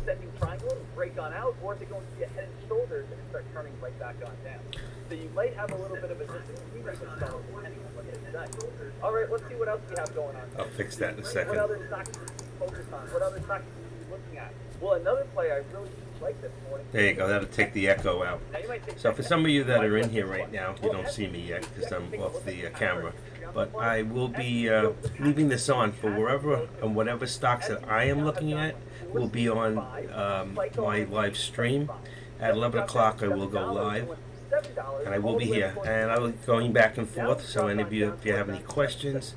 Extending triangle and break on out, or is it going to be a head and shoulders and start turning right back on down? So you might have a little bit of a disagreement with some depending on what they say. All right, let's see what else we have going on. I'll fix that in a second. What other stocks should you focus on? What other stocks should you be looking at? Well, another play I really like this morning. There you go. That'll take the echo out. So for some of you that are in here right now, you don't see me yet because I'm off the camera. But I will be leaving this on for wherever and whatever stocks that I am looking at will be on my live stream. At 11 o'clock I will go live. And I will be here. And I will be going back and forth. So any of you, if you have any questions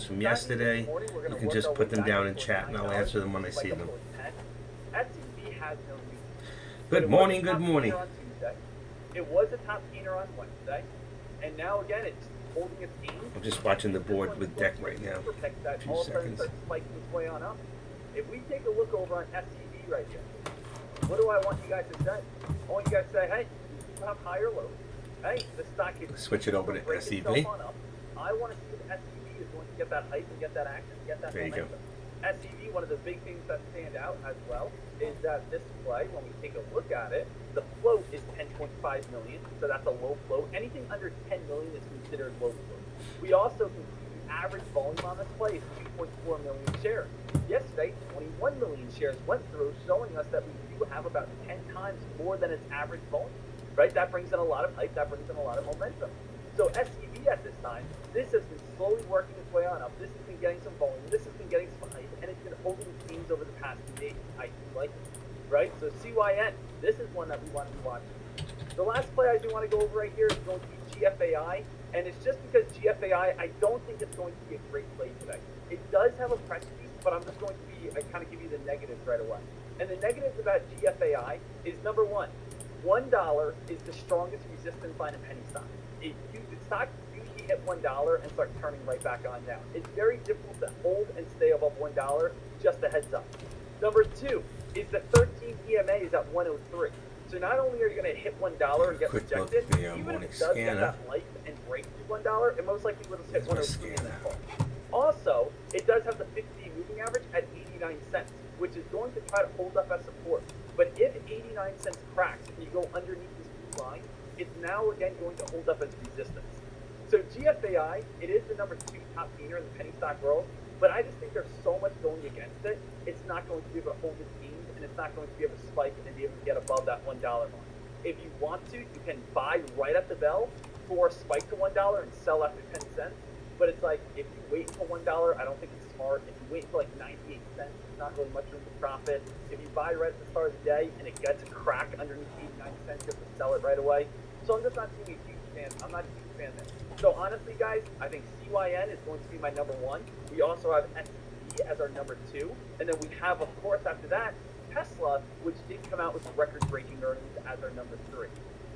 from yesterday, you can just put them down in chat and I'll answer them when I see them. Good morning, good morning. It was a top gainer on Wednesday, and now again it's holding its aim. I'm just watching the board with deck right now. A few seconds. Spiking its way on up. If we take a look over on SCB right here, what do I want you guys to say? I want you guys to say, hey, you have higher lows. Hey, the stock is switch it over to SCB. I want to see if SCB is going to get that hype and get that action, get that momentum. SCB, one of the big things that stand out as well is that this play, when we take a look at it, the float is 10.5 million, so that's a low float. Anything under 10 million is considered low float. We also can see the average volume on this play is 2.4 million shares. Yesterday, 21 million shares went through, showing us that we do have about 10 times more than its average volume, right? That brings in a lot of hype, that brings in a lot of momentum. So SCB at this time, this has been slowly working its way on up. This has been getting some volume. This has been getting some hype, and it's been holding themes over the past 2 days. I do like it, right? So CYN, this is one that we want to be watching. The last play I do want to go over right here is going to be GFAI, and it's just because GFAI, I don't think it's going to be a great play today. It does have a press piece, but I'm just going to be, I kind of give you the negatives right away. And the negatives about GFAI is number one, $1 is the strongest resistance line in penny stock. The stock usually hit $1 and start turning right back on down. It's very difficult to hold and stay above $1, just a heads up. Number 2 is the 13 EMA is at 103. So not only are you going to hit $1 and get rejected, even if it does get that life and break through $1, it most likely will just hit 103 and then fall. Also, it does have the 50-day moving average at 89 cents, which is going to try to hold up as support. But if 89 cents cracks and you go underneath this blue line, it's now again going to hold up as resistance. So GFAI, it is the number 2 top gainer in the penny stock world, but I just think there's so much going against it, it's not going to be able to hold its gains, and it's not going to be able to spike and be able to get above that $1 mark. If you want to, you can buy right at the bell for a spike to $1 and sell after 10 cents. But it's like, if you wait until $1, I don't think it's smart. If you wait until like 98 cents, there's not really much room for profit. If you buy right at the start of the day and it gets a crack underneath 89 cents, you have to sell it right away. So I'm just not seeing a huge fan. I'm not a huge fan there. So honestly, guys, I think CYN is going to be my number 1. We also have SCB as our number 2. And then we have, of course, after that, Tesla, which did come out with record-breaking earnings as our number 3.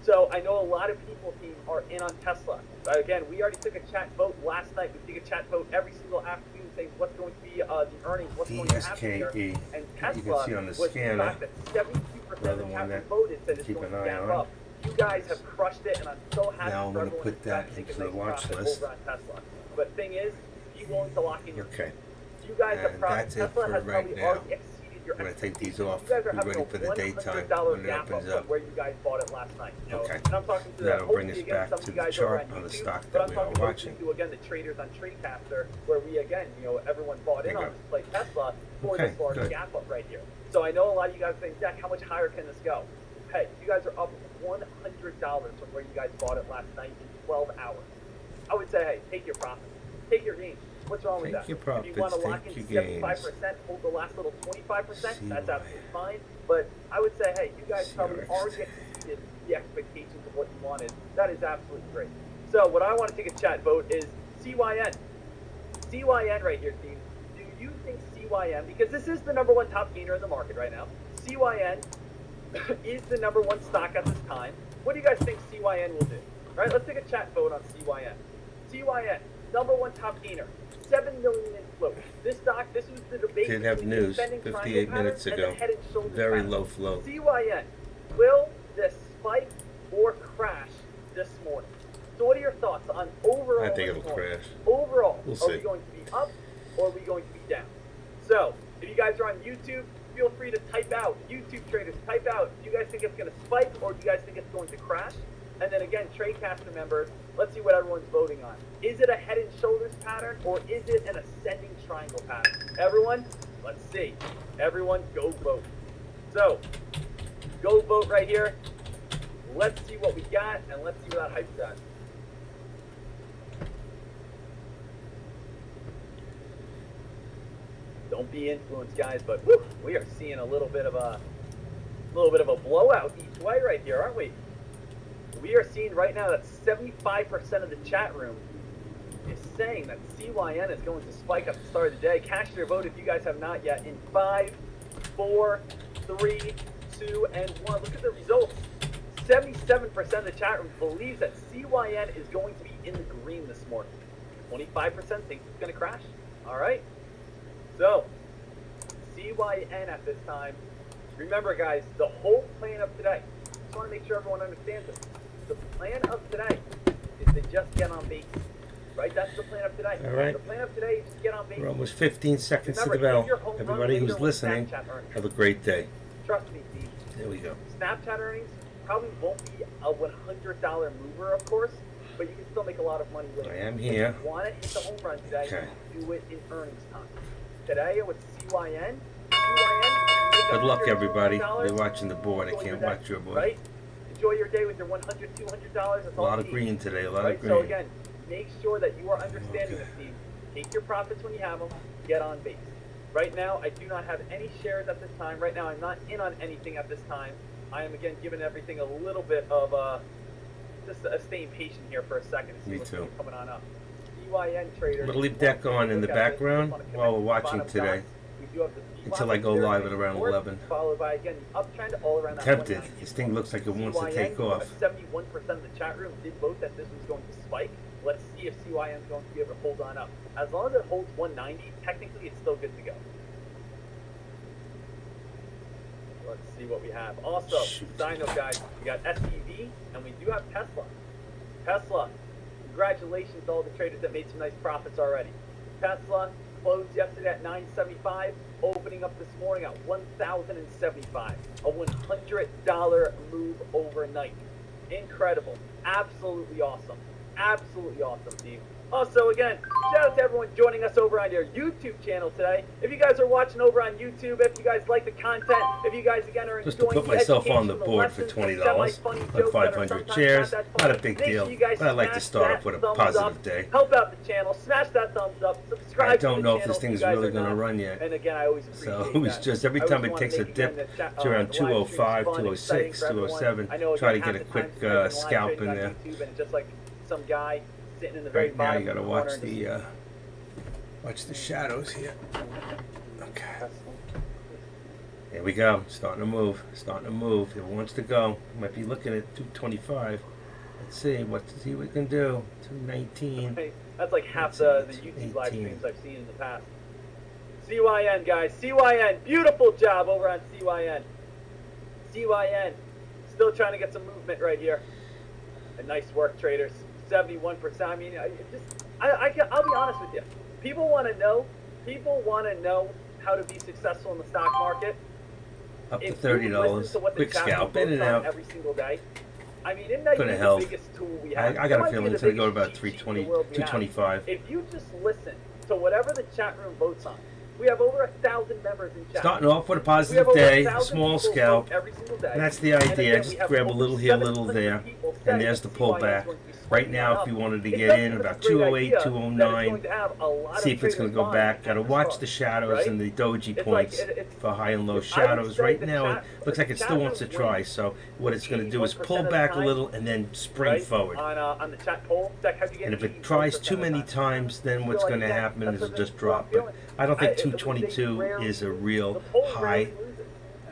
So I know a lot of people, team, are in on Tesla. But again, we already took a chat vote last night. We take a chat vote every single afternoon saying what's going to be the earnings, what's going to happen here. And Tesla, you can see on the scanner, the fact that 72% of the chat voted said it's going to gap up. You guys have crushed it, and I'm so happy now I'm going to put that into the watch list. But thing is, be willing to lock in your You guys have profit. Tesla has probably already exceeded your I'm going to take these off. You guys are be having ready for the daytime when it opens up. Where you guys bought it last night. You know? Okay. And I'm talking to that'll bring us back to the chart on the stock that we are watching. To, again, the traders on TradeCaster, where we, again, everyone bought in on this play Tesla for this large gap up right here. So I know a lot of you guys think, Jack, how much higher can this go? Hey, you guys are up $100 from where you guys bought it last night in 12 hours. I would say, hey, take your profit. Take your gains. What's wrong with that? Your profits, if you want to lock in 75%, hold the last little 25%, that's absolutely fine. But I would say, hey, you guys probably already exceeded the expectations of what you wanted. That is absolutely great. So what I want to take a chat vote is CYN. CYN right here, team. Do you think CYN, because this is the number 1 top gainer in the market right now, CYN is the number 1 stock at this time. What do you guys think CYN will do? All right, let's take a chat vote on CYN. CYN, number 1 top gainer. 7 million in float. This stock, this was the debate. Did have news 58 minutes ago. Very low flow. CYN, will this spike or crash this morning? So what are your thoughts on overall? I think it'll crash. Overall, we'll see. Are we going to be up or are we going to be down? So if you guys are on YouTube, feel free to type out, YouTube traders, type out, do you guys think it's going to spike or do you guys think it's going to crash? And then again, TradeCaster members, let's see what everyone's voting on. Is it a head and shoulders pattern or is it an ascending triangle pattern? Everyone, let's see. Everyone, go vote. So, go vote right here. Let's see what we got and let's see what that hype's at. Don't be influenced, guys, but whew, we are seeing a little bit of a blowout each way right here, aren't we? We are seeing right now that 75% of the chat room is saying that CYN is going to spike up the start of the day. Cast your vote if you guys have not yet in 5, 4, 3, 2, and 1. Look at the results. 77% of the chat room believes that CYN is going to be in the green this morning. 25% thinks it's going to crash. All right. So, CYN at this time. Remember, guys, the whole plan of today. Just want to make sure everyone understands this. The plan of today is to just get on base. Right? That's the plan of today. All right. The plan of today is just get on base. We're almost 15 seconds to the bell. Everybody who's listening, have a great day. Trust me, Steve. There we go. Snapchat earnings probably won't be a $100 mover, of course, but you can still make a lot of money with it. I am here. If you want to hit the home run today, okay. Do it in earnings time. Today with CYN, good luck, everybody. They're watching the board. I can't watch your board. Right? Enjoy your day with your $100, $200. A lot of green today. A lot of green. So again, make sure that you are understanding this, Steve. Take your profits when you have them. Get on base. Right now, I do not have any shares at this time. Right now, I'm not in on anything at this time. I am again giving everything a little bit of just staying patient here for a second to see what's coming on up. CYN traders. I'm gonna leave Deck on in the background while we're watching today. Until I go live at around 11. Followed by again the uptrend all around that. Tempted. This thing looks like it wants to take off. 71% of the chat room did vote that this was going to spike. Let's see if CYN is going to be able to hold on up. As long as it holds 190, technically it's still good to go. Let's see what we have. Also, side note, guys, we got SEV and we do have Tesla. Tesla, congratulations to all the traders that made some nice profits already. Tesla closed yesterday at $9.75, opening up this morning at $1,075. A $100 move overnight. Incredible. Absolutely awesome. Absolutely awesome, Steve. Also, again, shout out to everyone joining us over on your YouTube channel today. If you guys are watching over on YouTube, if you guys like the content, if you guys, again, are enjoying just to put myself on the board for $20, like 500 shares, not a big deal, but I like to start off with a positive day. Help out the channel, smash that thumbs up, subscribe to the channel. I don't know if this thing's really going to run yet. And again, I always appreciate so it's just every time it takes a dip to around 205, 206, 207, try to get a quick scalp in there. Just like some guy sitting in the very now you got to watch the shadows here. Okay. Here we go. Starting to move. It wants to go. Might be looking at 225. Let's see what we can do. 219. That's like half the YouTube live streams I've seen in the past. CYN, guys. CYN. Beautiful job over on CYN. CYN. Still trying to get some movement right here. And nice work, traders. 71%. I mean, I'll be honest with you. People want to know how to be successful in the stock market. Up to $30. Quick scalp, in and out. Every single day. I mean, isn't that the biggest tool we have? I got a feeling it's going to go to about 320, 225. If you just listen to whatever the chat room votes on, we have over 1,000 members in chat. Starting off with a positive day, a small scalp, and that's the idea. Just grab a little here, a little there, and there's the pullback. Right now, if you wanted to get in about 208, 209, see if it's going to go back. Got to watch the shadows and the doji points for high and low shadows. Right now, it looks like it still wants to try. So what it's going to do is pull back a little and then spring forward. And if it tries too many times, then what's going to happen is it'll just drop. But I don't think 222 is a real high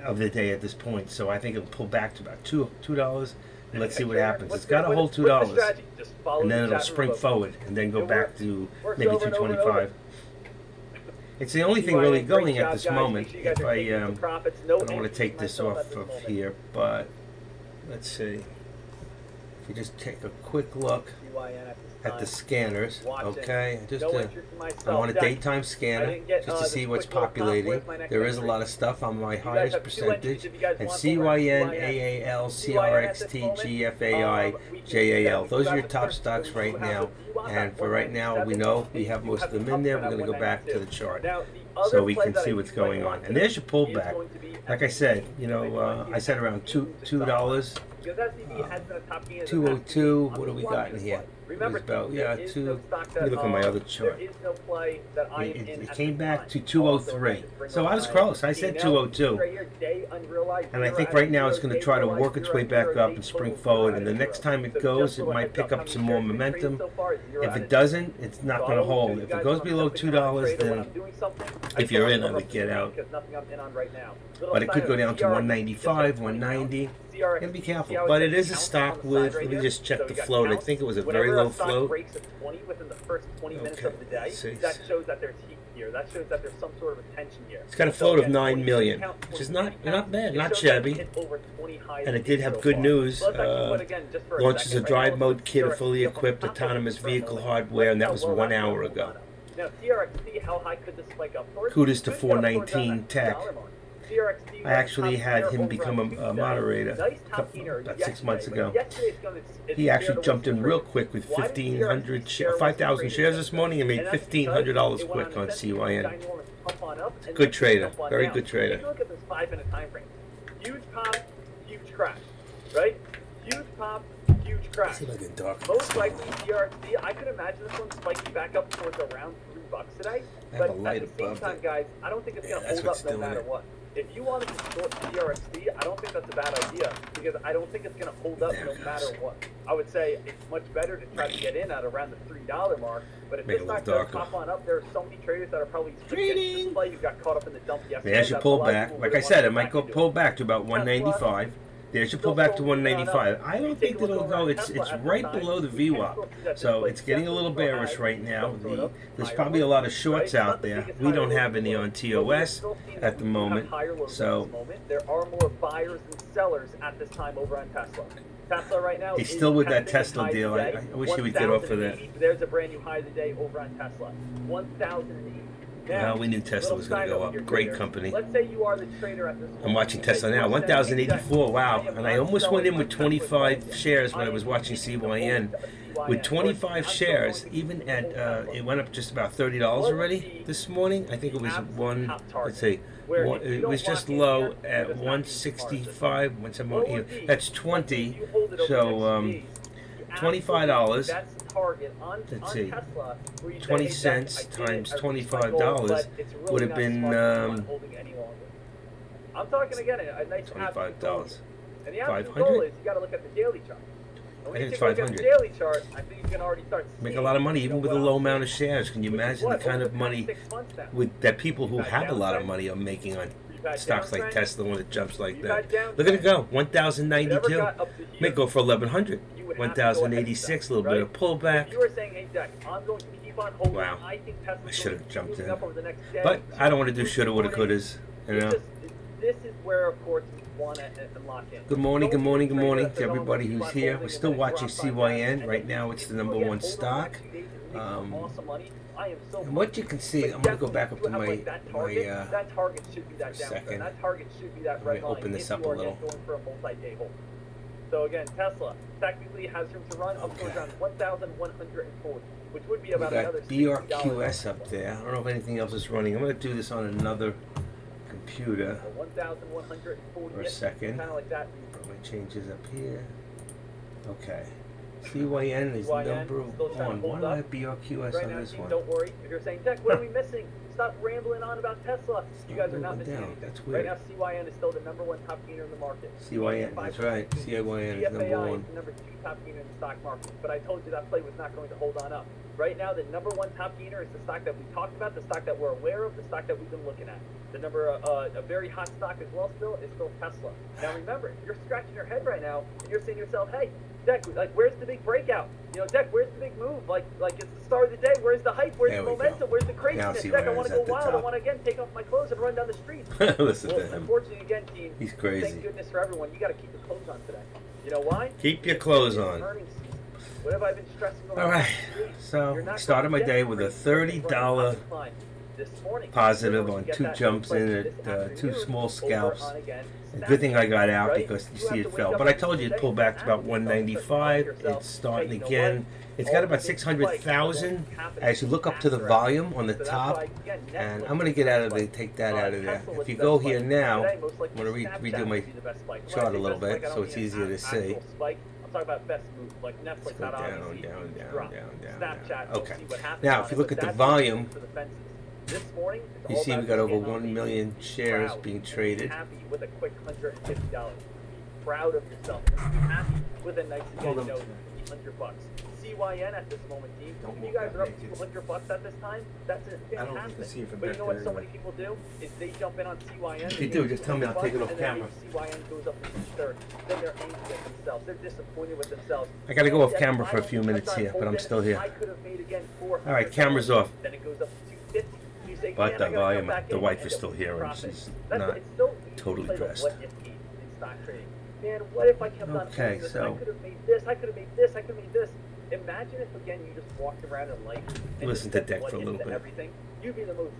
of the day at this point. So I think it'll pull back to about $2. Let's see what happens. It's got to hold $2, and then it'll spring forward, and then go back to maybe 225. It's the only thing really going at this moment. If I don't want to take this off of here, but let's see. If you just take a quick look at the scanners, okay? I want a daytime scanner just to see what's populating. There is a lot of stuff on my highest percentage. And CYN, AAL, CRXT, GFAI, JAL. Those are your top stocks right now. And for right now, we know we have most of them in there. We're going to go back to the chart so we can see what's going on. And there's your pullback. Like I said, I said around $2. 202. What do we got in here? Remember, about, let me look at my other chart. It came back to 203. So I was close. I said 202. And I think right now it's going to try to work its way back up and spring forward. And the next time it goes, it might pick up some more momentum. If it doesn't, it's not going to hold. If it goes below $2, then if you're in, I would get out. But it could go down to 195, 190. You gotta be careful. But it is a stock with, let me just check the float. I think it was a very low float. Okay, that shows that there's heat here. That shows that there's some sort of attention here. It's got a float of 9 million, which is not bad, not shabby. And it did have good news. Launches a drive mode kit of fully equipped autonomous vehicle hardware, and that was 1 hour ago. Kudos to 419 Tech. I actually had him become a moderator about 6 months ago. He actually jumped in real quick with 5,000 shares this morning and made $1,500 quick on CYN. Good trader, very good trader. Look at this 5-minute time frame. Huge pop, huge crash, right? Huge pop, huge crash. Most likely CRXT, I could imagine this one spiking back up towards around $3 today. But at the same time, guys, I don't think it's going to hold up no matter what. If you wanted to short CRXT, I don't think that's a bad idea because I don't think it's going to hold up no matter what. I would say it's much better to try to get in at around the $3 mark. But if this stock does pop on up, there are so many traders that are probably trading who got caught up in the dump yesterday. There's your pullback. Like I said, it might go pull back to about 195. There's your pullback to 195. I don't think that it'll go. It's right below the VWAP, so it's getting a little bearish right now. There's probably a lot of shorts out there. We don't have any on TOS at the moment, so there are more buyers than sellers at this time over on Tesla. Tesla right now. He's still with that Tesla deal. I wish he would get off of that. There's a brand new high of the day over on Tesla. 1,080. Well, we knew Tesla was going to go up. Great company. Let's say you are the trader at this moment. I'm watching Tesla now. 1,084. Wow. And I almost went in with 25 shares when I was watching CYN. With 25 shares, even at, it went up just about $30 already this morning. I think it was let's see. It was just low at 165. That's 20. So, $25. Let's see, 20 cents times $25 would have been I'm talking again a nice $25. And the absolute goal is you got to look at the daily chart. I think it's 500. The daily chart, I think you can already start make a lot of money even with a low amount of shares. Can you imagine the kind of money that people who have a lot of money are making on stocks like Tesla when it jumps like that? Look at it go, 1,092. May go for 1,100. 1,086, a little bit of pullback. Wow, I should have jumped in, but I don't want to do shoulda, woulda, couldas. You know. This is where, of course, we want to lock in. Good morning to everybody who's here. We're still watching CYN. Right now, it's the #1 stock. And what you can see, I'm going to go back up to my that target should be that second. That target should be that red line. Open this up a little. So again, Tesla technically has room to run up to around 1,140, which would be about another BRQS up there. I don't know if anything else is running. I'm going to do this on another computer 1,140 for a second. Kind of like that. Put my changes up here. Okay. CYN is number 1. Why do I have BRQS right on now, this one? Don't worry. If you're saying, Tech, what are we missing? Stop rambling on about Tesla. You guys are not missing anything. That's weird. Right now, CYN is still the #1 top gainer in the market. CYN, that's right. CYN is CFAI #1. is the #2 top gainer in the stock market. But I told you that play was not going to hold on up. Right now, the #1 top gainer is the stock that we talked about, the stock that we're aware of, the stock that we've been looking at. The a very hot stock as well is still Tesla. Now remember, you're scratching your head right now, and you're saying to yourself, hey, Deck, like, where's the big breakout? You know, Deck, where's the big move? Like it's the start of the day. Where's the hype? Where's the momentum? Where's the craziness? Deck, I want to go wild. I want to again take off my clothes and run down the street. Listen to him. Unfortunately, again, team, he's crazy. Thank goodness for everyone. You got to keep your clothes on today. You know why? Keep your clothes on. What have I been stressing about? All right. So I started my day with a $30 positive on 2 jumps in at 2 small scalps. Good thing I got out because you see it fell. But I told you it pulled back to about 195. It's starting again. It's got about 600,000 as you look up to the volume on the top. And I'm going to get out of there, take that out of there. If you go here now, I'm going to redo my chart a little bit so it's easier to see. Talk about best move, like Netflix, down. Snapchat. Okay. Now, if you look at the volume, you see we got over 1 million shares being traded. Happy with a quick $150. Proud of yourself. Happy with a nice $100. CYN at this moment, team. If you guys are up to $200 at this time, that's fantastic. But you know what so many people do is they jump in on CYN. If you do, just tell me, I'll take it off camera. CYN goes up to 2/3. Then they're angry at themselves. They're disappointed with themselves. I got to go off camera for a few minutes here, but I'm still here. All right, camera's off. Then it goes up to 250. But the volume, the wife is still here, and she's not totally dressed. Man, what if I kept on okay, this? so I could have made this, I could have made this, I could have made this. Imagine if, again, you just walked around in life and listen to Deck for a little bit. Everything. You'd be the most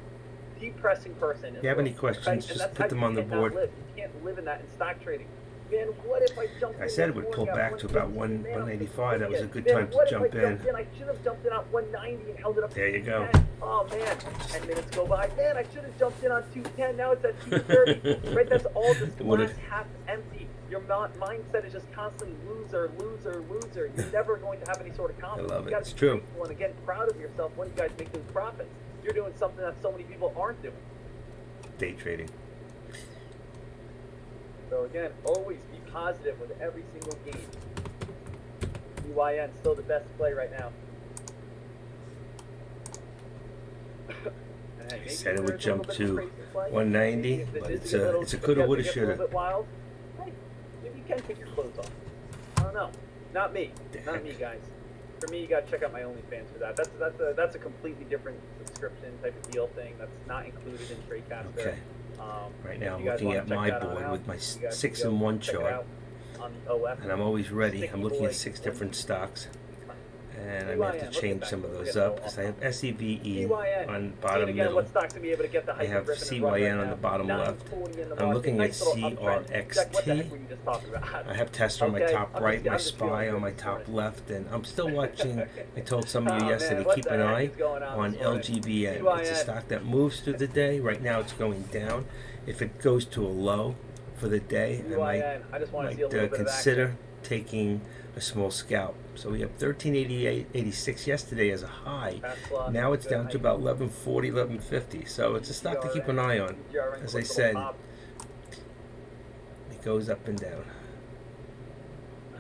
depressing person. If you have any questions, just put them on the board. You can't live in that in stock trading. Man, what if I jumped I said it would pull back to about 185. That was a good time to jump in. I should have jumped in on 190 and held it up. There you go. Oh man, 10 minutes go by. Man, I should have jumped in on 210. Now it's at 230. Right, that's all. This glass half empty. Your mindset is just constantly loser, loser, loser. You're never going to have any sort of confidence. I love it. It's true. And again, proud of yourself when you guys make those profits. You're doing something that so many people aren't doing. Day trading. So again, always be positive with every single game. UYN still the best play right now. I said it would jump to 190, but it's a coulda, woulda, shoulda. can take your clothes off. I don't know. Not me. Not me, guys. For me, you gotta check out my OnlyFans for that. That's a completely different subscription type of deal thing. That's not included in TradeCaster. Okay. Right now I'm looking at my board with my 6-in-1 chart, and I'm always ready. I'm looking at 6 different stocks, and I may have to change some of those up because I have SEVE on bottom middle. I have CYN on the bottom left. I'm looking at CRXT. I have Tesla on my top right, my SPY on my top left, and I'm still watching. I told some of you yesterday to keep an eye on LGBN. It's a stock that moves through the day. Right now it's going down. If it goes to a low for the day, I might consider taking a small scalp. So we have 1388.86 yesterday as a high. Now it's down to about 1140, 1150. So it's a stock to keep an eye on. As I said, it goes up and down.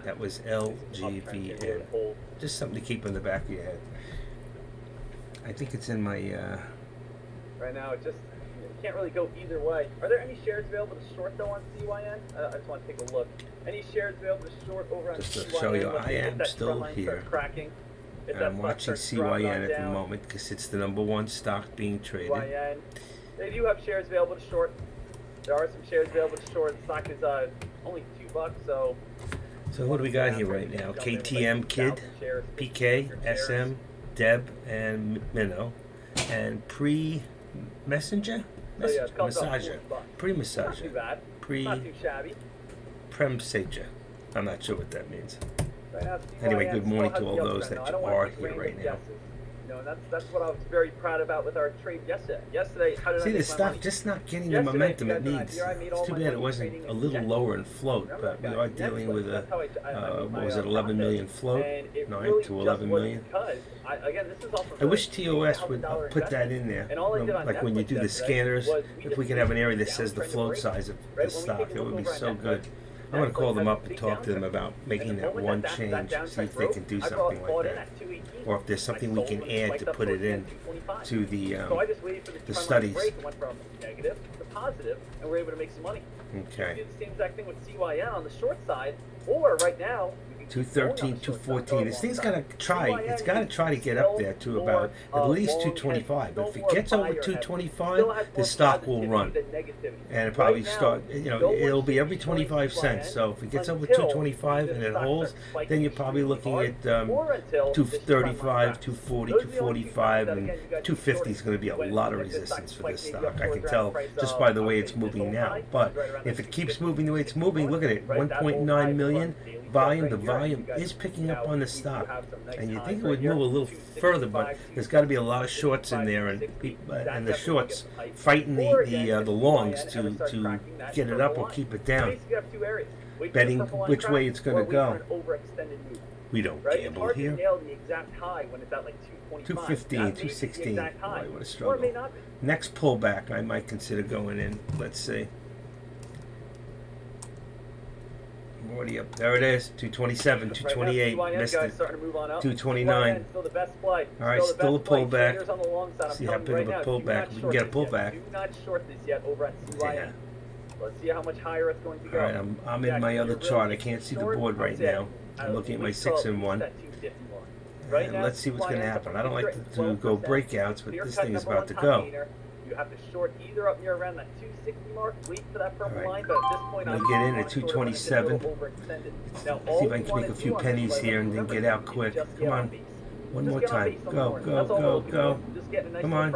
That was LGVN. Just something to keep in the back of your head. I think it's in my... Right now, it just... can't really go either way. Are there any shares available to short though on CYN? I just want to take a look. Any shares available to short over on CYN? Just to show you, I am still here. And I'm watching CYN at the moment because it's the #1 stock being traded. CYN. They do have shares available to short. There are some shares available to short. The stock is only $2, so. So what do we got here right now? KTM Kid, PK, SM, Deb, and Minnow, and Messenger. Massager. Pre-massager. Prem-sager. I'm not sure what that means. Anyway, good morning to all those that are here right now. And that's what I was very proud about with our trade yesterday. How did See, the stock just not getting the momentum it needs. It's too bad it wasn't a little lower in float, but we are dealing with a, what was it, 11 million float? 9 to 11 million. I wish TOS would put that in there. Like when you do the scanners, if we could have an area that says the float size of the stock, it would be so good. I'm going to call them up and talk to them about making that one change, see if they can do something like that. Or if there's something we can add to put it in to the studies. From negative to positive, and we're able to make some money. Okay. Do the same exact thing with CYN on the short side, or right now. 213, 214. This thing's got to try. It's got to try to get up there to about at least 225. If it gets over 225, the stock will run, and it probably start. It'll be every 25 cents. So if it gets over 225 and it holds, then you're probably looking at 235, 240, 245, and 250 is going to be a lot of resistance for this stock. I can tell just by the way it's moving now. But if it keeps moving the way it's moving, look at it, 1.9 million. Volume, the volume is picking up on the stock, and you think it would move a little further, but there's got to be a lot of shorts in there, and the shorts fighting the longs to get it up or keep it down, betting which way it's going to go. We don't gamble here. 215, 216. Boy, what a struggle. Next pullback, I might consider going in. Let's see. Already up. There it is. 227, 228. Missed it. 229. All right, still a pullback. See how big of a pullback. We can get a pullback. Do not short this yet over at CYN. Yeah. Let's see how much higher it's going to go. All right, I'm in my other chart. I can't see the board right now. I'm looking at my 6-in-1. And let's see what's going to happen. I don't like to go breakouts, but this thing is about to go. You have to short either up near around that 260 mark, wait for that purple line, but at this point I'm going to get in at 227. See if I can make a few pennies here and then get out quick. Come on. One more time. Go, go, go, go. Come on.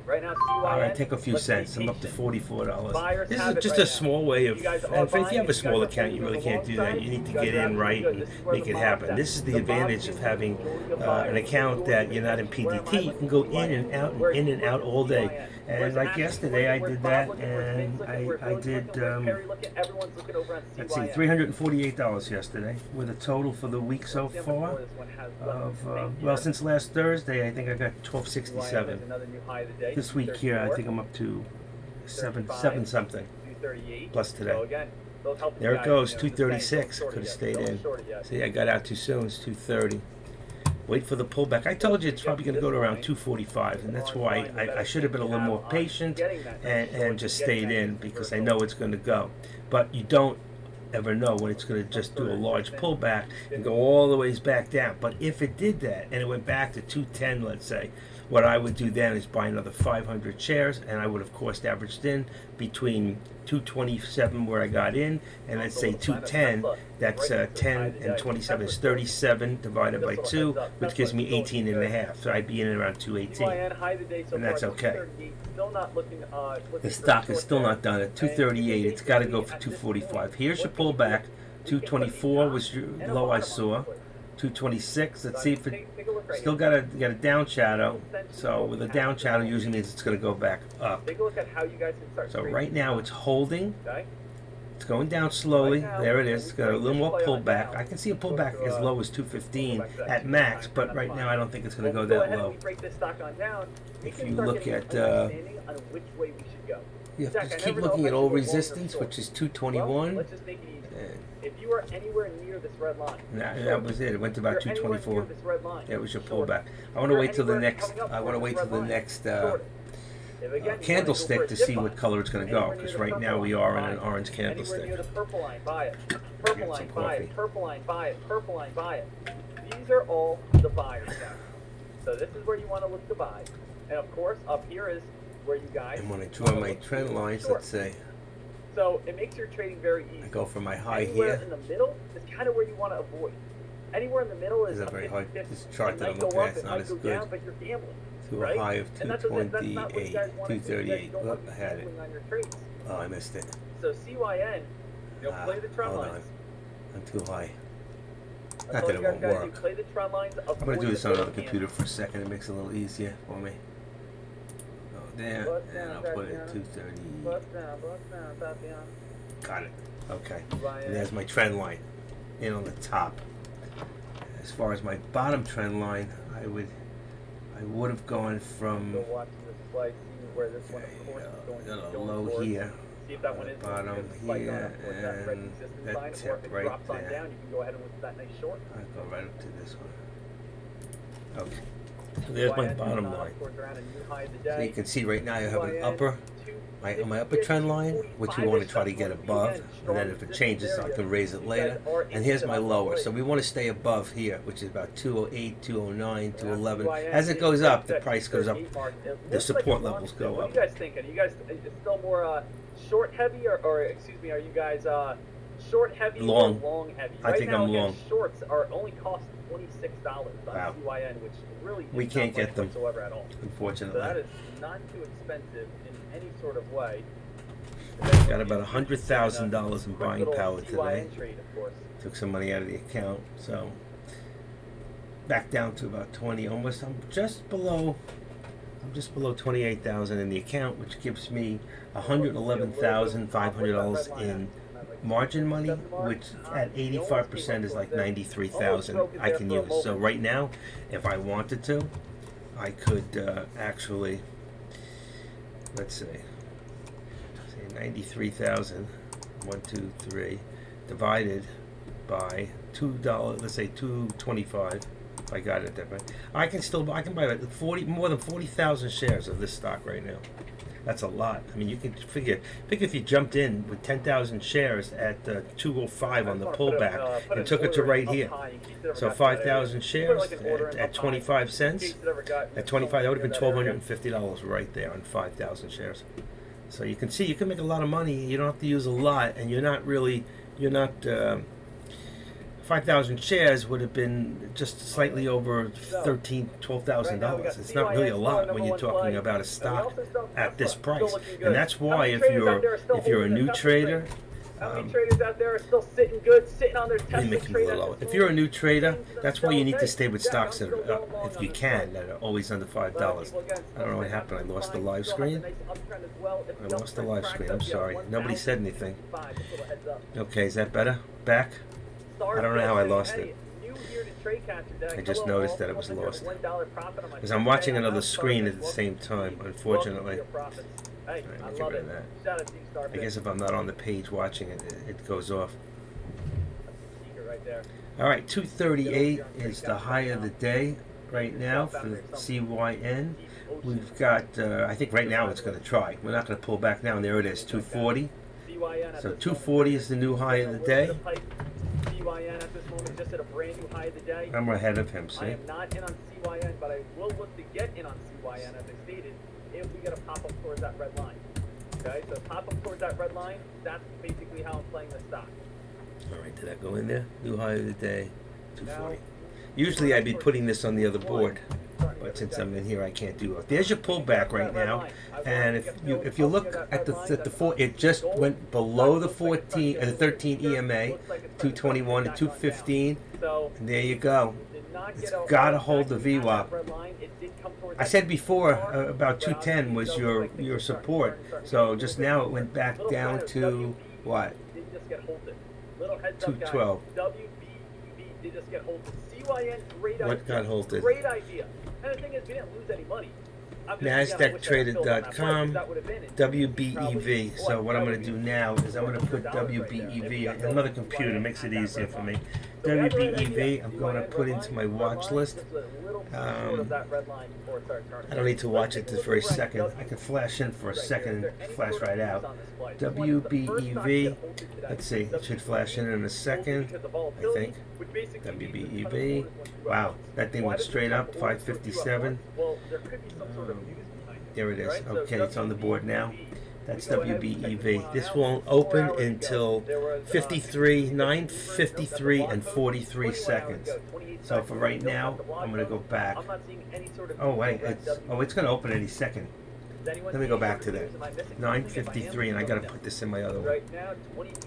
Right now, all right, take a few cents. I'm up to $44. This is just a small way of, if you have a small account, you really can't do that. You need to get in right and make it happen. This is the advantage of having an account that you're not in PDT. You can go in and out all day. And like yesterday, I did that, and I did, let's see, $348 yesterday, with a total for the week so far of, well, since last Thursday, I think I got $1267. This week here, I think I'm up to seven something plus today. There it goes, 236. Could have stayed in. See, I got out too soon. It's 230. Wait for the pullback. I told you it's probably going to go to around 245, and that's why I should have been a little more patient and just stayed in, because I know it's going to go. But you don't ever know when it's going to just do a large pullback and go all the ways back down. But if it did that and it went back to 210, let's say, what I would do then is buy another 500 shares, and I would have cost averaged in between 227 where I got in, and let's say 210. That's 10 and 27 is 37 divided by 2, which gives me 18 and a half. So I'd be in around 218, and that's okay. The stock is still not done at 238. It's got to go for 245. Here's your pullback. 224 was your low I saw. 226. Let's see if it still got a down shadow. So with a down shadow usually means it's going to go back up. So right now it's holding. It's going down slowly. There it is. It's got a little more pullback. I can see a pullback as low as 215 at max, but right now I don't think it's going to go that low. If you look at, you have to keep looking at old resistance, which is 221. If you are anywhere near this red line, that was it. It went to about 224. That was your pullback. I want to wait till the next. I want to wait till the next candlestick to see what color it's going to go. Because right now we are in an orange candlestick. Anywhere near the purple line, buy it. Purple line, buy it. Purple line, buy it. Purple line, buy it. These are all the buyers now. So this is where you want to look to buy. And of course, up here is where you guys. And when I draw my trend lines, let's say. So it makes your trading very easy. I go for my high Anywhere here. in the middle is kind of where you want to avoid. Anywhere in the middle is very hard. 50-50. This chart that I'm It might looking go at up, is it not might as go good. down, but you're gambling. To Right? a high of And that's what you guys 228, want to do. You 238. don't Oh, want to I be had it. gambling on your trades. Oh, I missed it. So CYN, play the trend Hold lines. on. I'm too high. That's Not all that you it guys won't gotta do. work. Play the trend lines. I'm going to avoid do this the on another candle. computer for a second. It makes it a little easier for me. Go there, Bust and down, I'll back put it down. at 230. Bust down, top down. Got it. Okay. CYN. And there's my trend line in on the top. As far as my bottom trend line, I would have gone from Go watch this slide, see where this one, of course, is going got a going low towards. here, See if that one is bottom going to spike on here, up towards that red and resistance that line, or tip if it right drops on there. down, you can go ahead and look at that nice short. I'll go right up to this one. Okay. So there's my CYN bottom on line. towards around a new high of the So day. you can see right now I have an CYN, upper, my upper trend line, which we want to try to get above, and then if it changes I can raise it later. And here's my lower, so we want to stay above here, which is about 208, 209, 211. As it goes up, the price goes up, the support levels go What up. are you guys thinking? Are you guys still more short heavy, or excuse me, are you guys short heavy Long. or long heavy? I Right think now, I'm again, long. Shorts are only cost $26 on Wow. CYN, which really is We not can't much get them. whatsoever at all. So that Unfortunately, is not too expensive in any sort of way. got about $100,000 in buying power today. CYN trade, of course. Took some money out of the account, so back down to about 20, almost. I'm just below 28,000 in the account, which gives me $111,500 in margin money, which at 85% is like 93,000 I can use. So right now, if I wanted to, I could actually, let's say 93,000, 1, 2, 3, divided by $2, let's say 225. If I got it that way, I can buy like more than 40,000 shares of this stock right now. That's a lot. I mean, you can figure if you jumped in with 10,000 shares at 205 on the pullback and took it to right here. So 5,000 shares at 25 cents. At 25, that would have been $1,250 right there on 5,000 shares. So you can see you can make a lot of money. You don't have to use a lot, and you're not 5,000 shares would have been just slightly over $12,000. It's not really a lot when you're talking about a stock at this price, and that's why if you're a new trader, how many traders out there are still sitting good, sitting on their Tesla making a trade little lower. at this If you're a new moment? trader, Things that's why you need to themselves, stay with hey, stocks Jack, that I'm are, still going if on you this can, one. that are always under $5. I don't know what happened. I lost the live screen. I lost the live screen. I'm sorry. Nobody said anything. Okay, is that better? Back? I don't know how I lost it. I just noticed that it was lost. Because I'm watching another screen at the same time, unfortunately. Hey, Alright, I let me love get it. rid of that. Shout out to you, Star I guess if I'm not on the page watching it, it goes off. Right there. All right, 238 is the high of the day right now for the CYN. We've got, I think right now it's going to try. We're not going to pull back now, and there it is, 240. CYN at So this 240 is the new high of the day. CYN at this moment just at a brand new high of the day. I'm ahead of him, I see? am not in on CYN, but I will look to get in on CYN as I stated if we get a pop up towards that red line. Okay, so pop up towards that red line, that's basically how I'm playing the stock. All right, did that go in there? New high of the day, 240. Usually I'd be putting this on the other board, but since I'm in here, I can't do it. There's your pullback right now, and if you look at the four, it just went below the 13 EMA, 221 to 215, and there you go. It's got to hold the VWAP. I said before about 210 was your support, so just now it went back down to what? 212. WBEV did just get halted. CYN, great idea. What got halted? Great idea. And the thing is, we didn't lose any money. NASDAQtraded.com, WBEV. So what I'm going to do now is I'm going to put WBEV on another computer. Makes it easier for me. WBEV, I'm going to put into my watch list. I don't need to watch it this very second. I can flash in for a second and flash right out. WBEV, let's see, it should flash in a second, I think. WBEV, wow, that thing went straight up, 557. There it is. Okay, it's on the board now. That's WBEV. This won't open until 9:53 and 43 seconds. So for right now, I'm going to go back. Oh wait, it's going to open any second. Let me go back to that. 9:53, and I got to put this in my other one.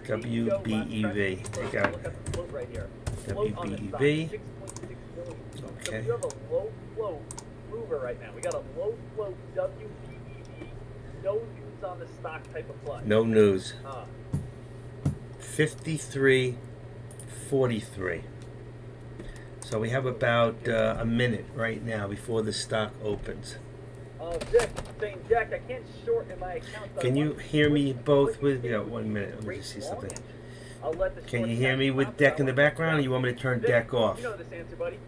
WBEV. Take out WBEV. Okay. Mover right now. We got a low flow WBEV, no news on the stock type of play. No news. 53.43. So we have about a minute right now before the stock opens. Dick saying, Jack, I can't short in my account. Can you hear me both with? 1 minute. Let me just see something. Can you hear me with deck in the background, or you want me to turn deck off? You know this answer, buddy.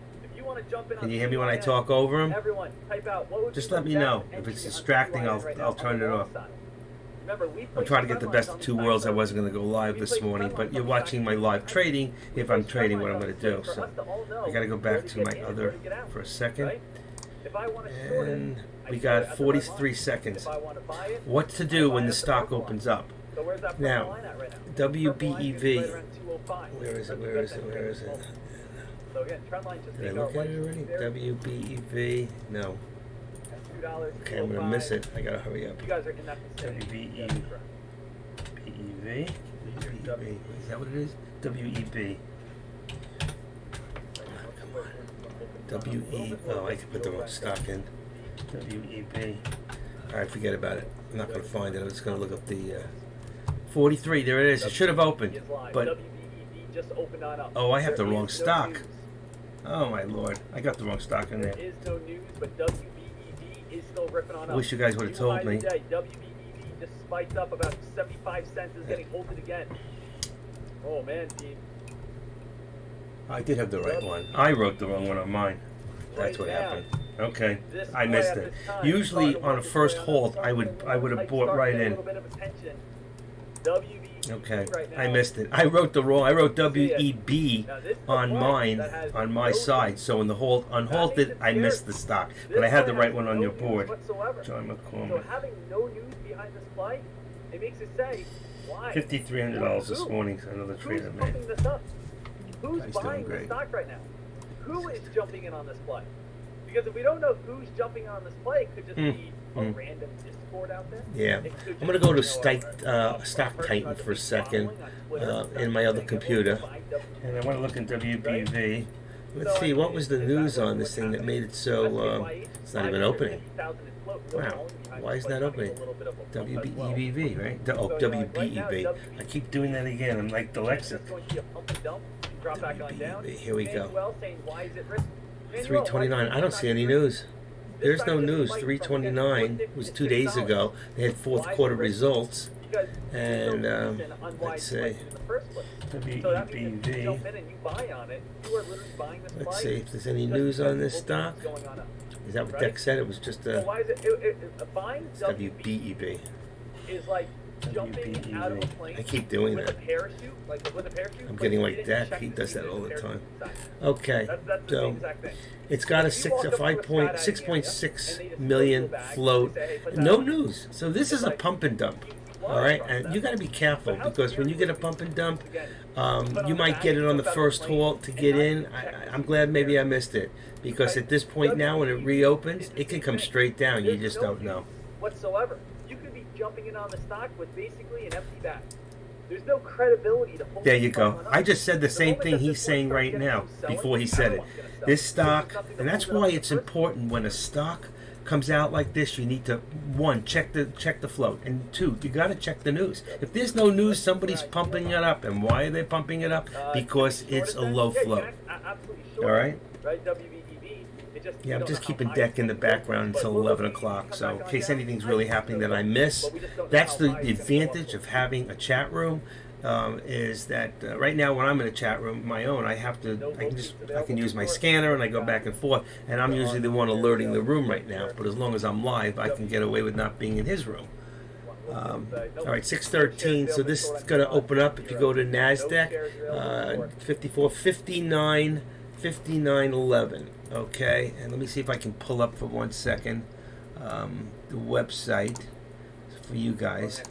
Can you hear me when I talk over him? Everyone, type out what would just let me know. If it's distracting, I'll turn it off. I'm trying to get the best of two worlds. I wasn't going to go live this morning, but you're watching my live trading if I'm trading what I'm going to do. So I got to go back to my other for a second. And we got 43 seconds. What to do when the stock opens up? Now, WBEV. Where is it? So again, trend line just did I look at it already? WBEV? No. Okay, I'm gonna miss it. I gotta hurry up. You guys are in that WBEV. WEB. Is that what it is? WEB. Come on. WE. Oh, I can put the wrong stock in. WEB. All right, forget about it. I'm not gonna find it. I'm just gonna look up the 43. There it is. It should have opened, but oh, I have the wrong stock. Oh my lord, I got the wrong stock in there. There is no news, but WBEV is still ripping on up. I wish you guys would have told me. WBEV just spiked up about 75 cents, is getting halted again. Oh man, team. I did have the right one. I wrote the wrong one on mine. That's what happened. Okay, I missed it. Usually on a first halt, I would have bought right in. Okay, I missed it. I wrote WEB on mine, on my side. So in the unhalted, I missed the stock. But I had the right one on your board. John McCormick. So having no news behind this play, it makes it say, why? $5,300 this morning, another trade I made. Who's buying the stock right now? Who is jumping in on this play? Because if we don't know who's jumping on this play, it could just be a random Discord out there. Yeah. I'm going to go to Stock Titan for a second in my other computer. And I want to look in WBV. Let's see, what was the news on this thing that made it so it's not even opening? Wow. Why is that opening? WBEV, right? Oh, WBEV. I keep doing that again. I'm like dyslexic. WBEV. Here we go. 329. I don't see any news. There's no news. 329 was 2 days ago. They had fourth quarter results. And let's see. WEBV. Let's see if there's any news on this stock. Is that what Deck said? It was just a WBEV. jumping out of a plane. I keep doing with that. A parachute, like with a parachute. I'm getting like that. Dak. He does that all the time. Okay, That's the exact thing. it's got a 6.6 million float. No news. So this is a pump and dump. All right, and you got to be careful because when you get a pump and dump, you might get it on the first halt to get in. I'm glad maybe I missed it because at this point now, when it reopens, it can come straight down. You just don't know. Whatsoever, you could be jumping in on the stock with basically an empty bag. There's no credibility to hold. There you go. I just said the same thing he's saying right now before he said it. This stock, and that's why it's important when a stock comes out like this, you need to, one, check the float, and two, you got to check the news. If there's no news, somebody's pumping it up, and why are they pumping it up? Because it's a low float. All right. Yeah, I'm just keeping Deck in the background until 11 o'clock, so in case anything's really happening that I miss. That's the advantage of having a chat room. Is that right now when I'm in a chat room, my own, I can use my scanner and I go back and forth, and I'm usually the one alerting the room right now. But as long as I'm live, I can get away with not being in his room. All right, 613. So this is going to open up if you go to Nasdaq, 59.11. Okay, and let me see if I can pull up for 1 second the website for you guys.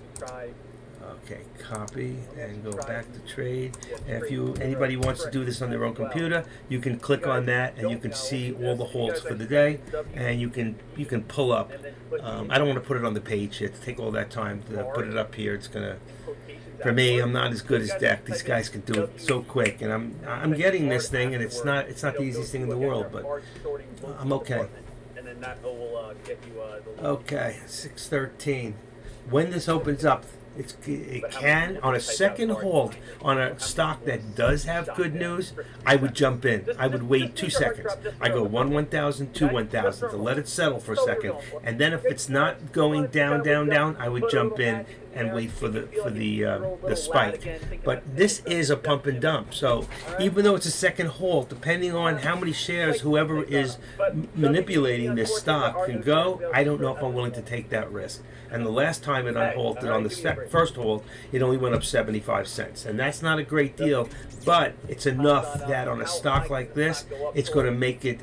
Okay, copy and go back to trade. And if anybody wants to do this on their own computer, you can click on that and you can see all the holds for the day, and you can pull up. I don't want to put it on the page here. To take all that time to put it up here, it's gonna. For me, I'm not as good as Deck. These guys can do it so quick, and I'm getting this thing, and it's not the easiest thing in the world, but I'm okay. Okay, 613. When this opens up, it can, on a second hold, on a stock that does have good news, I would jump in. I would wait 2 seconds. I go 1,000, 2 1,000 to let it settle for a second, and then if it's not going down, I would jump in and wait for the spike. But this is a pump and dump, so even though it's a second hold, depending on how many shares whoever is manipulating this stock can go, I don't know if I'm willing to take that risk. And the last time it unhalted on the first hold, it only went up 75 cents, and that's not a great deal, but it's enough that on a stock like this, it's going to make it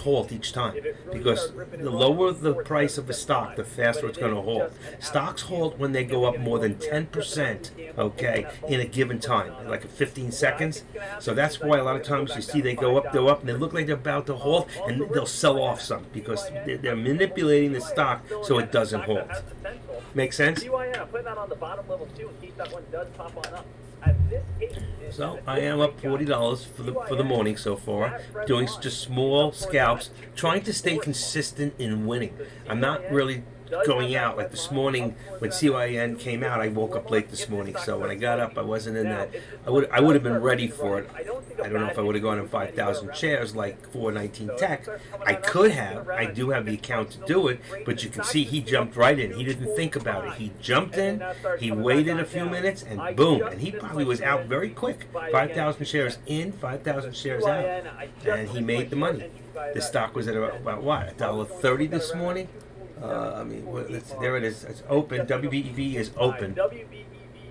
halt each time, because the lower the price of a stock, the faster it's going to halt. Stocks halt when they go up more than 10%, okay, in a given time, like 15 seconds. So that's why a lot of times you see they go up, and they look like they're about to halt, and they'll sell off some because they're manipulating the stock so it doesn't halt. Make sense? So I am up $40 for the morning so far, doing just small scalps, trying to stay consistent in winning. I'm not really going out like this morning when CYN came out. I woke up late this morning, so when I got up, I wasn't in that. I would have been ready for it. I don't know if I would have gone in 5,000 shares like 419 Tech. I could have. I do have the account to do it, but you can see he jumped right in. He didn't think about it. He jumped in. He waited a few minutes, and boom! And he probably was out very quick. 5,000 shares in, 5,000 shares out, and he made the money. The stock was at about what, $1.30 this morning. There it is. It's open. WBEV is open. WBEV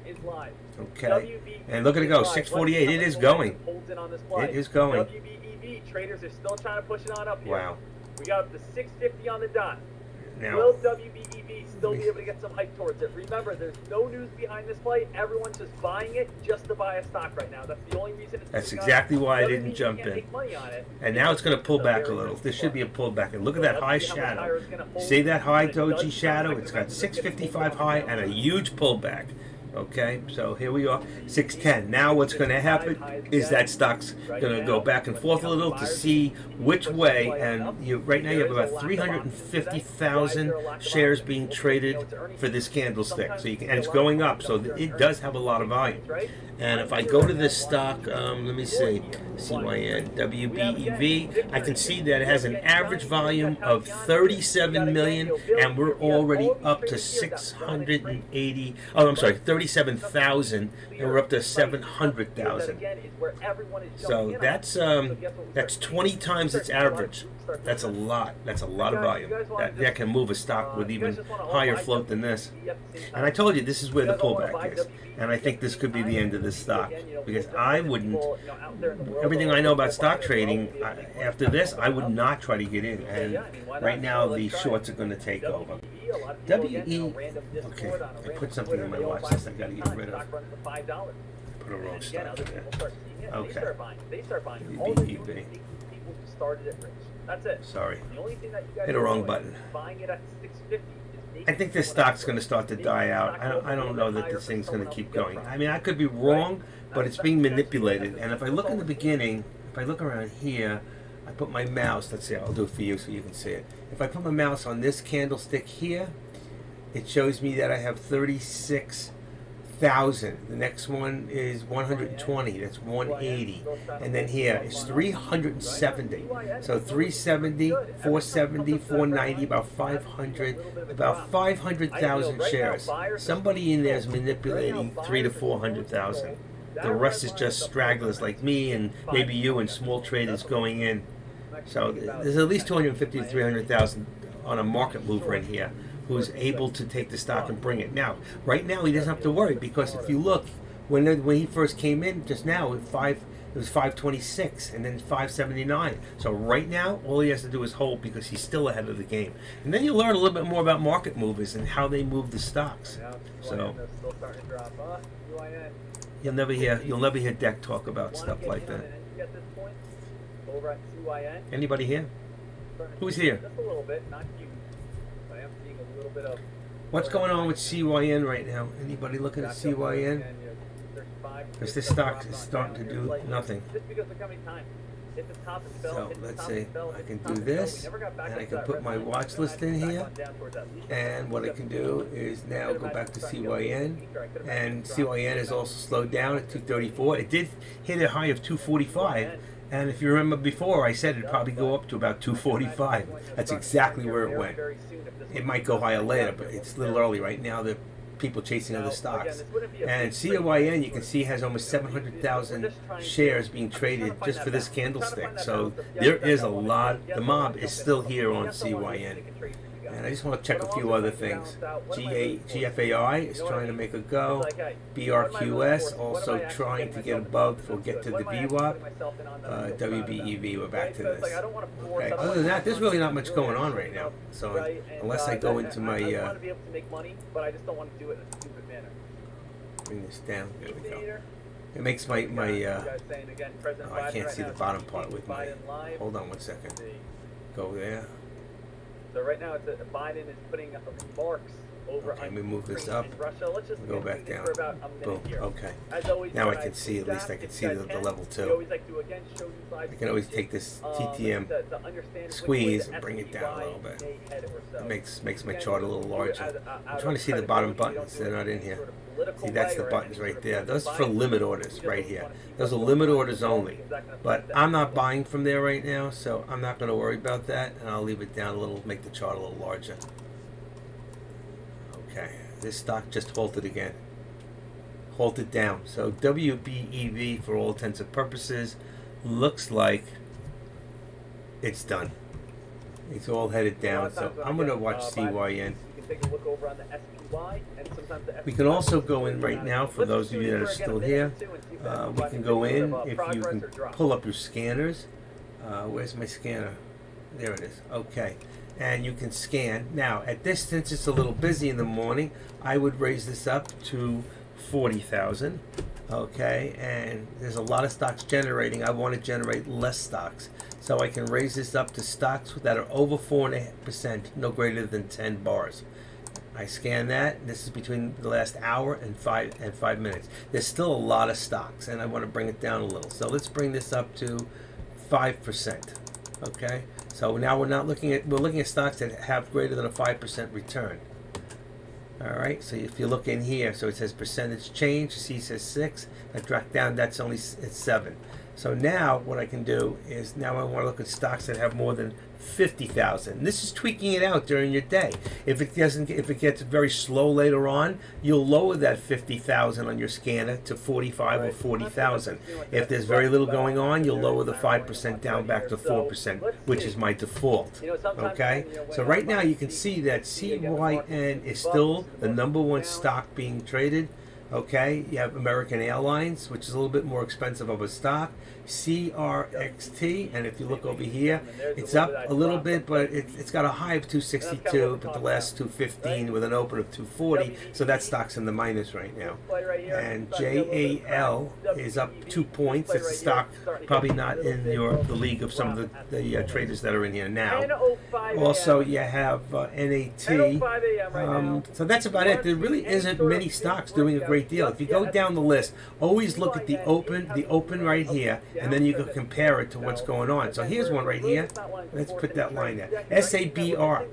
is live. Okay. And look at it go. 648. It is going. It is going. WBEV traders are still trying to push it on up here. Wow. We got up to 650 on the dot. Now, will WBEV still be able to get some hype towards it? Remember, there's no news behind this play. Everyone's just buying it just to buy a stock right now. That's the only reason it's that's exactly why I didn't jump in. And now it's going to pull back a little. This should be a pullback. And look at that high shadow. See that high doji shadow? It's got 655 high and a huge pullback. Okay, so here we are, 610. Now what's going to happen is that stock's going to go back and forth a little to see which way, and right now you have about 350,000 shares being traded for this candlestick. So and it's going up, so it does have a lot of volume. And if I go to this stock, let me see, CYN, WBEV, I can see that it has an average volume of 37 million, and we're already up to 37 47,000, and we're up to 700,000. So that's 20 times its average. That's a lot. That's a lot of volume. That can move a stock with even higher float than this. And I told you this is where the pullback is. And I think this could be the end of this stock, because I wouldn't. Everything I know about stock trading, after this, I would not try to get in. And right now, the shorts are going to take over. WE. Okay, I put something in my watch list I got to get rid of. Put a wrong stock in there. Okay. WEB. That's it. Sorry. The only thing that you guys hit a wrong button. Buying it at 650 I think this stock's going to start to die out. I don't know that this thing's going to keep going. I mean, I could be wrong, but it's being manipulated. And if I look in the beginning, if I look around here, I put my mouse, let's see, I'll do it for you so you can see it. If I put my mouse on this candlestick here, it shows me that I have 36,000. The next one is 120. That's 180. And then here is 370. So 370, 470, 490, about 500,000 shares. Somebody in there is manipulating 300,000 to 400,000. The rest is just stragglers like me and maybe you and small traders going in. So there's at least 250 to 300,000 on a market mover in here who's able to take the stock and bring it. Now, right now, he doesn't have to worry, because if you look, when he first came in just now, it was 526 and then 579. So right now, all he has to do is hold, because he's still ahead of the game. And then you learn a little bit more about market movers and how they move the stocks. So you'll never hear Deck talk about stuff like that. Anybody here? Who's here? Just a little bit, not huge. I am seeing a little bit of. What's going on with CYN right now? Anybody looking at CYN? Because this stock is starting to do nothing. Just because they're coming time. Hit the top and fell. So let's see. I can do this, and I can put my watch list in here. And what I can do is now go back to CYN, and CYN is also slowed down at 234. It did hit a high of 245. And if you remember before, I said it'd probably go up to about 245. That's exactly where it went. It might go higher later, but it's a little early right now. The people chasing other stocks. And CYN, you can see, has almost 700,000 shares being traded just for this candlestick. So there is a lot. The mob is still here on CYN. And I just want to check a few other things. GFAI is trying to make a go. BRQS also trying to get above. We'll get to the VWAP. WBEV, we're back to this. Okay. Other than that, there's really not much going on right now. So unless I go into my... bring this down. There we go. It makes my oh, I can't see the bottom part with my... Hold on one second. Go there. So right now, Biden is putting remarks over. Okay, let me move this up. Russia. Let's just go back down. For about a minute here. Okay. As always, now I can see, at least I can see the level 2. I can always take this TTM squeeze and bring it down a little bit. It makes my chart a little larger. I'm trying to see the bottom buttons. They're not in here. See, that's the buttons right there. Those are for limit orders right here. Those are limit orders only. But I'm not buying from there right now, so I'm not going to worry about that. And I'll leave it down a little, make the chart a little larger. Okay, this stock just halted again. Halted down. So WBEV, for all intents and purposes, looks like it's done. It's all headed down. So I'm going to watch CYN. Take a look over on the SPY, and sometimes the we can also go in right now, for those of you that are still here. We can go in if you can pull up your scanners. Where's my scanner? There it is. Okay. And you can scan. Now, at this, since it's a little busy in the morning, I would raise this up to 40,000. Okay. And there's a lot of stocks generating. I want to generate less stocks. So I can raise this up to stocks that are over 4.5%, no greater than 10 bars. I scan that. This is between the last hour and 5 minutes. There's still a lot of stocks, and I want to bring it down a little. So let's bring this up to 5%. Okay. So now we're looking at stocks that have greater than a 5% return. All right. So if you look in here, so it says percentage change. You see, it says 6. I drop down. It's 7. So now what I can do is now I want to look at stocks that have more than 50,000. This is tweaking it out during your day. If it gets very slow later on, you'll lower that 50,000 on your scanner to 45 or 40,000. If there's very little going on, you'll lower the 5% down back to 4%, which is my default. Okay? So right now you can see that CYN is still the #1 stock being traded. Okay, you have American Airlines, which is a little bit more expensive of a stock. CRXT, and if you look over here, it's up a little bit, but it's got a high of 262, but the last 215 with an open of 240, so that stock's in the minus right now. And JAL is up 2 points. It's a stock probably not in the league of some of the traders that are in here now. Also, you have NAT. So that's about it. There really isn't many stocks doing a great deal. If you go down the list, always look at the open right here, and then you can compare it to what's going on. So here's one right here. Let's put that line there. SABR.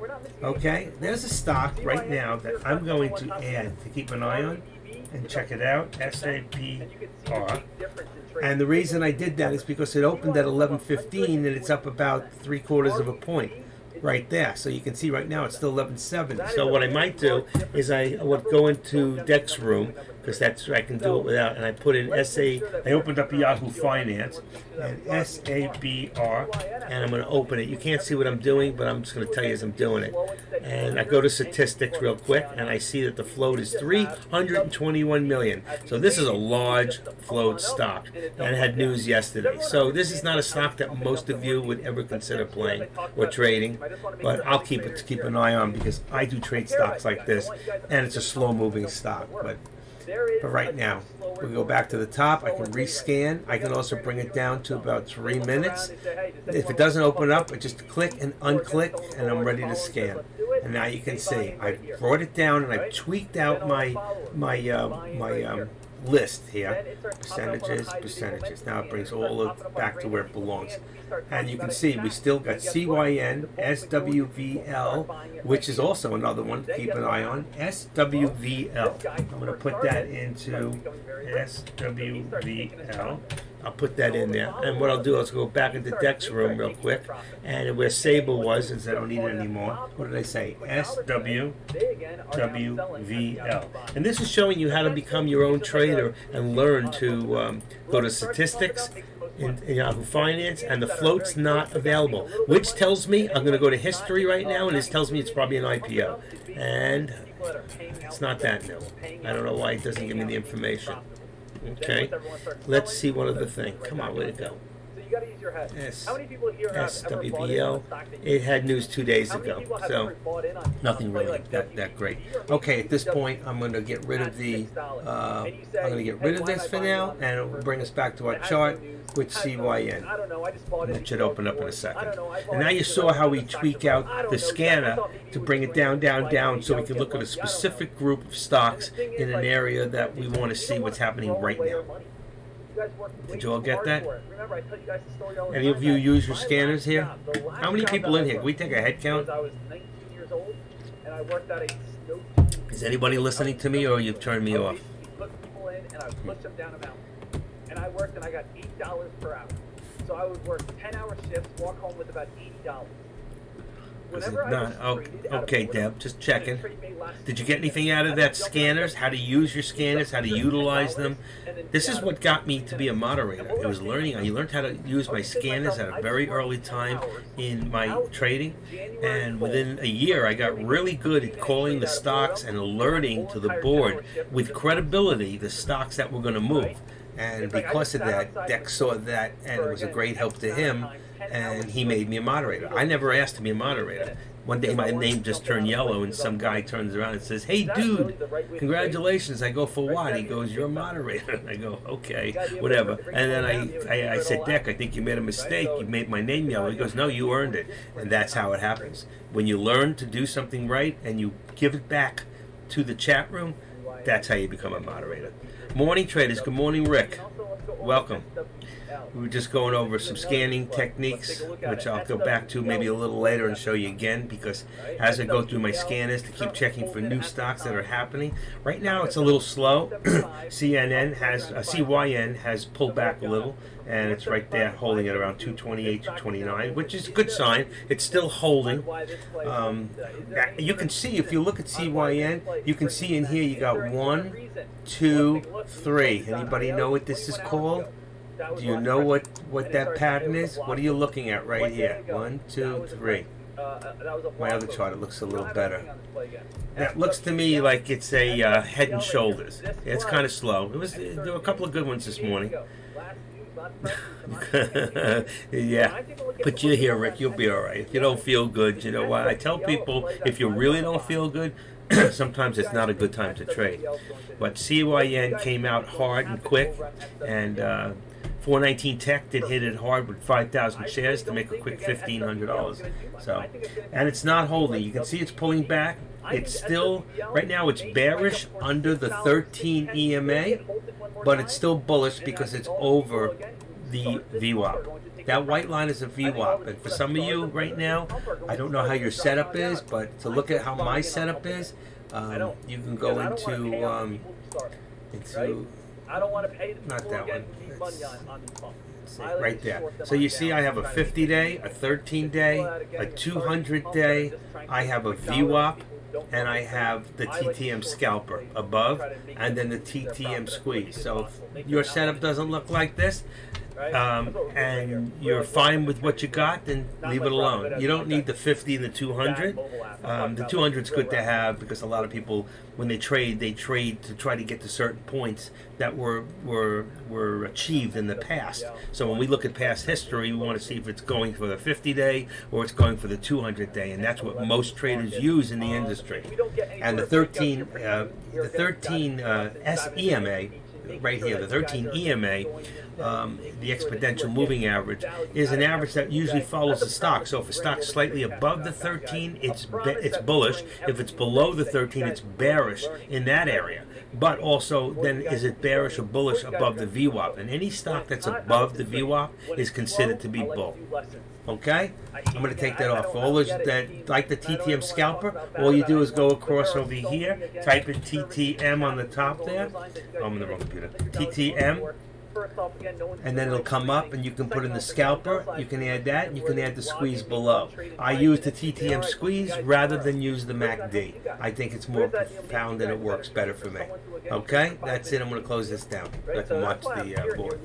Okay, there's a stock right now that I'm going to add to keep an eye on and check it out. SABR. And the reason I did that is because it opened at 11.15 and it's up about 3/4 of a point right there. So you can see right now it's still 11.7. So what I might do is I would go into Dex Room, because that's I can do it without, and I put in I opened up Yahoo Finance and SABR, and I'm going to open it. You can't see what I'm doing, but I'm just going to tell you as I'm doing it. And I go to statistics real quick, and I see that the float is 321 million. So this is a large float stock, and it had news yesterday. So this is not a stock that most of you would ever consider playing or trading, but I'll keep an eye on, because I do trade stocks like this, and it's a slow-moving stock. But right now, we go back to the top. I can rescan. I can also bring it down to about 3 minutes. If it doesn't open up, I just click and unclick, and I'm ready to scan. And now you can see I brought it down and I tweaked out my list here. Percentages. Now it brings all of back to where it belongs. And you can see we still got CYN, SWVL, which is also another one to keep an eye on. SWVL. I'm going to put that into SWVL. I'll put that in there. And what I'll do is go back into Dex Room real quick. And where Sable was, since I don't need it anymore. What did I say? SWVL. And this is showing you how to become your own trader and learn to go to statistics in Yahoo Finance, and the float's not available, which tells me I'm going to go to history right now, and this tells me it's probably an IPO. And it's not that new. I don't know why it doesn't give me the information. Okay, let's see one other thing. Come on, where'd it go? SWBL. It had news 2 days ago, so nothing really that great. Okay, at this point, I'm going to get rid of the. I'm going to get rid of this for now, and it will bring us back to our chart with CYN. And it should open up in a second. And now you saw how we tweak out the scanner to bring it down, so we can look at a specific group of stocks in an area that we want to see what's happening right now. Did you all get that? Any of you use your scanners here? How many people in here? Can we take a head count? Is anybody listening to me, or you've turned me off? And I worked and I got $8 per hour. So I would work 10-hour shifts, walk home with about $80. Okay, Deb, just checking. Did you get anything out of that scanners? How to use your scanners, how to utilize them? This is what got me to be a moderator. It was learning. I learned how to use my scanners at a very early time in my trading, and within a year I got really good at calling the stocks and alerting to the board with credibility the stocks that were going to move. And because of that, Dex saw that, and it was a great help to him, and he made me a moderator. I never asked to be a moderator. One day my name just turned yellow, and some guy turns around and says, "Hey, dude, congratulations." I go, "For what?" He goes, "You're a moderator." I go, "Okay, whatever." And then I said, "Deck, I think you made a mistake. You made my name yellow." He goes, "No, you earned it." And that's how it happens. When you learn to do something right and you give it back to the chat room, that's how you become a moderator. Morning traders, good morning, Rick. Welcome. We were just going over some scanning techniques, which I'll go back to maybe a little later and show you again, because as I go through my scanners to keep checking for new stocks that are happening, right now it's a little slow. CYN has pulled back a little. and it's right there holding at around 228, 229, which is a good sign. It's still holding. You can see, if you look at CYN, you can see in here you got 1, 2, 3. Anybody know what this is called? Do you know what that pattern is? What are you looking at right here? 1, 2, 3. My other chart, it looks a little better. That looks to me like it's a Head and Shoulders. It's kind of slow. There were a couple of good ones this morning. Yeah, but you're here, Rick. You'll be all right. If you don't feel good, you know what? I tell people, if you really don't feel good, sometimes it's not a good time to trade. But CYN came out hard and quick, and 419 Tech did hit it hard with 5,000 shares to make a quick $1,500. So, and it's not holding. You can see it's pulling back. It's still, right now it's bearish under the 13 EMA, but it's still bullish because it's over the VWAP. That white line is a VWAP, and for some of you right now, I don't know how your setup is, but to look at how my setup is, you can go into I don't want to pay not that one. It's right there. So you see I have a 50-day, a 13-day, a 200-day, I have a VWAP, and I have the TTM scalper above, and then the TTM squeeze. So if your setup doesn't look like this, and you're fine with what you got, then leave it alone. You don't need the 50 and the 200. The 200 is good to have because a lot of people, when they trade to try to get to certain points that were achieved in the past. So when we look at past history, we want to see if it's going for the 50-day or it's going for the 200-day, and that's what most traders use in the industry. And the 13 SEMA right here, the 13 EMA, the exponential moving average, is an average that usually follows the stock. So if a stock's slightly above the 13, it's bullish. If it's below the 13, it's bearish in that area. But also, then, is it bearish or bullish above the VWAP? And any stock that's above the VWAP is considered to be bull. Okay? I'm going to take that off. For all those that like the TTM scalper, all you do is go across over here, type in TTM on the top there. Oh, I'm in the wrong computer. TTM. And then it'll come up and you can put in the scalper, you can add that, and you can add the squeeze below. I use the TTM squeeze rather than use the MACD. I think it's more profound and it works better for me. Okay, that's it. I'm going to close this down. Let them watch the board.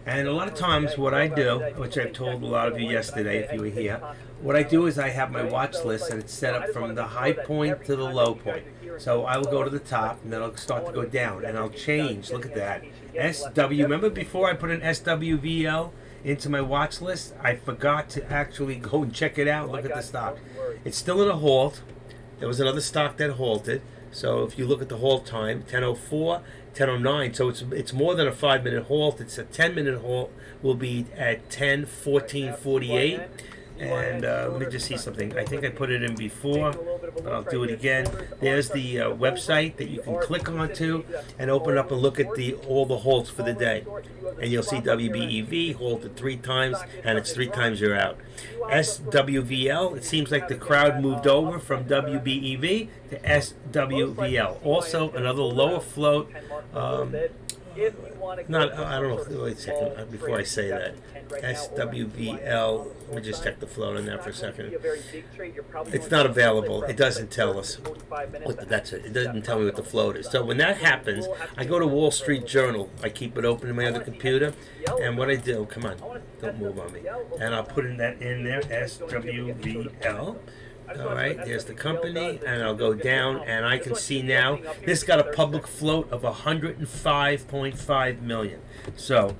And a lot of times what I do, which I've told a lot of you yesterday if you were here, what I do is I have my watch list and it's set up from the high point to the low point. So I will go to the top and then I'll start to go down and I'll change. Look at that. SW, remember before I put an SWVL into my watch list, I forgot to actually go and check it out. Look at the stock. It's still in a halt. There was another stock that halted. So if you look at the halt time, 10:04, 10:09. So it's more than a 5-minute halt. It's a 10-minute halt. Will be at 10:14:48. And let me just see something. I think I put it in before, but I'll do it again. There's the website that you can click onto and open up and look at all the halts for the day. And you'll see WBEV halted 3 times, and it's 3 times you're out. SWVL, it seems like the crowd moved over from WBEV to SWVL. Also, another lower float. I don't know. Wait a second before I say that. SWVL. Let me just check the float on that for a second. It's not available. It doesn't tell us. That's it. It doesn't tell me what the float is. So when that happens, I go to Wall Street Journal. I keep it open in my other computer, and what I do, come on, don't move on me, and I'll put that in there, SWVL. All right, there's the company, and I'll go down, and I can see now this got a public float of 105.5 million. So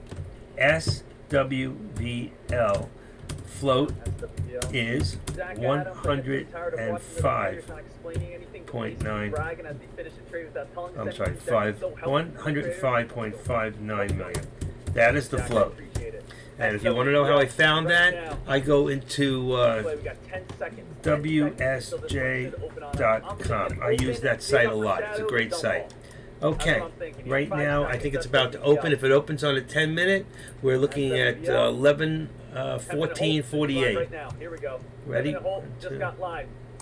SWVL float is 105.9. I'm sorry, 105.59 million. That is the float. And if you want to know how I found that, I go into WSJ.com. I use that site a lot. It's a great site. Okay, right now I think it's about to open. If it opens on a 10-minute, we're looking at 11:14:48. Ready?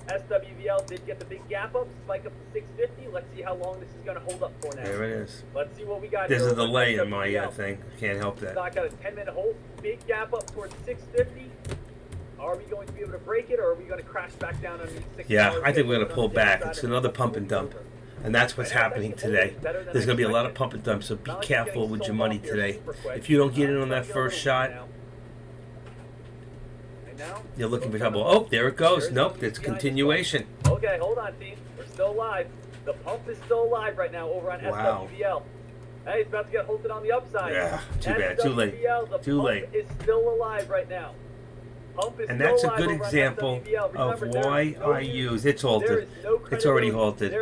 SWVL did get the big gap up, spike up to 650. Let's see how long this is going to hold up for now. There it is. Let's see what we got. There's here a delay in my SWVL. thing. Can't help that. Stock got a 10-minute hold, big gap up towards 650. Are we going to be able to break it, or are we going to crash back down on $6? Yeah, I think we're going to pull back. It's another pump and dump. And that's what's happening today. There's going to be a lot of pump and dump, so be careful with your money today. If you don't get in on that first shot, you're looking for trouble. Oh, there it goes. Nope, it's continuation. Okay, hold on, team. We're still alive. The pump is still alive right now over on SWVL. Hey, it's about to get halted on the upside. Yeah, too bad. Too late. Too late. Is still alive right now. And that's a good example of why I use. It's halted. It's already halted.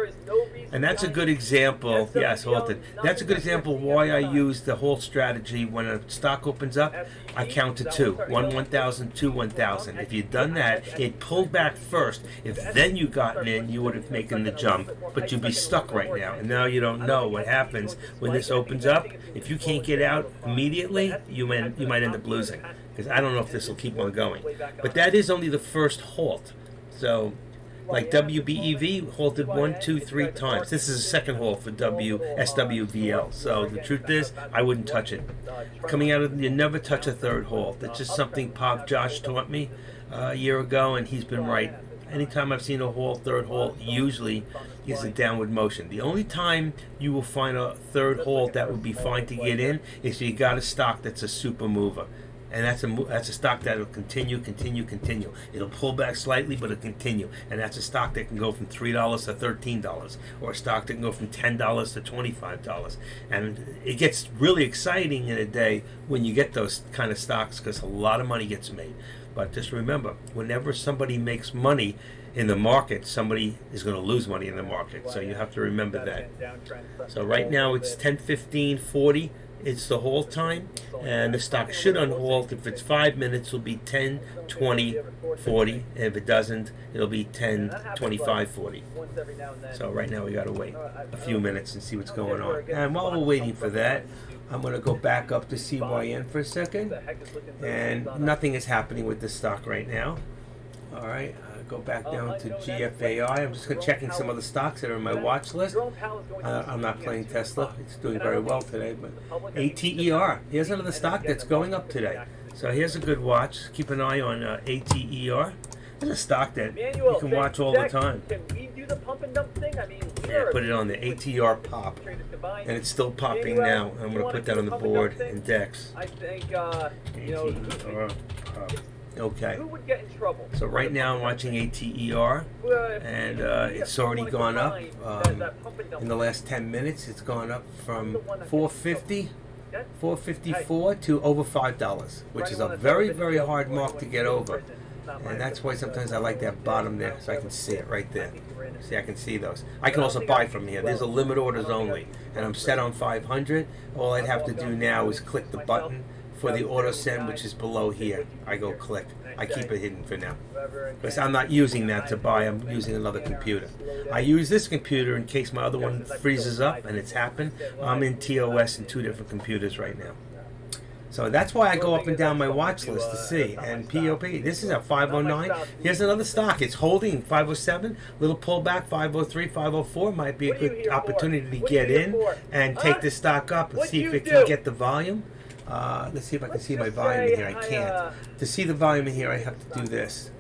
And that's a good example. Yes, halted. That's a good example of why I use the whole strategy. When a stock opens up, I count to two. 1,000, 2, 1,000. If you'd done that, it pulled back first. If then you gotten in, you would have taken the jump. But you'd be stuck right now. And now you don't know what happens when this opens up. If you can't get out immediately, you might end up losing. Because I don't know if this will keep on going. But that is only the first halt. So, like WBEV halted 1, 2, 3 times. This is a second halt for SWVL. So the truth is, I wouldn't touch it. Coming out of, you never touch a third halt. It's just something Pop Josh taught me a year ago, and he's been right. Anytime I've seen a halt, third halt, usually is a downward motion. The only time you will find a third halt that would be fine to get in is if you got a stock that's a super mover. And that's a stock that will continue. It'll pull back slightly, but it'll continue. And that's a stock that can go from $3 to $13, or a stock that can go from $10 to $25. And it gets really exciting in a day when you get those kind of stocks, because a lot of money gets made. But just remember, whenever somebody makes money in the market, somebody is going to lose money in the market. So you have to remember that. So right now it's 10:15, 40. It's the halt time, and the stock should unhalt. If it's 5 minutes, it'll be 10, 20, 40. And if it doesn't, it'll be 10, 25, 40. So right now we got to wait a few minutes and see what's going on. And while we're waiting for that, I'm going to go back up to CYN for a second. And nothing is happening with this stock right now. All right. Go back down to GFAI. I'm just checking some other stocks that are in my watch list. I'm not playing Tesla. It's doing very well today. But ATER. Here's another stock that's going up today. So here's a good watch. Keep an eye on ATER. It's a stock that you can watch all the time. Can we do the pump and dump thing? I mean, yeah, put it on the ATR pop. And it's still popping now. I'm going to put that on the board in DEX. I think, ATR pop. Okay. Who would get in trouble? So right now I'm watching ATER, and it's already gone up. In the last 10 minutes, it's gone up from 450, 454 to over $5, which is a very, very hard mark to get over. And that's why sometimes I like that bottom there, so I can see it right there. See, I can see those. I can also buy from here. There's a limit orders only, and I'm set on 500. All I'd have to do now is click the button for the auto send, which is below here. I go click. I keep it hidden for now, because I'm not using that to buy. I'm using another computer. I use this computer in case my other one freezes up, and it's happened. I'm in TOS in 2 different computers right now. So that's why I go up and down my watch list to see. And POP, this is a 509. Here's another stock. It's holding 507. Little pullback, 503, 504. Might be a good opportunity to get in and take this stock up and see if it can get the volume. Let's see if I can see my volume in here. I can't. To see the volume in here, I have to do this.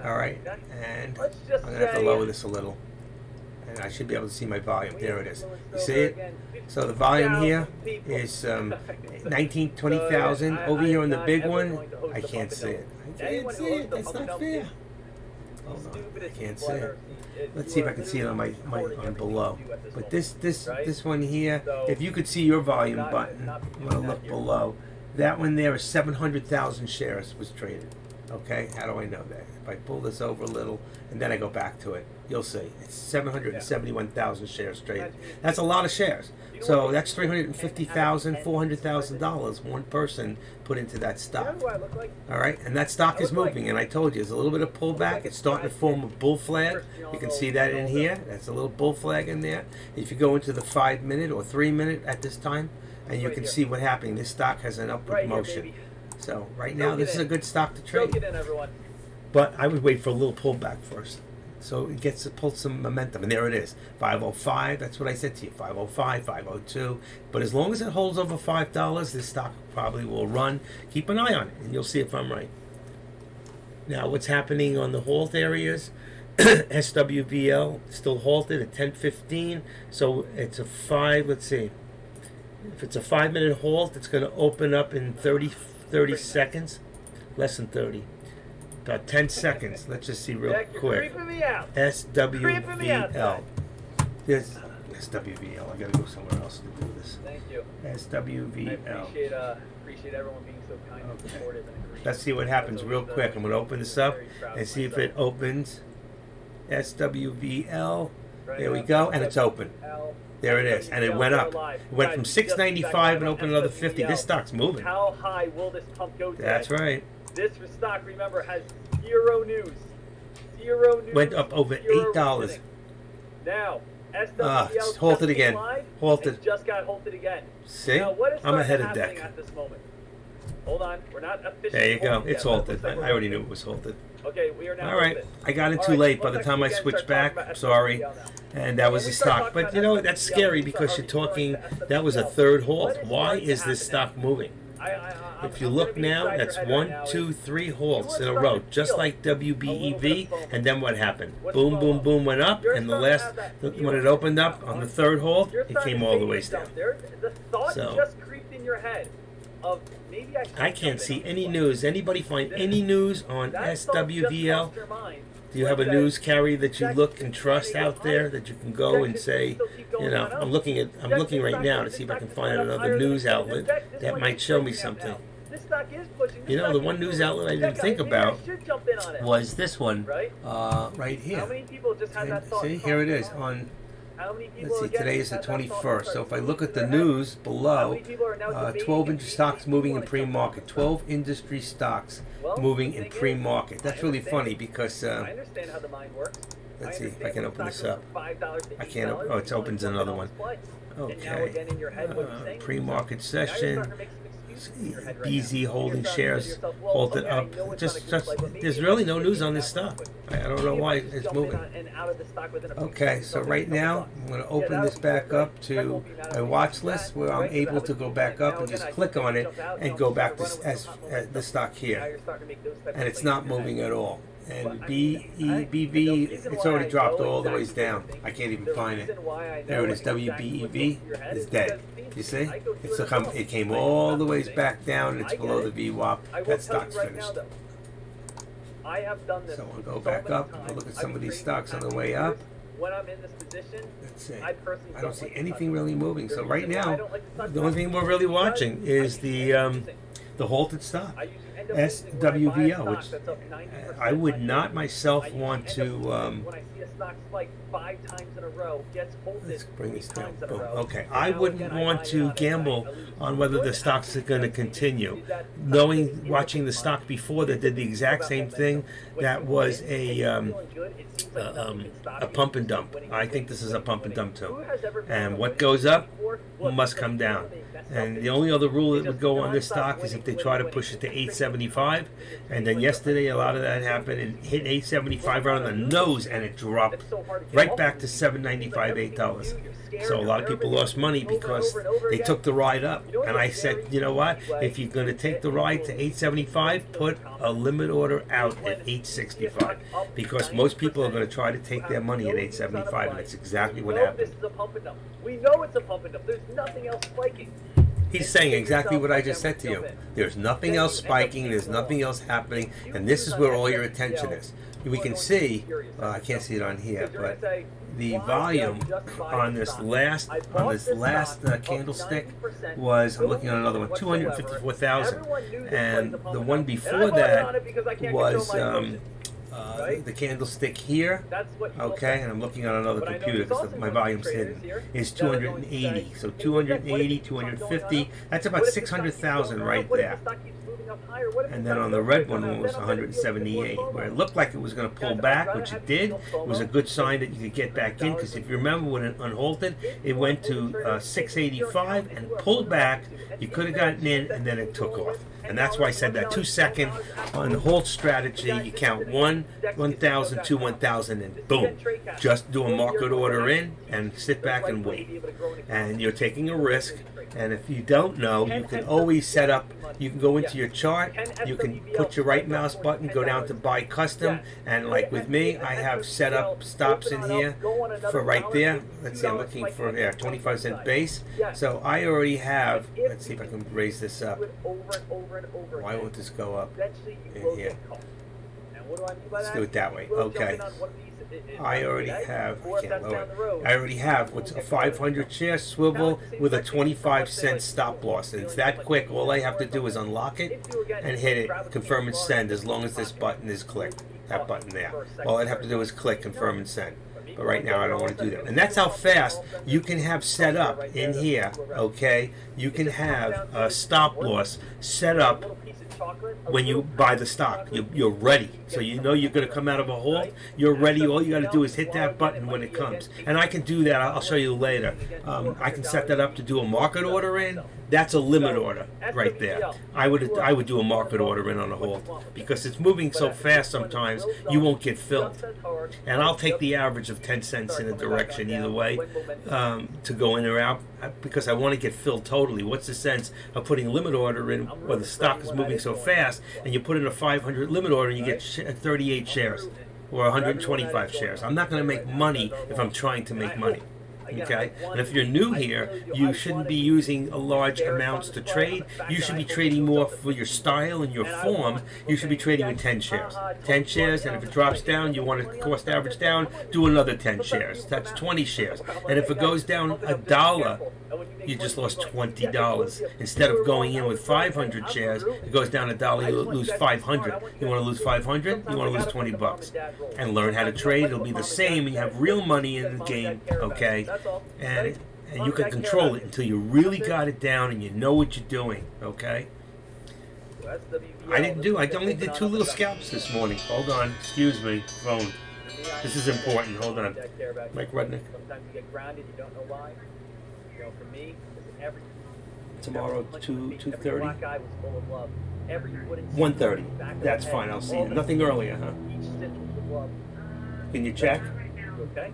All right, and I'm going to have to lower this a little. And I should be able to see my volume. There it is. You see it? So the volume here is 19, 20,000. Over here on the big one, I can't see it. I can't see it. That's not fair. Hold on. I can't see it. Let's see if I can see it on my on below. But this one here, if you could see your volume button, I'm going to look below. That one there is 700,000 shares was traded. Okay, how do I know that? If I pull this over a little and then I go back to it, you'll see it's 771,000 shares traded. That's a lot of shares. So that's $350,000, $400,000 one person put into that stock. All right, and that stock is moving. And I told you, there's a little bit of pullback. It's starting to form a bull flag. You can see that in here. That's a little bull flag in there. If you go into the 5 minute or 3 minute at this time, and you can see what happened. This stock has an upward motion. So right now, this is a good stock to trade. But I would wait for a little pullback first. So it gets to pull some momentum, and there it is, 505. That's what I said to you, 505, 502. But as long as it holds over $5, this stock probably will run. Keep an eye on it, and you'll see if I'm right. Now, what's happening on the halt areas? SWVL still halted at 10:15. So it's a 5. Let's see. If it's a 5-minute halt, it's going to open up in 30 seconds, less than 30. About 10 seconds. Let's just see real quick. SWVL. There's SWVL. I gotta go somewhere else to do this. Thank you. SWVL. I appreciate everyone being so kind and supportive and agreeing. Let's see what happens real quick. I'm gonna open this up and see if it opens. SWVL. There we go, and it's open. There it is, and it went up. It went from 695 and opened another 50. This stock's moving. How high will this pump go today? That's right. This stock, remember, has zero news. Zero news. Went up over $8. Now, SWVL it's halted again. Halted. Just got halted again. See? Now, what is I'm ahead of happening deck. At this moment? Hold on, we're not officially. There you go. It's yet, halted. I already knew it was halted. Okay, we are now. All right. I got in too late. By the time I switched back, sorry. And that was the stock. But you know, that's scary because you're talking, that was a third halt. Why is this stock moving? If you look now, that's 1, 2, 3 halts in a row, just like WBEV. And then what happened? Boom, boom, boom, went up. And the last, when it opened up on the third halt, it came all the way down. The thought just creeped in your head of maybe I can't see any news. Anybody find any news on SWVL? Do you have a news carrier that you look and trust out there that you can go and say, you know, I'm looking right now to see if I can find another news outlet that might show me something. You know, the one news outlet I didn't think about was this one right here. See, here it is on. Let's see, today is the 21st. So if I look at the news below, 12 industry stocks moving in pre-market. 12 industry stocks moving in pre-market. That's really funny because, let's see if I can open this up. I can't, oh, it opens another one. Okay, pre-market session. BZ holding shares halted up. Just there's really no news on this stock. I don't know why it's moving. Okay, so right now I'm going to open this back up to a watch list where I'm able to go back up and just click on it and go back to the stock here, and it's not moving at all. And BEBV, it's already dropped all the ways down. I can't even find it. There it is. WBEV is dead. You see? It came all the ways back down, and it's below the VWAP. That stock's finished. So I'll go back up and look at some of these stocks on the way up. Let's see. I don't see anything really moving. So right now, the only thing we're really watching is the halted stock. SWVL, which I would not myself want to. Let's bring this down. Boom. Okay, I wouldn't want to gamble on whether the stocks are going to continue. Watching the stock before that did the exact same thing, that was a pump and dump. I think this is a pump and dump too. And what goes up must come down. And the only other rule that would go on this stock is if they try to push it to 875. And then yesterday, a lot of that happened and hit 875 right on the nose, and it dropped right back to $7.95, $8. So a lot of people lost money because they took the ride up. And I said, you know what? If you're going to take the ride to 875, put a limit order out at 865, because most people are going to try to take their money at 875, and that's exactly what happened. We know it's a pump and dump. There's nothing else spiking. He's saying exactly what I just said to you. There's nothing else spiking, there's nothing else happening, and this is where all your attention is. We can see, I can't see it on here, but the volume on this last candlestick was, I'm looking at another one, 254,000, and the one before that was the candlestick here, okay, and I'm looking on another computer because my volume's hidden, is 280. So 280, 250, that's about 600,000 right there. And then on the red one was 178, where it looked like it was going to pull back, which it did. It was a good sign that you could get back in, because if you remember when it unhalted, it went to 685 and pulled back. You could have gotten in, and then it took off. And that's why I said that 2 second on the hold strategy, you count 1, 1,000, 2, 1,000, and boom. Just do a market order in and sit back and wait. And you're taking a risk. And if you don't know, you can always set up, you can go into your chart, you can put your right mouse button, go down to buy custom, and like with me, I have set up stops in here for right there. Let's see, I'm looking for 25-cent base. So I already have, let's see if I can raise this up. Why won't this go up in here? Let's do it that way. Okay. I already have, I can't lower it. I already have what's a 500 share swivel with a 25-cent stop loss. And it's that quick. All I have to do is unlock it and hit it, confirm and send, as long as this button is clicked. That button there. All I'd have to do is click, confirm and send. But right now I don't want to do that. And that's how fast you can have set up in here, okay? You can have a stop loss set up when you buy the stock. You're ready. So you know you're going to come out of a hold. You're ready. All you got to do is hit that button when it comes. And I can do that. I'll show you later. I can set that up to do a market order in. That's a limit order right there. I would do a market order in on a hold because it's moving so fast sometimes you won't get filled. And I'll take the average of 10 cents in a direction either way to go in or out because I want to get filled totally. What's the sense of putting a limit order in where the stock is moving so fast and you put in a 500 limit order and you get 38 shares or 125 shares? I'm not going to make money if I'm trying to make money. Okay, and if you're new here, you shouldn't be using large amounts to trade. You should be trading more for your style and your form. You should be trading with 10 shares. 10 shares, and if it drops down, you want to cost average down, do another 10 shares. That's 20 shares. And if it goes down $1, you just lost $20. Instead of going in with 500 shares, it goes down $1, you lose 500. You want to lose 500? You want to lose 20 bucks. And learn how to trade. It'll be the same. You have real money in the game, okay? And you can control it until you really got it down and you know what you're doing, okay? I only did 2 little scalps this morning. Hold on, excuse me, phone. This is important, hold on. Mike Rudnick. Sometimes you get grounded, you don't know why. You know, for me, tomorrow, 2:30? Black guy was full of love. 1:30. That's fine, I'll see you. Nothing earlier, huh? Can you check? Okay.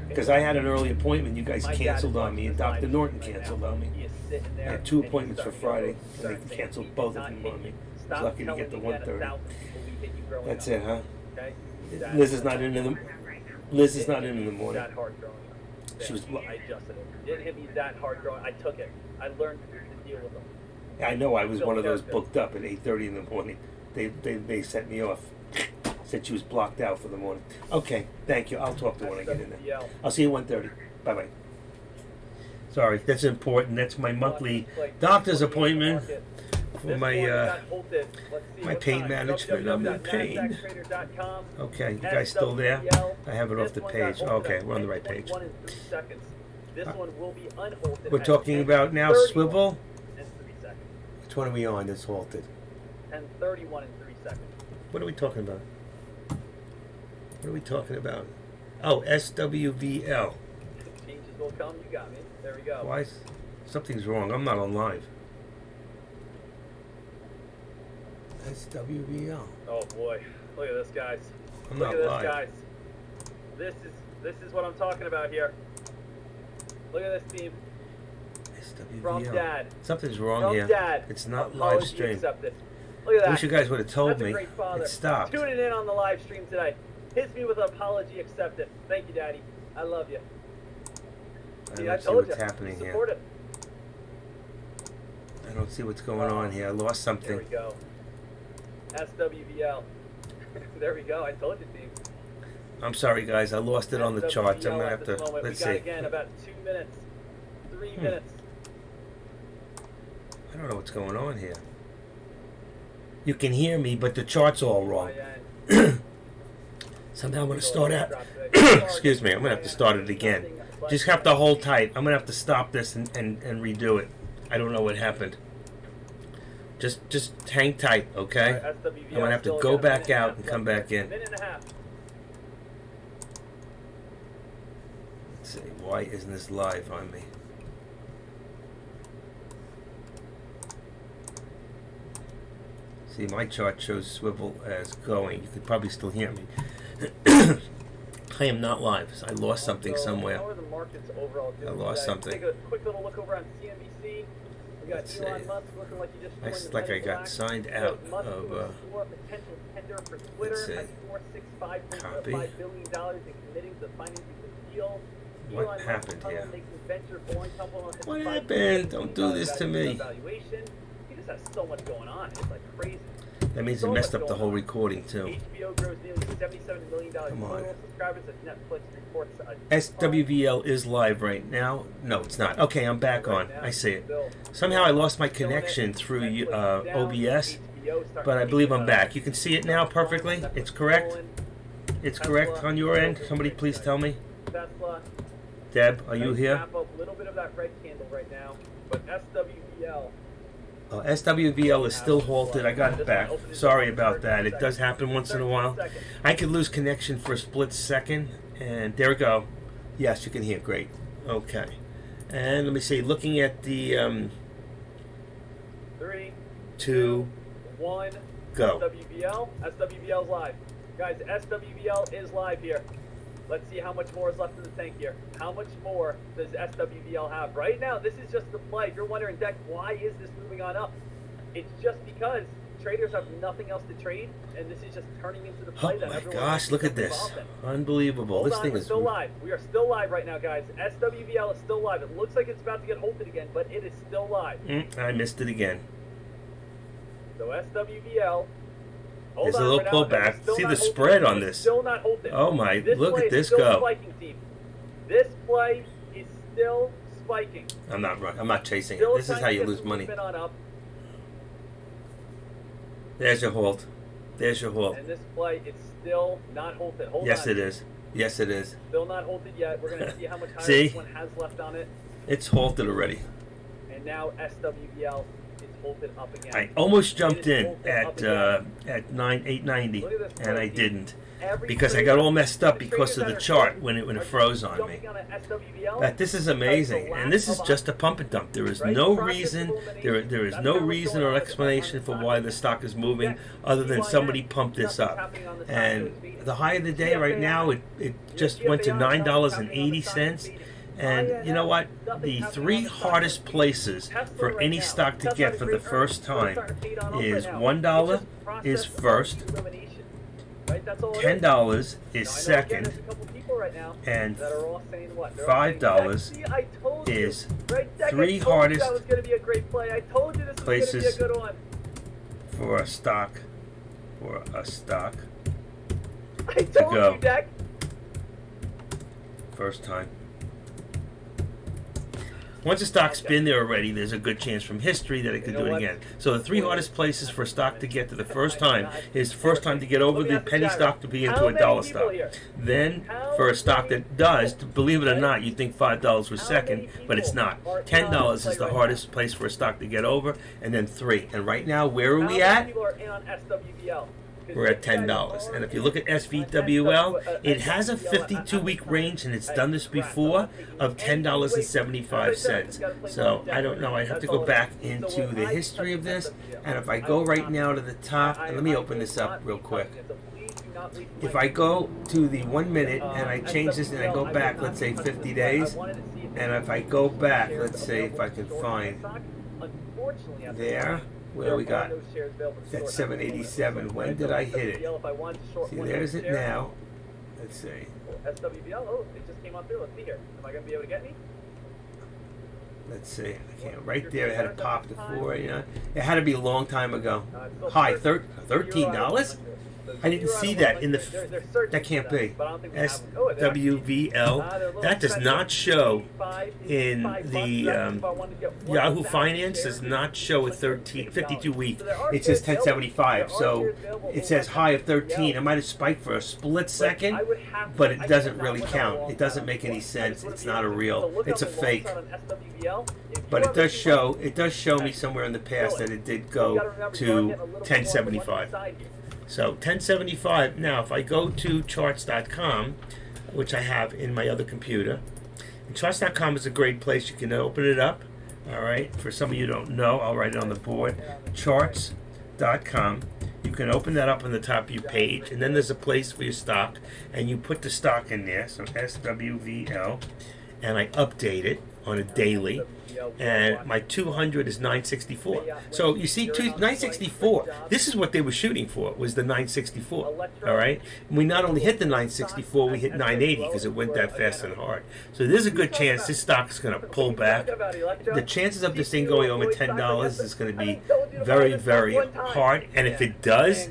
Because I had an early appointment, you guys canceled on me, and Dr. Norton canceled on me. I had 2 appointments for Friday, and they canceled both of them on me. I was lucky to get the 1:30. That's it, huh? Liz is not in the morning. She was. I adjusted it. It didn't hit me that hard growing. I took it. I learned to deal with them. I know I was one of those booked up at 8:30 in the morning. They set me off. Said she was blocked out for the morning. Okay, thank you. I'll talk to her when I get in there. I'll see you at 1:30. Bye-bye. Sorry, that's important. That's my monthly doctor's appointment for my pain management. I'm in pain. Okay, you guys still there? I have it off the page. Okay, we're on the right page. We're talking about now swivel. Which one are we on that's halted? 10:31 in 3 seconds. What are we talking about? What are we talking about? Oh, SWVL. Changes will come. You got me. There we go. Why? Something's wrong. I'm not on live. SWVL. Oh boy! Look at this, guys. I'm Look not at this, live. guys. This is what I'm talking about here. Look at this team. SWVL. From Dad. Something's wrong From here. Dad. It's not Apology live stream. accepted. Look at that. I wish you guys would have told That's me. a great father. It stopped. Tuning in on the live stream today. Hits me with an apology accepted. Thank you, Daddy. I love you. I don't see what's happening here. I don't see what's going on here. I lost something. There we go. SWVL. There we go. I told you, team. I'm sorry, guys. I lost it on the charts. I'm going to have to, we let's got see. again about 2 minutes. 3 minutes. I don't know what's going on here. You can hear me, but the chart's all wrong. Somehow I'm going to start out. Excuse me. I'm going to have to start it again. Just have to hold tight. I'm going to have to stop this and redo it. I don't know what happened. Just hang tight, okay? I'm going to have to go back out and come back in. Minute and a half. Let's see. Why isn't this live on me? See, my chart shows swivel as going. You could probably still hear me. I am not live. I lost something somewhere. How are the markets overall doing? I lost something. Take a quick little look over on CNBC. We got Let's Elon see. Musk looking like he just It's like I got signed out of. potential tender for Twitter let's see. at Copy. $465.5 billion and committing to financing the deal. What Elon Musk happened tunnel here? making venture born company on What $5 happened? billion Don't do this to me. valuation. He just has so much going on. It's like crazy. That means it messed up the whole recording too. HBO grows nearly $77 million Come on. total subscribers as Netflix reports. SWVL is live right now. No, it's not. Okay, I'm back on. I see it. Somehow I lost my connection through OBS, but I believe I'm back. You can see it now perfectly. It's correct. It's correct on your end. Somebody please tell me. Tesla. Deb, are you here? Wrap up a little bit of that red candle right now, but SWVL. SWVL is still halted. I got it back. Sorry about that. It does happen once in a while. I could lose connection for a split second, and there we go. Yes, you can hear. Great. Okay. And let me see. Looking at the 3, 2, 1. go. SWVL's live. Guys, SWVL is live here. Let's see how much more is left in the tank here. How much more does SWVL have? Right now, this is just the play. If you're wondering, Deck, why is this moving on up? It's just because traders have nothing else to trade, and this is just turning into the play Oh that my everyone gosh, look at this. Unbelievable. Hold This on, thing we're is... still live. We are still live right now, guys. SWVL is still live. It looks like it's about to get halted again, but it is still live. I missed it again. So SWVL... There's a little pullback. See the spread on this. Still not halted. Oh my, look at this still go. Spiking, team. This play is still spiking. I'm not chasing it. Still This is how you lose money. On up, There's your hold. There's your hold. and this play is still not halted. Hold on. Yes, it is. Yes, it is. Still not halted yet. We're going to see how much higher See? this one has left on it. It's halted already. And now SWVL is halted up again. I almost jumped It is in halted at up again. at 890, Look at this and play, I team. didn't Every because I trader- got all messed up the because of traders the that are chart trading when it are froze on me. jumping on a SWVL That this is because amazing, the and this lack is of just a pump and dump. There is Right? no Process reason. elimination. There is That's no kind of what's reason going or on with the explanation for why the stock is moving, Yeah. other than CYN, somebody pumped this nothing's up. happening on the stock, And it's beating. the high of the day right now, it just went to $9.80. And you know what? The three hardest places for any stock to get for the first time is $1 is first, $10 is second, and $5 is three hardest places for a stock. I told go. you, Deck. First time. Once a stock's been there already, there's a good chance from history that it could do it again. So the three hardest places for a stock to get to the first time is first time to get over the penny stock to be into a dollar stock. Then for a stock that does, believe it or not, you think $5 was second, but it's not. $10 is the hardest place for a stock to get over, and then 3. And right now, where are we at? We're at $10. And if you look at SVWL, it has a 52-week range, and it's done this before, of $10.75. So I don't know. I have to go back into the history of this. And if I go right now to the top, and let me open this up real quick. If I go to the 1 minute and I change this and I go back, let's say 50 days, and if I go back, let's say if I can find there, where we got that 787. When did I hit it? See, there's it now. Let's see. SWBL, oh, it just came on through. Let's see here. Am I going to be able to get me? Let's see. I can't. Right there, it had it popped before. You know, it had to be a long time ago. Hi, $13. I didn't see that in the. That can't be. SWVL. That does not show in the Yahoo Finance. Does not show a 52 week. It says 1075. So it says high of 13. It might have spiked for a split second, but it doesn't really count. It doesn't make any sense. It's not a real. It's a fake. But it does show. It does show me somewhere in the past that it did go to 1075. So 1075. Now, if I go to charts.com, which I have in my other computer, and charts.com is a great place. You can open it up. All right. For some of you who don't know, I'll write it on the board. Charts. SwapChat.com. You can open that up on the top of your page, and then there's a place for your stock, and you put the stock in there, so SWVL, and I update it on a daily, and my 200 is 964. So you see, 964, this is what they were shooting for, was the 964, all right? We not only hit the 964, we hit 980 because it went that fast and hard. So there's a good chance this stock is going to pull back. The chances of this thing going over $10 is going to be very, very hard, and if it does,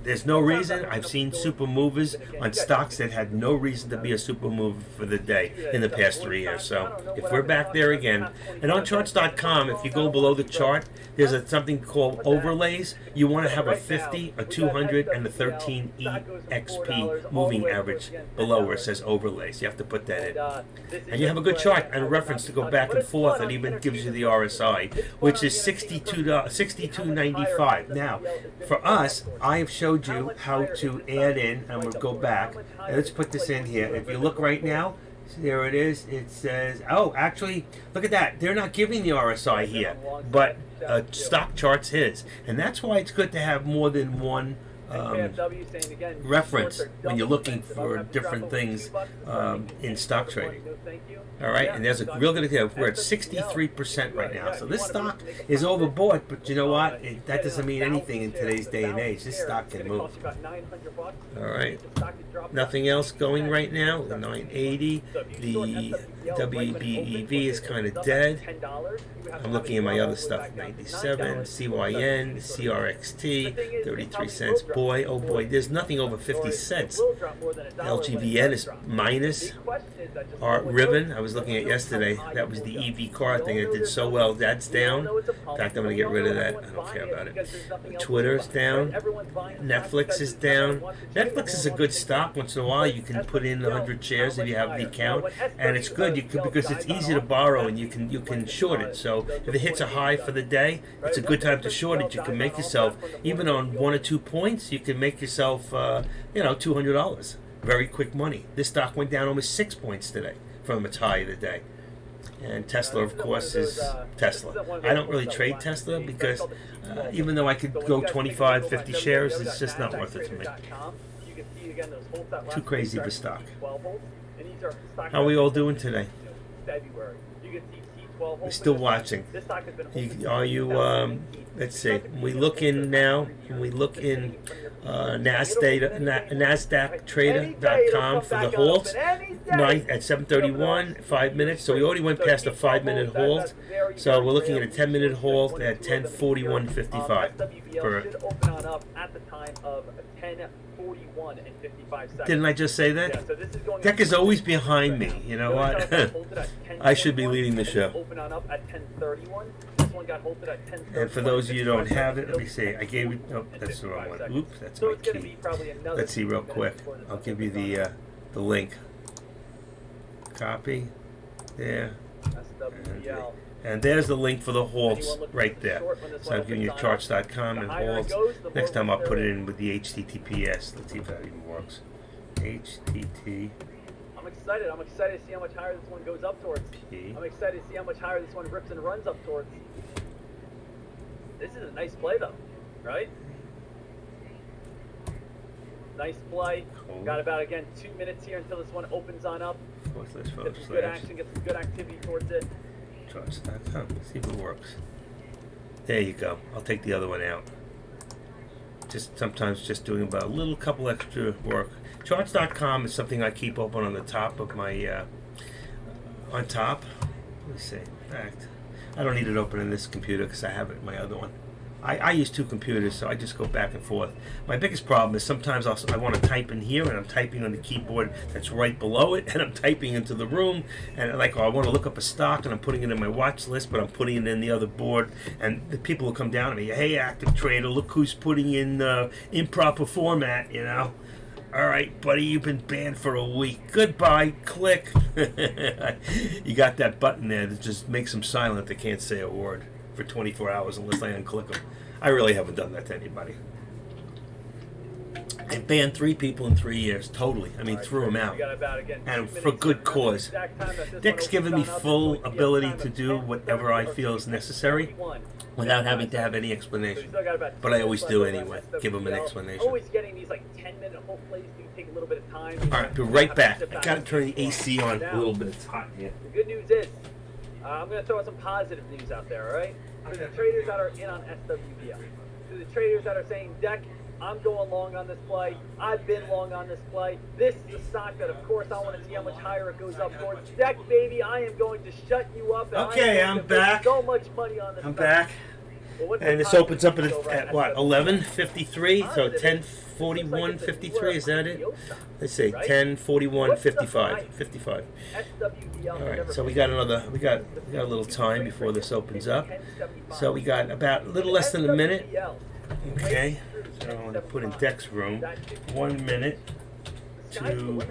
there's no reason. I've seen super movers on stocks that had no reason to be a super mover for the day in the past 3 years. So if we're back there again, and on charts.com, if you go below the chart, there's something called overlays. You want to have a 50, a 200, and a 13 EXP moving average below where it says overlays. You have to put that in. And you have a good chart and a reference to go back and forth, and even gives you the RSI, which is 62.95. Now, for us, I have showed you how to add in, and we'll go back. And let's put this in here. If you look right now, there it is. It says, oh, actually, look at that. They're not giving the RSI here, but stock charts is. And that's why it's good to have more than one reference when you're looking for different things in stock trading. All right, and there's a real good idea. We're at 63% right now. So this stock is overbought, but you know what? That doesn't mean anything in today's day and age. This stock can move. All right, nothing else going right now. The 980, the WBEV is kind of dead. I'm looking at my other stuff. 97, CYN, CRXT, 33 cents. Boy, oh boy, there's nothing over 50 cents. LGVN is minus. Ribbon, I was looking at yesterday. That was the EV car thing. It did so well. That's down. In fact, I'm going to get rid of that. I don't care about it. Twitter's down. Netflix is down. Netflix is a good stock. Once in a while, you can put in 100 shares if you have the account, and it's good. You can, because it's easy to borrow, and you can short it. So if it hits a high for the day, it's a good time to short it. You can make yourself, even on 1 or 2 points, you can make yourself, $200. Very quick money. This stock went down almost 6 points today from its high of the day. And Tesla, of course, is Tesla. I don't really trade Tesla because even though I could go 25, 50 shares, it's just not worth it to me. Too crazy of a stock. How are we all doing today? We're still watching. Are you, let's see, we look in now, we look in NASDAQtrader.com for the holds at 7:31, 5 minutes. So we already went past a 5-minute hold. So we're looking at a 10-minute hold at 10:41.55. Didn't I just say that? Deck is always behind me. You know what? I should be leading the show. And for those of you who don't have it, let me see. I gave you. Oh, that's the wrong one. Oops, that's my key. Let's see real quick. I'll give you the link. Copy. There. And there's the link for the holds right there. So I'm giving you charts.com and holds. Next time I'll put it in with the HTTPS. Let's see if that even works. HTTP. I'm excited to see how much higher this one goes up towards. I'm excited to see how much higher this one rips and runs up towards. This is a nice play though, right? Nice play. Cool. Got about, again, 2 minutes here until this one opens on up. Get some good action, get some good activity towards it. Charts.com. See if it works. There you go. I'll take the other one out. Just sometimes just doing about a little couple extra work. Charts.com is something I keep open on the top of my on top. Let me see. In fact, I don't need it open in this computer because I have it in my other one. I use 2 computers, so I just go back and forth. My biggest problem is sometimes I want to type in here, and I'm typing on the keyboard that's right below it, and I'm typing into the room, and I want to look up a stock, and I'm putting it in my watch list, but I'm putting it in the other board, and the people will come down to me, hey, active trader, look who's putting in improper format, you know. All right, buddy, you've been banned for a week. Goodbye. Click. You got that button there that just makes them silent. They can't say a word for 24 hours unless I unclick them. I really haven't done that to anybody. I banned 3 people in 3 years, totally. I mean, threw them out. And for good cause. Dick's given me full ability to do whatever I feel is necessary without having to have any explanation. But I always do anyway, give him an explanation. Always getting these like 10-minute whole plays do take a little bit of time. Alright, be right back. I gotta turn the AC on a little bit. It's hot here. The good news is, I'm going to throw some positive news out there, alright? To the traders that are in on SWBL, to the traders that are saying, Deck, I'm going long on this play. I've been long on this play. This is a stock that, of course, I want to see how much higher it goes up towards. Deck, baby, I am going to shut you up. And okay, I'm back. So much money on this. I'm back. Well, and this opens up at what, 11:53? So 10:41:53. Is that it? Let's see, 10:41:55. 55. All right. So we got a little time before this opens up. So we got about a little less than a minute. Okay. So I'm going to put in Deck's room. 1 minute to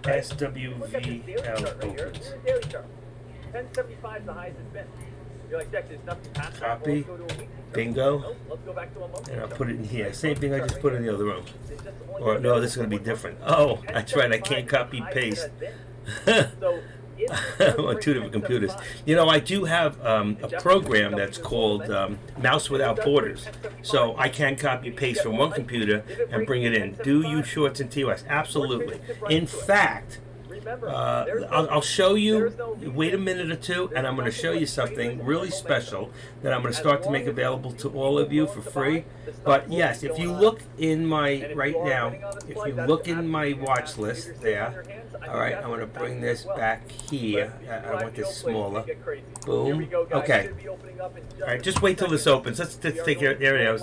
SWVL opens. 1075 the highest it's been. You're like, Deck, there's nothing past that. Copy. Bingo. Let's go back to a month. And I'll put it in here. Same thing I just put in the other room. Or no, this is going to be different. Oh, that's right. I can't copy paste. On 2 different computers. You know, I do have a program that's called Mouse Without Borders. So I can copy paste from one computer and bring it in. Do use shorts in TOS? Absolutely. In fact, I'll show you, wait a minute or two, and I'm going to show you something really special that I'm going to start to make available to all of you for free. But yes, if you look in my, right now, if you look in my watch list there, alright, I'm going to bring this back here. I want this smaller. Boom. Okay. Alright, just wait till this opens. Let's take care. There it is.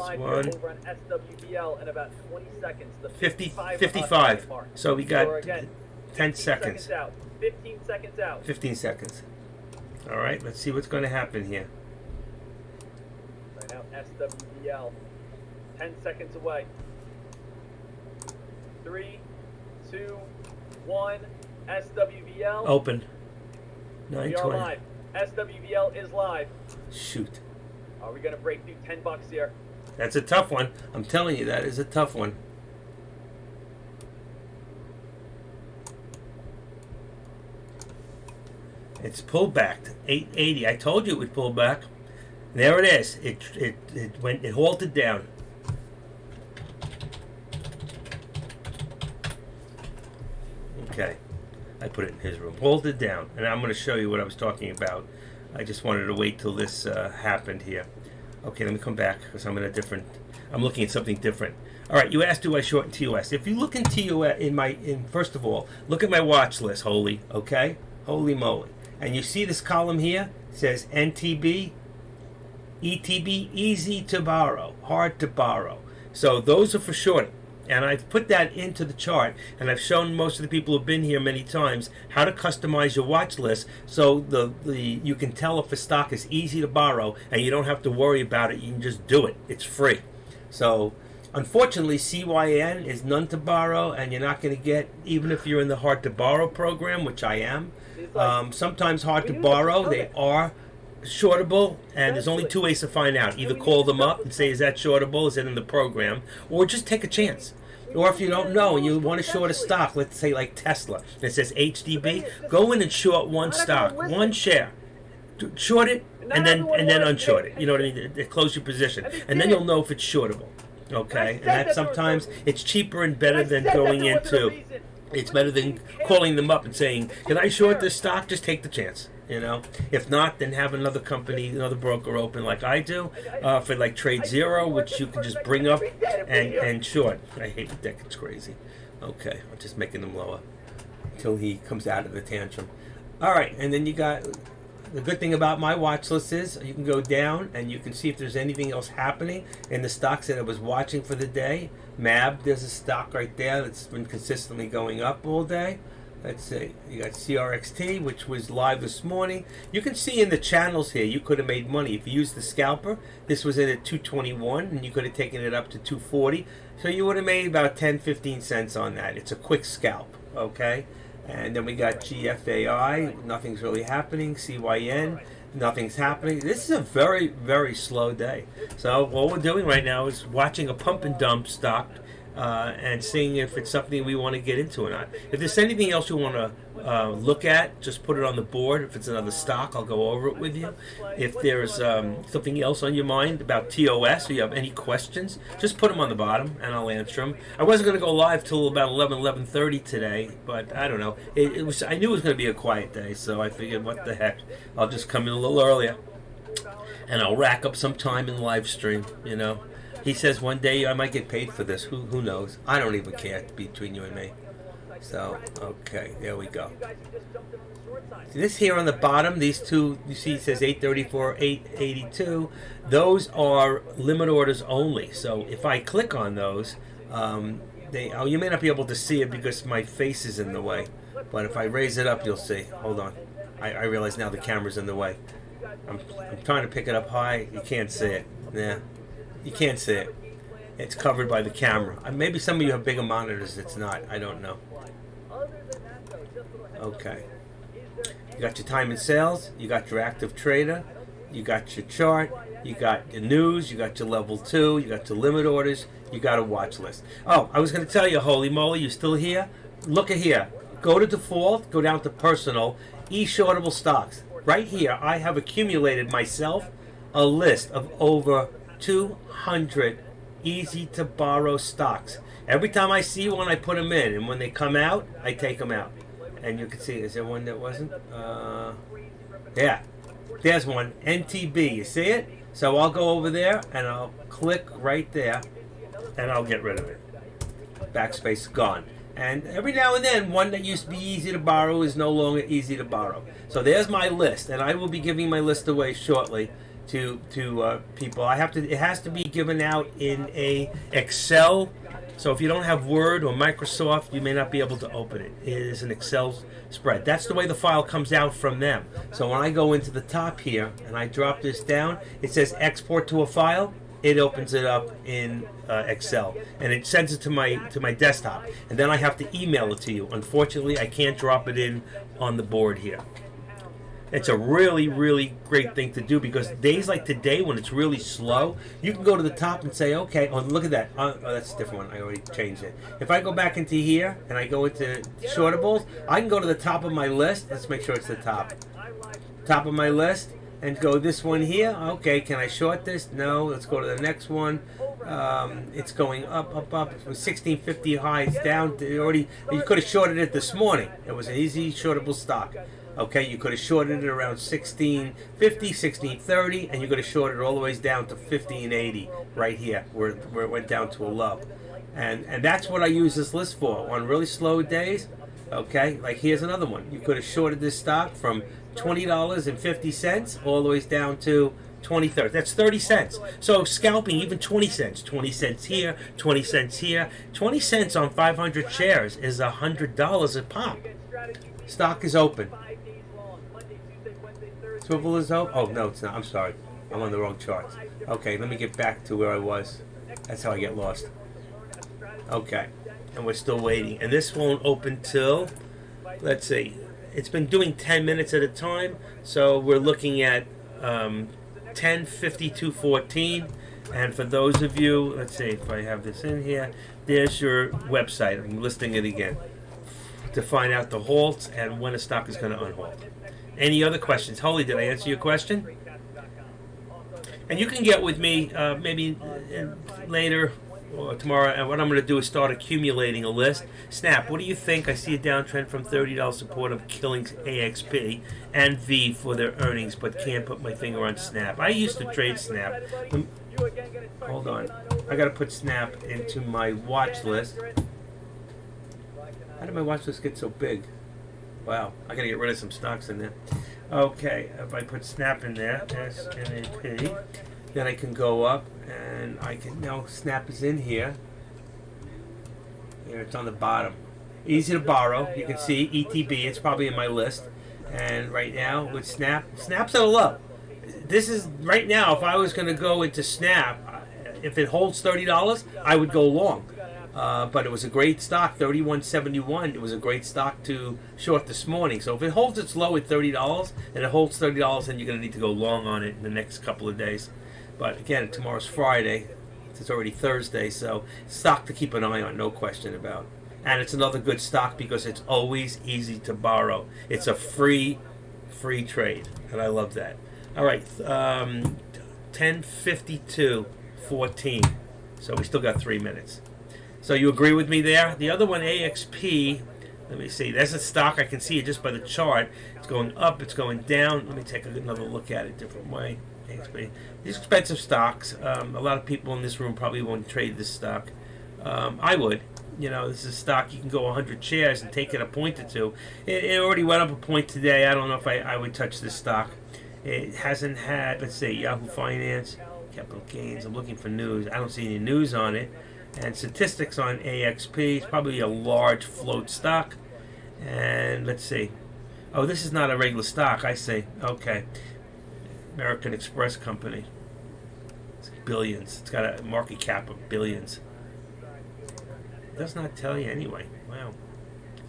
55. So we got 10 seconds. 15 seconds out. 15 seconds. All right, let's see what's going to happen here. Right now, SWBL. 10 seconds away. 3, 2, 1. SWBL. Open. We are live. SWBL is live. Shoot. Are we going to break through $10 here? That's a tough one. I'm telling you, that is a tough one. It's pulled back to 880. I told you it would pull back. There it is. It halted down. Okay. I put it in his room. Halted down. And I'm going to show you what I was talking about. I just wanted to wait till this happened here. Okay, let me come back because I'm looking at something different. All right, you asked, do I short in TOS? If you look in TOS, first of all, look at my watch list, holy, okay? Holy moly. And you see this column here? It says NTB, ETB, easy to borrow, hard to borrow. So those are for shorting. And I've put that into the chart, and I've shown most of the people who've been here many times how to customize your watch list so you can tell if a stock is easy to borrow and you don't have to worry about it. You can just do it. It's free. So unfortunately, CYN is none to borrow, and you're not going to get, even if you're in the hard to borrow program, which I am. Sometimes hard to borrow, they are shortable, and there's only 2 ways to find out. Either call them up and say, is that shortable, is it in the program, or just take a chance. Or if you don't know and you want to short a stock, let's say like Tesla, and it says HDB, go in and short one stock, one share. Short it, and then unshort it. You know what I mean? Close your position, and then you'll know if it's shortable. Okay, and that sometimes it's cheaper and better than going into. It's better than calling them up and saying, can I short this stock? Just take the chance, you know. If not, then have another company, another broker open like I do, for like Trade Zero, which you can just bring up and short. I hate the deck, it's crazy. Okay, I'm just making them lower until he comes out of the tantrum. All right, and then you got, the good thing about my watch list is you can go down and you can see if there's anything else happening in the stocks that I was watching for the day. MAB, there's a stock right there that's been consistently going up all day. Let's see, you got CRXT, which was live this morning. You can see in the channels here, you could have made money. If you used the scalper, this was in at 221, and you could have taken it up to 240. So you would have made about 10-15 cents on that. It's a quick scalp, okay? And then we got GFAI, nothing's really happening. CYN, nothing's happening. This is a very, very slow day. So what we're doing right now is watching a pump and dump stock and seeing if it's something we want to get into or not. If there's anything else you want to look at, just put it on the board. If it's another stock, I'll go over it with you. If there's something else on your mind about TOS, or you have any questions, just put them on the bottom and I'll answer them. I wasn't going to go live till about 11:30 today, but I don't know. It was. I knew it was going to be a quiet day, so I figured, what the heck, I'll just come in a little earlier and I'll rack up some time in live stream, you know. He says one day I might get paid for this. Who knows? I don't even care, between you and me. So, okay, there we go. This here on the bottom, these two, you see it says 834, 882. Those are limit orders only. So if I click on those, you may not be able to see it because my face is in the way. But if I raise it up, you'll see. Hold on. I realize now the camera's in the way. I'm trying to pick it up high. You can't see it. Yeah, you can't see it. It's covered by the camera. Maybe some of you have bigger monitors. It's not. I don't know. Okay. You got your time and sales. You got your active trader. You got your chart. You got your news. You got your level 2. You got your limit orders. You got a watch list. Oh, I was going to tell you, holy moly, you still here? Look at here. Go to default. Go down to personal. E-shortable stocks. Right here, I have accumulated myself a list of over 200 easy-to-borrow stocks. Every time I see one, I put them in, and when they come out, I take them out. And you can see, is there one that wasn't? Yeah, there's one, NTB. You see it? So I'll go over there, and I'll click right there, and I'll get rid of it. Backspace gone. And every now and then, one that used to be easy to borrow is no longer easy to borrow. So there's my list, and I will be giving my list away shortly to people. It has to be given out in a Excel. So if you don't have Word or Microsoft, you may not be able to open it. It is an Excel spread. That's the way the file comes out from them. So when I go into the top here and I drop this down, it says export to a file. It opens it up in Excel, and it sends it to my desktop, and then I have to email it to you. Unfortunately, I can't drop it in on the board here. It's a really, really great thing to do, because days like today when it's really slow, you can go to the top and say, okay, oh, look at that. Oh, that's a different one. I already changed it. If I go back into here and I go into shortables, I can go to the top of my list. Let's make sure it's the top. Top of my list. And go this one here. Okay, can I short this? No. Let's go to the next one. It's going up. It was 1650 high. It's down. You could have shorted it this morning. It was an easy shortable stock. Okay, you could have shorted it around 1650, 1630, and you could have shorted it all the way down to 1580 right here, where it went down to a low. And that's what I use this list for on really slow days. Okay, like here's another one. You could have shorted this stock from $20.50 all the way down to 2030. That's 30 cents. So scalping, even 20 cents. 20 cents here, 20 cents here. 20 cents on 500 shares is $100 a pop. Stock is open. Swivel is open. Oh, no, it's not. I'm sorry. I'm on the wrong chart. Okay, let me get back to where I was. That's how I get lost. Okay, and we're still waiting. And this won't open till, let's see, it's been doing 10 minutes at a time, so we're looking at 10:52:14. And for those of you, let's see if I have this in here, there's your website. I'm listing it again to find out the halts and when a stock is going to unhalt. Any other questions? Holy, did I answer your question? And you can get with me maybe later or tomorrow, and what I'm going to do is start accumulating a list. Snap, what do you think? I see a downtrend from $30 support of killing AXP and V for their earnings, but can't put my finger on Snap. I used to trade Snap. Hold on. I got to put Snap into my watch list. How did my watch list get so big? Wow, I got to get rid of some stocks in there. Okay, if I put Snap in there, SNAP, then I can go up and I can, now Snap is in here. Here, it's on the bottom. Easy to borrow. You can see ETB, it's probably in my list. And right now with Snap, Snap's at a low. This is, right now, if I was going to go into Snap, if it holds $30, I would go long. But it was a great stock, 31.71. It was a great stock to short this morning. So if it holds its low at $30 and it holds $30, then you're going to need to go long on it in the next couple of days. But again, tomorrow's Friday. fact, it's already Thursday, so stock to keep an eye on, no question about. And it's another good stock because it's always easy to borrow. It's a free trade, and I love that. All right, 10:52:14. So we still got 3 minutes. So you agree with me there? The other one, AXP. Let me see. There's a stock. I can see it just by the chart. It's going up. It's going down. Let me take another look at it a different way. AXP. These expensive stocks. A lot of people in this room probably won't trade this stock. I would. You know, this is a stock you can go 100 shares and take it a point or two. It already went up a point today. I don't know if I would touch this stock. It hasn't had, let's see, Yahoo Finance, capital gains. I'm looking for news. I don't see any news on it. And statistics on AXP. It's probably a large float stock. And let's see. Oh, this is not a regular stock, I see. Okay. American Express Company. It's billions. It's got a market cap of billions. It does not tell you anyway. Wow.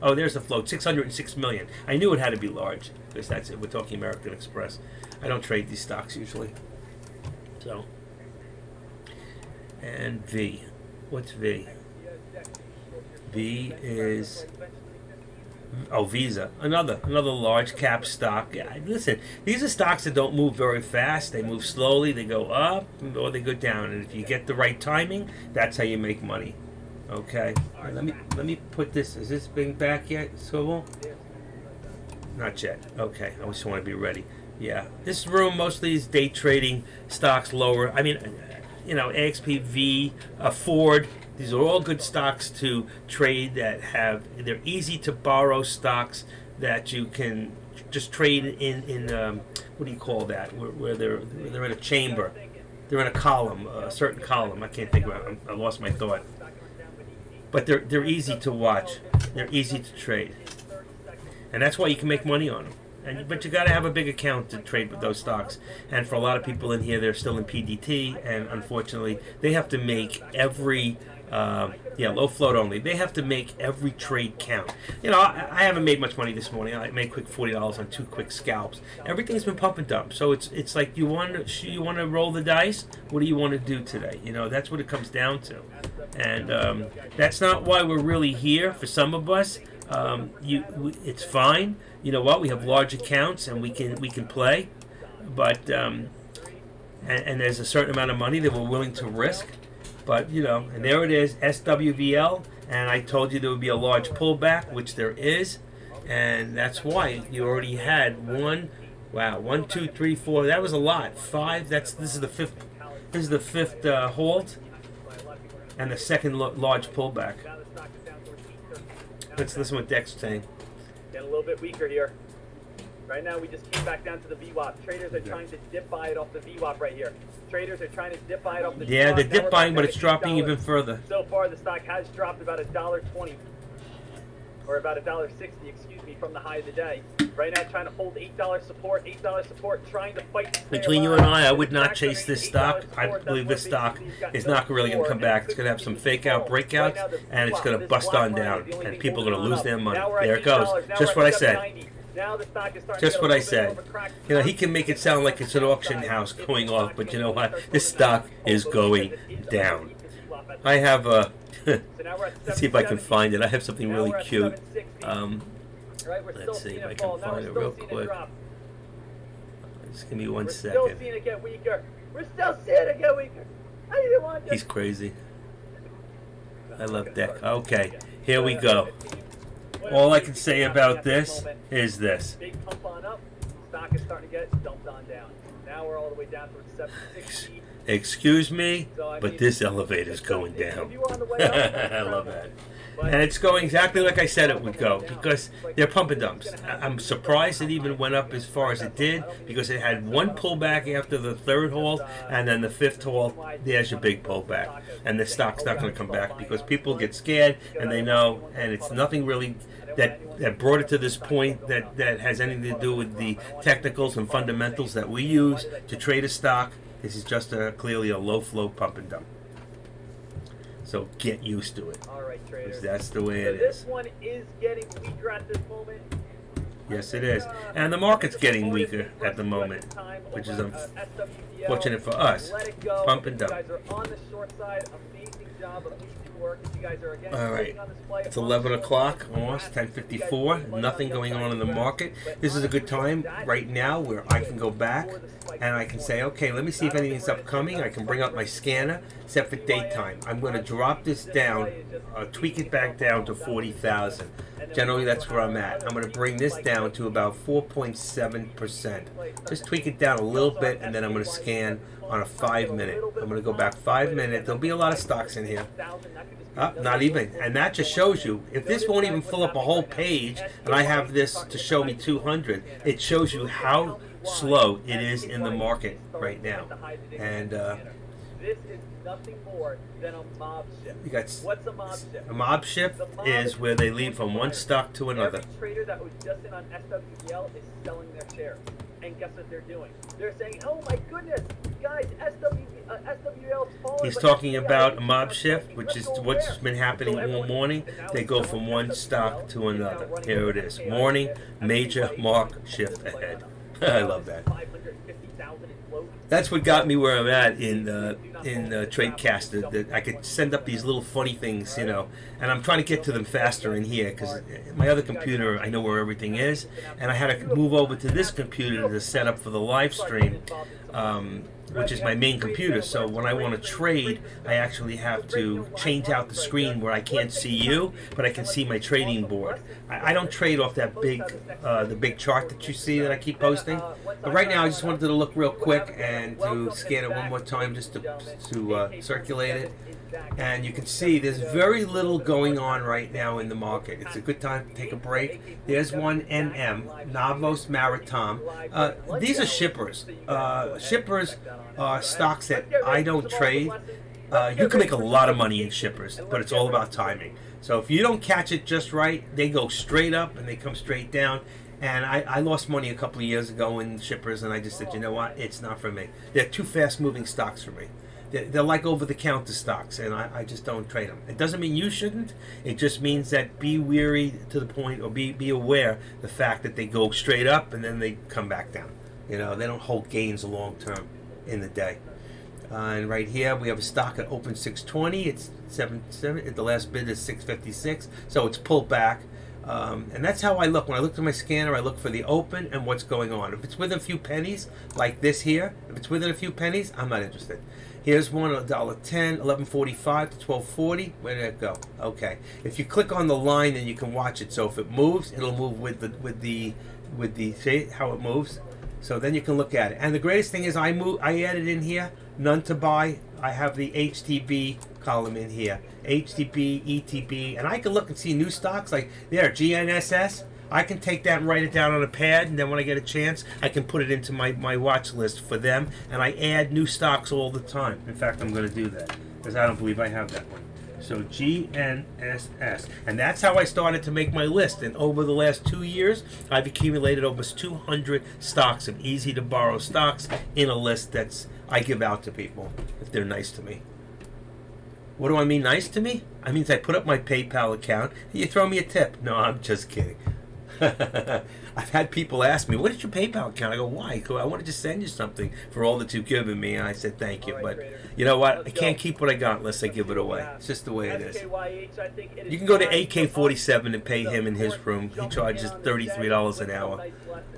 Oh, there's the float. 606 million. I knew it had to be large because that's it. We're talking American Express. I don't trade these stocks usually. So. And V. What's V? V is Visa, another large cap stock. Yeah, listen, these are stocks that don't move very fast. They move slowly. They go up or they go down. And if you get the right timing, that's how you make money. Okay. Right, let me put this. Is this being back yet, Swivel? Not yet. Okay. I just want to be ready. Yeah. This room mostly is day trading stocks lower. I mean, you know, AXP, V, Ford. These are all good stocks to trade they're easy to borrow stocks that you can just trade in what do you call that? Where they're in a chamber. They're in a column, a certain column. I can't think of it. I lost my thought. But they're easy to watch. They're easy to trade. And that's why you can make money on them. But you got to have a big account to trade with those stocks. And for a lot of people in here, they're still in PDT, and unfortunately, they have to make every low float only. They have to make every trade count. You know, I haven't made much money this morning. I made quick $40 on 2 quick scalps. Everything's been pump and dump. So it's like you want to roll the dice. What do you want to do today? You know, that's what it comes down to. And that's not why we're really here. For some of us, it's fine. You know what? We have large accounts and we can play, but and there's a certain amount of money that we're willing to risk. But you know, and there it is, SWVL, and I told you there would be a large pullback, which there is, and that's why you already had one. Wow, 1, 2, 3, 4. That was a lot. 5. This is the fifth. This is the fifth hold, and the second large pullback. Let's listen what Dex saying. Getting a little bit weaker here. Right now, we just came back down to the VWAP. Traders are trying to dip buy it off the VWAP right here. Traders are trying to dip buy it off the VWAP. Yeah, they're dip buying, but it's dropping even further. So far, the stock has dropped about $1.20, or about $1.60, excuse me, from the high of the day. Right now, trying to hold $8 support, trying to fight. Between you and I would not chase this stock. I believe this stock is not really going to come back. It's going to have some fake out breakouts, and it's going to bust on down, and people are going to lose their money. There it goes. Just what I said. Just what I said. You know, he can make it sound like it's an auction house going off, but you know what? This stock is going down. I have a... Let's see if I can find it. I have something really cute. Let's see if I can find it real quick. Just give me 1 second. We're still seeing it get weaker. He's crazy. I love Deck. Okay, here we go. All I can say about this is this. Big pump on up. Stock is starting to get dumped on down. Now we're all the way down towards 760. Excuse me, but this elevator's going down. I love that. And it's going exactly like I said it would go, because they're pump and dumps. I'm surprised it even went up as far as it did, because it had one pullback after the third hold, and then the fifth hold, there's your big pullback. And the stock's not going to come back, because people get scared, and they know, and it's nothing really that brought it to this point that has anything to do with the technicals and fundamentals that we use to trade a stock. This is just clearly a low flow pump and dump. So get used to it. All right, traders. That's the way it is. This one is getting weaker at this moment. Yes, it is. And the market's getting weaker at the moment, which is unfortunate for us. Pump and dump. All right, it's 11 o'clock, almost 10:54. Nothing going on in the market. This is a good time right now where I can go back and I can say, okay, let me see if anything's upcoming. I can bring up my scanner, set for daytime. I'm going to drop this down, tweak it back down to 40,000. Generally, that's where I'm at. I'm going to bring this down to about 4.7%. Just tweak it down a little bit, and then I'm going to scan on a 5-minute. I'm going to go back 5 minutes. There'll be a lot of stocks in here. Not even. And that just shows you, if this won't even fill up a whole page, and I have this to show me 200, it shows you how slow it is in the market right now. And this is nothing more than a mob shift. you got What's a mob shift? a mob shift is where they leave from one stock to another. Every trader that was just in on SWBL is selling their shares. And guess what they're doing? They're saying, oh my goodness, guys, SWBL's falling. He's talking about a mob shift, which is what's been happening all morning. They go from one stock to another. Here it is. Morning, major mark shift ahead. I love that. That's what got me where I'm at in TradeCaster. That I could send up these little funny things, and I'm trying to get to them faster in here because my other computer, I know where everything is, and I had to move over to this computer to set up for the live stream, which is my main computer. So when I want to trade, I actually have to change out the screen where I can't see you, but I can see my trading board. I don't trade off that the big chart that you see that I keep posting. But right now, I just wanted to look real quick and to scan it one more time just to circulate it. And you can see there's very little going on right now in the market. It's a good time to take a break. There's one NM, Navos Maritime. These are shippers. Shippers are stocks that I don't trade. You can make a lot of money in shippers, but it's all about timing. So if you don't catch it just right, they go straight up and they come straight down. And I lost money a couple of years ago in shippers, and I just said, you know what, it's not for me. They're too fast-moving stocks for me. They're like over-the-counter stocks, and I just don't trade them. It doesn't mean you shouldn't. It just means that be wary to the point, or be aware the fact that they go straight up and then they come back down. They don't hold gains long-term in the day. And right here we have a stock that opened 620. It's 7. The last bid is 656, so it's pulled back. And that's how I look. When I look at my scanner, I look for the open and what's going on. If it's within a few pennies, like this here, if it's within a few pennies, I'm not interested. Here's one, $1.10, 11.45 to 12.40. Where did it go? Okay. If you click on the line, then you can watch it. So if it moves, it'll move with the see how it moves. So then you can look at it. And the greatest thing is I added in here none to buy. I have the HTB column in here. HTB, ETB, and I can look and see new stocks like there, GNSS. I can take that and write it down on a pad, and then when I get a chance, I can put it into my watch list for them, and I add new stocks all the time. In fact, I'm going to do that because I don't believe I have that one. So GNSS, and that's how I started to make my list. And over the last 2 years, I've accumulated almost 200 stocks of easy-to-borrow stocks in a list that's I give out to people if they're nice to me. What do I mean nice to me? I mean I put up my PayPal account and you throw me a tip. No, I'm just kidding. I've had people ask me, what is your PayPal account? I go, why? I want to just send you something for all that you've given me. And I said, thank you. But you know what? I can't keep what I got unless I give it away. It's just the way it is. You can go to AK-47 and pay him in his room. He charges $33 an hour.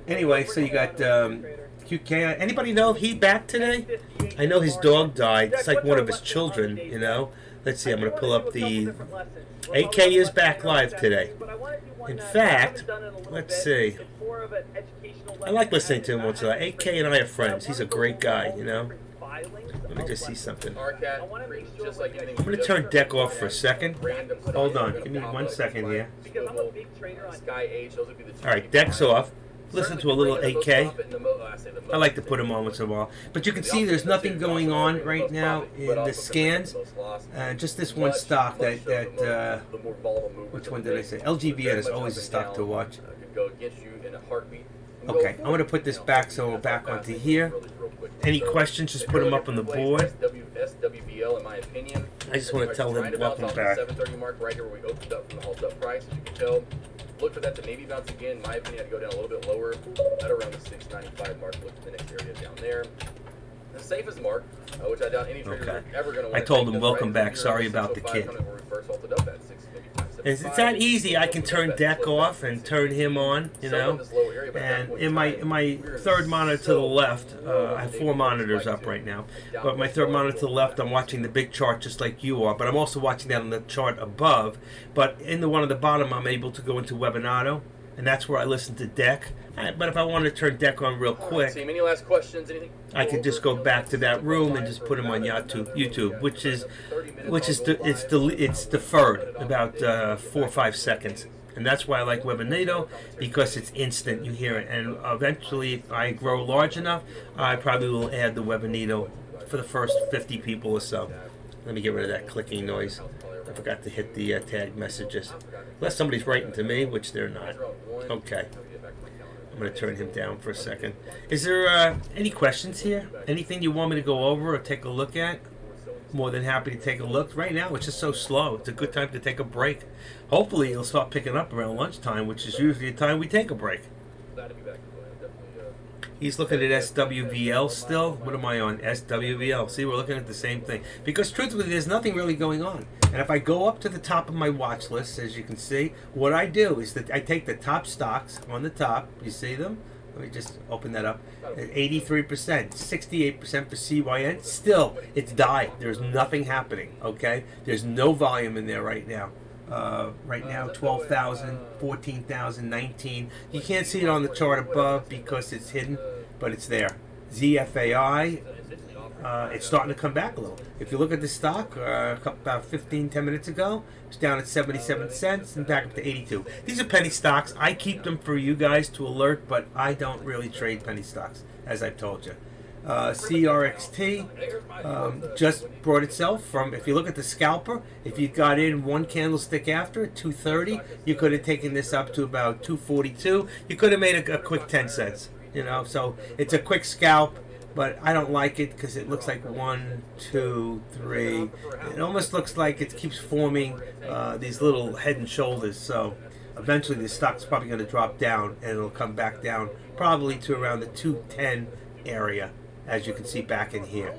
Anyway, so you got QK. Anybody know if he back today? I know his dog died. It's like one of his children, Let's see, I'm going to pull up the... AK is back live today. In fact, let's see. I like listening to him once in a while. AK and I are friends. He's a great guy, Let me just see something. I'm going to turn deck off for a second. Hold on. Give me 1 second here. All right, deck's off. Listen to a little AK. I like to put him on once in a while. But you can see there's nothing going on right now in the scans. Just this one stock that which one did I say? LGBN is always a stock to watch. Okay, I'm going to put this back so we're back onto here. Any questions, just put them up on the board. I just want to tell them welcome back. Look for that to maybe bounce again. In my opinion, I'd go down a little bit lower at around the 695 mark. Look at the next area down there. The safest mark, which I doubt any trader is ever going to win. I told him, welcome back. Sorry about the kid. It's that easy. I can turn deck off and turn him on, you know. And in my third monitor to the left, I have 4 monitors up right now. But my third monitor to the left, I'm watching the big chart just like you are. But I'm also watching that on the chart above. But in the one at the bottom, I'm able to go into Webinado. And that's where I listen to deck. But if I want to turn deck on real quick, any last questions? Anything? I could just go back to that room and just put them on YouTube, it's deferred about 4 or 5 seconds, and that's why I like Webinado, because it's instant. You hear it, and eventually, if I grow large enough, I probably will add the Webinado for the first 50 people or so. Let me get rid of that clicking noise. I forgot to hit the tag messages. Unless somebody's writing to me, which they're not. Okay. I'm going to turn him down for a second. Is there any questions here? Anything you want me to go over or take a look at? More than happy to take a look. Right now, it's just so slow. It's a good time to take a break. Hopefully, it'll start picking up around lunchtime, which is usually the time we take a break. He's looking at SWVL still. What am I on? SWVL. See, we're looking at the same thing. Because truthfully, there's nothing really going on. And if I go up to the top of my watch list, as you can see, what I do is that I take the top stocks on the top. You see them? Let me just open that up. 83%, 68% for CYN. Still, it's died. There's nothing happening, okay? There's no volume in there right now. Right now, 12,000, 14,000, 19. You can't see it on the chart above because it's hidden, but it's there. ZFAI, it's starting to come back a little. If you look at the stock, about 10 minutes ago, it's down at 77 cents and back up to 82. These are penny stocks. I keep them for you guys to alert, but I don't really trade penny stocks, as I've told you. CRXT just brought itself from, if you look at the scalper, if you got in one candlestick after, 230, you could have taken this up to about 242. You could have made a quick 10 cents, you know, so it's a quick scalp, but I don't like it because it looks like 1, 2, 3. It almost looks like it keeps forming these little head and shoulders, so eventually the stock's probably going to drop down and it'll come back down probably to around the 210 area. As you can see back in here.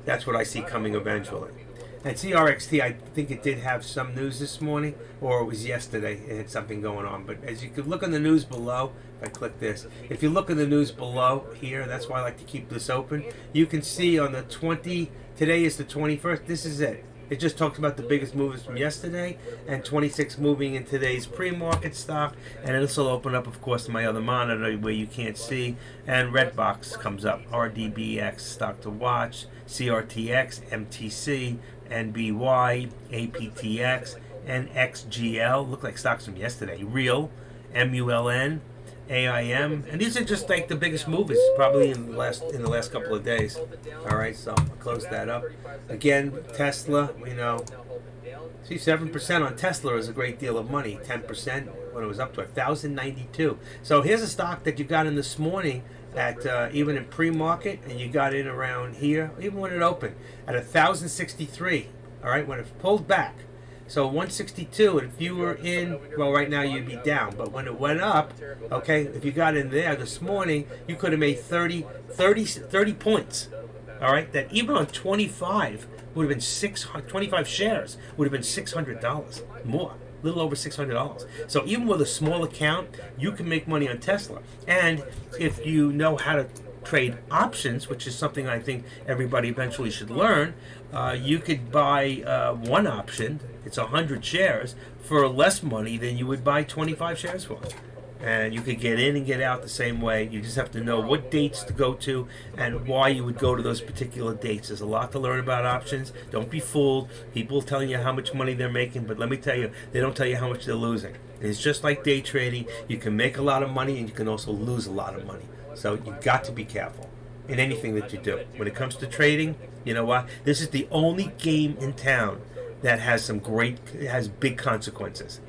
That's what I see coming eventually. And CRXT, I think it did have some news this morning, or it was yesterday, it had something going on. But as you could look on the news below, if I click this, if you look at the news below here, that's why I like to keep this open, you can see on the today is the 21st, this is it. It just talks about the biggest movers from yesterday and 26 moving in today's pre-market stock. And this will open up, of course, to my other monitor where you can't see. And Redbox comes up. RDBX, stock to watch. CRTX, MTC, NBY, APTX, NXGL. Look like stocks from yesterday. Real, MULN, AIM, and these are just like the biggest movers probably in the last couple of days. All right, so I'll close that up. Again, Tesla, you know, see 7% on Tesla is a great deal of money. 10% when it was up to 1,092. So here's a stock that you got in this morning at even in pre-market, and you got in around here, even when it opened at 1,063. All right, when it pulled back. So 162, and if you were in, well, right now you'd be down. But when it went up, okay, if you got in there this morning, you could have made 30 points. All right, that even on 25 would have been 25 shares would have been $600 more, a little over $600. So even with a small account, you can make money on Tesla. And if you know how to trade options, which is something I think everybody eventually should learn, you could buy one option. It's 100 shares for less money than you would buy 25 shares for. And you could get in and get out the same way. You just have to know what dates to go to and why you would go to those particular dates. There's a lot to learn about options. Don't be fooled. People telling you how much money they're making, but let me tell you, they don't tell you how much they're losing. It's just like day trading. You can make a lot of money and you can also lose a lot of money. So you've got to be careful in anything that you do. When it comes to trading, you know what? This is the only game in town that has has big consequences.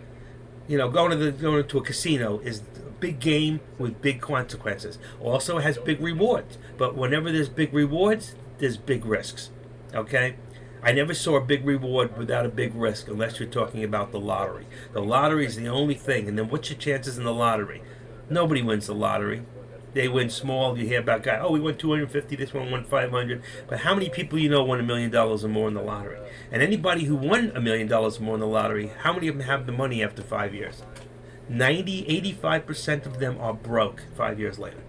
You know, going to a casino is a big game with big consequences. Also has big rewards. But whenever there's big rewards, there's big risks. Okay? I never saw a big reward without a big risk unless you're talking about the lottery. The lottery is the only thing. And then what's your chances in the lottery? Nobody wins the lottery. They win small. You hear about guys, oh, we won 250, this one won 500. But how many people you know won $1 million or more in the lottery? And anybody who won $1 million or more in the lottery, how many of them have the money after 5 years? 85% of them are broke 5 years later.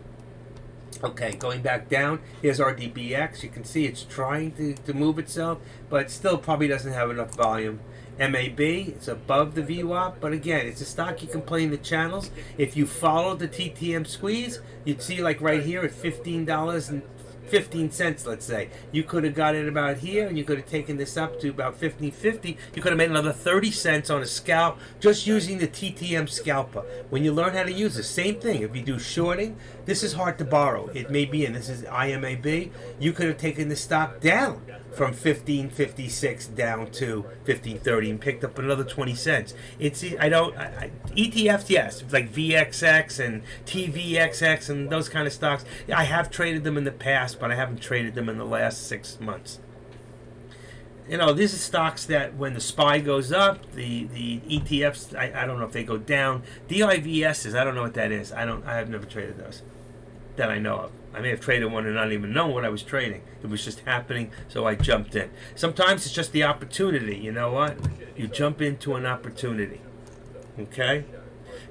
Okay, going back down, here's RDBX. You can see it's trying to move itself, but it still probably doesn't have enough volume. MAB, it's above the VWAP, but again, it's a stock you can play in the channels. If you follow the TTM squeeze, you'd see like right here at $15.15, let's say. You could have got it about here, and you could have taken this up to about $15.50. You could have made another 30 cents on a scalp just using the TTM scalper. When you learn how to use it, same thing. If you do shorting, this is hard to borrow. It may be, and this is IMAB. You could have taken the stock down from $15.56 down to $15.30 and picked up another 20 cents. ETFs, yes, like VXX and TVXX and those kind of stocks. I have traded them in the past, but I haven't traded them in the last 6 months. You know, these are stocks that when the SPY goes up, the ETFs, I don't know if they go down. DIVSs, I don't know what that is. I have never traded those that I know of. I may have traded one and not even know what I was trading. It was just happening, so I jumped in. Sometimes it's just the opportunity. You know what? You jump into an opportunity. Okay?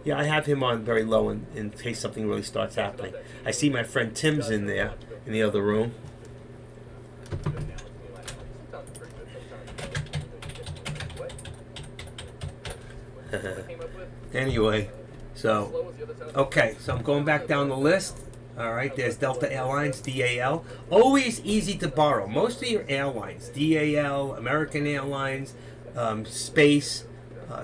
Yeah, I have him on very low in case something really starts happening. I see my friend Tim's in there, in the other room. Anyway, so, okay, so I'm going back down the list. All right, there's Delta Airlines, DAL. Always easy to borrow. Most of your airlines, DAL, American Airlines, Space,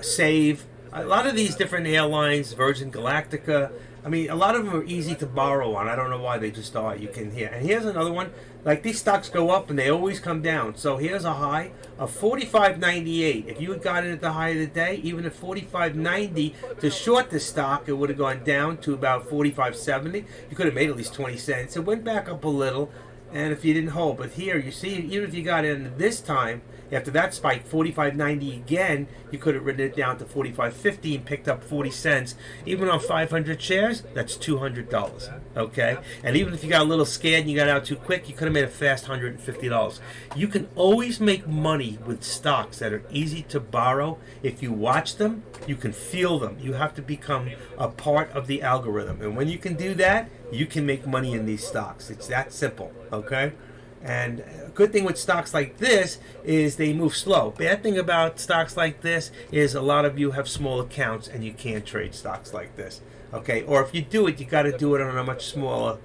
Save, a lot of these different airlines, Virgin Galactica, I mean, a lot of them are easy to borrow on. I don't know why they just are. You can hear. And here's another one. Like, these stocks go up and they always come down. So here's a high of $45.98. If you had got it at the high of the day, even at $45.90 to short the stock, it would have gone down to about $45.70. You could have made at least 20 cents. It went back up a little, and if you didn't hold. But here, you see, even if you got in this time, after that spike, $45.90 again, you could have written it down to $45.50 and picked up 40 cents. Even on 500 shares, that's $200, okay? And even if you got a little scared and you got out too quick, you could have made a fast $150. You can always make money with stocks that are easy to borrow. If you watch them, you can feel them. You have to become a part of the algorithm. And when you can do that, you can make money in these stocks. It's that simple, okay? And a good thing with stocks like this is they move slow. Bad thing about stocks like this is a lot of you have small accounts and you can't trade stocks like this. Okay, or if you do it, you got to do it on a much smaller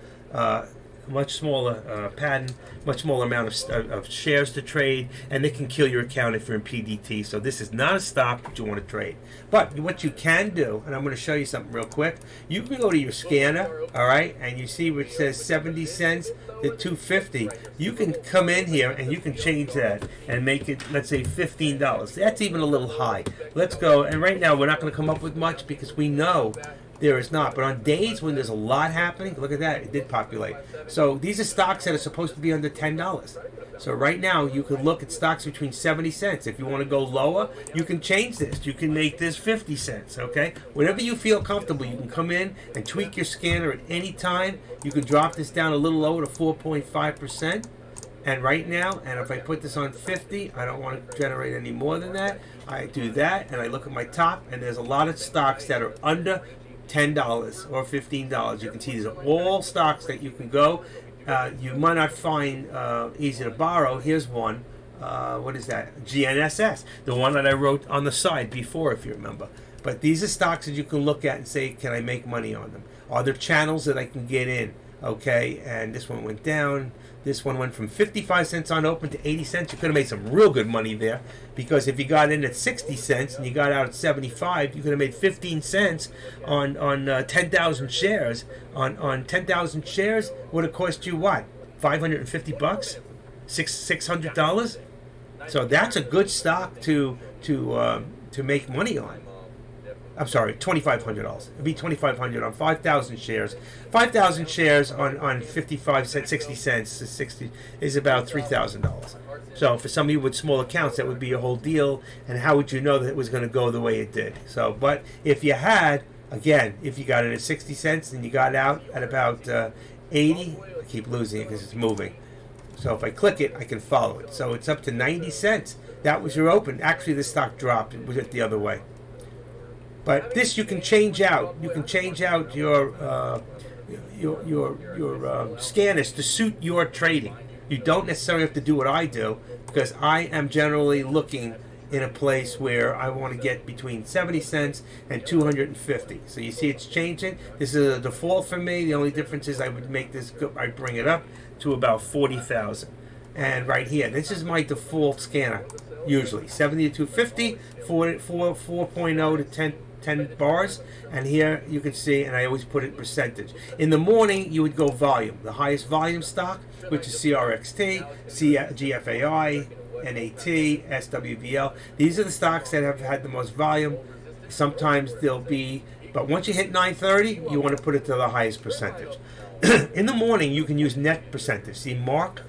pattern, much smaller amount of shares to trade, and they can kill your account if you're in PDT. So this is not a stock that you want to trade. But what you can do, and I'm going to show you something real quick, you can go to your scanner, all right, and you see where it says 70 cents to 250. You can come in here and you can change that and make it, let's say, $15. That's even a little high. Let's go, and right now we're not going to come up with much because we know there is not. But on days when there's a lot happening, look at that, it did populate. So these are stocks that are supposed to be under $10. So right now you could look at stocks between 70 cents. If you want to go lower, you can change this. You can make this 50 cents, okay? Whenever you feel comfortable, you can come in and tweak your scanner at any time. You can drop this down a little lower to 4.5%. And right now, and if I put this on 50, I don't want to generate any more than that. I do that, and I look at my top, and there's a lot of stocks that are under $10 or $15. You can see these are all stocks that you can go. You might not find easy to borrow. Here's one. What is that? GNSS, the one that I wrote on the side before, if you remember. But these are stocks that you can look at and say, can I make money on them? Are there channels that I can get in? Okay, and this one went down. This one went from 55 cents on open to 80 cents. You could have made some real good money there, because if you got in at 60 cents and you got out at 75, you could have made 15 cents on 10,000 shares. On 10,000 shares would have cost you what? $550? $600? So that's a good stock to make money on. I'm sorry, $2,500. It'd be $2,500 on 5,000 shares. 5,000 shares on 55 cents, 60 cents, 60 is about $3,000. So for some of you with small accounts, that would be a whole deal. And how would you know that it was going to go the way it did? So, but if you had, again, if you got it at 60 cents and you got out at about 80, I keep losing it because it's moving. So if I click it, I can follow it. So it's up to 90 cents. That was your open. Actually, the stock dropped. It was the other way. But this you can change out. You can change out your scanners to suit your trading. You don't necessarily have to do what I do, because I am generally looking in a place where I want to get between 70 cents and 250. So you see it's changing. This is a default for me. The only difference is I would make this, I bring it up to about 40,000. And right here, this is my default scanner, usually 70 to 250, 4.0 to 10 bars, and here you can see, and I always put it in percentage. In the morning, you would go volume, the highest volume stock, which is CRXT, GFAI, NAT, SWBL. These are the stocks that have had the most volume. Sometimes they'll be, but once you hit 930, you want to put it to the highest percentage. In the morning, you can use net percentage. See, mark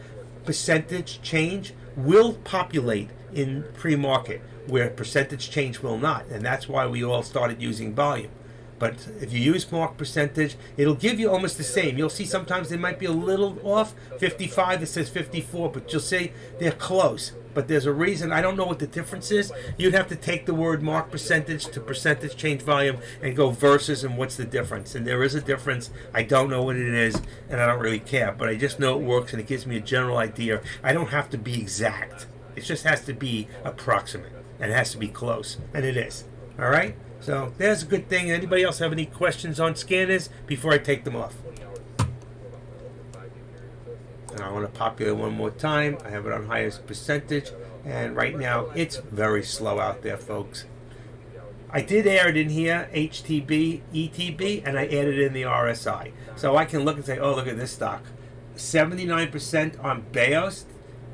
percentage change will populate in pre-market, where percentage change will not, and that's why we all started using volume. But if you use mark percentage, it'll give you almost the same. You'll see sometimes they might be a little off. 55, it says 54, but you'll see they're close. But there's a reason. I don't know what the difference is. You'd have to take the word mark percentage to percentage change volume and go versus, and what's the difference. And there is a difference. I don't know what it is, and I don't really care. But I just know it works, and it gives me a general idea. I don't have to be exact. It just has to be approximate, and it has to be close, and it is. All right? So there's a good thing. Anybody else have any questions on scanners before I take them off? And I want to populate one more time. I have it on highest percentage, and right now it's very slow out there, folks. I did add it in here, HTB, ETB, and I added in the RSI. So I can look and say, oh, look at this stock. 79% on Bayos.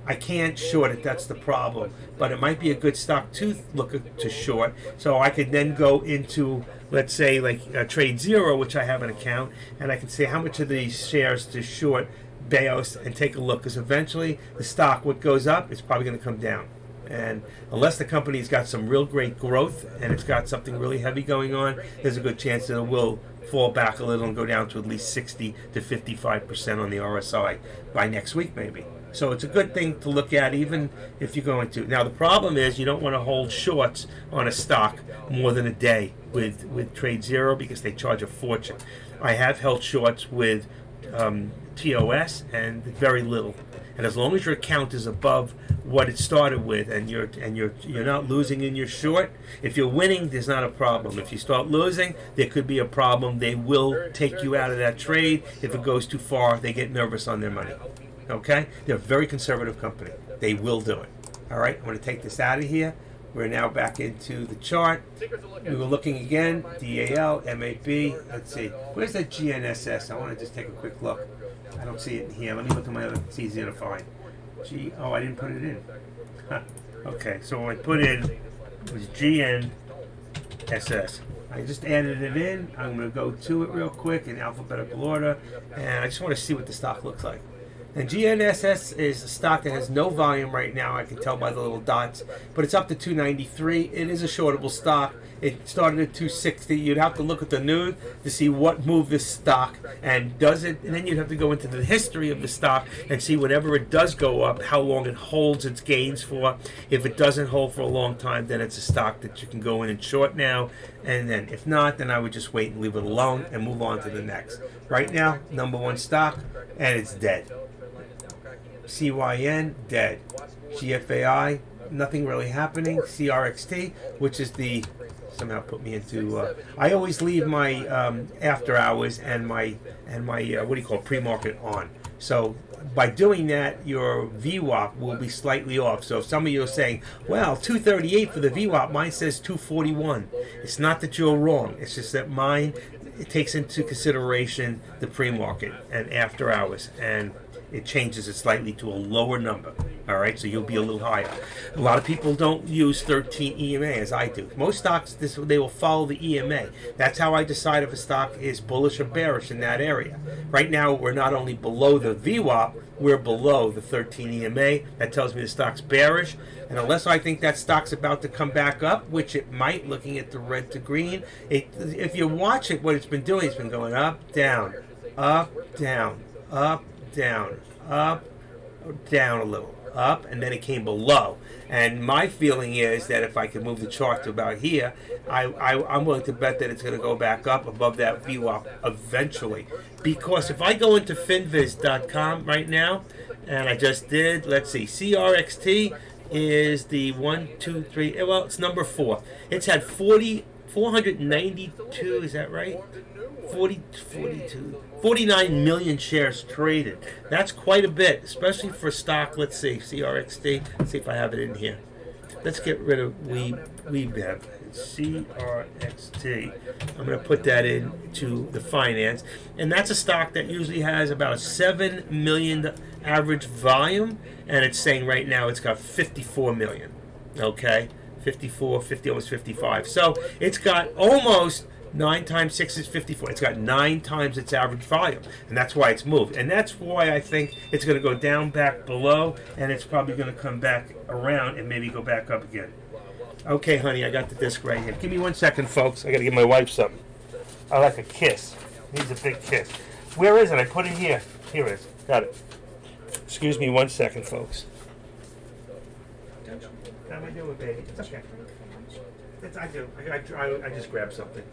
I can't short it, that's the problem. But it might be a good stock to look to short. So I could then go into, let's say, like Trade Zero, which I have an account, and I can say how much of these shares to short Bayos and take a look. Because eventually the stock, what goes up, it's probably going to come down. And unless the company's got some real great growth and it's got something really heavy going on, there's a good chance that it will fall back a little and go down to at least 60 to 55% on the RSI by next week maybe. So it's a good thing to look at, even if you're going to. Now the problem is you don't want to hold shorts on a stock more than a day with Trade Zero, because they charge a fortune. I have held shorts with TOS and very little. And as long as your account is above what it started with, and you're not losing in your short, if you're winning, there's not a problem. If you start losing, there could be a problem. They will take you out of that trade. If it goes too far, they get nervous on their money. Okay? They're a very conservative company. They will do it. All right? I'm going to take this out of here. We're now back into the chart. We were looking again. DAL, MAB. Let's see. Where's that GNSS? I want to just take a quick look. I don't see it in here. Let me look at my other. It's easier to find. Oh, I didn't put it in. Okay, so what I put in was GNSS. I just added it in. I'm going to go to it real quick in alphabetical order, and I just want to see what the stock looks like. And GNSS is a stock that has no volume right now. I can tell by the little dots, but it's up to 293. It is a shortable stock. It started at 260. You'd have to look at the news to see what moved this stock, and does it. And then you'd have to go into the history of the stock and see whenever it does go up, how long it holds its gains for. If it doesn't hold for a long time, then it's a stock that you can go in and short now. And then if not, then I would just wait and leave it alone and move on to the next. Right now, number one stock, and it's dead. CYN, dead. GFAI, nothing really happening. CRXT, which is the, somehow put me into, I always leave my after hours and my what do you call it, pre-market on. So by doing that, your VWAP will be slightly off. So if some of you are saying, well, 238 for the VWAP, mine says 241. It's not that you're wrong. It's just that mine, it takes into consideration the pre-market and after hours. And it changes it slightly to a lower number. All right, so you'll be a little higher. A lot of people don't use 13 EMA as I do. Most stocks, they will follow the EMA. That's how I decide if a stock is bullish or bearish in that area. Right now, we're not only below the VWAP, we're below the 13 EMA. That tells me the stock's bearish. And unless I think that stock's about to come back up, which it might, looking at the red to green, if you watch it, what it's been doing, it's been going up, down, up, down, up, down, up, down a little, up, and then it came below. And my feeling is that if I can move the chart to about here, I'm willing to bet that it's going to go back up above that VWAP eventually. Because if I go into finviz.com right now, and I just did, let's see, CRXT is the 1, 2, 3, well, it's number 4. It's had 492, is that right? 49 million shares traded. That's quite a bit, especially for stock. Let's see, CRXT. Let's see if I have it in here. Let's get rid of WeBev. CRXT. I'm going to put that into the finance. And that's a stock that usually has about a 7 million average volume. And it's saying right now it's got 54 million. Okay? 54, 50, almost 55. So it's got almost 9 times 6 is 54. It's got 9 times its average volume, and that's why it's moved. And that's why I think it's going to go down back below, and it's probably going to come back around and maybe go back up again. Okay, honey, I got the disc right here. Give me 1 second, folks. I got to give my wife something. I like a kiss. Needs a big kiss. Where is it? I put it here. Here it is. Got it. Excuse me 1 second, folks. How am I doing, baby? It's okay. I do. I just grabbed something.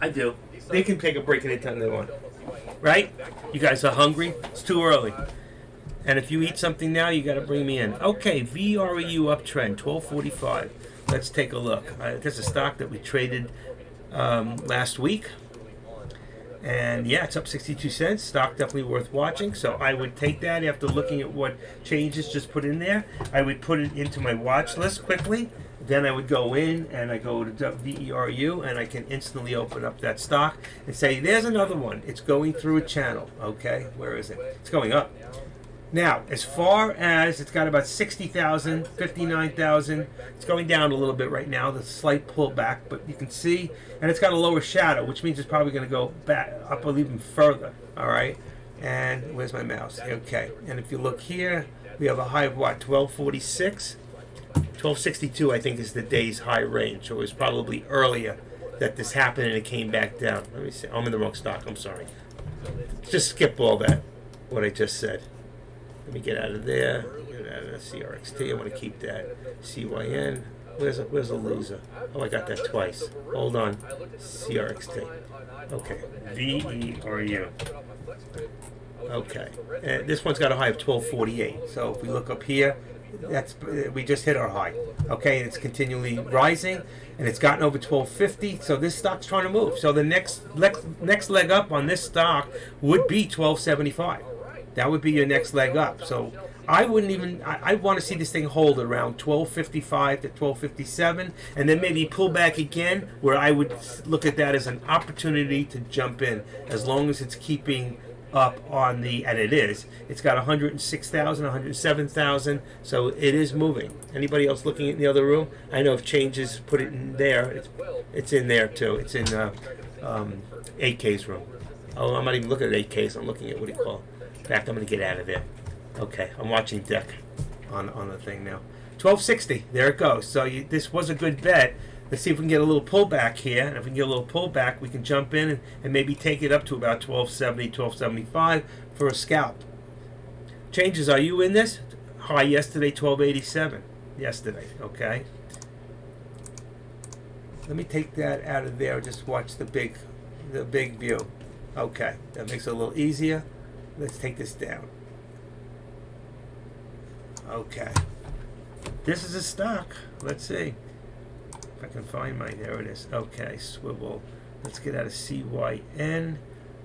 I do. They can take a break anytime they want. Right? You guys are hungry? It's too early. And if you eat something now, you got to bring me in. Okay, VREU uptrend, 1245. Let's take a look. This is a stock that we traded last week. And yeah, it's up 62 cents. Stock definitely worth watching. So I would take that after looking at what changes just put in there. I would put it into my watch list quickly. Then I would go in and I go to VERU and I can instantly open up that stock and say, there's another one. It's going through a channel. Okay, where is it? It's going up. Now, as far as it's got about 60,000, 59,000, it's going down a little bit right now. There's a slight pullback, but you can see, and it's got a lower shadow, which means it's probably going to go back up even further. All right, and where's my mouse? Okay, and if you look here, we have a high of what, 1246? 1262, I think, is the day's high range. So it was probably earlier that this happened and it came back down. Let me see. I'm in the wrong stock. I'm sorry. Just skip all that, what I just said. Let me get out of there. Get out of the CRXT. I want to keep that. CYN. Where's a loser? Oh, I got that twice. Hold on. CRXT. Okay. VERU. Okay. And this one's got a high of 1248. So if we look up here, we just hit our high. Okay, and it's continually rising, and it's gotten over 1250. So this stock's trying to move. So the next leg up on this stock would be 1275. That would be your next leg up. So I wouldn't even. I want to see this thing hold around 1255 to 1257, and then maybe pull back again, where I would look at that as an opportunity to jump in, as long as it's keeping up on the, and it is. It's got 106,000, 107,000, so it is moving. Anybody else looking in the other room? I know if changes, put it in there. It's in there too. It's in 8K's room. Oh, I'm not even looking at 8K's. I'm looking at what do you call. In fact, I'm going to get out of there. Okay, I'm watching Deck on the thing now. 1260. There it goes. So this was a good bet. Let's see if we can get a little pullback here. And if we can get a little pullback, we can jump in and maybe take it up to about 1270, 1275 for a scalp. Changes, are you in this? High yesterday, 1287. Yesterday, okay. Let me take that out of there. Just watch the big view. Okay, that makes it a little easier. Let's take this down. Okay. This is a stock. Let's see. If I can find mine, there it is. Okay, swivel. Let's get out of CYN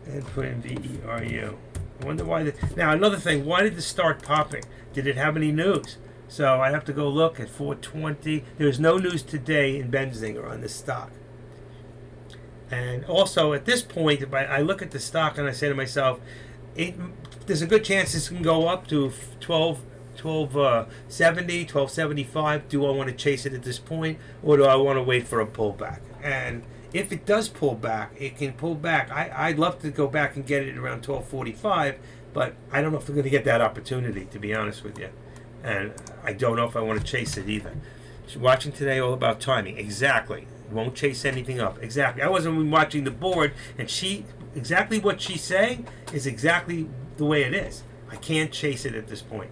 and put in VERU. I wonder why. Now, another thing, why did this start popping? Did it have any news? So I have to go look at 420. There's no news today in Benzinger on this stock. And also, at this point, if I look at the stock and I say to myself, there's a good chance this can go up to 1270, 1275. Do I want to chase it at this point, or do I want to wait for a pullback? And if it does pull back, it can pull back. I'd love to go back and get it around 1245, but I don't know if we're going to get that opportunity, to be honest with you. And I don't know if I want to chase it either. She's watching today all about timing. Exactly. Won't chase anything up. Exactly. I wasn't even watching the board, and exactly what she's saying is exactly the way it is. I can't chase it at this point.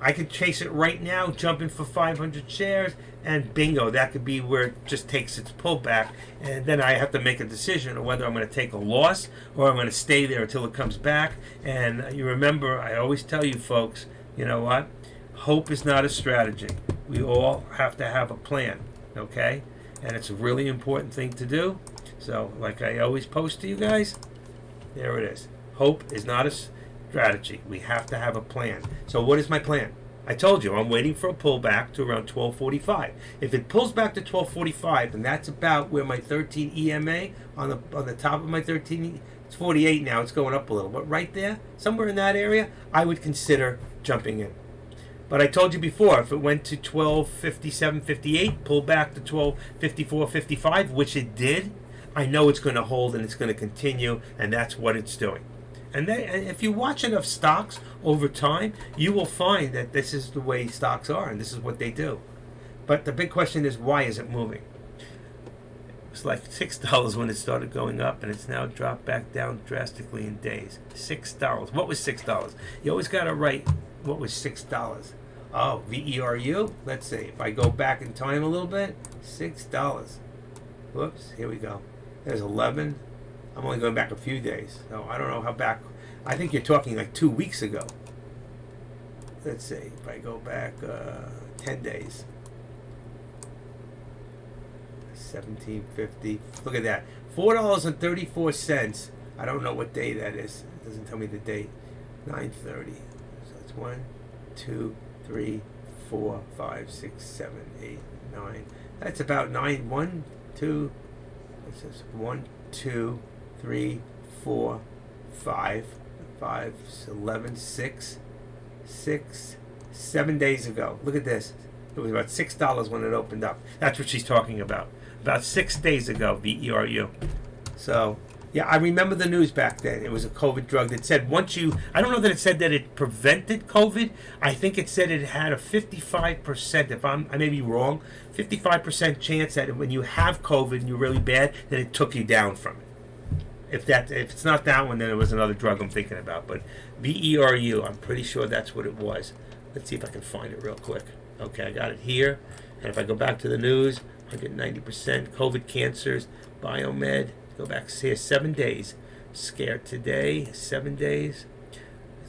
I could chase it right now, jump in for 500 shares, and bingo, that could be where it just takes its pullback, and then I have to make a decision of whether I'm going to take a loss or I'm going to stay there until it comes back. And you remember, I always tell you folks, you know what? Hope is not a strategy. We all have to have a plan, okay? And it's a really important thing to do. So, like I always post to you guys, there it is. Hope is not a strategy. We have to have a plan. So what is my plan? I told you I'm waiting for a pullback to around 1245. If it pulls back to 1245, and that's about where my 13 EMA on the top of my 13, it's 48 now. It's going up a little, but right there, somewhere in that area, I would consider jumping in. But I told you before, if it went to 1257.58, pull back to 1254.55, which it did, I know it's going to hold and it's going to continue, and that's what it's doing. And if you watch enough stocks over time, you will find that this is the way stocks are, and this is what they do. But the big question is, why is it moving? It's like $6 when it started going up, and it's now dropped back down drastically in days. $6. What was $6? You always got to write what was $6. Oh, VERU? Let's see. If I go back in time a little bit, $6. Whoops, here we go. There's 11. I'm only going back a few days, so I don't know how back. I think you're talking like 2 weeks ago. Let's see. If I go back 10 days. 1750. Look at that. $4.34. I don't know what day that is. It doesn't tell me the date. 9:30. So it's 1, 2, 3, 4, 5, 6, 7, 8, 9. That's about 9. 1, 2. It says 1, 2, 3, 4, 5, 11, 6, 7 days ago. Look at this. It was about $6 when it opened up. That's what she's talking about. About 6 days ago, VERU. So, yeah, I remember the news back then. It was a COVID drug that said I don't know that it said that it prevented COVID. I think it said it had a 55%, I may be wrong, 55% chance that when you have COVID and you're really bad, that it took you down from it. If it's not that one, then it was another drug I'm thinking about. But VERU, I'm pretty sure that's what it was. Let's see if I can find it real quick. Okay, I got it here. And if I go back to the news, 190%, COVID cancers, Biomed, go back here, 7 days. Scared today, 7 days.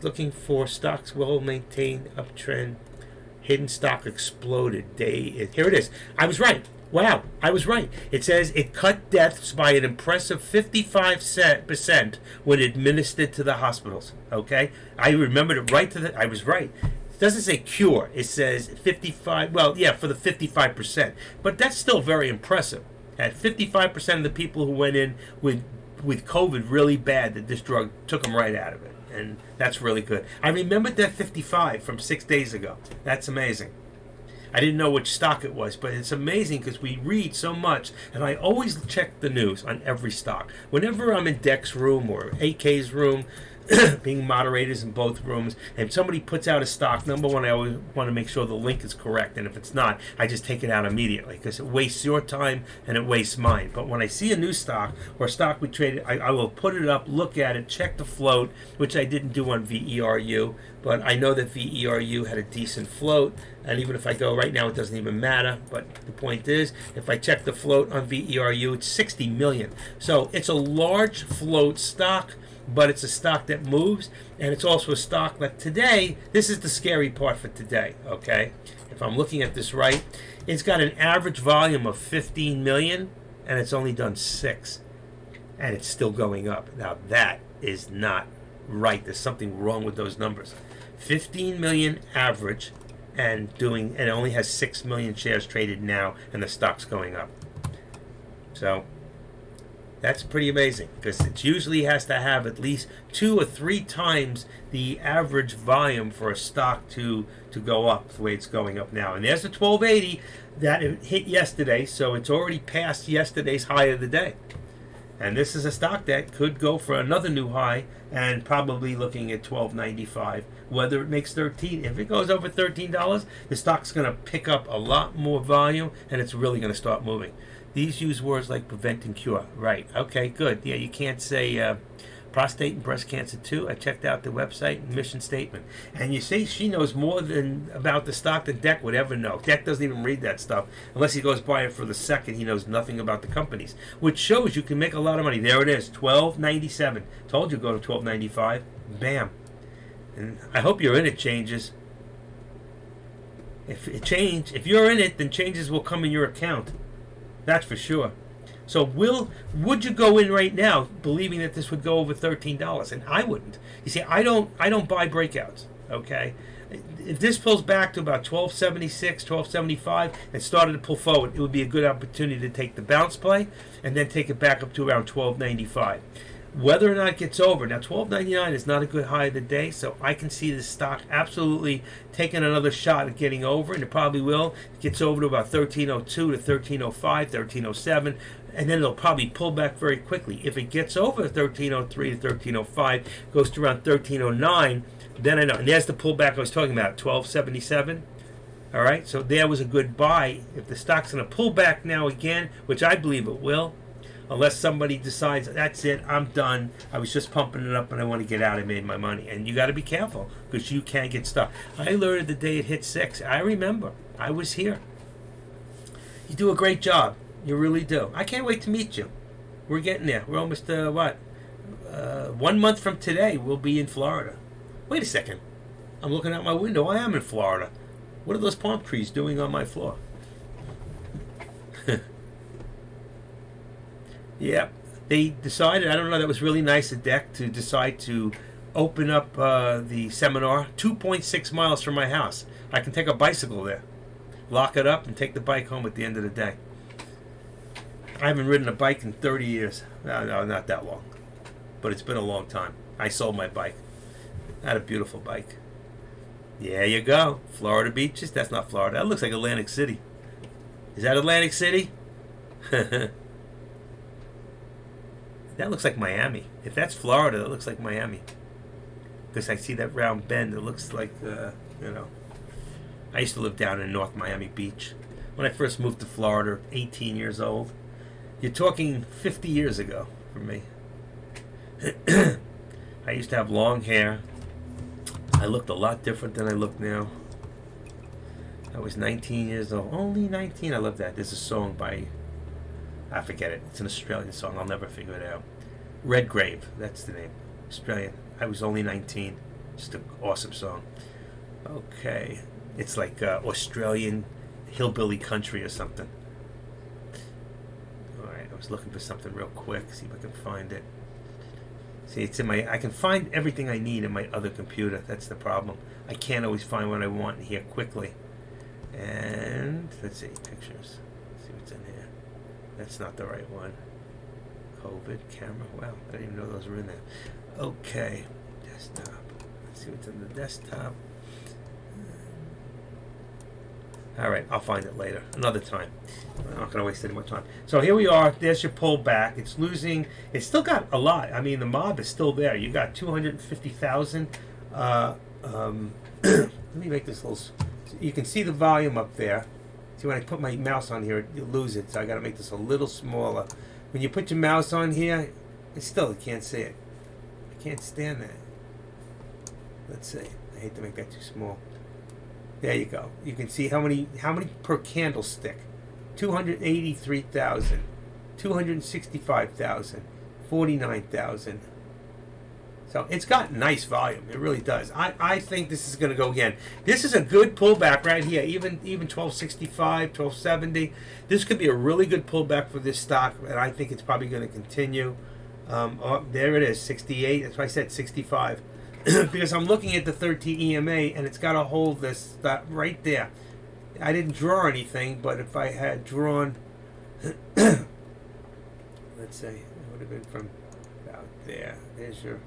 Looking for stocks well maintained uptrend. Hidden stock exploded. Here it is. I was right. Wow, I was right. It says it cut deaths by an impressive 55% when administered to the hospitals. Okay? I remembered it right I was right. It doesn't say cure. It says 55. Well, yeah, for the 55%. But that's still very impressive. At 55% of the people who went in with COVID really bad, that this drug took them right out of it. And that's really good. I remembered that 55 from 6 days ago. That's amazing. I didn't know which stock it was, but it's amazing because we read so much, and I always check the news on every stock. Whenever I'm in Deck's room or AK's room, being moderators in both rooms, and somebody puts out a stock, number one, I always want to make sure the link is correct, and if it's not, I just take it out immediately because it wastes your time and it wastes mine. But when I see a new stock or a stock we traded, I will put it up, look at it, check the float, which I didn't do on VERU, but I know that VERU had a decent float, and even if I go right now, it doesn't even matter. But the point is, if I check the float on VERU, it's 60 million. So it's a large float stock, but it's a stock that moves, and it's also a stock that today, this is the scary part for today, okay? If I'm looking at this right, it's got an average volume of 15 million, and it's only done 6, and it's still going up. Now, that is not right. There's something wrong with those numbers. 15 million average, and it only has 6 million shares traded now, and the stock's going up. So, That's pretty amazing, because it usually has to have at least 2 or 3 times the average volume for a stock to go up the way it's going up now. And there's the 1280 that it hit yesterday, so it's already past yesterday's high of the day. And this is a stock that could go for another new high, and probably looking at $12.95. Whether it makes 13, if it goes over $13, the stock's going to pick up a lot more volume, and it's really going to start moving. These use words like prevent and cure. Right. Okay, good. Yeah, you can't say prostate and breast cancer too. I checked out the website and mission statement. And you see, she knows more than about the stock than Deck would ever know. Deck doesn't even read that stuff. Unless he goes by it for the second, he knows nothing about the companies. Which shows you can make a lot of money. There it is, $12.97. Told you go to $12.95. Bam. And I hope you're in it, changes. If you're in it, then changes will come in your account. That's for sure. So would you go in right now believing that this would go over $13? And I wouldn't. You see, I don't buy breakouts, okay? If this pulls back to about $12.76, $12.75 and started to pull forward, it would be a good opportunity to take the bounce play and then take it back up to around $12.95. Whether or not it gets over, now $12.99 is not a good high of the day, so I can see this stock absolutely taking another shot at getting over, and it probably will. It gets over to about $13.02 to $13.05, $13.07, and then it'll probably pull back very quickly. If it gets over $13.03 to $13.05, goes to around $13.09, then I know. And there's the pullback I was talking about, $12.77. All right, so there was a good buy. If the stock's going to pull back now again, which I believe it will, unless somebody decides, that's it, I'm done, I was just pumping it up and I want to get out, I made my money. And you got to be careful, because you can't get stuck. I learned the day it hit 6. I remember. I was here. You do a great job. You really do. I can't wait to meet you. We're getting there. We're almost, 1 month from today, we'll be in Florida. Wait a second. I'm looking out my window. I am in Florida. What are those palm trees doing on my floor? Yeah, they decided, I don't know, that was really nice of Deck to decide to open up the seminar 2.6 miles from my house. I can take a bicycle there, lock it up, and take the bike home at the end of the day. I haven't ridden a bike in 30 years. No, not that long. But it's been a long time. I sold my bike. I had a beautiful bike. There you go. Florida beaches. That's not Florida. That looks like Atlantic City. Is that Atlantic City? That looks like Miami. If that's Florida, that looks like Miami. Because I see that round bend. It looks like, I used to live down in North Miami Beach. When I first moved to Florida, 18 years old. You're talking 50 years ago for me. I used to have long hair. I looked a lot different than I look now. I was 19 years old. Only 19. I love that. There's a song by, I forget it. It's an Australian song. I'll never figure it out. Redgrave. That's the name. Australian. I was only 19. Just an awesome song. Okay. It's like Australian hillbilly country or something. Alright. I was looking for something real quick. See if I can find it. See, it's in my, I can find everything I need in my other computer. That's the problem. I can't always find what I want here quickly. And let's see, pictures. Let's see what's in here. That's not the right one. COVID camera. Wow, I didn't even know those were in there. Okay, desktop. Let's see what's in the desktop. All right, I'll find it later, another time. I'm not going to waste any more time. So here we are. There's your pullback. It's losing. It's still got a lot. I mean, the mob is still there. You got 250,000. Let me make this little. You can see the volume up there. See, when I put my mouse on here, you lose it. So I got to make this a little smaller. When you put your mouse on here, it's still, you can't see it. I can't stand that. Let's see. I hate to make that too small. There you go. You can see how many per candlestick. 283,000, 265,000, 49,000. So it's got nice volume. It really does. I think this is going to go again. This is a good pullback right here. Even 1265, 1270. This could be a really good pullback for this stock, and I think it's probably going to continue. Oh, there it is, 68. That's why I said 65. Because I'm looking at the 13 EMA, and it's got to hold this right there. I didn't draw anything, but if I had drawn, let's see, would have been from about there. There's your.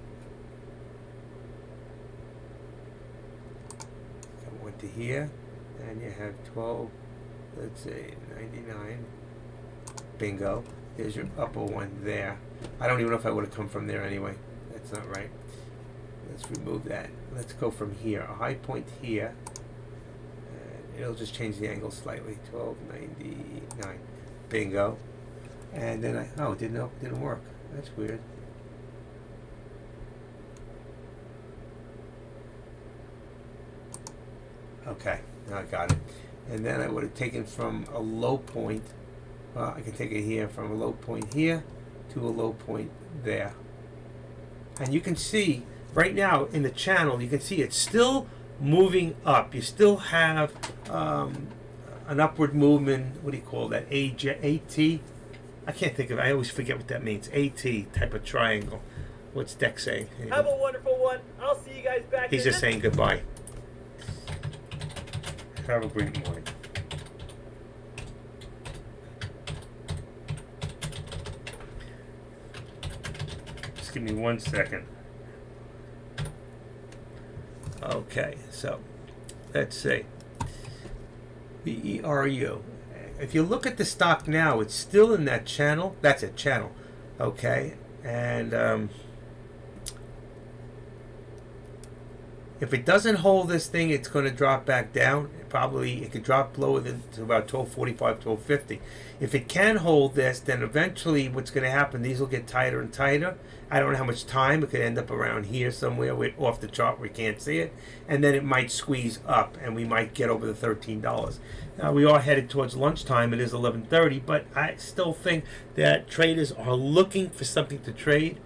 Come on to here, and you have 12. Let's say 99. Bingo. There's your upper one there. I don't even know if I would have come from there anyway. That's not right. Let's remove that. Let's go from here. A high point here. And it'll just change the angle slightly. 1299. Bingo. And then it didn't work. That's weird. Okay, now I got it. And then I would have taken from a low point. Well, I can take it here from a low point here to a low point there. And you can see right now in the channel, you can see it's still moving up. You still have an upward movement. What do you call that? AT? I can't think of it. I always forget what that means. AT type of triangle. What's Dex saying? Have a wonderful one. I'll see you guys back. He's just saying goodbye. Have a great morning. Just give me 1 second. Okay, so let's see. VERU. If you look at the stock now, it's still in that channel. That's a channel. Okay, and if it doesn't hold this thing, it's going to drop back down. It could drop lower than to about 1245, 1250. If it can hold this, then eventually what's going to happen, these will get tighter and tighter. I don't know how much time. It could end up around here somewhere off the chart where we can't see it. And then it might squeeze up and we might get over the $13. Now we are headed towards lunchtime. It is 11:30, but I still think that traders are looking for something to trade.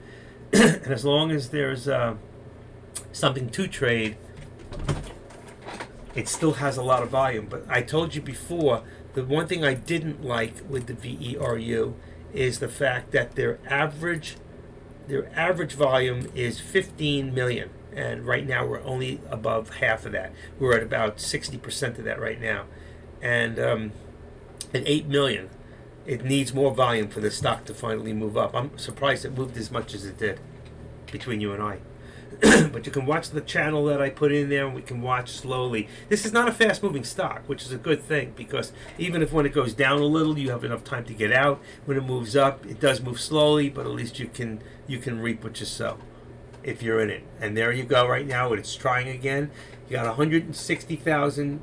And as long as there's something to trade, it still has a lot of volume. But I told you before, the one thing I didn't like with the VERU is the fact that their average volume is 15 million, and right now we're only above half of that. We're at about 60% of that right now, and at 8 million, it needs more volume for the stock to finally move up. I'm surprised it moved as much as it did, between you and I. But you can watch the channel that I put in there, and we can watch slowly. This is not a fast-moving stock, which is a good thing, because even if when it goes down a little, you have enough time to get out. When it moves up, it does move slowly, but at least you can reap what you sow if you're in it. And there you go right now. It's trying again. You got 160,000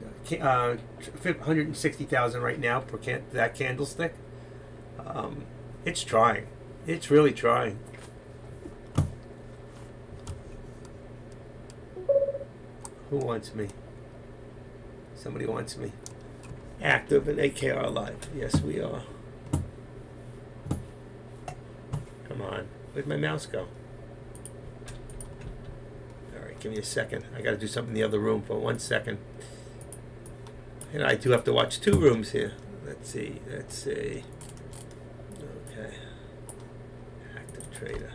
right now per that candlestick. It's trying. It's really trying. Who wants me? Somebody wants me. Active in AKR Live. Yes, we are. Come on. Where'd my mouse go? All right, give me a second. I got to do something in the other room for 1 second. And I do have to watch 2 rooms here. Let's see. Okay. Active trader.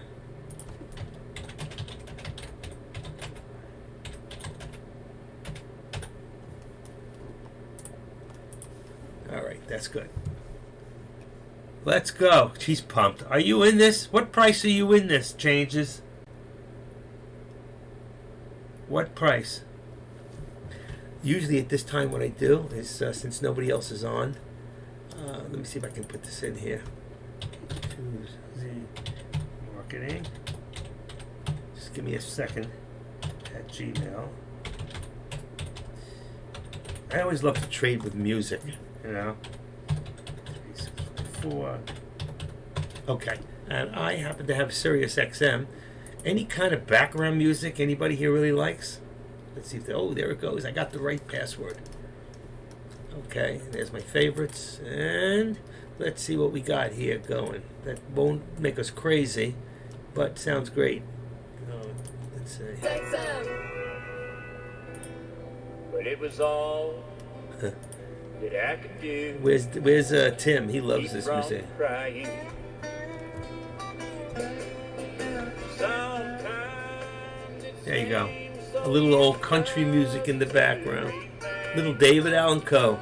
All right, that's good. Let's go. She's pumped. Are you in this? What price are you in this, Changes? What price? Usually at this time what I do is, since nobody else is on, let me see if I can put this in here. Marketing. Just give me a second at Gmail. I always love to trade with music. You know, 3, 6, 4. Okay, and I happen to have Sirius XM. Any kind of background music anybody here really likes? Let's see if there it goes. I got the right password. Okay, there's my favorites, and let's see what we got here going. That won't make us crazy, but sounds great. Let's see. But it was all that I could do. Where's Tim? He loves this music. There you go. A little old country music in the background. Little David Allan Coe.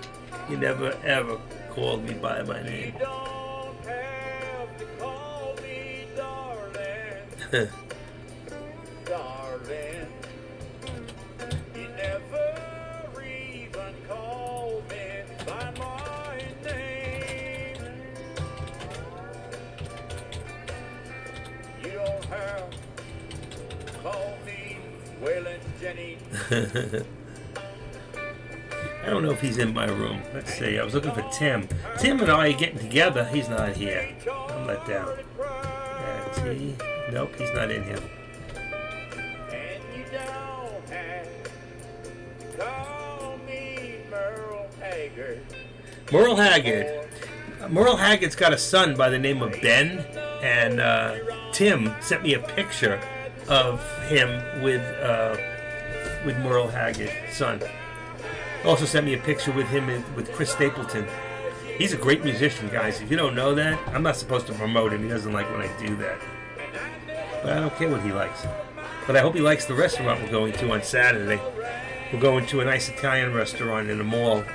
You never ever called me by my name. Darling, you never even called me by my name. You don't have to call me Waylon Jenny. I don't know if he's in my room. Let's see. I was looking for Tim. Tim and I are getting together. He's not here. I'm let down. That's he. Nope, he's not in here. And you don't have to call me Merle Haggard. Merle Haggard. Merle Haggard's got a son by the name of Ben, and Tim sent me a picture of him with Merle Haggard's son. Also sent me a picture with him with Chris Stapleton. He's a great musician, guys. If you don't know that, I'm not supposed to promote him. He doesn't like when I do that. But I don't care what he likes. But I hope he likes the restaurant we're going to on Saturday. We're going to a nice Italian restaurant in the mall.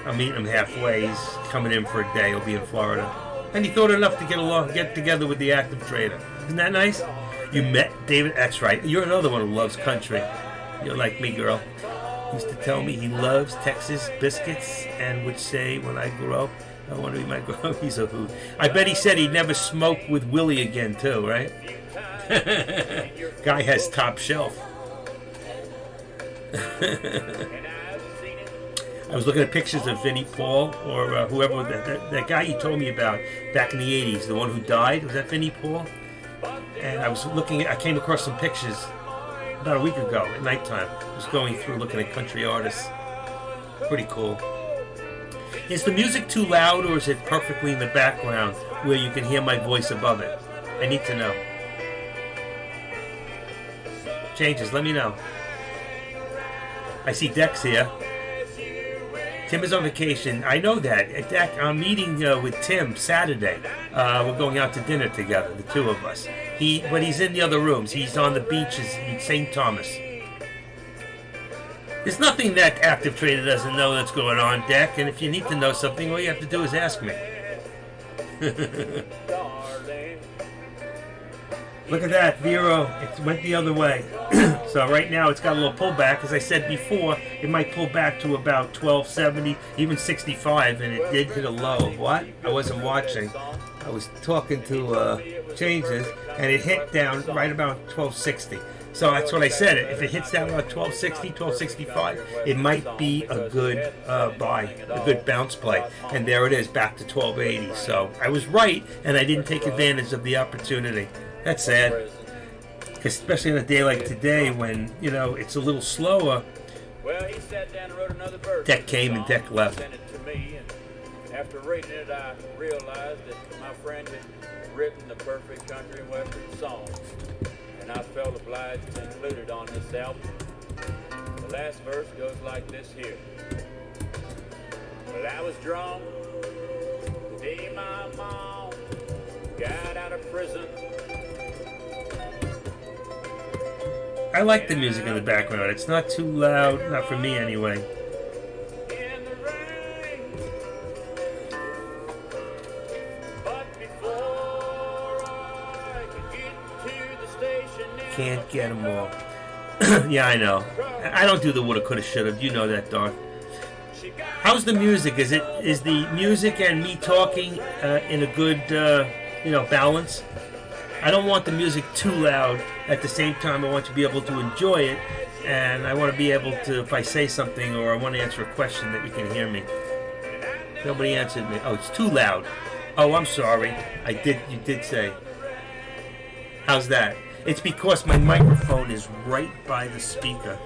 I'm meeting him halfway. He's coming in for a day. He'll be in Florida. And he thought enough to get together with the active trader. Isn't that nice? You met David. That's right. You're another one who loves country. You're like me, girl. He used to tell me he loves Texas biscuits and would say, when I grow up, I want to be my girl. He's a hoot. I bet he said he'd never smoke with Willie again, too, right? Guy has top shelf. I was looking at pictures of Vinnie Paul or whoever, that guy you told me about back in the 80s, the one who died. Was that Vinnie Paul? And I came across some pictures about a week ago at nighttime. I was going through looking at country artists. Pretty cool. Is the music too loud, or is it perfectly in the background where you can hear my voice above it? I need to know. Changes, let me know. I see Dex here. Tim is on vacation. I know that. Dex, I'm meeting with Tim Saturday. We're going out to dinner together, the two of us. But he's in the other rooms. He's on the beaches in St. Thomas. There's nothing that Active Trader doesn't know that's going on, Deck. And if you need to know something, all you have to do is ask me. Look at that, Vero. It went the other way. So right now it's got a little pullback. As I said before, it might pull back to about 1270, even 65, and it did hit a low of what? I wasn't watching. I was talking to Changes, and it hit down right about 1260. So that's what I said. If it hits down about 1260, 1265, it might be a good buy, a good bounce play. And there it is, back to 1280. So I was right, and I didn't take advantage of the opportunity. That's sad. Especially on a day like today when, you know, it's a little slower. Well, he sat down and wrote another verse. Deck came and Deck left. Sent it to me, and after reading it, I realized that my friend had written the perfect country and western song, and I felt obliged to include it on this album. The last verse goes like this here. Well, I was drunk the day my mom got out of prison. I like the music in the background. It's not too loud, not for me anyway. In the rain. But before I could get to the station, Can't get them all. Yeah, I know. I don't do the woulda, coulda, shoulda. You know that, dog. How's the music? Is the music and me talking in a good, balance? I don't want the music too loud. At the same time, I want to be able to enjoy it, and I want to be able to, if I say something or I want to answer a question, that you can hear me. Nobody answered me. Oh, it's too loud. Oh, I'm sorry. You did say. How's that? It's because my microphone is right by the speaker.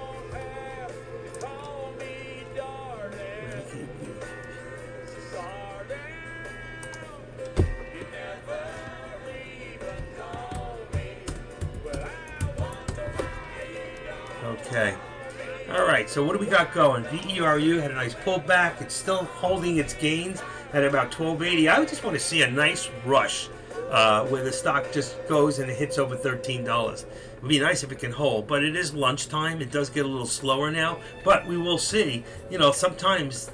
Okay. All right, so what do we got going? VERU had a nice pullback. It's still holding its gains at about 1280. I just want to see a nice rush where the stock just goes and it hits over $13. It would be nice if it can hold, but it is lunchtime. It does get a little slower now, but we will see. You know, sometimes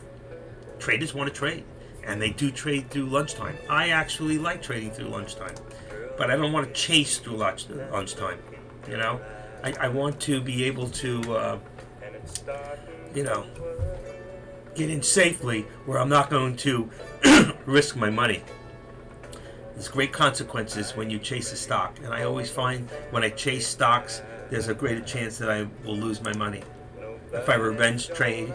traders want to trade, and they do trade through lunchtime. I actually like trading through lunchtime. but I don't want to chase through lunchtime. You know, I want to be able to, you know, get in safely where I'm not going to risk my money. There's great consequences when you chase a stock, and I always find when I chase stocks, there's a greater chance that I will lose my money. If I revenge trade,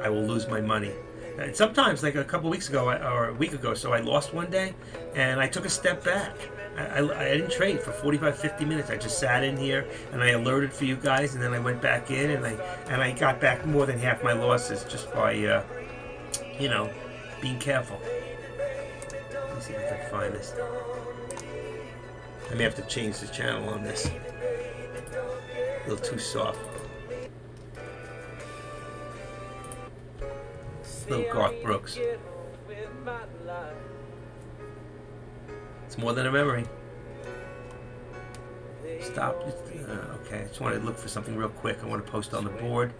I will lose my money. And sometimes, like a couple weeks ago or a week ago, so I lost one day, and I took a step back. I didn't trade for 45, 50 minutes. I just sat in here, and I alerted for you guys, and then I went back in, and I got back more than half my losses just by, you know, being careful. Let me see if I can find this. I may have to change the channel on this. A little too soft. Little Garth Brooks. It's more than a memory. Stop. Okay, I just want to look for something real quick. I want to post on the board.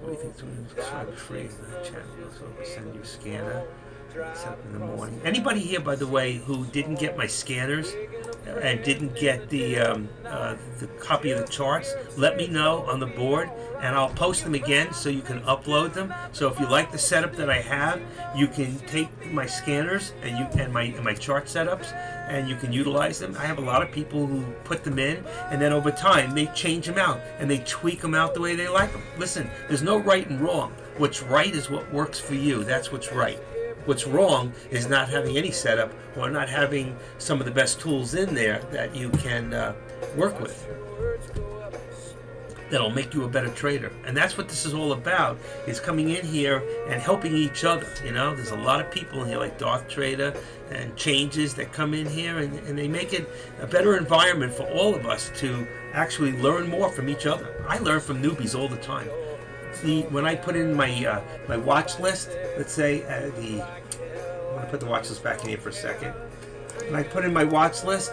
What do you think? Subscribe free channel. So we send you a scanner. In the morning. Anybody here, by the way, who didn't get my scanners and didn't get the copy of the charts, let me know on the board, and I'll post them again so you can upload them. So if you like the setup that I have, you can take my scanners and my chart setups, and you can utilize them. I have a lot of people who put them in, and then over time they change them out and they tweak them out the way they like them. Listen, there's no right and wrong. What's right is what works for you. That's what's right. What's wrong is not having any setup or not having some of the best tools in there that you can work with. That'll make you a better trader. And that's what this is all about, is coming in here and helping each other. You know, there's a lot of people in here like Darth Trader and Changes that come in here and they make it a better environment for all of us to actually learn more from each other. I learn from newbies all the time. When I put in my my watch list, let's say I'm going to put the watch list back in here for a second. When I put in my watch list,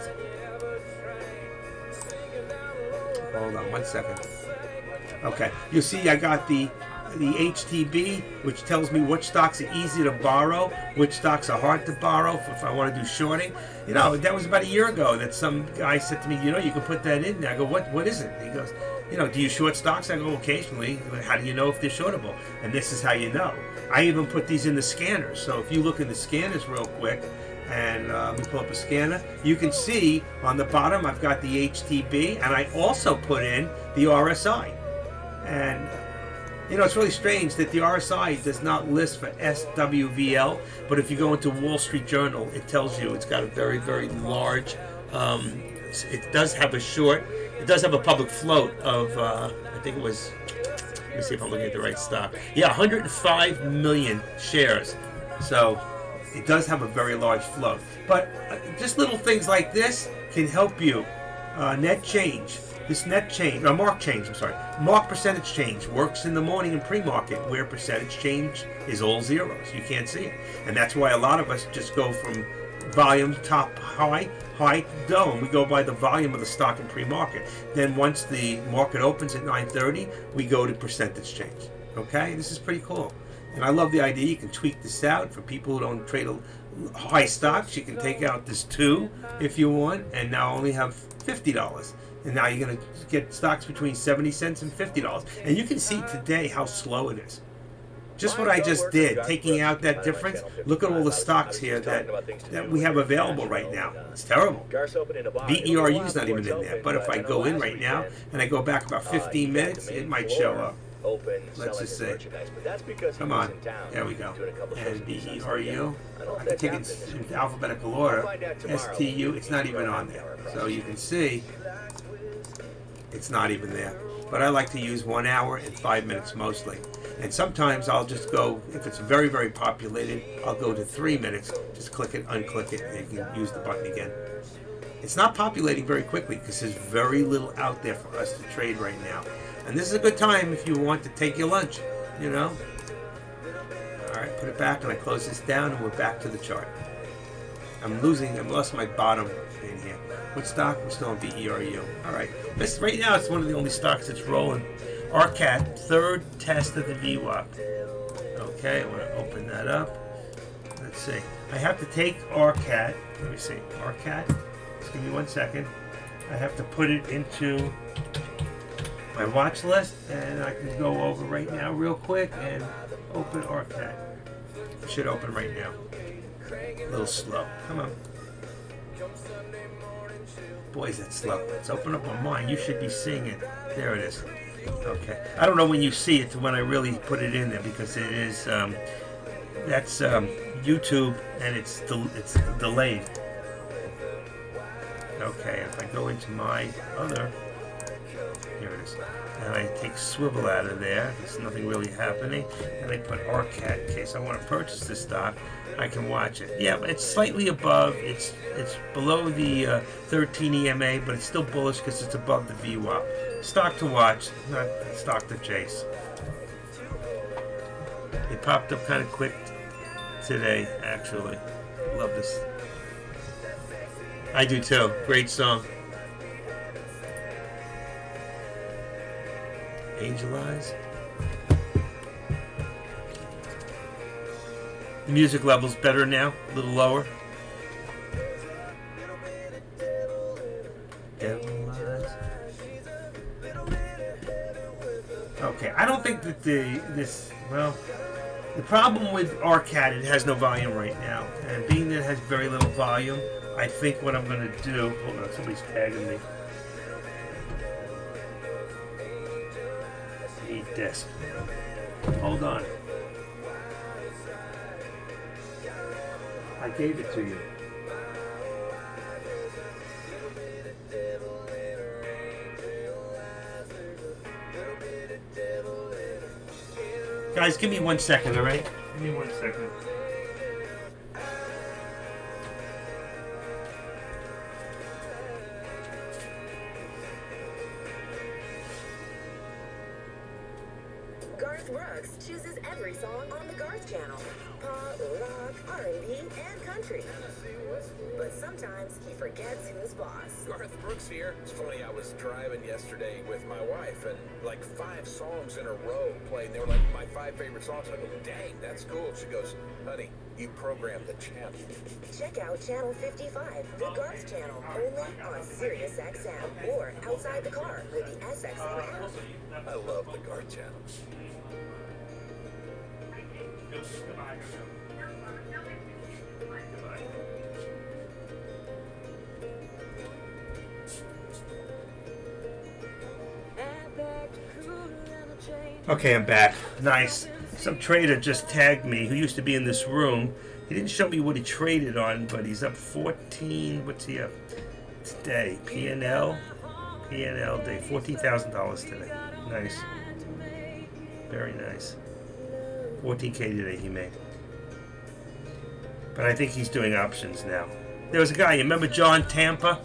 hold on 1 second. Okay, you see I got the HTB, which tells me which stocks are easy to borrow, which stocks are hard to borrow if I want to do shorting. You know, that was about a year ago that some guy said to me, you know, you can put that in there. I go, what is it? He goes, you know, do you short stocks? I go, occasionally. How do you know if they're shortable? And this is how you know. I even put these in the scanners. So if you look in the scanners real quick, and let me pull up a scanner, you can see on the bottom I've got the HTB, and I also put in the RSI. And you know, it's really strange that the RSI does not list for SWVL, but if you go into Wall Street Journal, it tells you it's got a very, very large, it does have a short, it does have a public float of, I think it was, let me see if I'm looking at the right stock. Yeah, 105 million shares. So it does have a very large float. But just little things like this can help you. Net change. This net change, or mark change, I'm sorry. Mark percentage change works in the morning in pre-market where percentage change is all zeros. You can't see it. And that's why a lot of us just go from volume top high low, and we go by the volume of the stock in pre-market. Then once the market opens at 9:30, we go to percentage change. Okay? This is pretty cool. And I love the idea. You can tweak this out for people who don't trade high stocks. You can take out this 2 if you want, and now only have $50. And now you're going to get stocks between 70 cents and $50. And you can see today how slow it is. Just what I just did, taking out that difference, look at all the stocks here that we have available right now. It's terrible. VERU is not even in there. But if I go in right now and I go back about 15 minutes, it might show up. Let's just see. Come on. There we go. And VERU. I can take it in alphabetical order. STU, it's not even on there. So you can see it's not even there. But I like to use 1 hour and 5 minutes mostly. And sometimes I'll just go, if it's very, very populated, I'll go to 3 minutes. Just click it, unclick it, and you can use the button again. It's not populating very quickly because there's very little out there for us to trade right now. And this is a good time if you want to take your lunch, you know. All right, put it back, and I close this down, and we're back to the chart. I've lost my bottom in here. What stock? We're still on VERU. All right. Right now, it's one of the only stocks that's rolling. ARCAT, third test of the VWAP. Okay, I want to open that up. Let's see. I have to take ARCAT. Let me see. ARCAT. Just give me 1 second. I have to put it into my watch list, and I can go over right now real quick and open ARCAT. It should open right now. A little slow. Come on. Boy, is that slow. Let's open up on mine. You should be seeing it. There it is. Okay. I don't know when you see it to when I really put it in there, because it is that's YouTube, and it's delayed. Okay, if I go into my other, here it is, and I take swivel out of there, there's nothing really happening, and I put ARCAT in case I want to purchase this stock, I can watch it. Yeah, it's slightly above, it's below the 13 EMA, but it's still bullish because it's above the VWAP. Stock to watch, not stock to chase. It popped up kind of quick today, actually. Love this. I do too. Great song. Angel Eyes. The music level's better now, a little lower. Devil Eyes. Okay, I don't think that the problem with ARCAT, it has no volume right now, and being that it has very little volume, I think what I'm going to do... Hold on, somebody's tagging me. Need disk. Hold on. I gave it to you. Guys, give me 1 second, all right? Give me 1 second. Garth Brooks chooses every song on the Garth channel. Pop, rock, R&B, and country. But sometimes he forgets who's boss. Garth Brooks here. It's funny, I was driving yesterday with my wife, and like 5 songs in a row played. They were like my 5 favorite songs. I go, dang, that's cool. She goes, honey, you programmed the channel. Check out Channel 55, the Garth channel, only on SiriusXM or outside the car with the SXM app. I love the Garth channel. Okay, I'm back. Nice. Some trader just tagged me who used to be in this room. He didn't show me what he traded on, but he's up 14. What's he up today? PNL day. $14,000 today. Nice. Very nice. 14K today he made. But I think he's doing options now. There was a guy, you remember John Tampa?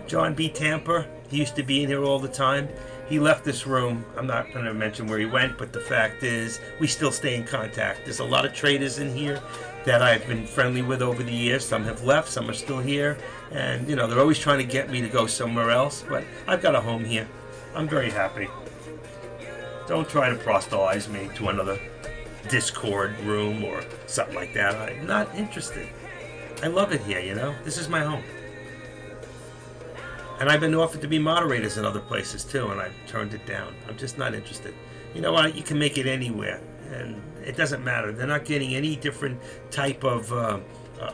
John B. Tamper? He used to be in here all the time. He left this room. I'm not going to mention where he went, but the fact is we still stay in contact. There's a lot of traders in here that I've been friendly with over the years. Some have left, some are still here. And, you know, they're always trying to get me to go somewhere else. But I've got a home here. I'm very happy. Don't try to proselytize me to another Discord room or something like that. I'm not interested. I love it here, you know. This is my home. And I've been offered to be moderators in other places too, and I've turned it down. I'm just not interested. You know what? You can make it anywhere, and it doesn't matter. They're not getting any different type of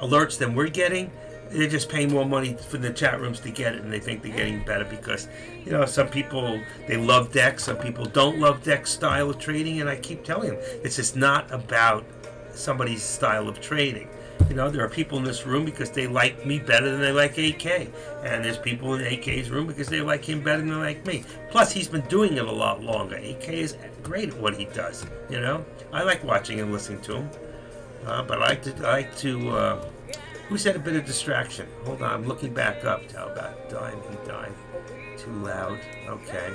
alerts than we're getting. They're just paying more money for the chat rooms to get it, and they think they're getting better because, you know, some people, they love DEX, some people don't love DEX style of trading, and I keep telling them, it's just not about somebody's style of trading. You know, there are people in this room because they like me better than they like AK. And there's people in AK's room because they like him better than they like me. Plus, he's been doing it a lot longer. AK is great at what he does, you know. I like watching and listening to him. But I like to who said a bit of distraction? Hold on, I'm looking back up. How about dying? He died. Too loud. Okay.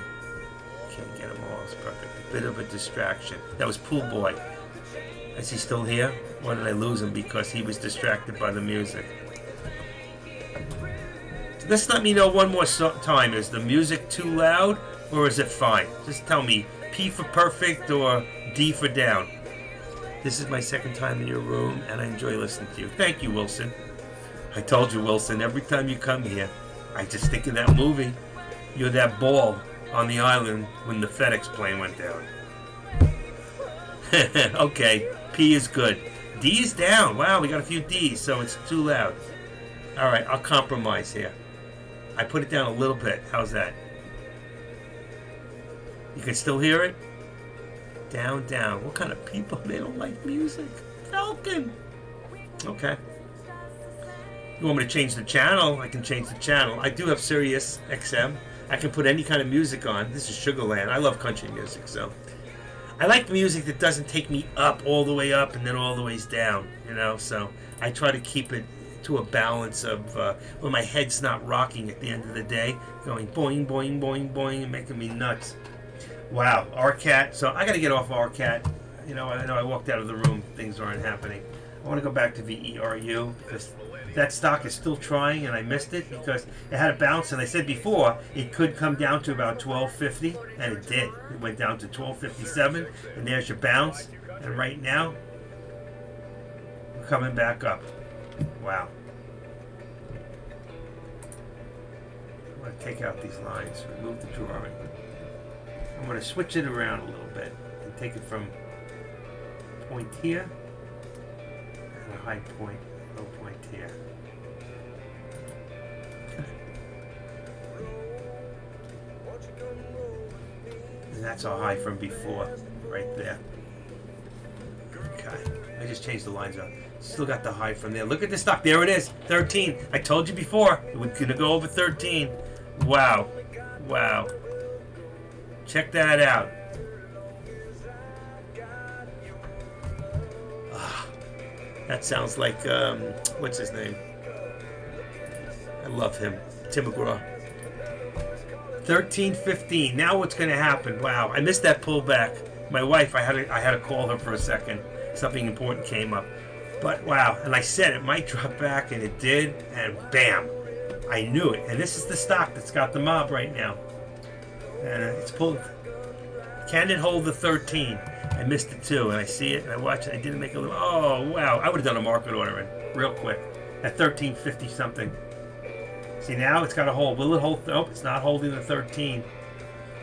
Can't get them all. It's perfect. A bit of a distraction. That was Pool Boy. Is he still here? Or did I lose him because he was distracted by the music? Just let me know one more time. Is the music too loud or is it fine? Just tell me P for perfect or D for down. This is my second time in your room and I enjoy listening to you. Thank you, Wilson. I told you, Wilson, every time you come here, I just think of that movie. You're that ball on the island when the FedEx plane went down. Okay, P is good. D is down. Wow, we got a few D's, so it's too loud. All right, I'll compromise here. I put it down a little bit. How's that? You can still hear it? Down, down. What kind of people? They don't like music. Falcon. Okay. You want me to change the channel? I can change the channel. I do have Sirius XM. I can put any kind of music on. This is Sugarland. I love country music, so I like music that doesn't take me up all the way up and then all the ways down, you know. So I try to keep it to a balance of where my head's not rocking at the end of the day, going boing, boing, boing, boing, and making me nuts. Wow, RCAT. So I got to get off RCAT. You know, I walked out of the room. Things aren't happening. I want to go back to VERU because that stock is still trying, and I missed it because it had a bounce. And I said before it could come down to about 1250, and it did. It went down to 1257, and there's your bounce. And right now, we're coming back up. Wow. I'm going to take out these lines, remove the drawing. I'm going to switch it around a little bit and take it from point here and a high point, low point here. Okay. And that's our high from before, right there. Okay. I just changed the lines up. Still got the high from there. Look at this stock. There it is. 13. I told you before. It was going to go over 13. Wow. Wow. Check that out. That sounds like, what's his name? I love him. Tim McGraw. 13.15. Now what's going to happen? Wow. I missed that pullback. My wife, I had to call her for a second. Something important came up. But wow. And I said it might drop back, and it did. And bam. I knew it. And this is the stock that's got the mob right now. And it's pulled. Can it hold the 13? I missed it too, and I see it, and I watch it. I didn't make a little. Oh wow! I would have done a market order in real quick at 13.50 something. See, now it's got a hold. Will it hold? Oh, it's not holding the 13.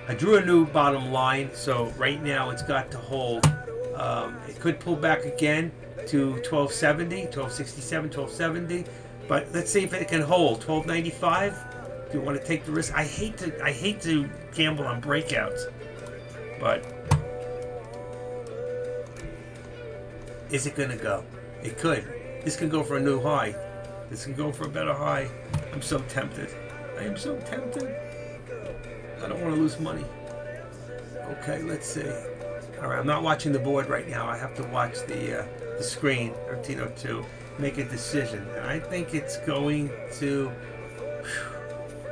I drew a new bottom line, so right now it's got to hold. It could pull back again to 1270, 1267, 1270. But let's see if it can hold 1295. Do you want to take the risk? I hate to gamble on breakouts. But is it going to go? It could. This can go for a new high. This can go for a better high. I'm so tempted. I am so tempted. I don't want to lose money. Okay, let's see. All right, I'm not watching the board right now. I have to watch the screen, 1302, make a decision. And I think it's going to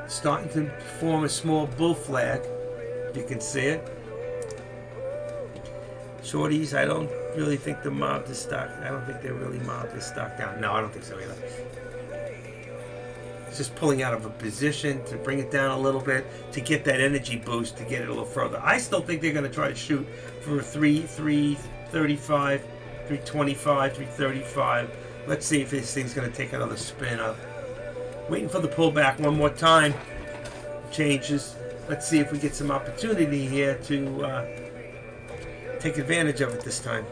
starting to form a small bull flag. If you can see it. Shorties, I don't really think the mob this stock. I don't think they really mobbed this stock down. No, I don't think so either. It's just pulling out of a position to bring it down a little bit to get that energy boost to get it a little further. I still think they're going to try to shoot for 335, 325, 335. Let's see if this thing's going to take another spin up. Waiting for the pullback one more time. Changes. Let's see if we get some opportunity here to take advantage of it this time.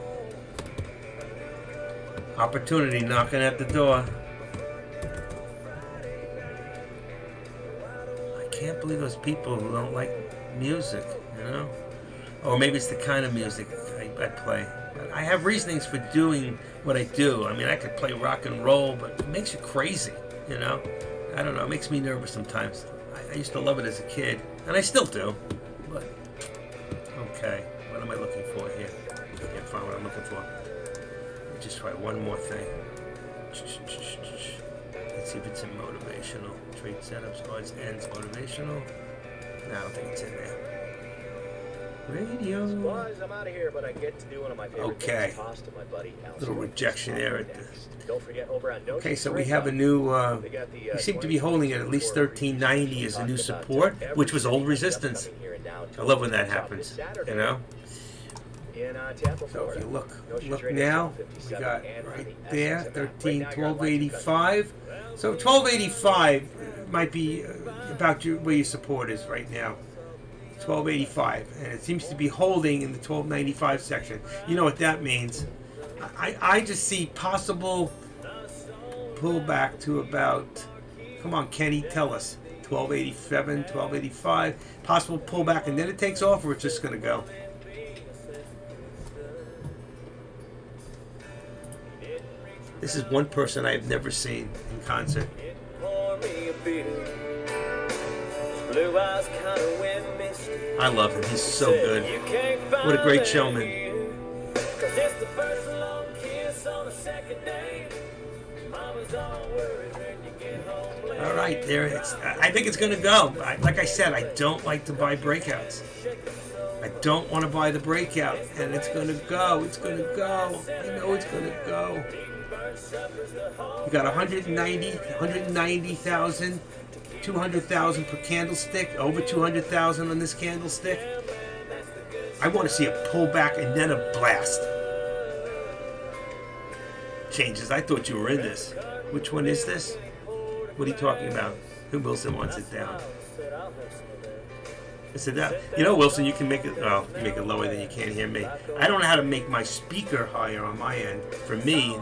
Opportunity knocking at the door. I can't believe those people who don't like music, you know? Or maybe it's the kind of music I play. But I have reasonings for doing what I do. I mean, I could play rock and roll, but it makes you crazy, you know? I don't know, it makes me nervous sometimes. I used to love it as a kid, and I still do. But, okay. What am I looking for here? I can't find what I'm looking for. Let me just try one more thing. Let's see if it's in motivational. Trade setups, odds, ends, motivational. No, I don't think it's in there. Radio. Supplies, I'm out of here, but I get to do one of my favorite things, toss to my buddy Al. Little rejection there at the. Don't forget over on Okay, so we have a new. We seem to be holding it at least 1390 as a new support, which was old resistance. I love when that happens. You know. in Tampa, So Florida. if you look Notion Trading now, Channel we 57 got and right the there, SXM. 13, Right now, you're on live 1285. So 1285 might be about where your support is right now. 1285, and it seems to be holding in the 1295 section. You know what that means? I just see possible pullback to about, come on Kenny, tell us, 1287, 1285, possible pullback, and then it takes off, or it's just going to go. This is one person I've never seen in concert. I love him. He's so good. What a great showman. All right, there it's. I think it's going to go. Like I said, I don't like to buy breakouts. I don't want to buy the breakout, and it's going to go. It's going to go. I know it's going to go. You got 190,000, 200,000 per candlestick, over 200,000 on this candlestick. I want to see a pullback and then a blast. Changes. I thought you were in this. Which one is this? What are you talking about? Who Wilson wants it down? I said that. You know, Wilson, you can make it. Oh, you make it lower than you can't hear me. I don't know how to make my speaker higher on my end for me,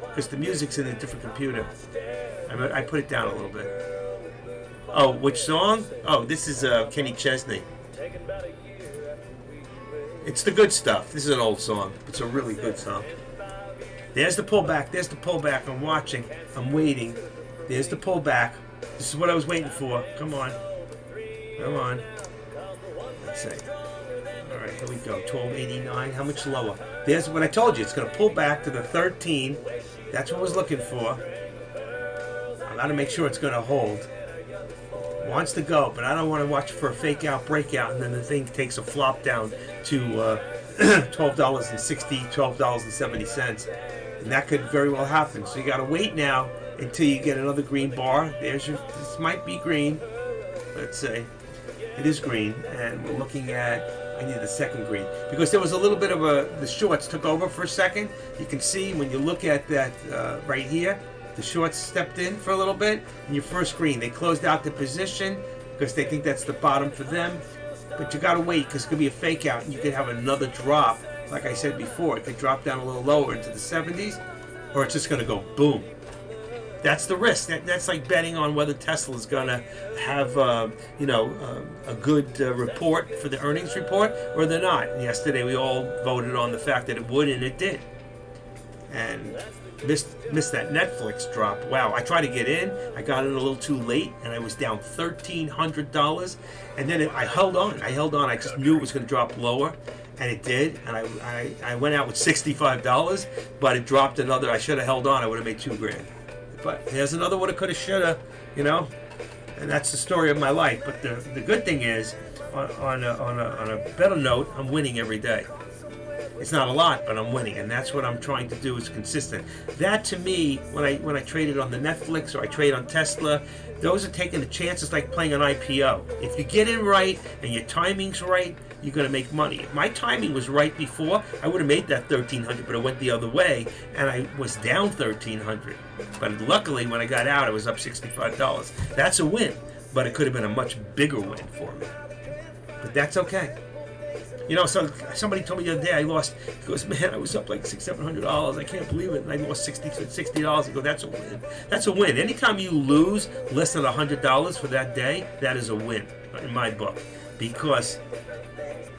because the music's in a different computer. I put it down a little bit. Oh, which song? Oh, this is Kenny Chesney. It's the good stuff. This is an old song. It's a really good song. There's the pullback. There's the pullback. I'm watching. I'm waiting. There's the pullback. This is what I was waiting for. Come on. Come on. Let's see. All right, here we go. 1289. How much lower? There's what I told you. It's going to pull back to the 13. That's what I was looking for. I got to make sure it's going to hold. Wants to go, but I don't want to watch for a fake out breakout, and then the thing takes a flop down to $12.60, $12.70, and that could very well happen. So you got to wait now until you get another green bar. There's your. This might be green. Let's say it is green, and we're looking at. I need the second green because there was a little bit of the shorts took over for a second. You can see when you look at that right here. The shorts stepped in for a little bit, and your first green. They closed out the position because they think that's the bottom for them. But you got to wait because it could be a fake out, and you could have another drop. Like I said before, it could drop down a little lower into the 70s, or it's just going to go boom. That's the risk. That's like betting on whether Tesla is going to have, a good report for the earnings report, or they're not. And yesterday we all voted on the fact that it would, and it did. And missed that Netflix drop. Wow, I tried to get in. I got in a little too late, and I was down $1,300. And then I held on. I just knew it was going to drop lower, and it did. And I went out with $65, but it dropped another. I should have held on. I would have made $2,000. But there's another woulda, coulda, shoulda, And that's the story of my life. But the good thing is, on a better note, I'm winning every day. It's not a lot, but I'm winning, and that's what I'm trying to do is consistent. That to me, when I traded on the Netflix or I trade on Tesla, those are taking the chances like playing an IPO. If you get in right and your timing's right, you're going to make money. If my timing was right before, I would have made that $1,300, but it went the other way, and I was down $1,300. But luckily, when I got out, I was up $65. That's a win, but it could have been a much bigger win for me. But that's okay. So somebody told me the other day he goes, man, I was up like $600-700. I can't believe it. And I lost $60. I go, that's a win. That's a win. Anytime you lose less than $100 for that day, that is a win in my book, because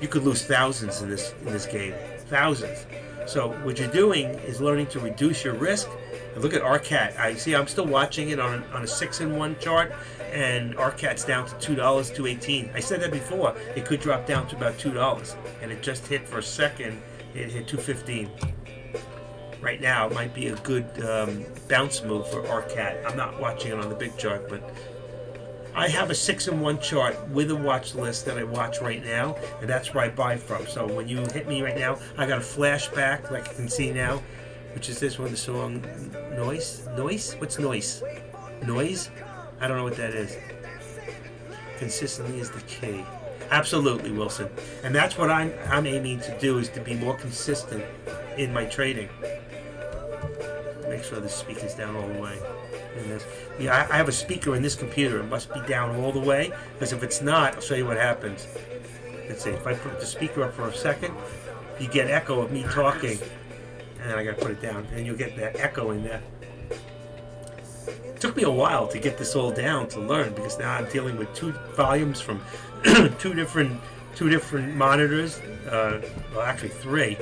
you could lose thousands in this game, thousands. So what you're doing is learning to reduce your risk. And look at RCAT. I'm still watching it on a 6-in-1 chart. And RCAT's down to $2, $2.18. I said that before. It could drop down to about $2, and it just hit for a second. It hit $2.15. Right now, it might be a good bounce move for RCAT. I'm not watching it on the big chart, but I have a 6-in-1 chart with a watch list that I watch right now, and that's where I buy from. So when you hit me right now, I got a flashback, like you can see now, which is this one, the song Noise? What's Noise? Noise? I don't know what that is. Consistently is the key. Absolutely, Wilson. And that's what I'm aiming to do, is to be more consistent in my trading. Make sure the speaker's down all the way. Yeah, I have a speaker in this computer. It must be down all the way, because if it's not, I'll show you what happens. Let's see, if I put the speaker up for a second, you get echo of me talking, and then I gotta put it down, and you'll get that echo in there. It took me a while to get this all down, to learn, because now I'm dealing with 2 volumes from two different monitors. Well, actually 3.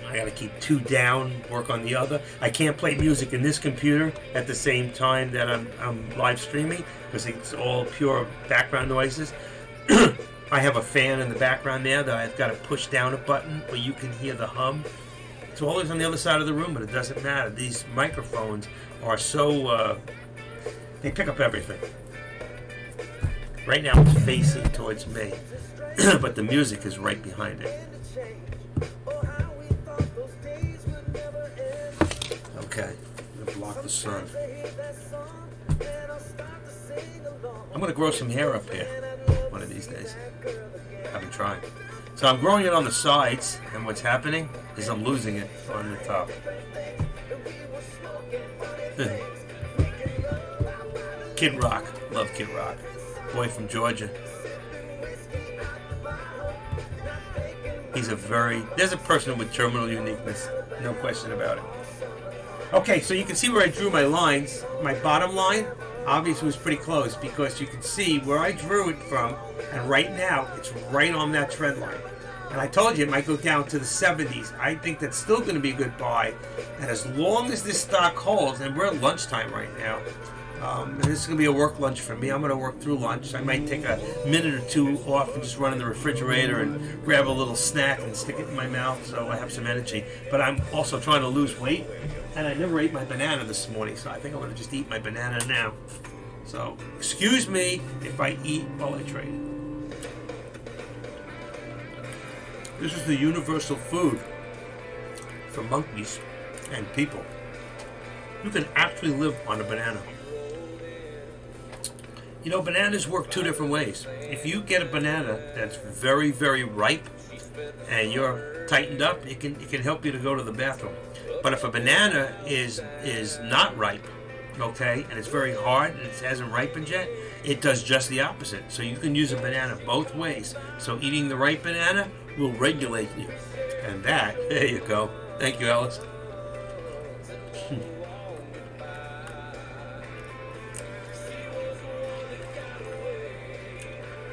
I gotta keep 2 down, work on the other. I can't play music in this computer at the same time that I'm live streaming, because it's all pure background noises. I have a fan in the background there that I've got to push down a button where you can hear the hum. It's always on the other side of the room, but it doesn't matter. These microphones are so, they pick up everything. Right now it's facing towards me, but the music is right behind it. Okay, I'm going to block the sun. I'm going to grow some hair up here one of these days. I've been trying. So I'm growing it on the sides, and what's happening is I'm losing it on the top. Kid Rock. Love Kid Rock. Boy from Georgia. There's a person with terminal uniqueness. No question about it. Okay, so you can see where I drew my lines. My bottom line obviously was pretty close, because you can see where I drew it from, and right now it's right on that trend line. And I told you it might go down to the 70s. I think that's still going to be a good buy. And as long as this stock holds, and we're at lunchtime right now, and this is going to be a work lunch for me. I'm going to work through lunch. I might take a minute or 2 off and just run in the refrigerator and grab a little snack and stick it in my mouth so I have some energy. But I'm also trying to lose weight. And I never ate my banana this morning, so I think I'm going to just eat my banana now. So, excuse me if I eat while I trade. This is the universal food for monkeys and people. You can actually live on a banana. You know, bananas work 2 different ways. If you get a banana that's very, very ripe and you're tightened up, it can help you to go to the bathroom. But if a banana is not ripe, okay, and it's very hard and it hasn't ripened yet, it does just the opposite. So you can use a banana both ways. So eating the ripe banana will regulate you. And that, there you go. Thank you, Alice.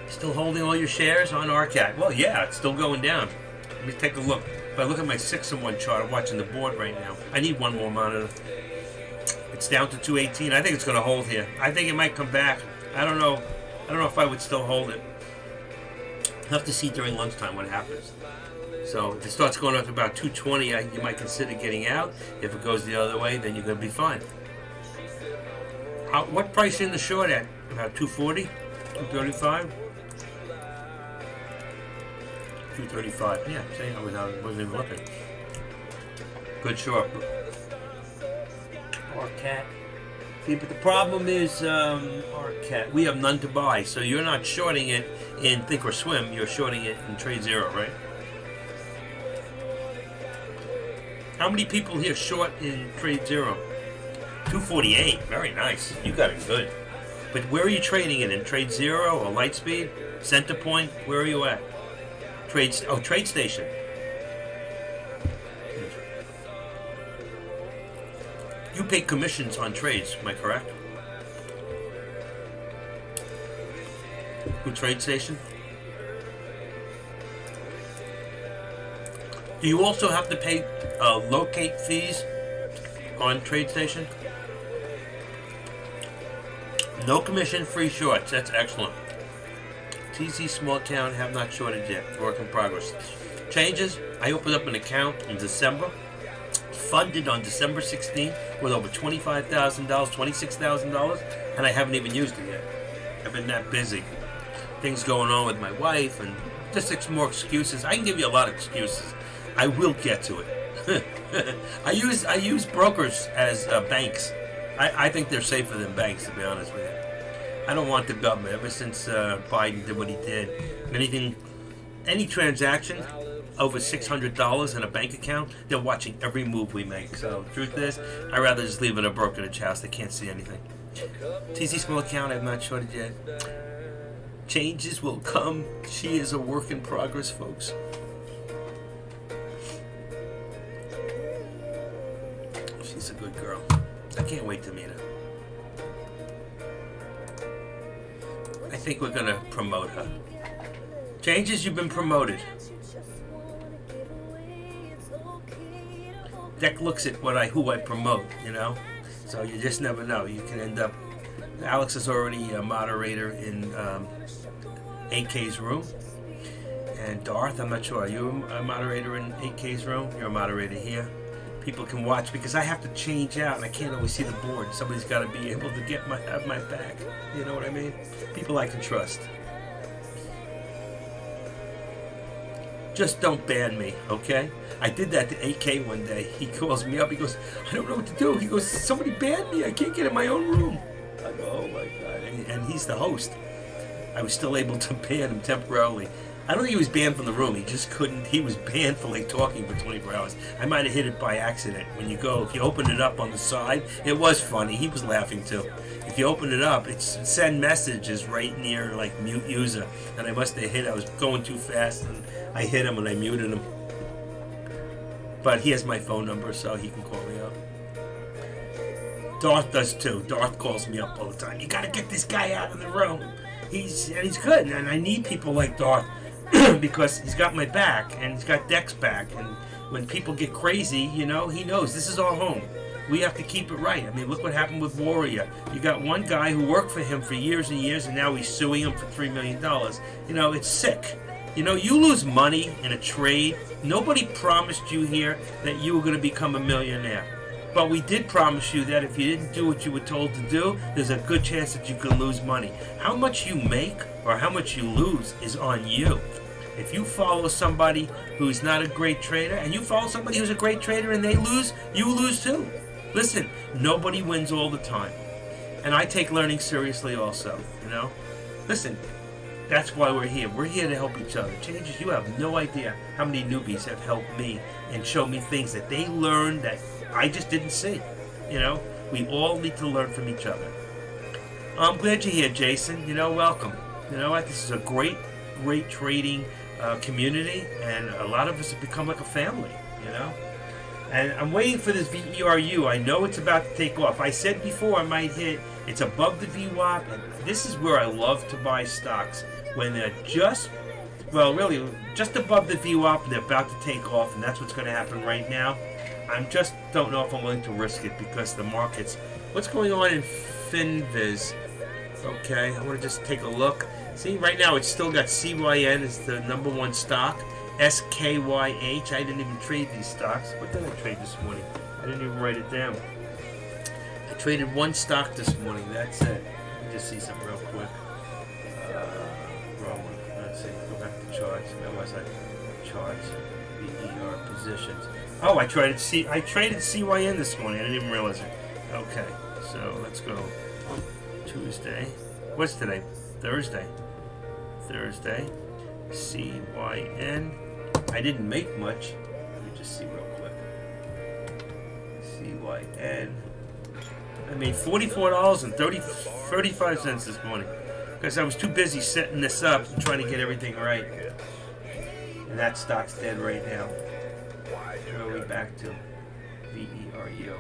Still holding all your shares on RCAT? Well, yeah, it's still going down. Let me take a look. If I look at my 6-in-1 chart, I'm watching the board right now. I need 1 more monitor. It's down to 218. I think it's going to hold here. I think it might come back. I don't know. I don't know if I would still hold it. I'll have to see during lunchtime what happens. So if it starts going up to about 220, you might consider getting out. If it goes the other way, then you're going to be fine. What price in the short at? About 240? 235? 235. Yeah, saying I wasn't even looking. Good short. RCAT. See, but the problem is, RCAT, we have none to buy, so you're not shorting it in Thinkorswim, you're shorting it in Trade Zero, right? How many people here short in Trade Zero? 248. Very nice. You got it good. But where are you trading it? In Trade Zero or Lightspeed? Centerpoint? Where are you at? Trade Station. You pay commissions on trades, am I correct? Who Trade Station? Do you also have to pay locate fees on Trade Station? No commission, free shorts. That's excellent. TZ Small Town have not shorted yet. Work in progress. Changes. I opened up an account in December. Funded on December 16th with over $25,000, $26,000, and I haven't even used it yet. I've been that busy. Things going on with my wife and just some more excuses. I can give you a lot of excuses. I will get to it. I use brokers as banks. I think they're safer than banks, to be honest with you. I don't want the government. Ever since Biden did what he did, any transaction over $600 in a bank account, they're watching every move we make. So truth is, I'd rather just leave it in a brokerage house. They can't see anything. TC Small account, I've not shorted yet. Changes will come. She is a work in progress, folks. She's a good girl. I can't wait to meet her. I think we're gonna promote her. Changes, you've been promoted. Deck looks at who I promote, you know? So you just never know. You can end up... Alex is already a moderator in AK's room. And Darth, I'm not sure. Are you a moderator in AK's room? You're a moderator here. People can watch because I have to change out and I can't always see the board. Somebody's got to be able to have my back. You know what I mean? People I can trust. Just don't ban me, okay? I did that to AK one day. He calls me up. He goes, I don't know what to do. He goes, somebody banned me. I can't get in my own room. I go, oh my God. And he's the host. I was still able to ban him temporarily. I don't think he was banned from the room. He just couldn't. He was banned for like talking for 24 hours. I might have hit it by accident. When you go, if you open it up on the side, it was funny. He was laughing too. If you open it up, it's send messages right near like mute user. And I must have hit. I was going too fast and I hit him and I muted him. But he has my phone number, so he can call me up. Darth does too. Darth calls me up all the time. You gotta get this guy out of the room. He's good, and I need people like Darth because he's got my back and he's got Deck's back. And when people get crazy, you know, he knows this is our home. We have to keep it right. I mean, look what happened with Warrior. You got one guy who worked for him for years and years, and now he's suing him for $3 million. You know, it's sick. You know, you lose money in a trade. Nobody promised you here that you were going to become a millionaire. But we did promise you that if you didn't do what you were told to do, there's a good chance that you could lose money. How much you make or how much you lose is on you. If you follow somebody who's not a great trader and you follow somebody who's a great trader and they lose, you lose too. Listen, nobody wins all the time. And I take learning seriously also, you know. Listen, that's why we're here. We're here to help each other. Changes, you have no idea how many newbies have helped me and shown me things that they learned that I just didn't see. You know, we all need to learn from each other. I'm glad you're here, Jason. You know, welcome. You know what? This is a great trading community, and a lot of us have become like a family, you know? And I'm waiting for this VERU. I know it's about to take off. I said before I might hit, it's above the VWAP, and this is where I love to buy stocks. When they're just above the VWAP and they're about to take off, and that's what's going to happen right now. I just don't know if I'm willing to risk it because the markets... What's going on in FinViz? Okay, I want to just take a look. See, right now it's still got CYN as the number one stock. SKYH. I didn't even trade these stocks. What did I trade this morning? I didn't even write it down. I traded one stock this morning. That's it. Let me just see something real quick. Wrong one. Let's see. Go back to charts. Where was I? Charts. VER positions. Oh, I traded CYN this morning. I didn't even realize it. Okay, so let's go. Tuesday. What's today? Thursday. CYN. I didn't make much. Let me just see real quick. CYN. I made $44.35 this morning because I was too busy setting this up and trying to get everything right. And that stock's dead right now. Where are we back to? VERU.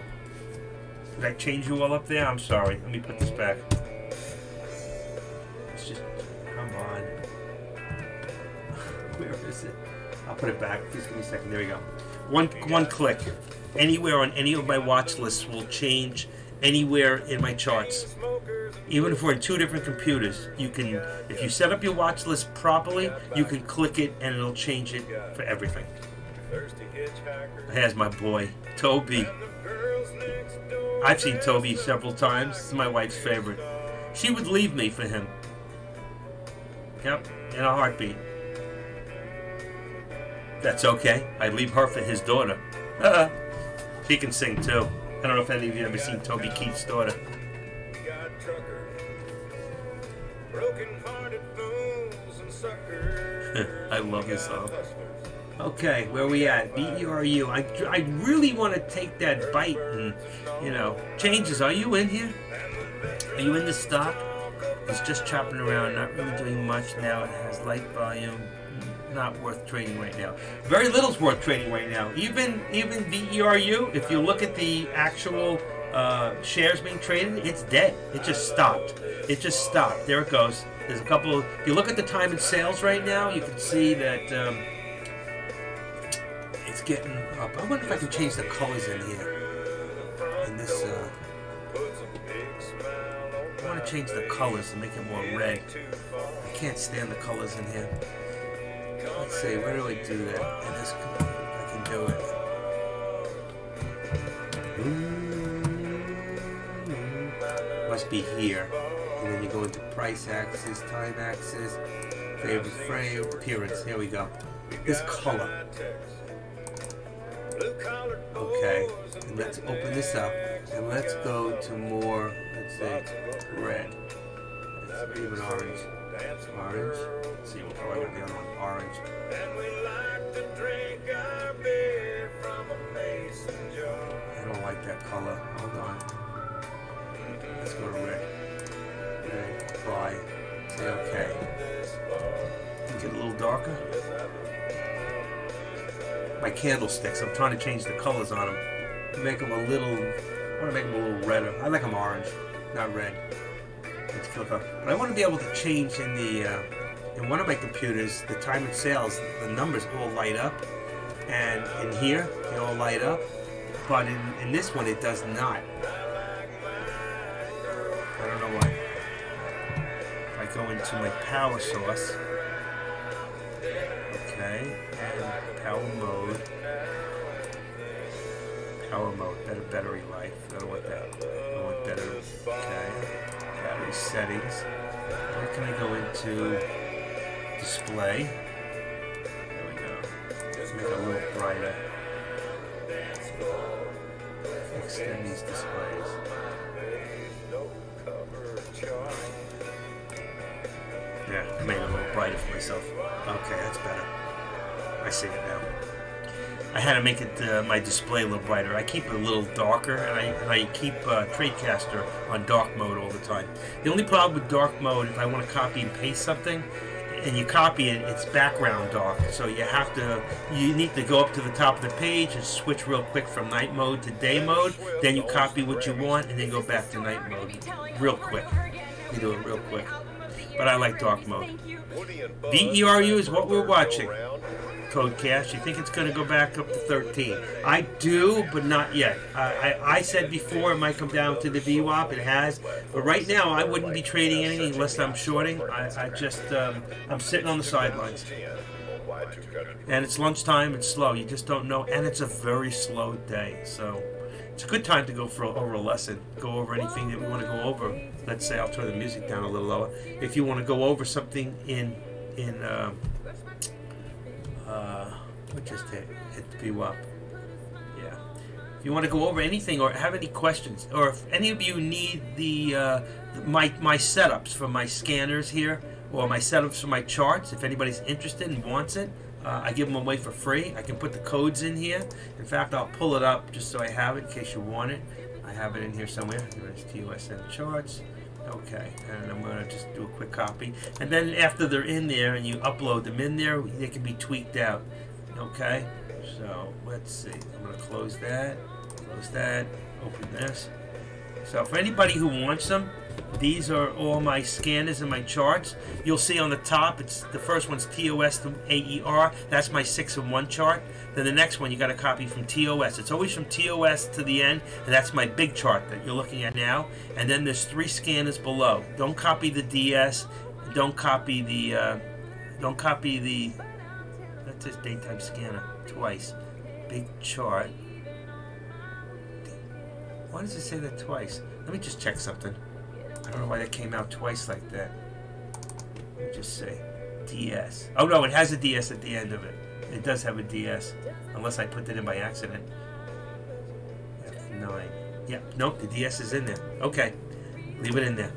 Did I change you all up there? I'm sorry. Let me put this back. It's just, come on. Where is it? I'll put it back. Just give me a second. There we go. One click. Anywhere on any of my watch lists will change anywhere in my charts. Even if we're in two different computers, you can, if you set up your watch list properly, you can click it and it'll change it for everything. There's my boy, Toby. I've seen Toby several times. This is my wife's favorite. She would leave me for him. Yep, in a heartbeat. That's okay. I'd leave her for his daughter. She can sing too. I don't know if any of you have ever seen Toby Keith's daughter. I love this song. Okay, where we at? VERU. I really want to take that bite and, you know, changes. Are you in here? Are you in the stock? It's just chopping around, not really doing much now. It has light volume. Not worth trading right now. Very little's worth trading right now. Even VERU, if you look at the actual shares being traded, it's dead. It just stopped. It just stopped. There it goes. There's a couple. If you look at the time in sales right now, you can see that it's getting up. I wonder if I can change the colors in here. In this, I want to change the colors to make it more red. I can't stand the colors in here. Let's see, where do I do that? In this, I can do it. Must be here. And then you go into price axis, time axis, favorite frame, appearance. Here we go. This color. Okay, and let's open this up, and let's go to more, let's say, red. Let's even orange. Orange. Let's see what color I got the other one. Orange. I don't like that color. Hold on. Let's go to red. Red. Apply. Say okay. Get a little darker. My candlesticks. I'm trying to change the colors on them. Make them a little. I want to make them a little redder. I like them orange, not red. Let's click on. But I want to be able to change in the in one of my computers the time and sales. The numbers all light up, and in here they all light up. But in this one it does not. I don't know why. If I go into my power source. Okay, and power mode. Power mode, better battery life. I don't want that. I want better. Okay, battery settings. Where can I go into display? There we go. Let's make it a little brighter. Extend these displays. Yeah, I made it a little brighter for myself. Okay, that's better. I see it now. I had to make it my display a little brighter. I keep it a little darker, and I keep TradeCaster on dark mode all the time. The only problem with dark mode, if I want to copy and paste something, and you copy it, it's background dark. So you need to go up to the top of the page and switch real quick from night mode to day mode. Then you copy what you want, and then go back to night mode real quick. You do it real quick. But I like dark mode. VERU is what we're watching. Code Cash. You think it's going to go back up to 13? I do, but not yet. I said before it might come down to the VWAP. It has, but right now I wouldn't be trading anything unless I'm shorting. I'm sitting on the sidelines. And it's lunchtime. It's slow. You just don't know, and it's a very slow day. So it's a good time to go over a lesson. Go over anything that we want to go over. Let's say I'll turn the music down a little lower. If you want to go over something in what just hit VWAP. Yeah. If you want to go over anything or have any questions, or if any of you need my setups for my scanners here, or my setups for my charts, if anybody's interested and wants it, I give them away for free. I can put the codes in here. In fact, I'll pull it up just so I have it in case you want it. I have it in here somewhere. There's TUSN charts. Okay, and I'm going to just do a quick copy. And then after they're in there and you upload them in there, they can be tweaked out. Okay, so let's see. I'm going to close that, open this. So for anybody who wants them, these are all my scanners and my charts. You'll see on the top, the first one's TOS to AER. That's my 6-in-1 chart. Then the next one, you got to copy from TOS. It's always from TOS to the end, and that's my big chart that you're looking at now. And then there's 3 scanners below. Don't copy the DS. Don't copy the. That's his daytime scanner twice. Big chart. Why does it say that twice? Let me just check something. I don't know why that came out twice like that. Let me just say DS. Oh no, it has a DS at the end of it. It does have a DS, unless I put that in by accident. F9. Yep, nope, the DS is in there. Okay, leave it in there.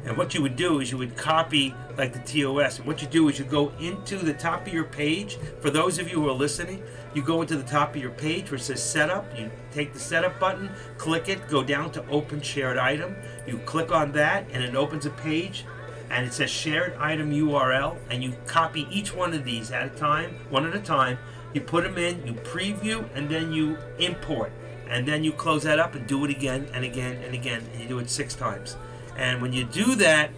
And what you would do is you would copy like the TOS. And what you do is you go into the top of your page. For those of you who are listening, you go into the top of your page where it says setup. You take the setup button, click it, go down to open shared item. You click on that and it opens a page and it says shared item URL, and you copy each one of these at a time, one at a time. You put them in, you preview, and then you import. And then you close that up and do it again and again and again, and you do it 6 times. And when you do that,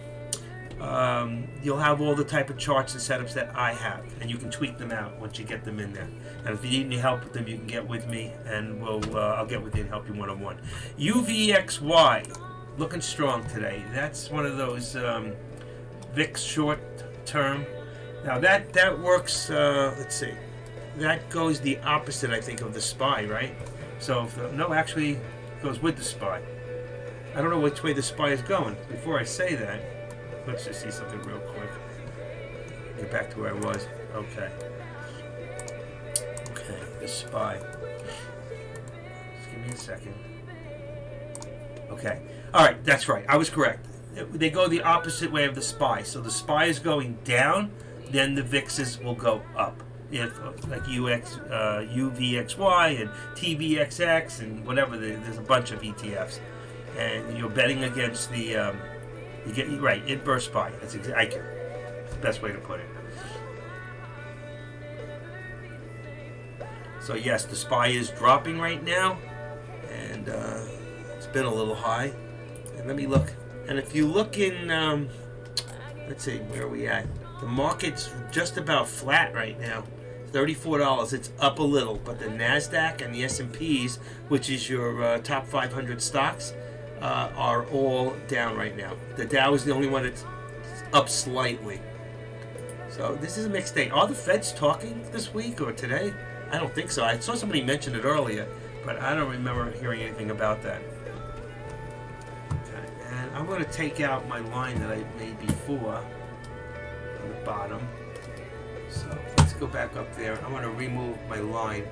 you'll have all the type of charts and setups that I have, and you can tweak them out once you get them in there. And if you need any help with them, you can get with me, and I'll get with you and help you one-on-one. UVXY, looking strong today. That's one of those VIX short term. Now that works. Let's see. That goes the opposite, I think, of the SPY, right? So no, actually it goes with the SPY. I don't know which way the SPY is going. Before I say that, let's just see something real quick. Get back to where I was. Okay. Okay, the SPY. Just give me a second. Okay. All right, that's right. I was correct. They go the opposite way of the SPY. So the SPY is going down, then the VIXs will go up. If like UVXY and TVXX and whatever, there's a bunch of ETFs, and you're betting against the you get right inverse SPY. That's exactly the best way to put it. So yes, the SPY is dropping right now, and it's been a little high. And let me look. And if you look in, let's see, where are we at? The market's just about flat right now. $34. It's up a little, but the NASDAQ and the S&Ps, which is your top 500 stocks, are all down right now. The Dow is the only one that's up slightly. So this is a mixed day. Are the Feds talking this week or today? I don't think so. I saw somebody mention it earlier, but I don't remember hearing anything about that. Okay, and I'm going to take out my line that I made before on the bottom. So let's go back up there. I'm going to remove my line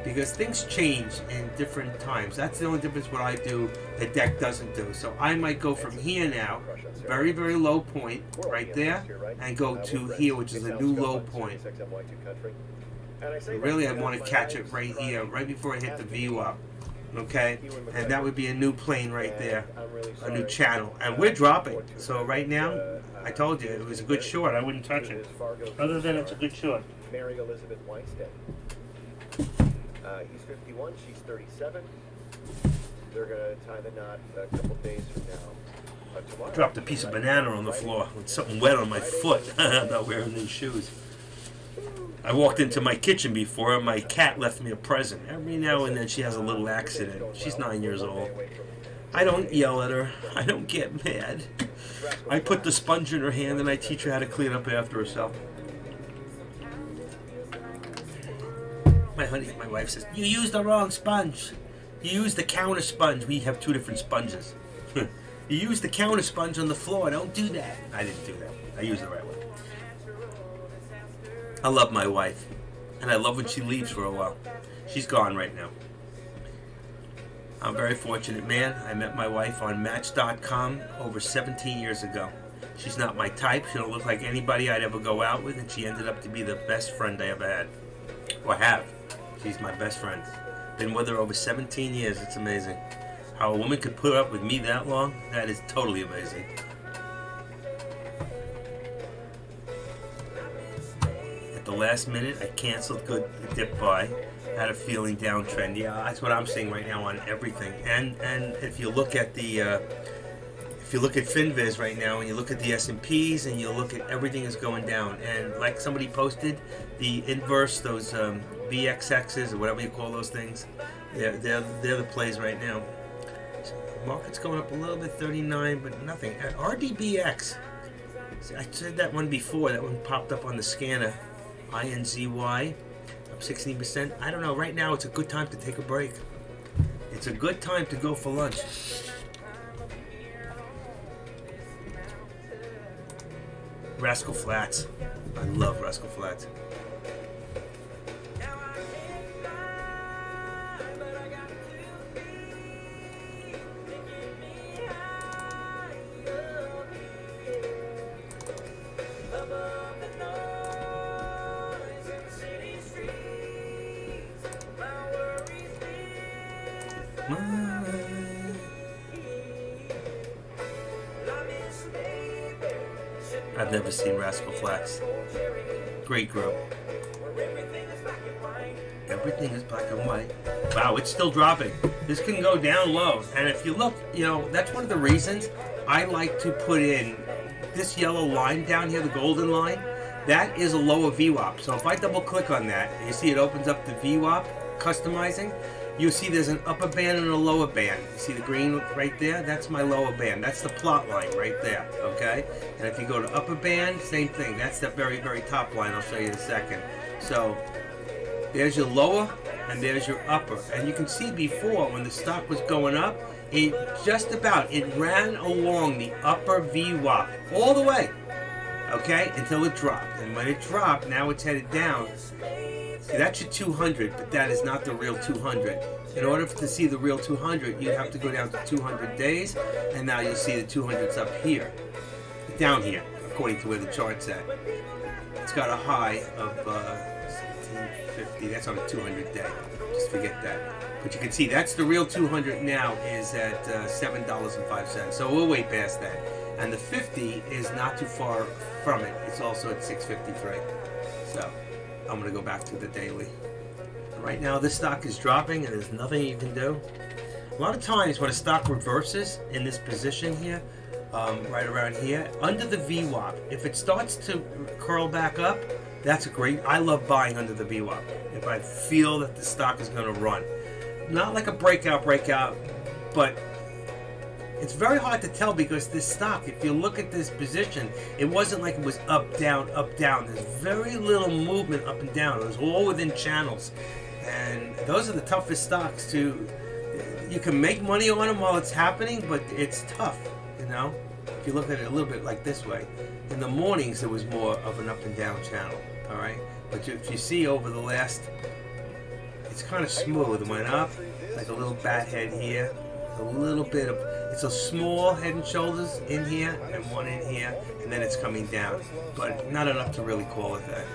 because things change in different times. That's the only difference what I do the deck doesn't do. So I might go from here now, very, very low point right there, and go to here, which is a new low point. Really, I want to catch it right here, right before I hit the VWAP. Okay, and that would be a new plane right there, a new channel, and we're dropping. So right now, I told you it was a good short. I wouldn't touch it, other than it's a good short. Mary Elizabeth Weinstein. He's 51. She's 37. They're gonna tie the knot a couple days from now. Tomorrow. Dropped a piece of banana on the floor with something wet on my foot. I'm not wearing these shoes. I walked into my kitchen before, and my cat left me a present. Every now and then she has a little accident. She's 9 years old. I don't yell at her. I don't get mad. I put the sponge in her hand and I teach her how to clean up after herself. My wife says, "You used the wrong sponge. You used the counter sponge." We have 2 different sponges. You used the counter sponge on the floor. Don't do that. I didn't do that. I used the right one. I love my wife, and I love when she leaves for a while. She's gone right now. I'm a very fortunate man. I met my wife on Match.com over 17 years ago. She's not my type. She don't look like anybody I'd ever go out with, and she ended up to be the best friend I ever had. Or have. She's my best friend. Been with her over 17 years. It's amazing. How a woman could put up with me that long, that is totally amazing. The last minute, I canceled good dip buy. Had a feeling downtrend. Yeah, that's what I'm seeing right now on everything. And if you look at the FinViz right now, and you look at the S&Ps, and you look at everything is going down. And like somebody posted, the inverse, those VXXs or whatever you call those things, they're the plays right now. So market's going up a little bit, 39, but nothing. RDBX. I said that one before. That one popped up on the scanner. INZY, up 16%. I don't know. Right now, it's a good time to take a break. It's a good time to go for lunch. Rascal Flatts. I love Rascal Flatts. mine. I've never seen Rascal Flatts. Great group. Everything is black and white. Wow, it's still dropping. This can go down low. And if you look, you know, that's one of the reasons I like to put in this yellow line down here, the golden line. That is a lower VWAP. So if I double click on that, you see it opens up the VWAP customizing. You see there's an upper band and a lower band. You see the green right there? That's my lower band. That's the plot line right there, okay? And if you go to upper band, same thing. That's the very, very top line. I'll show you in a second. So there's your lower and there's your upper. And you can see before when the stock was going up, it just about, it ran along the upper VWAP all the way, okay, until it dropped. And when it dropped, now it's headed down. See, that's your 200, but that is not the real 200. In order to see the real 200, you'd have to go down to 200 days, and now you'll see the 200's up here, down here, according to where the chart's at. It's got a high of 1750. That's on a 200 day. Just forget that. But you can see that's the real 200 now is at $7.05. So we'll way past that. And the 50 is not too far from it. It's also at 653. So I'm going to go back to the daily. Right now this stock is dropping and there's nothing you can do. A lot of times when a stock reverses in this position here, right around here, under the VWAP, if it starts to curl back up, that's a great, I love buying under the VWAP. If I feel that the stock is going to run. Not like a breakout, but it's very hard to tell because this stock, if you look at this position, it wasn't like it was up, down, up, down. There's very little movement up and down. It was all within channels. And those are the toughest stocks to, you can make money on them while it's happening, but it's tough, you know? If you look at it a little bit like this way. In the mornings, there was more of an up and down channel, all right? But if you see over the last, it's kind of smooth. It went up, like a little bat head here. A little bit of, it's a small head and shoulders in here and one in here, and then it's coming down. But not enough to really call it that.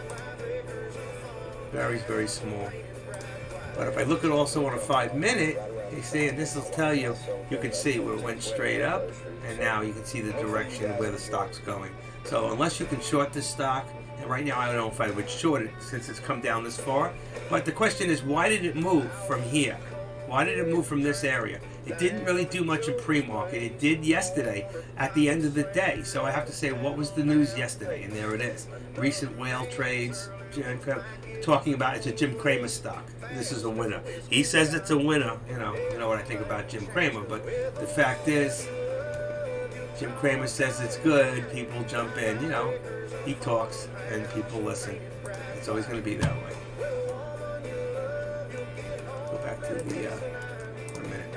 Very, very small. But if I look at also on a 5-minute, you see, and this will tell you, you can see where it went straight up, and now you can see the direction of where the stock's going. So unless you can short this stock, and right now I don't know if I would short it since it's come down this far, but the question is, why did it move from here? Why did it move from this area? It didn't really do much in pre-market. It did yesterday at the end of the day. So I have to say, what was the news yesterday? And there it is. Recent whale trades, talking about it's a Jim Cramer stock. This is a winner. He says it's a winner. You know what I think about Jim Cramer, but the fact is, Jim Cramer says it's good. People jump in. You know, he talks and people listen. It's always going to be that way. Go back to the 1 minute.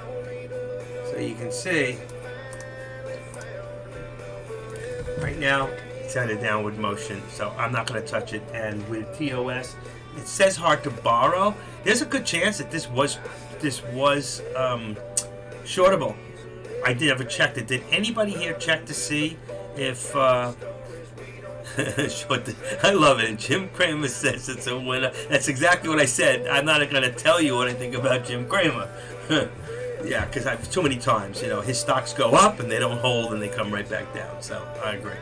So you can see right now it's at a downward motion, so I'm not going to touch it. And with TOS, it says hard to borrow. There's a good chance that this was shortable. I never checked it. Did anybody here check to see if I love it. Jim Cramer says it's a winner. That's exactly what I said. I'm not going to tell you what I think about Jim Cramer. Yeah, because I've too many times, you know, his stocks go up and they don't hold and they come right back down. So I agree.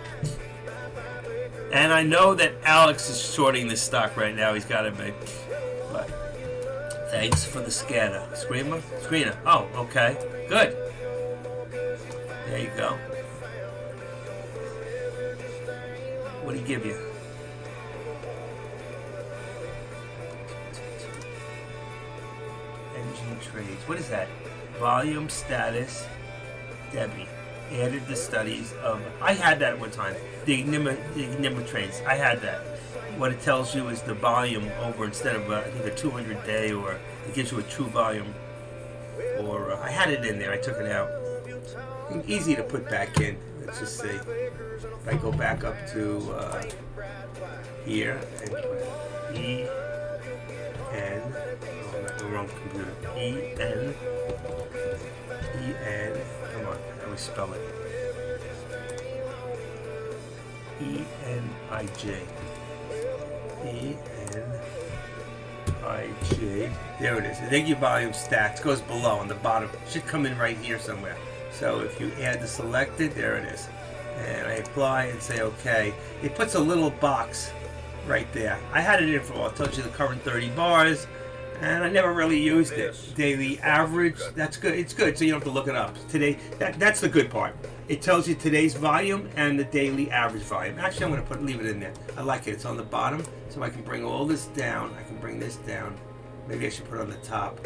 And I know that Alex is shorting this stock right now. He's got to be. But thanks for the scanner. Screener. Oh, okay. Good. There you go. What did he give you? Engine trades. What is that? Volume status. Debbie added the studies of. I had that one time. The Enigma trades. I had that. What it tells you is the volume over instead of I think a 200-day, or it gives you a true volume. Or I had it in there. I took it out. Easy to put back in. Let's just see. If I go back up to here and put E-N, oh, I'm the wrong computer. E-N, come on, how do we spell it? E-N-I-J. E-N-I-J. IG. There it is. Enigma volume stats goes below on the bottom. Should come in right here somewhere. So if you add the selected, there it is. And I apply and say OK. It puts a little box right there. I had it in for a while. It tells you the current 30 bars. And I never really used it. Daily average, that's good. It's good, so you don't have to look it up. Today, that's the good part. It tells you today's volume and the daily average volume. Actually, I'm going to leave it in there. I like it. It's on the bottom, so I can bring all this down. I can bring this down. Maybe I should put it on the top.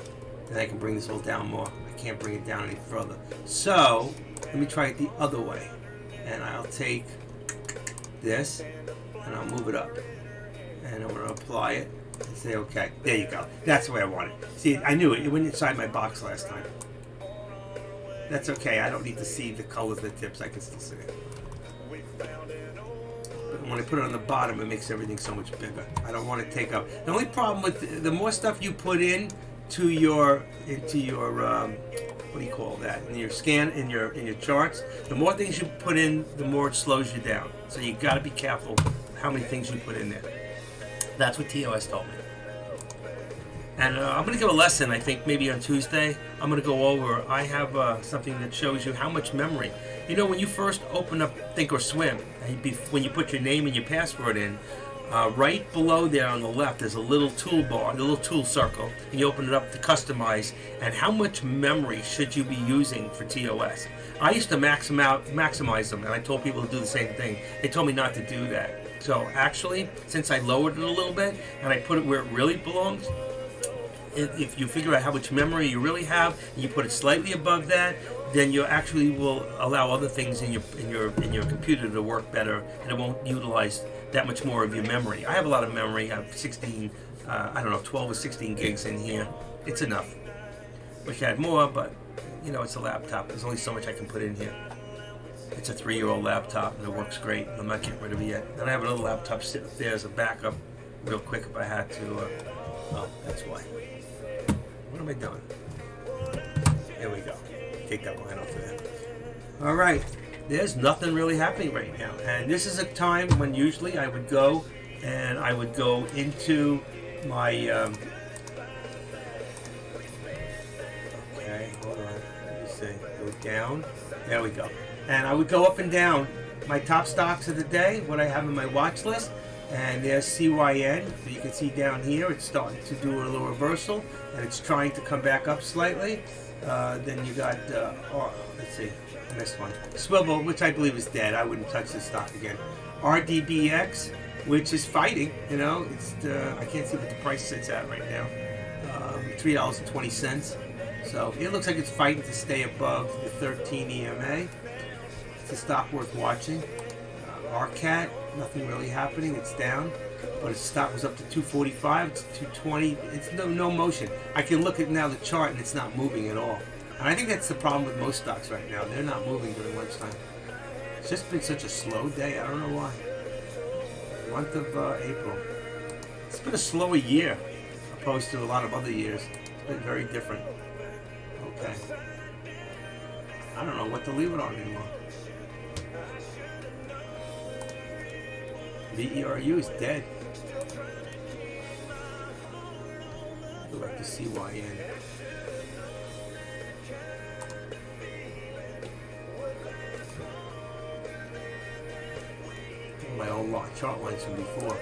Then I can bring this all down more. I can't bring it down any further. So, let me try it the other way. And I'll take this, and I'll move it up. And I'm going to apply it. And say okay. There you go. That's the way I want it. See, I knew it. It went inside my box last time. That's okay. I don't need to see the colors of the tips. I can still see it. But when I put it on the bottom, it makes everything so much bigger. I don't want to take up. The only problem with the more stuff you put in to your what do you call that? In your scan, in your charts, the more things you put in, the more it slows you down. So you got to be careful how many things you put in there. That's what TOS told me. And I'm going to give a lesson, I think, maybe on Tuesday. I'm going to go over, I have something that shows you how much memory. You know, when you first open up Thinkorswim, when you put your name and your password in, right below there on the left, there's a little toolbar, a little tool circle, and you open it up to customize. And how much memory should you be using for TOS? I used to maximize them, and I told people to do the same thing. They told me not to do that. So actually, since I lowered it a little bit and I put it where it really belongs, if you figure out how much memory you really have and you put it slightly above that, then you actually will allow other things in your computer to work better, and it won't utilize that much more of your memory. I have a lot of memory. I have 12 or 16 gigs in here. It's enough. Wish I had more, but you know, it's a laptop. There's only so much I can put in here. It's a 3-year-old laptop, and it works great. I'm not getting rid of it yet. Then I have another laptop sitting up there as a backup, real quick if I had to. Oh, that's why. What am I doing? There we go. Take that line off of there. All right. There's nothing really happening right now. And this is a time when usually I would go and I would go into my... okay, hold on. Let me see. Go down. There we go. And I would go up and down my top stocks of the day, what I have in my watch list. And there's CYN. So you can see down here, it's starting to do a little reversal. And it's trying to come back up slightly. Then you got, let's see, I missed one. Swivel, which I believe is dead. I wouldn't touch this stock again. RDBX, which is fighting. You know, it's I can't see what the price sits at right now. $3.20. So it looks like it's fighting to stay above the 13 EMA. It's a stock worth watching. RCAT, nothing really happening. It's down, but its stock was up to 245. It's 220. It's no motion. I can look at now the chart and it's not moving at all. And I think that's the problem with most stocks right now. They're not moving during lunchtime. It's just been such a slow day. I don't know why. Month of April. It's been a slower year opposed to a lot of other years. It's been very different. Okay. I don't know what to leave it on anymore. VERU is dead. Go back to CYN. My old chart lines from before.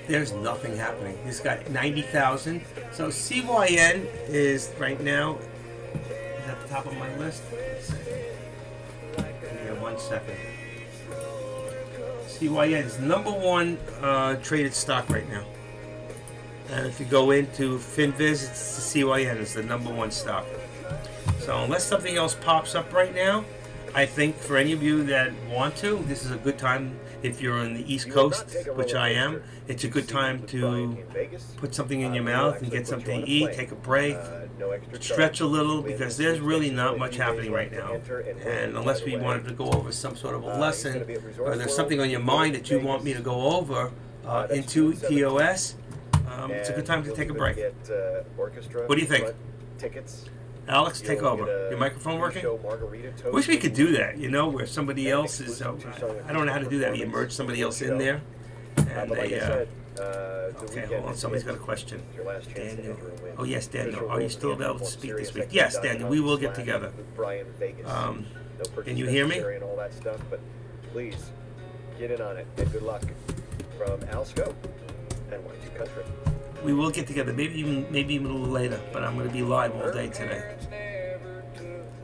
There's nothing happening. This got 90,000. So CYN is right now is at the top of my list. Yeah, 1 second. CYN is number one traded stock right now. And if you go into FinViz, it's the CYN is the number one stock. So unless something else pops up right now, I think for any of you that want to, this is a good time. If you're on the East Coast, which I am, it's a good time to put something in your mouth and get something to eat, take a break, stretch a little, because there's really not much happening right now. And unless we wanted to go over some sort of a lesson, or there's something on your mind that you want me to go over into TOS, it's a good time to take a break. What do you think? Alex, take over. Your microphone working? Wish we could do that, you know, where somebody else is. I don't know how to do that. You merge somebody else in there, and they. Okay, hold on. Somebody's got a question. Daniel. Oh yes, Daniel. Are you still available to speak this week? Yes, Daniel. We will get together. Can you hear me? And all that stuff, but please get in on it. And good luck from Al Scope and Y2 Country. We will get together, maybe even a little later, but I'm going to be live all day today.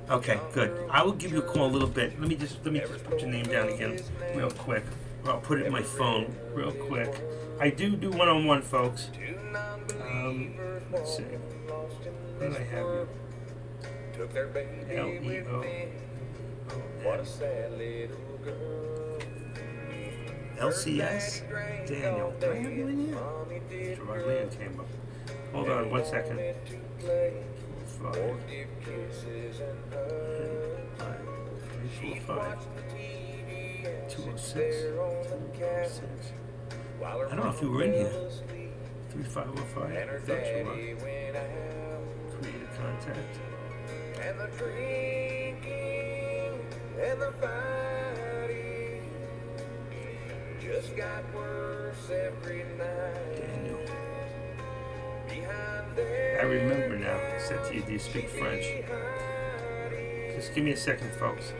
Okay, good. I will give you a call a little bit. Let me just put your name down again real quick. Or I'll put it in my phone real quick. I do one-on-one, folks. Let's see. Where do I have you? L-E-O. LCS? Daniel. Do I have you in here? Gerard Leon came up. Hold on 1 second. 5, 345 206 206. I don't know if you were in here. 3505. I thought you were. Create a contact. And the drinking and the fighting just got worse every night. Daniel. I remember now. I said to you, do you speak French? Just give me a second, folks.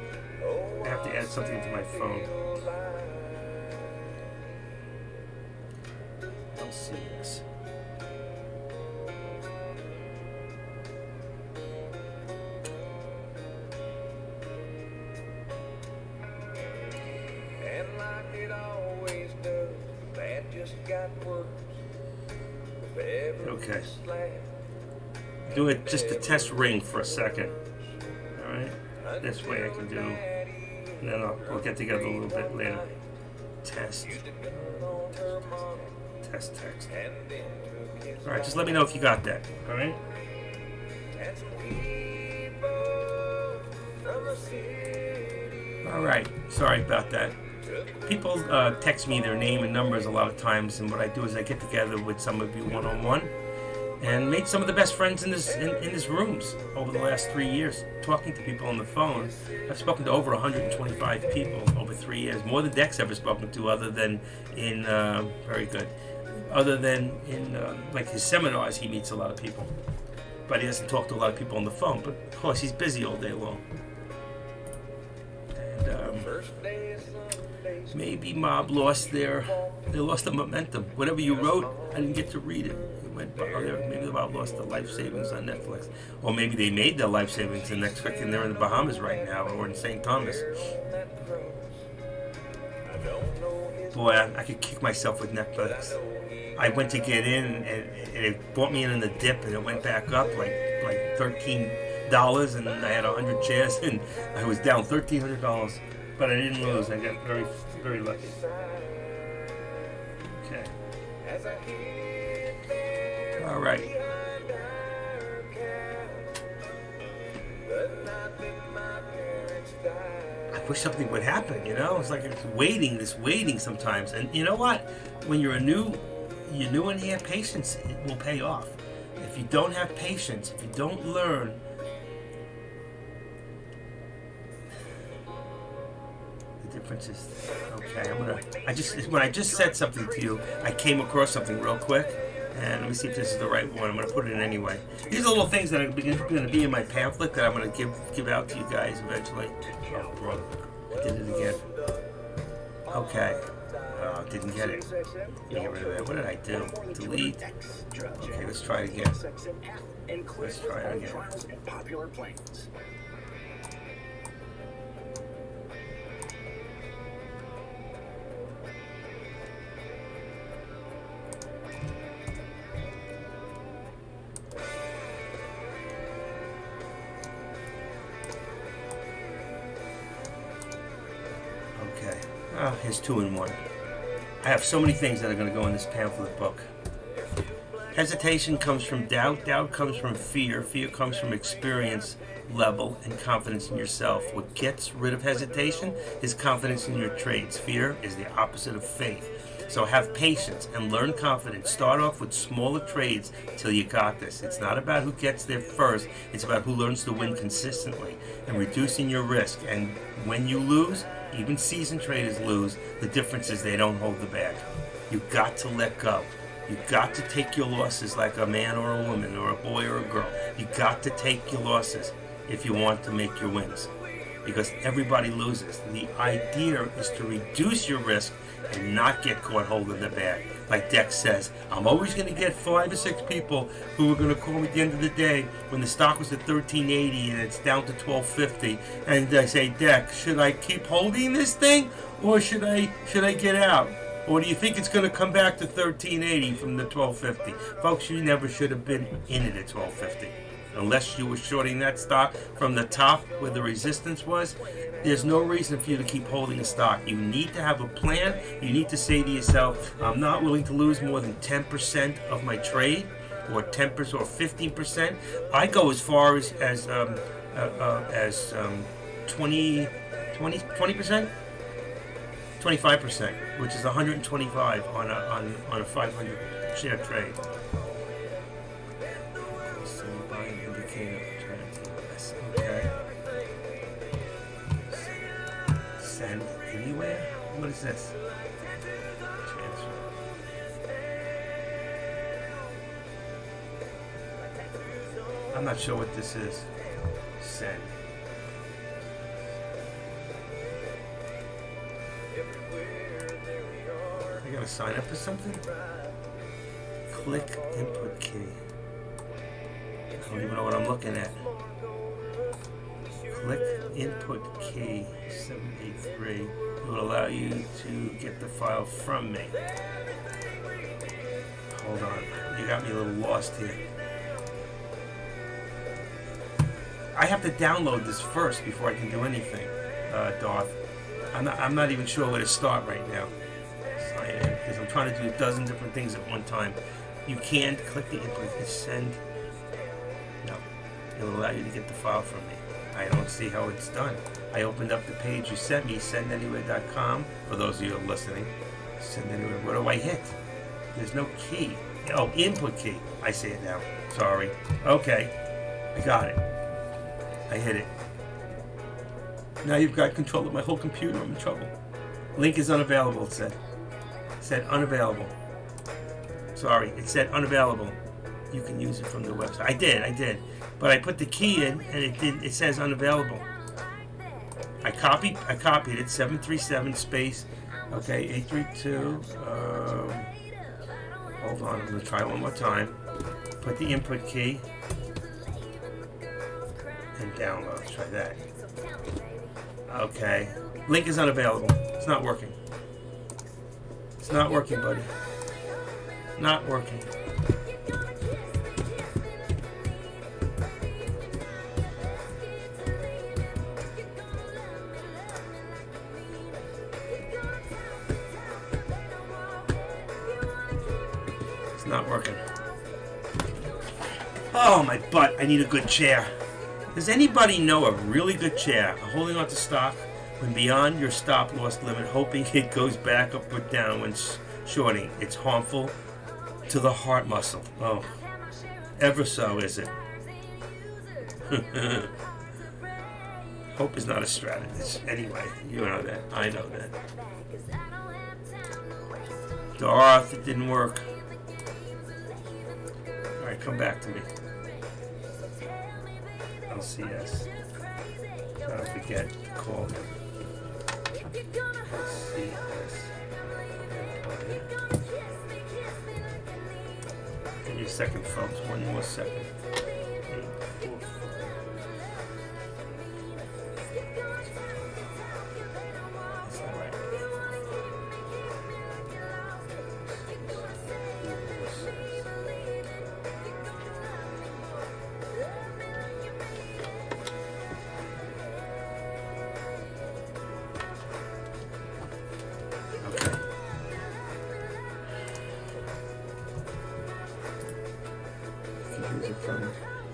I have to add something to my phone. LCS. And like it always does, that just got worse. Okay. Do it just a test ring for a second. Alright? This way I can do. And then we'll get together a little bit later. Test. Test text. Alright, just let me know if you got that. Alright? Alright, sorry about that. People text me their name and numbers a lot of times, and what I do is I get together with some of you one-on-one and made some of the best friends in this rooms over the last 3 years, talking to people on the phone. I've spoken to over 125 people over 3 years, more than Deck's ever spoken to, other than in very good, other than in like his seminars. He meets a lot of people, but he doesn't talk to a lot of people on the phone. But of course, he's busy all day long. And maybe Mob lost they lost the momentum. Whatever you wrote, I didn't get to read it. It went by there. Maybe Mob lost the life savings on Netflix, or maybe they made their life savings in Netflix and they're in the Bahamas right now, or in St. Thomas. Boy, I could kick myself with Netflix. I went to get in, and it brought me in the dip, and it went back up like $13, and I had 100 shares, and I was down $1,300. But I didn't lose. I got very, very lucky. Okay. All right. I wish something would happen, you know? It's like it's waiting sometimes. And you know what? When you're new in here, patience, it will pay off. If you don't have patience, if you don't learn, differences. Okay, when I just said something to you, I came across something real quick, and let me see if this is the right one. I'm going to put it in anyway. These are little things that are going to be in my pamphlet that I'm going to give out to you guys eventually. Oh, bro, I did it again. Okay, didn't get it. Let me get rid of that. What did I do? Delete. Okay, let's try it again. Let's try it again. Here's 2 in 1. I have so many things that are going to go in this pamphlet book. Hesitation comes from doubt. Doubt comes from fear. Fear comes from experience level and confidence in yourself. What gets rid of hesitation is confidence in your trades. Fear is the opposite of faith. So have patience and learn confidence. Start off with smaller trades till you got this. It's not about who gets there first. It's about who learns to win consistently and reducing your risk. And when you lose, even seasoned traders lose. The difference is they don't hold the bag. You've got to let go. You've got to take your losses like a man or a woman or a boy or a girl. You've got to take your losses if you want to make your wins. Because everybody loses. The idea is to reduce your risk and not get caught holding the bag. Like Dex says, I'm always going to get 5 or 6 people who are going to call me at the end of the day when the stock was at $13.80 and it's down to $12.50, and I say, Dex, should I keep holding this thing or should I get out? Or do you think it's going to come back to $13.80 from the $12.50? Folks, you never should have been in it at $12.50. Unless you were shorting that stock from the top where the resistance was, there's no reason for you to keep holding a stock. You need to have a plan. You need to say to yourself, I'm not willing to lose more than 10% of my trade, or 10% or 15%. I go as far as 20%, 25%, which is 125 on a 500 share trade. Okay. Send anywhere? What is this? Transfer. I'm not sure what this is. Send. I gotta sign up for something? Click input key. I don't even know what I'm looking at. Click input key 783. It will allow you to get the file from me. Hold on, you got me a little lost here. I have to download this first before I can do anything, Darth. I'm not even sure where to start right now. Sign in, because I'm trying to do a dozen different things at one time. You can't click the input key, send. No, it will allow you to get the file from me. I don't see how it's done. I opened up the page you sent me, sendanywhere.com, for those of you who are listening. Send anywhere. What do I hit? There's no key. Oh, input key. I see it now. Sorry. Okay. I got it. I hit it. Now you've got control of my whole computer. I'm in trouble. Link is unavailable, it said. It said unavailable. Sorry, it said unavailable. You can use it from the website. I did. But I put the key in and it says unavailable. I copied it, 737 space, okay, 832, hold on, I'm gonna try one more time. Put the input key and download, let's try that. Okay, link is unavailable, it's not working. It's not working, buddy. Not working. Not working. Oh, my butt. I need a good chair. Does anybody know a really good chair? Holding on to stock when beyond your stop loss limit, hoping it goes back up or down when shorting. It's harmful to the heart muscle. Oh, ever so is it? Hope is not a strategist. Anyway, you know that. I know that. Darth, it didn't work. Alright, come back to me. LCS. Don't forget to call him. LCS. Give me a second, folks. One more second. 8, 4, 5. Is that right?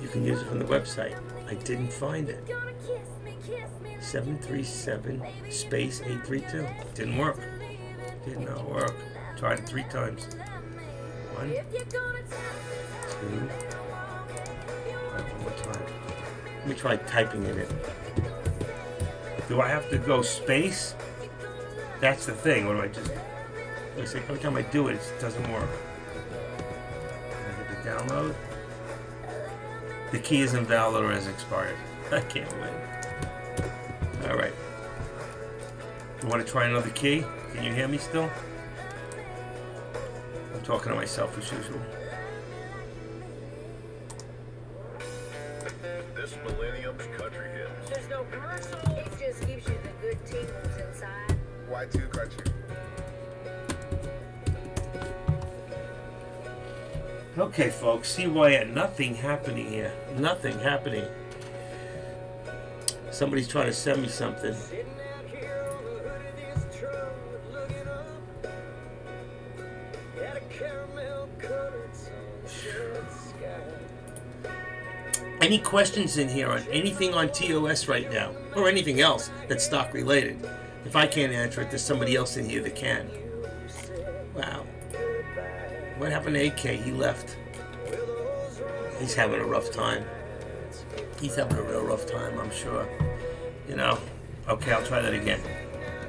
You can use it from the website. I didn't find it. 737 space 832. Didn't work. Did not work. tried it 3 times. 1, 2. One more time. Let me try typing it in. Do I have to go space? That's the thing. What do I just... Looks like every time I do it, it doesn't work. I hit the download. The key is invalid or has expired. I can't win. Alright. You want to try another key? Can you hear me still? I'm talking to myself as usual. This millennium's country hits. There's no commercial. It just gives you the good tingles inside. Y2 country. Okay, folks, see why nothing happening here. Nothing happening. Somebody's trying to send me something. Any questions in here on anything on TOS right now? Or anything else that's stock related? If I can't answer it, there's somebody else in here that can. Wow. What happened to AK? He left. He's having a rough time. He's having a real rough time, I'm sure. You know? Okay, I'll try that again.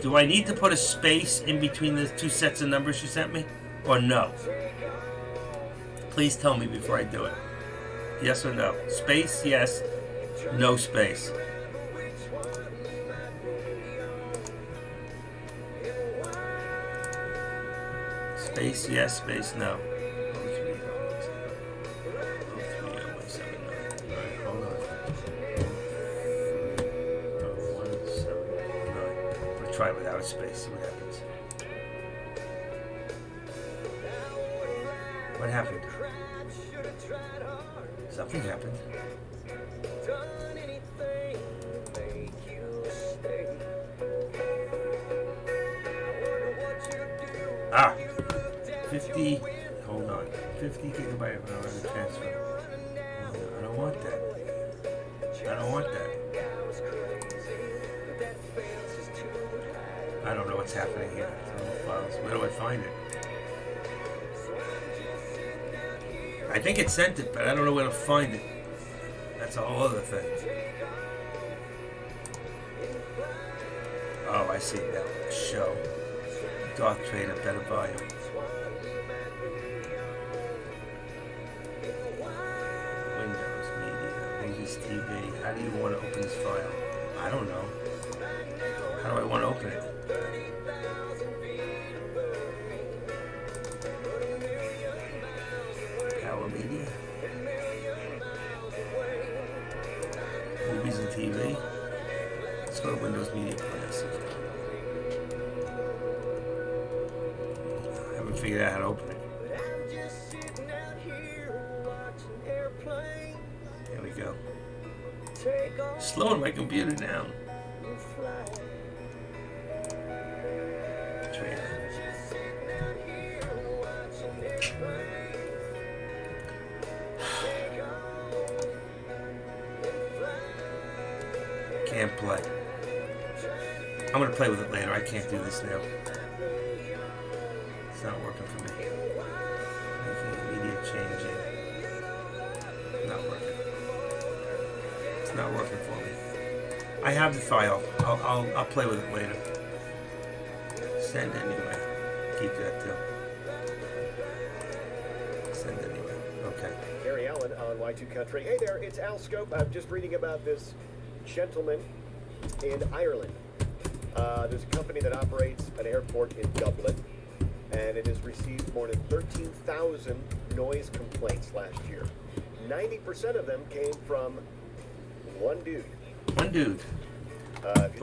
Do I need to put a space in between the 2 sets of numbers you sent me? Or no? Please tell me before I do it. Yes or no? Space, yes. No space. Space, yes. Space, no. Hold on. 179. I'm gonna try without a space. See what happens. What happened? Something happened. Ah! 50, hold on. 50 gigabyte of transfer. I don't want that. I don't want that. I don't know what's happening here. Files. Where do I find it? I think it sent it, but I don't know where to find it. That's a whole other thing. Oh, I see now. Show. Dark Trader, better volume. Windows, Media, Movies, TV. How do you want to open this file? I don't know. How do I want to open it? Power Media. Movies and TV. Let's go to Windows Media Classic. I haven't figured out how to open it. There we go. Slowing my computer down. Can't play. I'm gonna play with it later. I can't do this now. It's not working for me. Making immediate changing. Not working. It's not working for me. I have the file. I'll play with it later. Send anyway. Keep that too. Send anyway. Okay. Gary Allen on Y2 Country. Hey there, it's Al Scope. I'm just reading about this gentleman in Ireland. There's a company that operates an airport in Dublin, and it has received more than 13,000 noise complaints last year. 90% of them came from one dude. One dude.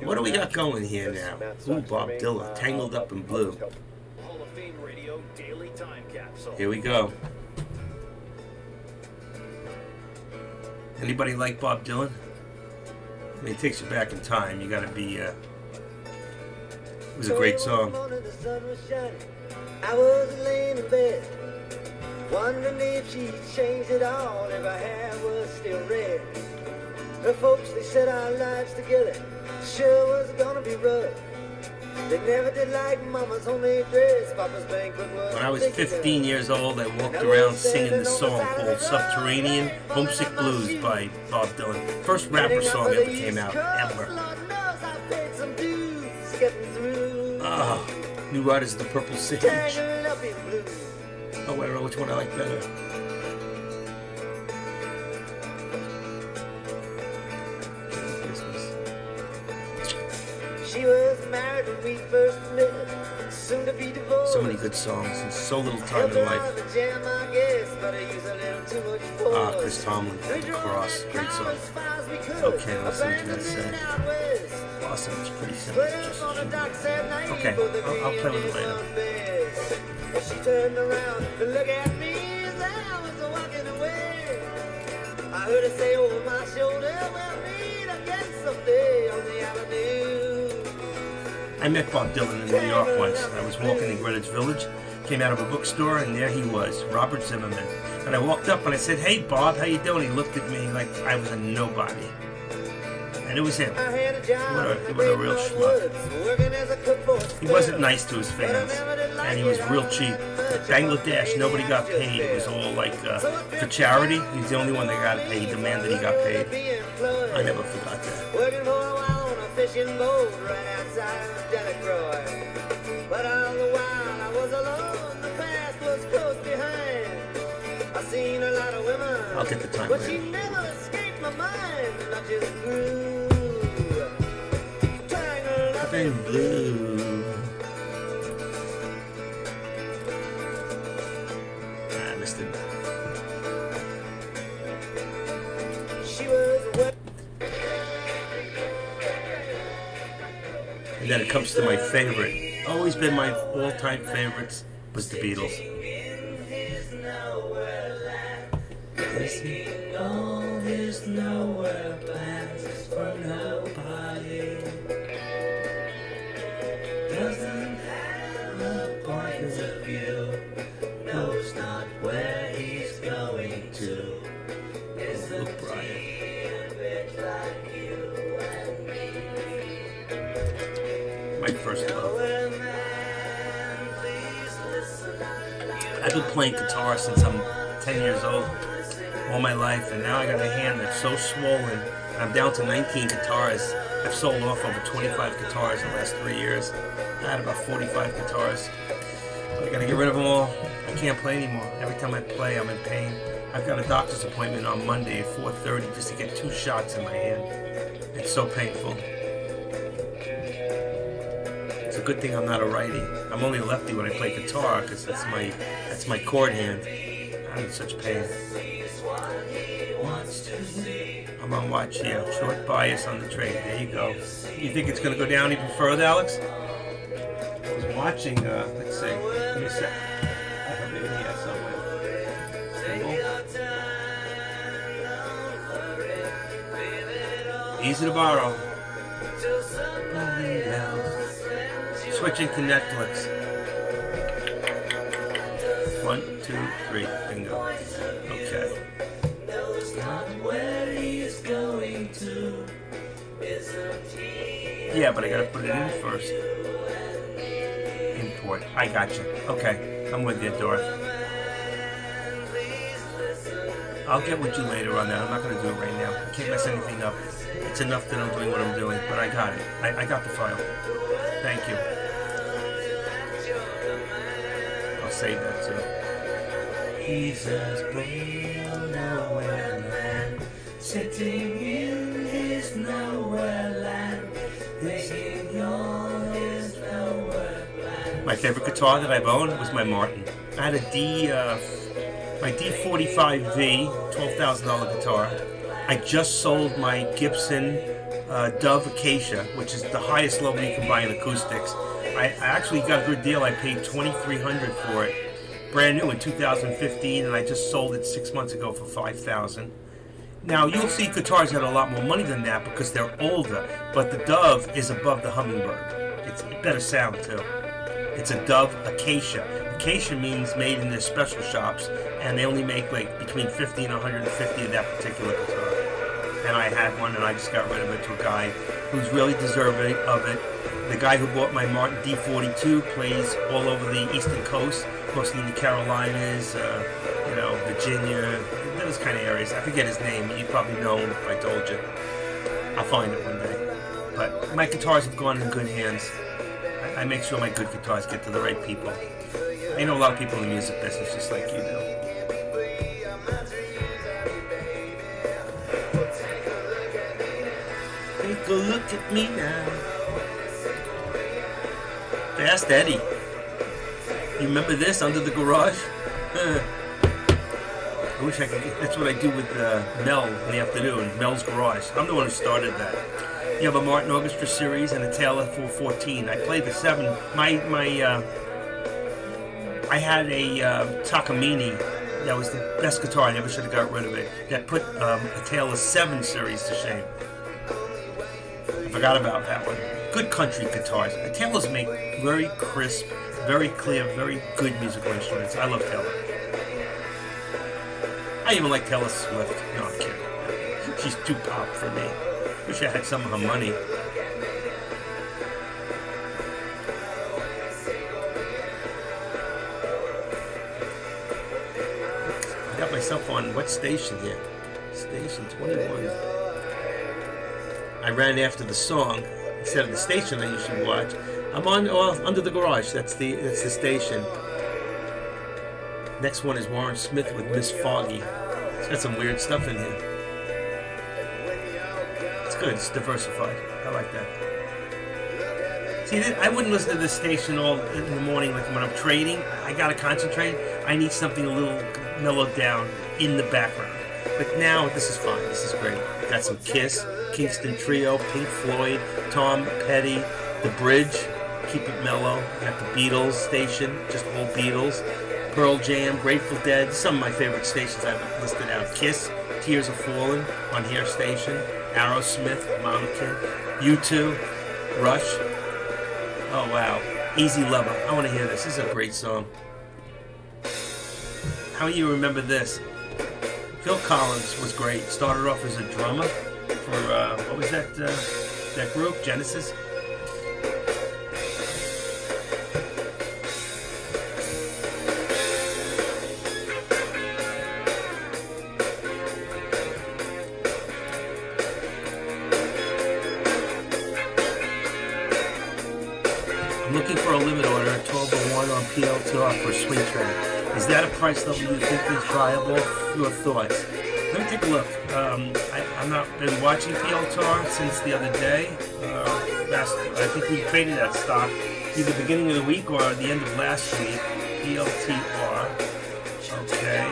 What do we got going here now? Ooh, Bob Dylan, Tangled Up in Blue. Hall of Fame Radio Daily Time Capsule. Here we go. Anybody like Bob Dylan? I mean, it takes you back in time. You gotta be, it was a great song. The sun was shining. I was laying in bed, wondering if she'd changed it all, if her hair was still red. The folks, they said our lives together sure was gonna be rough. They never did like Mama's homemade dress. Papa's banquet was When I was 15 years old, I walked around singing the song called Subterranean Homesick Blues by Bob Dylan. First rapper song ever came out, ever. Ah, New Riders of the Purple Sage. Oh, I don't know which one I like better. She was married when we first met, soon to be divorced. So many good songs and so little time in life. Ah, Chris Tomlin, The Cross, great song. Okay, let's see what you gotta say. Awesome, it's pretty simple. Okay, I'll play with it later. She turned around to look at me as I was walking away. I heard her say over my shoulder, we'll meet again someday on the avenue. I met Bob Dylan in New York once. I was walking in Greenwich Village, came out of a bookstore, and there he was, Robert Zimmerman. And I walked up and I said, "Hey, Bob, how you doing?" He looked at me like I was a nobody. And it was him. What a real schmuck. He wasn't nice to his fans, and he was real cheap. Bangladesh, nobody got paid. It was all like for charity. He's the only one that got paid. He demanded he got paid. I never forgot that. Working for a while on a fishing boat right outside of Delacroix. But all the while I was alone, the past was close behind. I seen a lot of women, I'll get the time but later. she never escaped my mind. And I just grew tangled up in Blue. I missed it. She was wet. And then it comes to my favorite. Always been my all-time favorites was the Beatles. All his nowhere plans for nobody. Doesn't have a point of view. Knows not where he's going to. Oh, look, Brian. My first love. I've been playing guitar since I'm 10 years old, all my life, and now I got a hand that's so swollen. I'm down to 19 guitars. I've sold off over 25 guitars in the last 3 years. I had about 45 guitars. But I gotta get rid of them all. I can't play anymore. Every time I play, I'm in pain. I've got a doctor's appointment on Monday at 4:30 just to get 2 shots in my hand. It's so painful. It's a good thing I'm not a righty. I'm only a lefty when I play guitar because that's my chord hand. I'm in such pain. I'm on watch here. Short bias on the trade. There you go. You think it's going to go down even further, Alex? I was watching, let's see. Give me a sec. I thought maybe he had somewhere. Easy to borrow. Switching to Netflix. 1, 2, 3, bingo. Okay. Yeah, but I gotta put it in first. Import. I gotcha. Okay, I'm with you, Dorothy. I'll get with you later on that. I'm not gonna do it right now. I can't mess anything up. It's enough that I'm doing what I'm doing, but I got it. I got the file. Thank you. I'll save that too. He's as plain nowhere land, sitting in his nowhere land. My favorite guitar that I've owned was my Martin. I had a my D45V, $12,000 guitar. I just sold my Gibson Dove Acacia, which is the highest level you can buy in acoustics. I actually got a good deal. I paid $2,300 for it, brand new in 2015, and I just sold it 6 months ago for $5,000. Now you'll see guitars that are a lot more money than that because they're older, but the Dove is above the Hummingbird. It's a better sound too. It's a Dove Acacia. Acacia means made in their special shops, and they only make like between 50 and 150 of that particular guitar. And I had one, and I just got rid of it to a guy who's really deserving of it. The guy who bought my Martin D42 plays all over the Eastern Coast, mostly in the Carolinas, Virginia, those kind of areas. I forget his name. You'd probably know him if I told you. I'll find it one day. But my guitars have gone in good hands. I make sure my good guitars get to the right people. I know a lot of people in the music business just like you do. Take a look at me now. Fast Eddie. You remember this, Under the Garage? I wish I could. That's what I do with Mel in the afternoon. Mel's Garage. I'm the one who started that. You have a Martin Orchestra series and a Taylor 414. I played the 7. I had a Takamine. That was the best guitar. I never should have got rid of it. That put a Taylor 7 series to shame. I forgot about that one. Good country guitars. Taylors make very crisp, very clear, very good musical instruments. I love Taylor. I even like Taylor Swift. No, I'm kidding. She's too pop for me. Wish I had some of her money. I got myself on what station here? Station 21. I ran after the song instead of the station I usually watch. I'm on Under the Garage. That's the station. Next one is Warren Smith with Miss Foggy. It's got some weird stuff in here. It's good. It's diversified. I like that. See, I wouldn't listen to this station all in the morning, like when I'm trading. I gotta concentrate. I need something a little mellowed down in the background. But now this is fine. This is great. Got some Kiss, Kingston Trio, Pink Floyd, Tom Petty, The Bridge. Keep it mellow. Got the Beatles station, just all Beatles. Pearl Jam, Grateful Dead, some of my favorite stations I've listed out. Kiss, Tears Are Falling, on Hair Station, Aerosmith, Monica, U2, Rush. Oh wow, Easy Lover. I want to hear this. This is a great song. How do you remember this? Phil Collins was great. Started off as a drummer for, what was that group? Genesis? I'm looking for a limit order, 1201 on PL2 for a swing trade. Is that a price level you think is viable? Your thoughts? Let me take a look. I've not been watching PLTR since the other day. I think we traded that stock either beginning of the week or the end of last week. PLTR. Okay.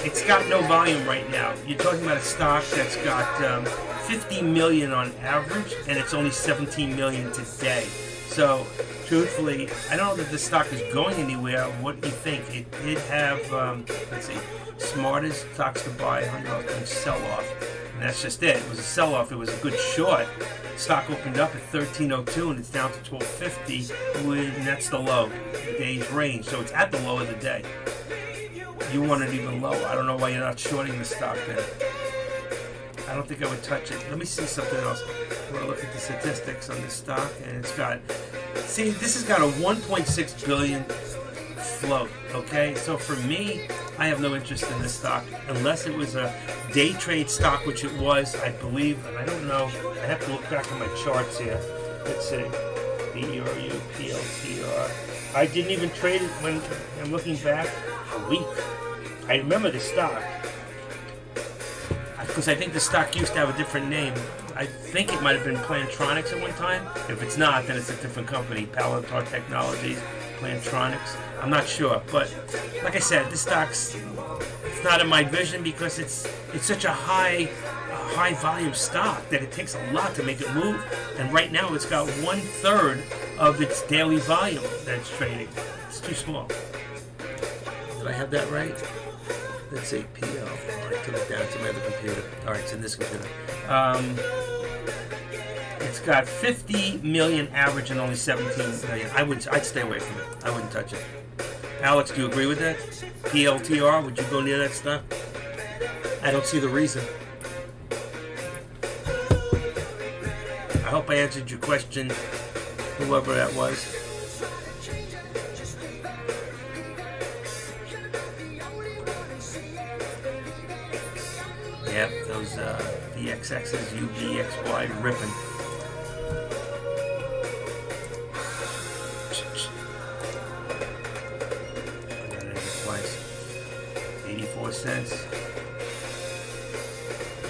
It's got no volume right now. You're talking about a stock that's got 50 million on average, and it's only 17 million today. So, truthfully, I don't know that the stock is going anywhere. What do you think? It did have, let's see, smartest stocks to buy, $100 and sell off. And that's just it. It was a sell off. It was a good short. Stock opened up at 1302 and it's down to 1250, and that's the low, the day's range. So it's at the low of the day. You want it even lower. I don't know why you're not shorting the stock then. I don't think I would touch it. Let me see something else. I want to look at the statistics on this stock, and it's got, see, this has got a 1.6 billion float, okay? So for me, I have no interest in this stock unless it was a day trade stock, which it was, I believe, and I don't know. I have to look back at my charts here. Let's see. BERU, PLTR. I didn't even trade it when I'm looking back a week. I remember the stock. Because I think the stock used to have a different name. I think it might have been Plantronics at one time. If it's not, then it's a different company. Palantir Technologies, Plantronics. I'm not sure. But like I said, this stock's it's not in my vision because it's such a high volume stock that it takes a lot to make it move. And right now it's got 1/3 of its daily volume that's trading. It's too small. Did I have that right? Let's say PL. I took it down to my other computer. Alright, it's in this computer. It's got 50 million average and only 17 million. I'd stay away from it. I wouldn't touch it. Alex, do you agree with that? PLTR, would you go near that stuff? I don't see the reason. I hope I answered your question, whoever that was. Yep, those VXXs, UVXY ripping. I got it twice. 84 cents.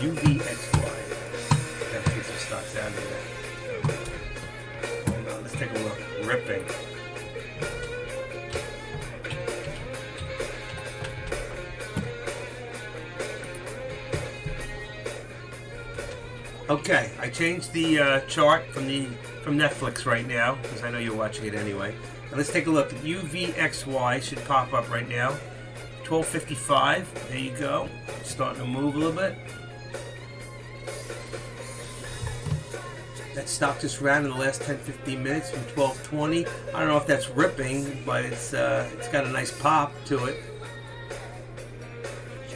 UVXY. Gotta get some stocks out of there. Hold on, let's take a look. Ripping. Okay, I changed the chart from Netflix right now because I know you're watching it anyway. And let's take a look. UVXY should pop up right now. 12.55. There you go. It's starting to move a little bit. That stock just ran in the last 10-15 minutes from 12.20. I don't know if that's ripping, but it's got a nice pop to it.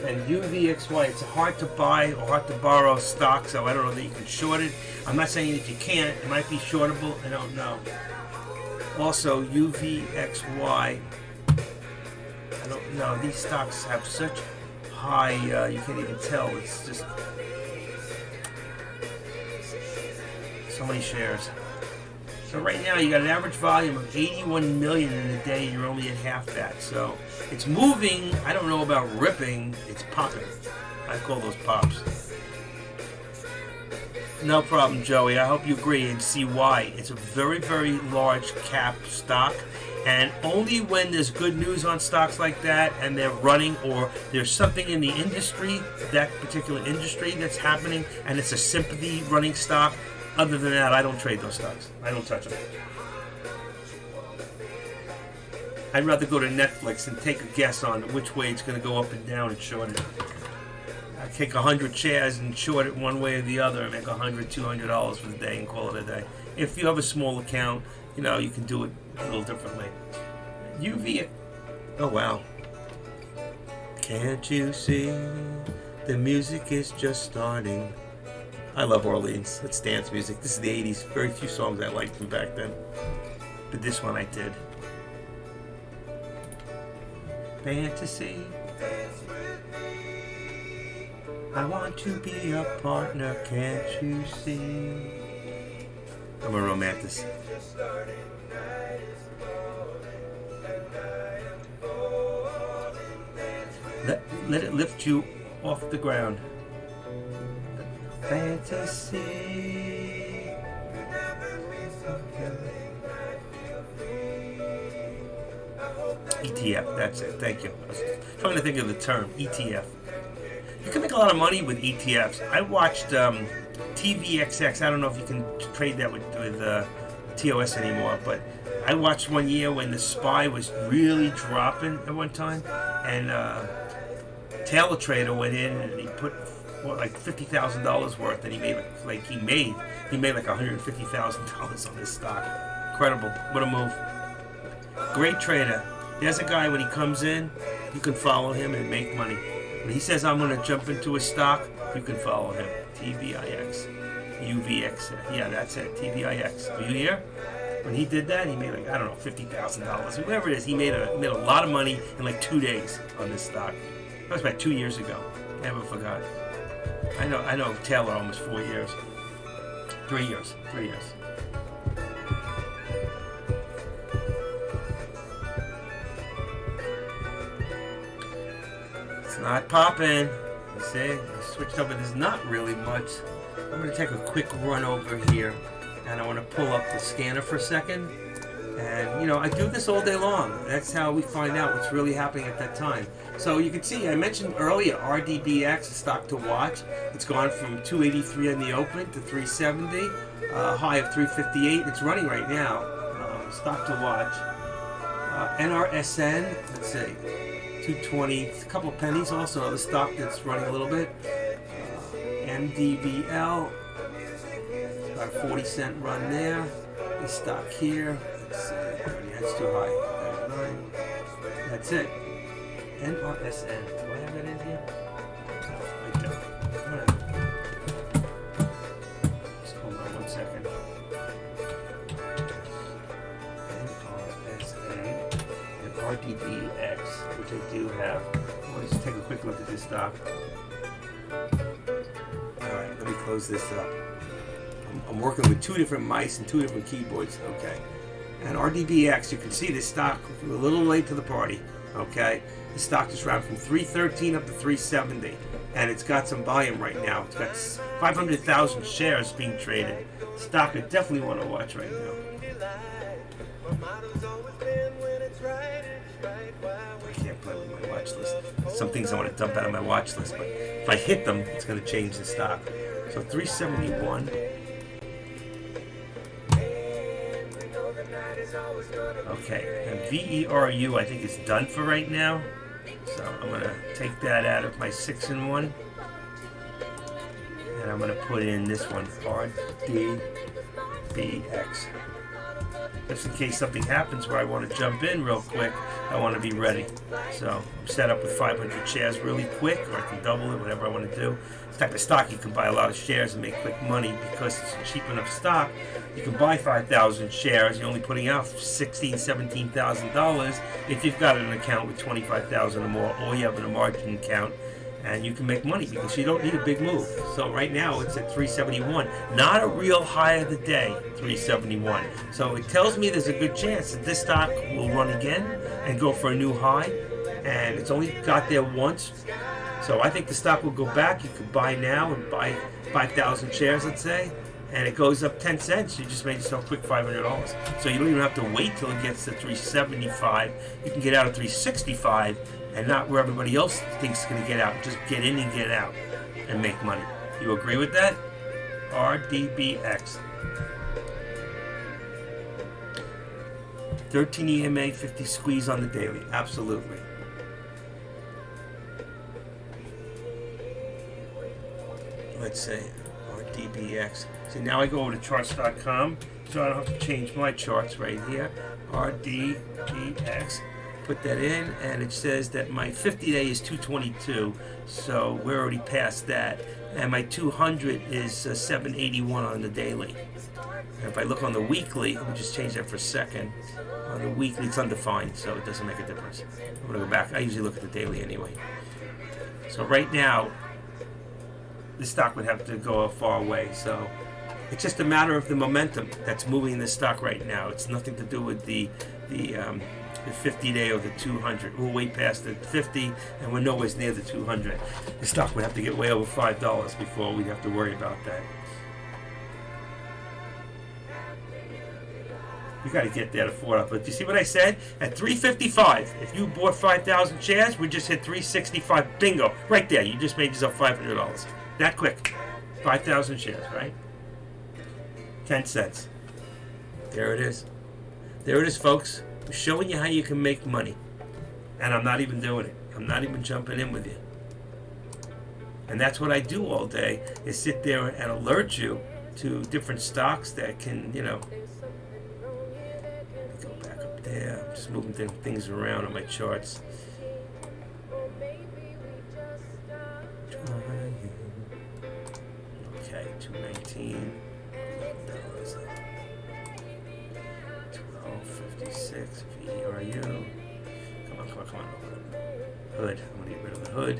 And UVXY, it's hard to buy or hard to borrow stock, so I don't know that you can short it. I'm not saying that you can't. It might be shortable. I don't know. Also, UVXY, I don't know. These stocks have such high, you can't even tell. It's just so many shares. So right now you got an average volume of 81 million in a day. You're only at half that. So it's moving. I don't know about ripping. It's popping. I call those pops. No problem, Joey. I hope you agree and see why. It's a very, very large cap stock. And only when there's good news on stocks like that and they're running, or there's something in the industry, that particular industry that's happening, and it's a sympathy running stock. Other than that, I don't trade those stocks. I don't touch them. I'd rather go to Netflix and take a guess on which way it's going to go up and down and short it. I take 100 shares and short it one way or the other and make $100, $200 for the day and call it a day. If you have a small account, you know, you can do it a little differently. Oh wow. Can't you see the music is just starting? I love Orleans. It's dance music. This is the 80s. Very few songs I liked from back then. But this one I did. Fantasy. I want to be a partner, can't you see? I'm a romantic. Let it lift you off the ground. Fantasy. ETF, that's it. Thank you. I was trying to think of the term, ETF. You can make a lot of money with ETFs. I watched TVXX. I don't know if you can trade that with TOS anymore, but I watched one year when the SPY was really dropping at one time, and Taylor Trader went in and he put like $50,000 worth, and he made like $150,000 on this stock. Incredible! What a move! Great trader. There's a guy, when he comes in, you can follow him and make money. When he says, I'm going to jump into a stock, you can follow him. TVIX. UVX. Yeah, that's it. TVIX. Are you here? When he did that, he made like, I don't know, $50,000. Whatever it is, he made a lot of money in like 2 days on this stock. That was about 2 years ago. Never forgot. I know Taylor almost 4 years. 3 years. 3 years. Not popping. You see, I switched over. There's not really much. I'm going to take a quick run over here, and I want to pull up the scanner for a second. And, you know, I do this all day long. That's how we find out what's really happening at that time. So you can see, I mentioned earlier, RDBX, a stock to watch. It's gone from 283 on the open to 370, high of 358. It's running right now. Stock to watch. NRSN, let's see. 220, a couple of pennies, also another stock that's running a little bit. MDBL, about a 40-cent run there. This stock here, let's see, that's too high. 39. That's it. NRSN. Do I have that in here? No, I don't. Just hold on 1 second. RDBX, which I do have. Let's take a quick look at this stock. Alright, let me close this up. I'm working with 2 different mice and 2 different keyboards, okay? And RDBX, you can see this stock a little late to the party, okay? The stock just ran from 313 up to 370, and it's got some volume right now. It's got 500,000 shares being traded. Stock I definitely want to watch right now. I can't play with my watch list. Some things I want to dump out of my watch list, but if I hit them, it's going to change the stock. So 371. Okay, and VERU I think is done for right now. So I'm going to take that out of my 6-in-1. And I'm going to put in this one, RDBX. Just in case something happens where I want to jump in real quick, I want to be ready. So I'm set up with 500 shares really quick, or I can double it, whatever I want to do. This type of stock, you can buy a lot of shares and make quick money because it's cheap enough stock. You can buy 5,000 shares. You're only putting out $16,000, $17,000 if you've got an account with 25,000 or more, or you have a margin account. And you can make money because you don't need a big move. So right now it's at 371. Not a real high of the day, 371. So it tells me there's a good chance that this stock will run again and go for a new high. And it's only got there once. So I think the stock will go back. You could buy now and buy 5,000 shares, let's say. And it goes up 10 cents. You just made yourself a quick $500. So you don't even have to wait till it gets to 375. You can get out at 365. And not where everybody else thinks it's going to get out. Just get in and get out and make money. You agree with that? RDBX. 13 EMA, 50 squeeze on the daily. Absolutely. Let's say RDBX. So now I go over to charts.com. So I don't have to change my charts right here. RDBX. Put that in, and it says that my 50-day is 222, so we're already past that, and my 200 is 781 on the daily. And if I look on the weekly, let me just change that for a second. On the weekly, it's undefined, so it doesn't make a difference. I'm going to go back. I usually look at the daily anyway. So right now, this stock would have to go far away, so it's just a matter of the momentum that's moving this stock right now. It's nothing to do with the 50-day or the 200. We're way past the 50, and we're nowhere near the 200. The stock would have to get way over $5 before we'd have to worry about that. We got to get there to $4. But you see what I said? At 355, if you bought 5,000 shares, we just hit 365. Bingo! Right there. You just made yourself $500. That quick. 5,000 shares, right? 10 cents. There it is. There it is, folks. I'm showing you how you can make money. And I'm not even doing it. I'm not even jumping in with you. And that's what I do all day, is sit there and alert you to different stocks that can, you know. Go back up there. I'm just moving things around on my charts. Okay, 219. $12.56 VRU. Come on. Hood. I'm going to get rid of the hood.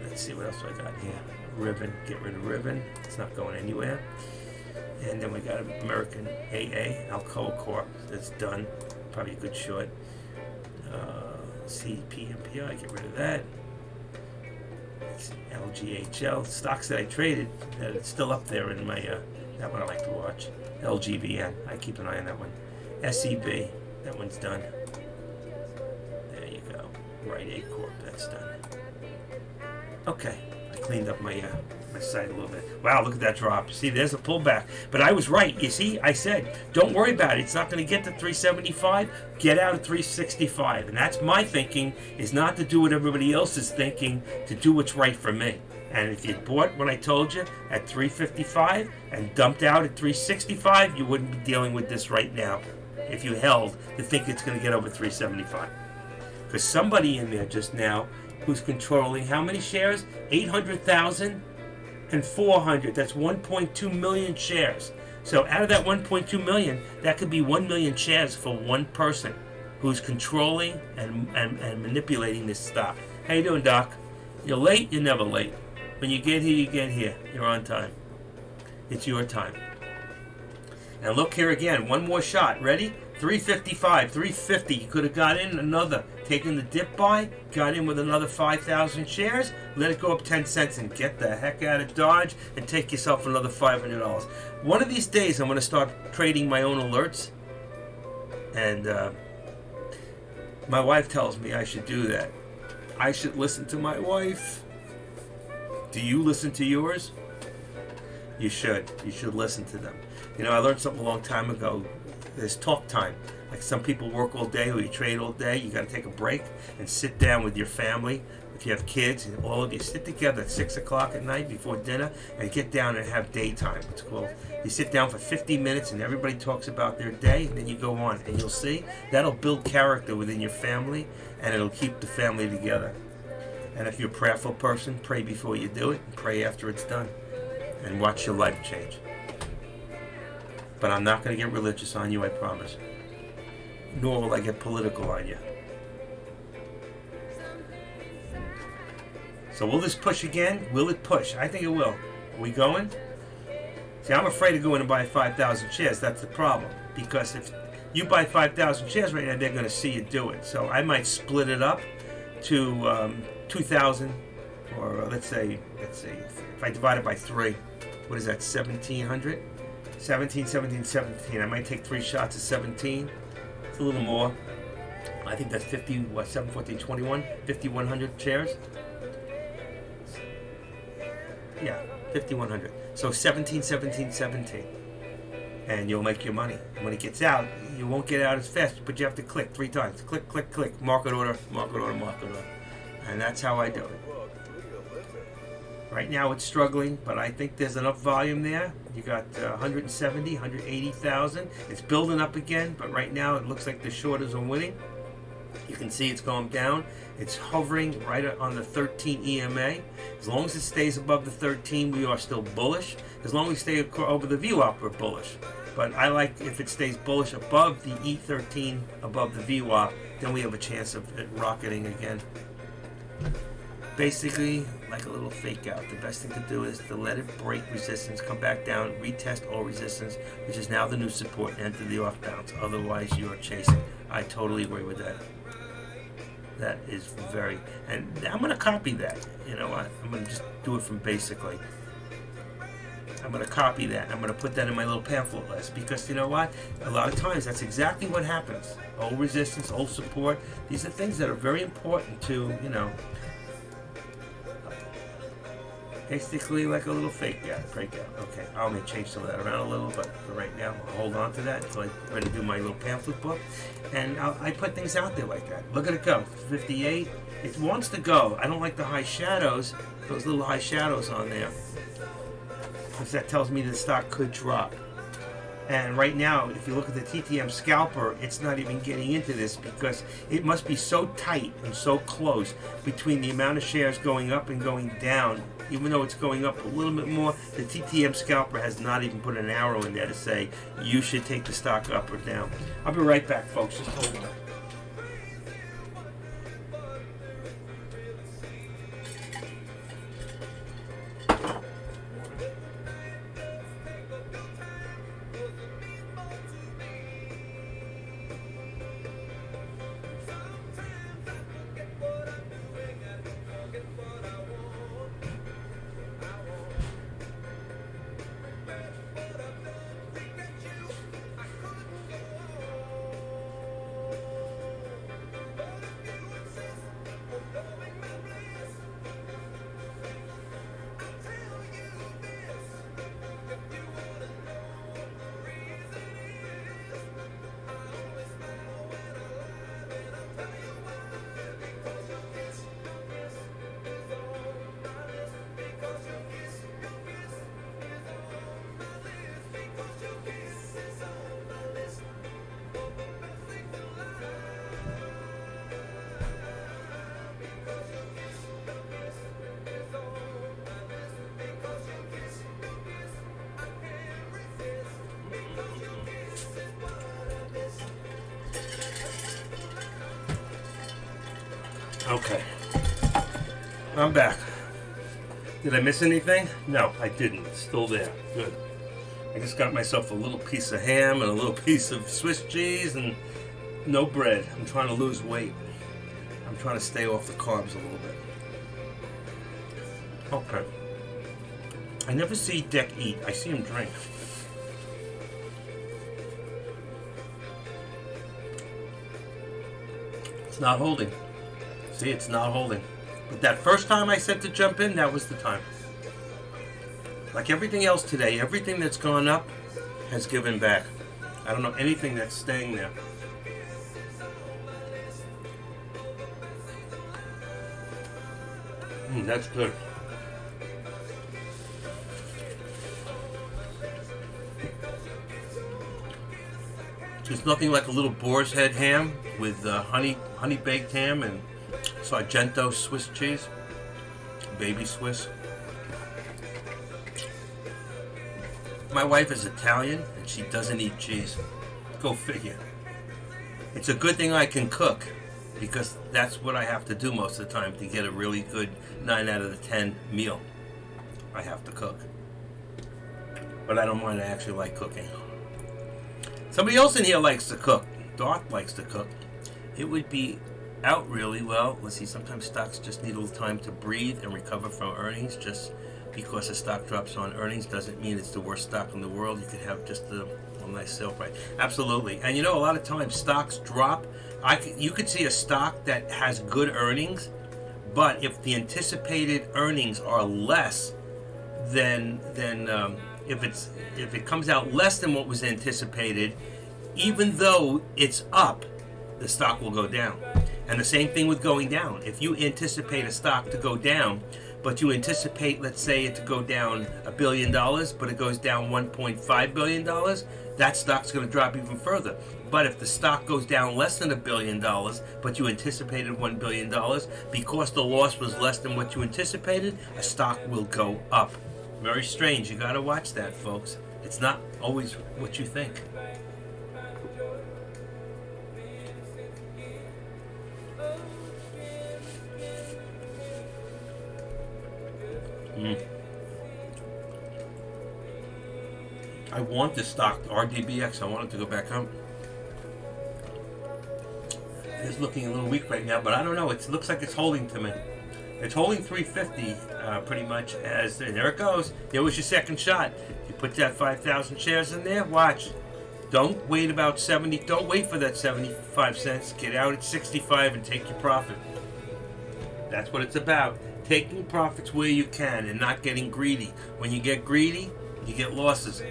Let's see what else I got here. Ribbon. Get rid of ribbon. It's not going anywhere. And then we got American AA, Alcoa Corp. That's done. Probably a good short. CPMPI. Get rid of that. LGHL. Stocks that I traded. It's still up there in my... that one I like to watch. LGVN. I keep an eye on that one. SEB. That one's done. There you go. Rite Aid Corp. That's done. Okay. I cleaned up my site a little bit. Wow, look at that drop. See, there's a pullback. But I was right. You see, I said, don't worry about it. It's not going to get to 375. Get out at 365. And that's my thinking, is not to do what everybody else is thinking, to do what's right for me. And if you bought what I told you at 355 and dumped out at 365, you wouldn't be dealing with this right now if you held to think it's going to get over 375. Because somebody in there just now who's controlling how many shares? 800,000 and 400. That's 1.2 million shares. So out of that 1.2 million, that could be 1 million shares for one person. who's controlling and manipulating this stock. How you doing, Doc? You're late, you're never late. When you get here, you get here. You're on time. It's your time. And look here again, one more shot. Ready? 355, 350. You could have got in another, taken the dip buy, got in with another 5,000 shares, let it go up 10 cents and get the heck out of Dodge and take yourself another $500. One of these days, I'm going to start trading my own alerts. And my wife tells me I should do that. I should listen to my wife. Do you listen to yours? You should. You should listen to them. You know, I learned something a long time ago. There's talk time. Like some people work all day or you trade all day. You got to take a break and sit down with your family. If you have kids, and all of you sit together at 6 o'clock at night before dinner and get down and have daytime. It's called. You sit down for 50 minutes and everybody talks about their day, and then you go on. And you'll see that'll build character within your family, and it'll keep the family together. And if you're a prayerful person, pray before you do it and pray after it's done. And watch your life change. But I'm not going to get religious on you, I promise. Nor will I get political on you. So will this push again? Will it push? I think it will. Are we going? See, I'm afraid to go in and buy 5,000 shares. That's the problem. Because if you buy 5,000 shares right now, they're going to see you do it. So I might split it up to 2,000, or let's say if I divide it by 3, what is that, 1,700? 17. I might take 3 shots of 17. It's a little more. I think that's 50, 7, 14, 21, 5,100 shares. Yeah, 5,100. So 17. And you'll make your money. And when it gets out, you won't get out as fast, but you have to click 3 times. Click. Market order. And that's how I do it. Right now it's struggling, but I think there's enough volume there. You got 170, 180,000. It's building up again, but right now it looks like the shorters are winning. You can see it's going down. It's hovering right on the 13 EMA. As long as it stays above the 13, we are still bullish. As long as we stay over the VWAP, we're bullish. But I like if it stays bullish above the E13, above the VWAP, then we have a chance of it rocketing again. Basically, like a little fake out. The best thing to do is to let it break resistance, come back down, retest all resistance, which is now the new support, and enter the off bounce. Otherwise, you are chasing. I totally agree with that. That is very, and I'm going to copy that. You know what? I'm going to just do it from basically. I'm going to copy that. I'm going to put that in my little pamphlet list because you know what? A lot of times that's exactly what happens. Old resistance, old support. These are things that are very important to, you know, basically like a little breakout. Okay, I may change some of that around a little, but for right now, I'll hold on to that until I'm ready to do my little pamphlet book. And I put things out there like that. Look at it go, 58. It wants to go. I don't like the high shadows, those little high shadows on there, because that tells me the stock could drop. And right now, if you look at the TTM scalper, it's not even getting into this because it must be so tight and so close between the amount of shares going up and going down. Even though it's going up a little bit more, the TTM scalper has not even put an arrow in there to say you should take the stock up or down. I'll be right back, folks. Just hold on. Okay. I'm back. Did I miss anything? No, I didn't. It's still there. Good. I just got myself a little piece of ham and a little piece of Swiss cheese and no bread. I'm trying to lose weight. I'm trying to stay off the carbs a little bit. Okay. I never see Deck eat. I see him drink. It's not holding. See, it's not holding. But that first time I said to jump in, that was the time. Like everything else today, everything that's gone up has given back. I don't know anything that's staying there. That's good. There's nothing like a little boar's head ham with honey baked ham and Sargento Swiss cheese, baby Swiss. My wife is Italian and she doesn't eat cheese. Go figure. It's a good thing I can cook because that's what I have to do most of the time to get a really good 9 out of the 10 meal. I have to cook. But I don't mind, I actually like cooking. Somebody else in here likes to cook. Darth likes to cook. It would be out really well. Let's see, sometimes stocks just need a little time to breathe and recover from earnings. Just because a stock drops on earnings doesn't mean it's the worst stock in the world. You could have just a nice sale price. Absolutely. And you know, a lot of times stocks drop. You could see a stock that has good earnings, but if the anticipated earnings are less than if it comes out less than what was anticipated, even though it's up, the stock will go down. And the same thing with going down. If you anticipate a stock to go down, but you anticipate, let's say, it to go down $1 billion, but it goes down $1.5 billion, that stock's going to drop even further. But if the stock goes down less than $1 billion, but you anticipated $1 billion, because the loss was less than what you anticipated, a stock will go up. Very strange. You got to watch that, folks. It's not always what you think. I want this stock, RDBX. I want it to go back up. It's looking a little weak right now, but I don't know. It looks like it's holding to me. It's holding 350 pretty much as, and there it goes. There was your second shot. You put that 5,000 shares in there, watch. Don't wait about 70, don't wait for that 75 cents. Get out at 65 and take your profit. That's what it's about. Taking profits where you can and not getting greedy. When you get greedy, you get losses.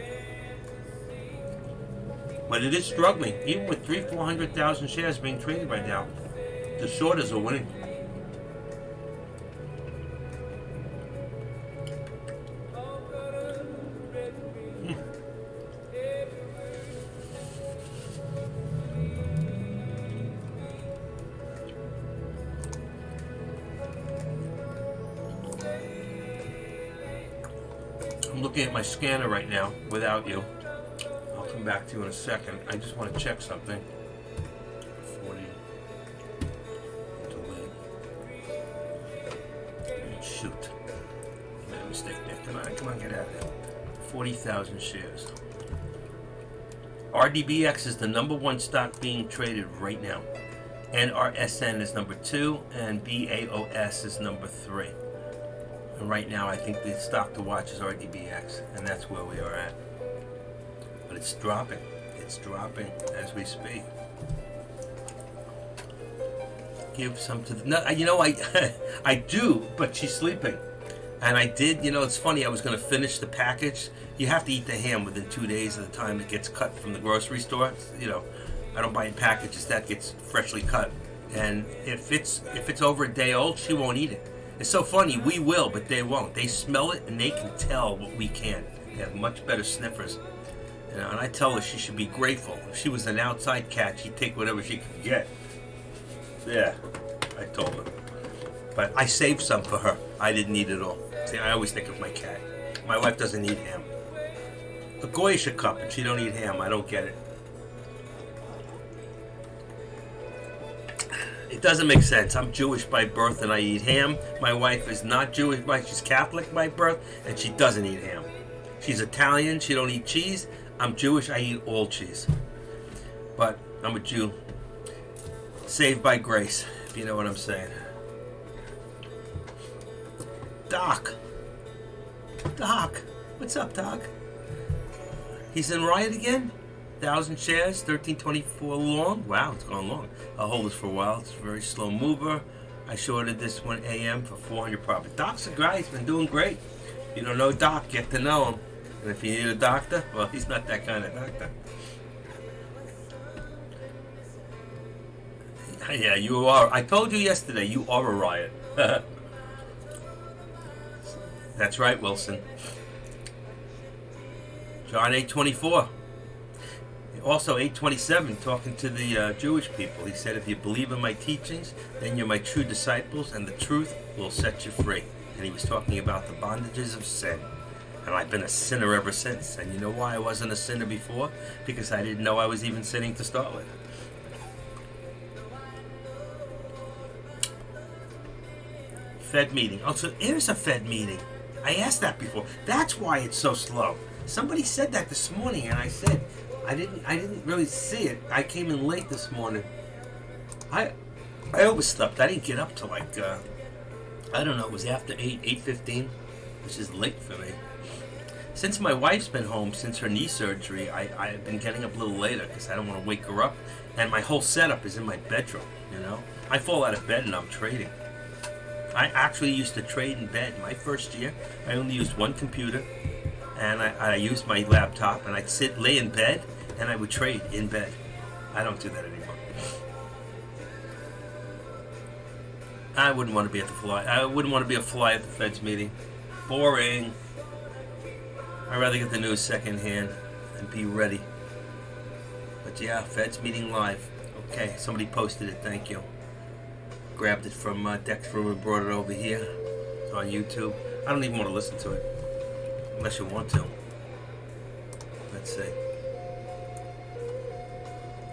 But it is struggling, even with 300,000-400,000 shares being traded right now. The shorters are winning. I'm looking at my scanner right now without you. I'll come back to you in a second. I just want to check something. 40. Delete. Shoot. I made a mistake there. Come on, get out of there. 40,000 shares. RDBX is the #1 stock being traded right now. NRSN is #2 and BAOS is #3. And right now, I think the stock to watch is RDBX, and that's where we are at. But it's dropping. It's dropping as we speak. Give some to the... No, you know, I do, but she's sleeping. And I did, you know, it's funny, I was going to finish the package. You have to eat the ham within 2 days of the time it gets cut from the grocery store. You know, I don't buy in packages. That gets freshly cut. And if it's over a day old, she won't eat it. It's so funny, we will, but they won't. They smell it and they can tell what we can't. They have much better sniffers. You know, and I tell her she should be grateful. If she was an outside cat, she'd take whatever she could get. Yeah, I told her. But I saved some for her. I didn't eat it all. See, I always think of my cat. My wife doesn't eat ham. A Goyish cup, and she don't eat ham. I don't get it. It doesn't make sense. I'm Jewish by birth and I eat ham. My wife is not Jewish she's Catholic by birth and she doesn't eat ham. She's Italian, she don't eat cheese. I'm Jewish, I eat all cheese. But I'm a Jew. Saved by grace, if you know what I'm saying. Doc. What's up, Doc? He's in Riot again? 1,000 shares, 1324 long. Wow, it's gone long. I'll hold this for a while. It's a very slow mover. I shorted this one AM for 400 profit. Doc's a guy. He's been doing great. If you don't know Doc, get to know him. And if you need a doctor, well, he's not that kind of doctor. Yeah, you are. I told you yesterday, you are a riot. That's right, Wilson. John 8:24. Also 8:27, talking to the Jewish people. He said, if you believe in my teachings, then you're my true disciples, and the truth will set you free. And he was talking about the bondages of sin. And I've been a sinner ever since. And you know why I wasn't a sinner before? Because I didn't know I was even sinning to start with. Fed meeting. Oh, so there's a Fed meeting. I asked that before. That's why it's so slow. Somebody said that this morning, and I said, I didn't really see it. I came in late this morning. I overslept. I didn't get up till like, I don't know, it was after 8:15, which is late for me. Since my wife's been home since her knee surgery, I've been getting up a little later because I don't want to wake her up. And my whole setup is in my bedroom, you know. I fall out of bed and I'm trading. I actually used to trade in bed. My first year, I only used one computer, and I used my laptop, and I'd lay in bed, and I would trade in bed. I don't do that anymore. I wouldn't want to be at the fly. I wouldn't want to be a fly at the Fed's meeting. Boring. I'd rather get the news secondhand and be ready. But yeah, Fed's meeting live. Okay, somebody posted it. Thank you. Grabbed it from Dexter and brought it over here. It's on YouTube. I don't even want to listen to it. Unless you want to. Let's see.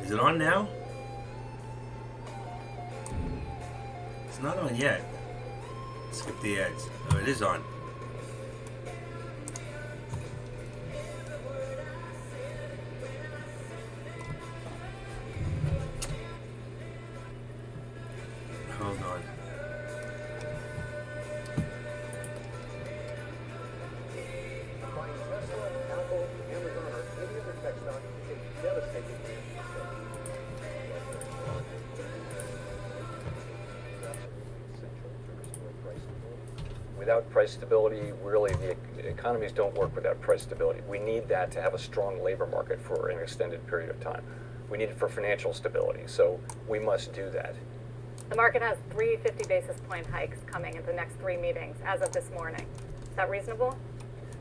Is it on now? It's not on yet. Skip the ads. Oh, it is on. Hold on. Without price stability, really the economies don't work without price stability. We need that to have a strong labor market for an extended period of time. We need it for financial stability, so we must do that. The market has 3 50 basis point hikes coming in the next 3 meetings as of this morning. Is that reasonable?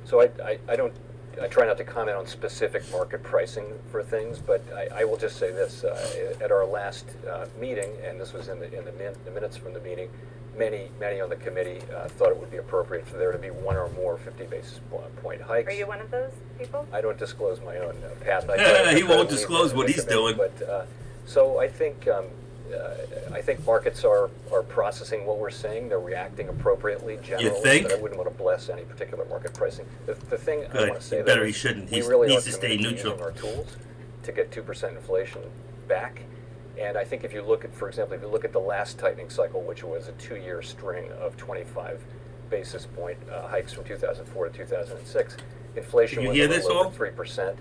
So I try not to comment on specific market pricing for things, but I will just say this. At our last meeting, and this was in the minutes from the meeting, many on the committee thought it would be appropriate for there to be 1 or more 50 basis point hikes. Are you one of those people? I don't disclose my own path. He won't disclose what he's doing. But so I think markets are processing what we're saying. They're reacting appropriately generally. You think? But I wouldn't want to bless any particular market pricing. The thing I want to say better he shouldn't. He really needs to stay neutral. Using our tools to get 2% inflation back. And I think if you look at, for example, if you look at the last tightening cycle, which was a 2-year string of 25 basis point hikes from 2004 to 2006, inflation was a little over 3%.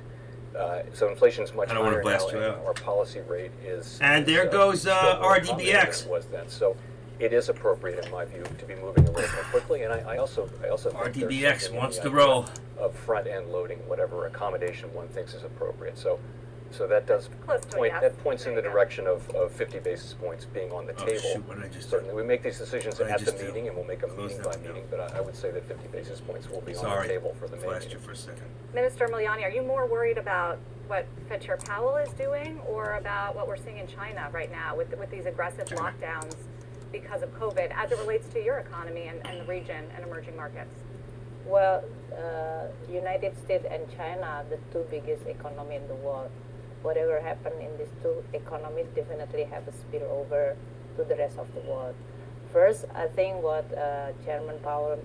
So inflation is much higher now, and our policy rate is. And there goes RDBX. Was then so. It is appropriate, in my view, to be moving a little more quickly, and I also think RDBX wants to roll of front end loading whatever accommodation one thinks is appropriate. So that does points in the direction of 50 basis points being on the table. Shoot, what did I just Certainly, we make these decisions at the meeting, and we'll make a meeting by meeting. But I would say that 50 basis points will be on the table for the meeting. For a second. Minister Miliani, are you more worried about what Fed Chair Powell is doing, or about what we're seeing in China right now with these aggressive lockdowns because of COVID, as it relates to your economy and the region and emerging markets? Well, United States and China, the 2 biggest economies in the world. Whatever happened in these 2 economies definitely have a spillover to the rest of the world. First, I think what Chairman Powell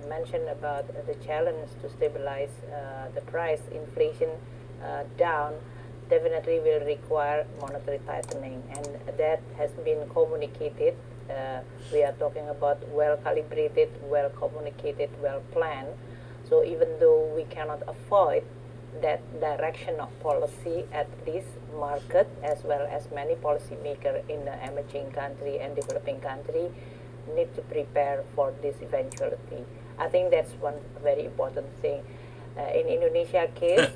mentioned about the challenge to stabilize the price inflation down definitely will require monetary tightening, and that has been communicated. We are talking about well-calibrated, well-communicated, well-planned. So even though we cannot avoid that direction of policy, at least market as well as many policymakers in the emerging country and developing country need to prepare for this eventuality. I think that's one very important thing. In Indonesia case,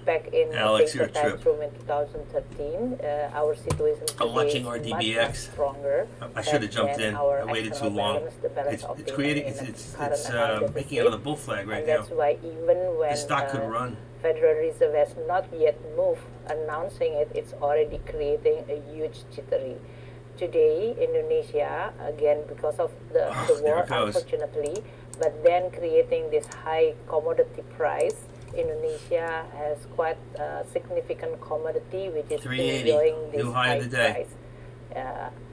back in Alex, the room in 2013, our situation today is much stronger. I should have jumped in. I waited too long. It's creating. It's making another bull flag right now. That's why even when the stock could run. Federal Reserve has not yet moved announcing it, it's already creating a huge jittery. Today, Indonesia, again, because of the war, unfortunately, but then creating this high commodity price, Indonesia has quite a significant commodity which is enjoying this high price.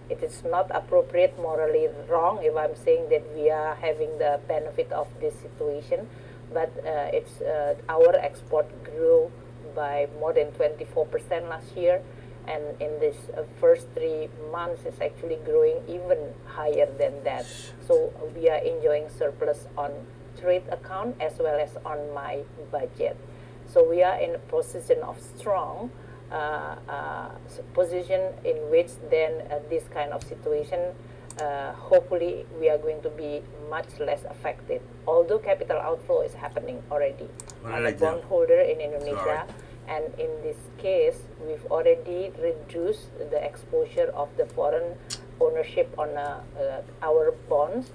It is not appropriate, morally wrong if I'm saying that we are having the benefit of this situation, but it's our export grew by more than 24% last year, and in this first 3 months it's actually growing even higher than that. So we are enjoying surplus on trade account as well as on my budget. So we are in a position of strong position in which then this kind of situation hopefully we are going to be much less affected. Although capital outflow is happening already. I'm a bondholder in Indonesia. And in this case, we've already reduced the exposure of the foreign ownership on our bonds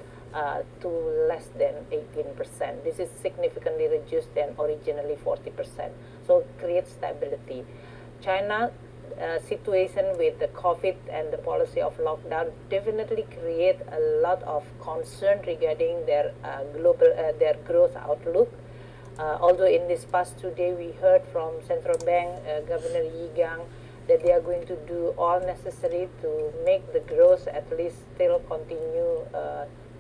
to less than 18%. This is significantly reduced than originally 40%. So it creates stability. China situation with the COVID and the policy of lockdown definitely create a lot of concern regarding their their growth outlook. Although in this past 2 days we heard from Central Bank Governor Yi Gang that they are going to do all necessary to make the growth at least still continue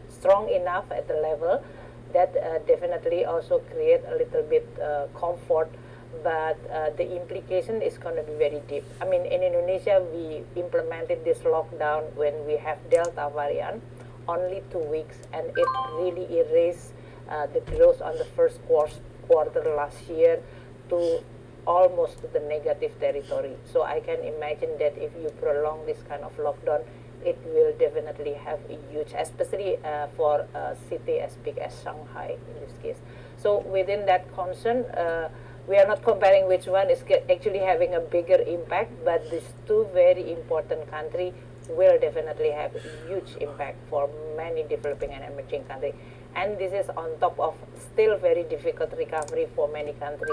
strong enough at the level that definitely also create a little bit comfort, but the implication is going to be very deep. I mean, in Indonesia we implemented this lockdown when we have Delta variant only 2 weeks, and it really erased the growth on the first quarter last year to almost to the negative territory. So I can imagine that if you prolong this kind of lockdown, it will definitely have a huge, especially for a city as big as Shanghai in this case. So within that concern, we are not comparing which one is actually having a bigger impact, but these two very important countries will definitely have a huge impact for many developing and emerging countries. And this is on top of still very difficult recovery for many countries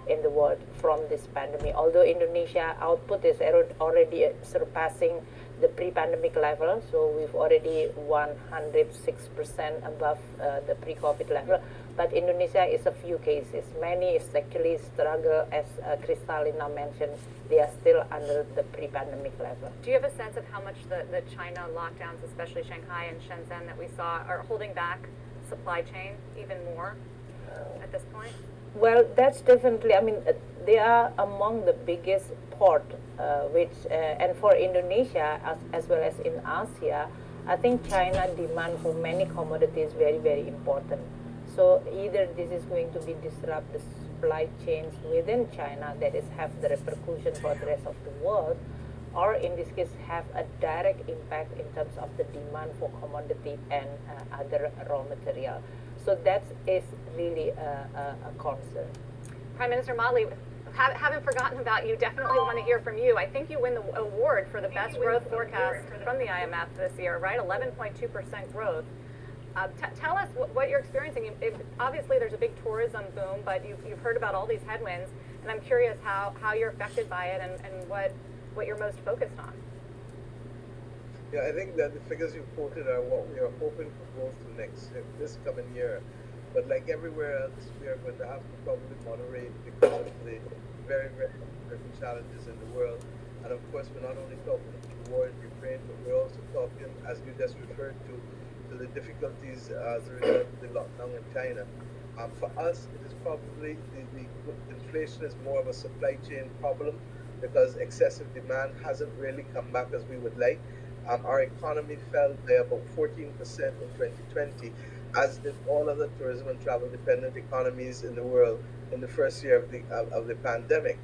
in the world from this pandemic. Although Indonesia output is already surpassing the pre-pandemic level, so we've already 106% above the pre-COVID level. But Indonesia is a few cases. Many is actually struggle, as Kristalina mentioned, they are still under the pre-pandemic level. Do you have a sense of how much the China lockdowns, especially Shanghai and Shenzhen that we saw, are holding back supply chain even more at this point? Well, that's definitely, I mean, they are among the biggest port, and for Indonesia as well as in Asia, I think China demand for many commodities is very, very important. So either this is going to be disrupt the supply chains within China, that is have the repercussion for the rest of the world, or in this case have a direct impact in terms of the demand for commodity and other raw material. So that is really a concern. Prime Minister Motley, haven't forgotten about you, definitely want to hear from you. I think you win the award for the best growth forecast from the IMF this year, right? 11.2% growth. Tell us what you're experiencing. Obviously there's a big tourism boom, but you've heard about all these headwinds, and I'm curious how you're affected by it and what you're most focused on. Yeah, I think that the figures you quoted are what we are hoping for growth this coming year. But like everywhere else, we are going to have to probably moderate because of the very, very different challenges in the world. And of course, we're not only talking about the war in Ukraine, but we're also talking, as you just referred to the difficulties as a result of the lockdown in China. For us, it is probably the inflation is more of a supply chain problem because excessive demand hasn't really come back as we would like. Our economy fell by about 14% in 2020, as did all other tourism and travel dependent economies in the world in the first year of the pandemic.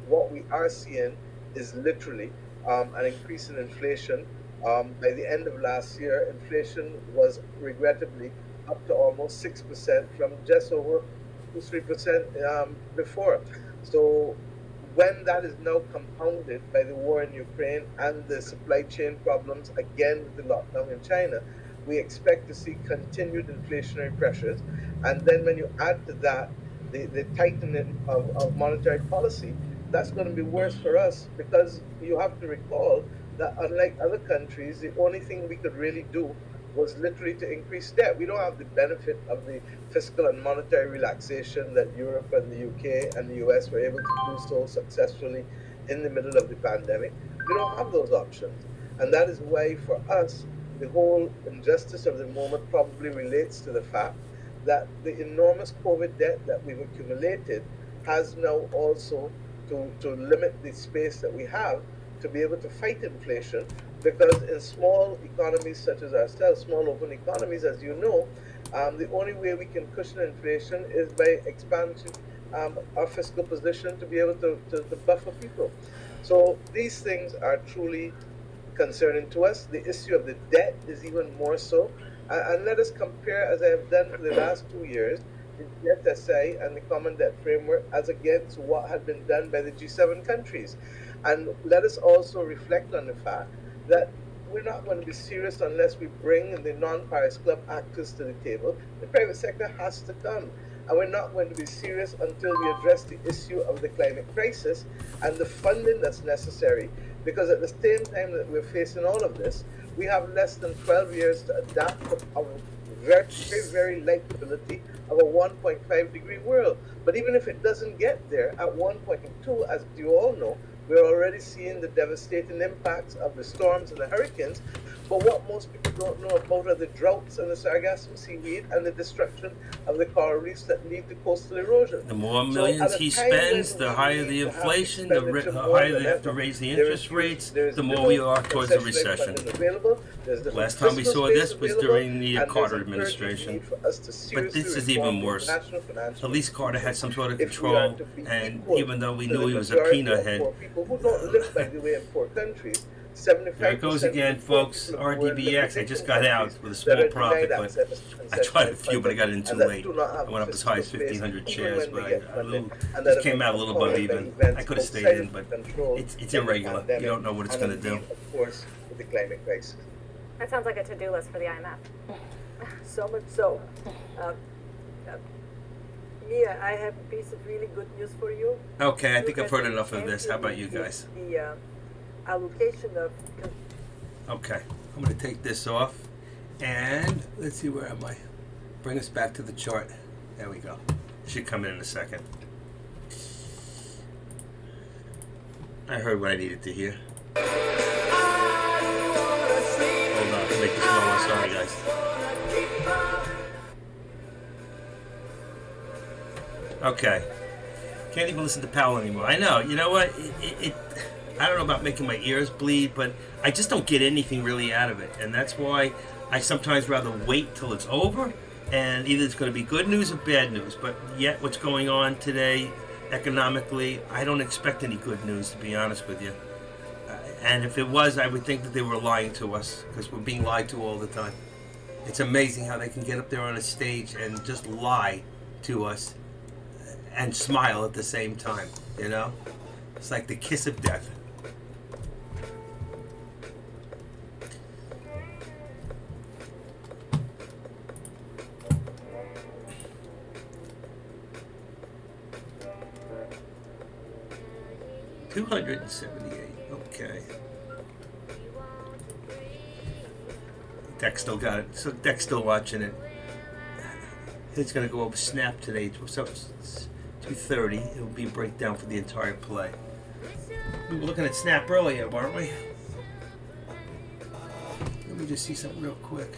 What we are seeing is literally an increase in inflation. By the end of last year, inflation was regrettably up to almost 6% from just over 3% before. So when that is now compounded by the war in Ukraine and the supply chain problems, again with the lockdown in China, we expect to see continued inflationary pressures. And then when you add to that the tightening of monetary policy, that's going to be worse for us, because you have to recall that unlike other countries, the only thing we could really do was literally to increase debt. We don't have the benefit of the fiscal and monetary relaxation that Europe and the UK and the US were able to do so successfully in the middle of the pandemic. We don't have those options. And that is why, for us, the whole injustice of the moment probably relates to the fact that the enormous COVID debt that we've accumulated has now also to limit the space that we have to be able to fight inflation, because in small economies such as ourselves, small open economies, as you know, the only way we can cushion inflation is by expanding our fiscal position to be able to buffer people. So these things are truly concerning to us. The issue of the debt is even more so. And let us compare, as I have done for the last 2 years, the FSI and the Common Debt Framework as against what had been done by the G7 countries. And let us also reflect on the fact that we're not going to be serious unless we bring the non-Paris Club actors to the table. The private sector has to come. And we're not going to be serious until we address the issue of the climate crisis and the funding that's necessary. Because at the same time that we're facing all of this, we have less than 12 years to adapt to our very, very likability of a 1.5 degree world. But even if it doesn't get there at 1.2, as you all know, we're already seeing the devastating impacts of the storms and the hurricanes. But what most people don't know about are the droughts and the sargassum seaweed and the destruction of the coral reefs that lead to coastal erosion. The more millions he spends, the higher the inflation, the higher they have to raise the interest rates, the more we are towards a recession. Last time we saw this was during the Carter administration. But this is even worse. At least Carter had some sort of control, and even though we knew he was a peanut head. There it goes again, folks. RDBX. I just got out with a small profit, but I tried a few, but I got in too late. I went up as high as 1,500 shares, but I just came out a little above even. I could have stayed in, but it's irregular. You don't know what it's going to do. Of course, with the climate crisis. That sounds like a to-do list for the IMF. So much so. Mia, I have a piece of really good news for you. Okay, I think I've heard enough of this. How about you guys? The allocation of... Okay, I'm going to take this off, and let's see, where am I? Bring us back to the chart. There we go. It should come in a second. I heard what I needed to hear. Hold on, make this smaller. Sorry, guys. Okay. Can't even listen to Powell anymore. I know. You know what? I don't know about making my ears bleed, but I just don't get anything really out of it. And that's why I sometimes rather wait till it's over, and either it's going to be good news or bad news. But yet what's going on today economically, I don't expect any good news, to be honest with you. And if it was, I would think that they were lying to us, because we're being lied to all the time. It's amazing how they can get up there on a stage and just lie to us and smile at the same time, you know? It's like the kiss of death. $278, okay. Deck's still got it. So Deck's still watching it. It's going to go over snap today. So 2:30. It'll be a breakdown for the entire play. We were looking at Snap earlier, weren't we? Let me just see something real quick.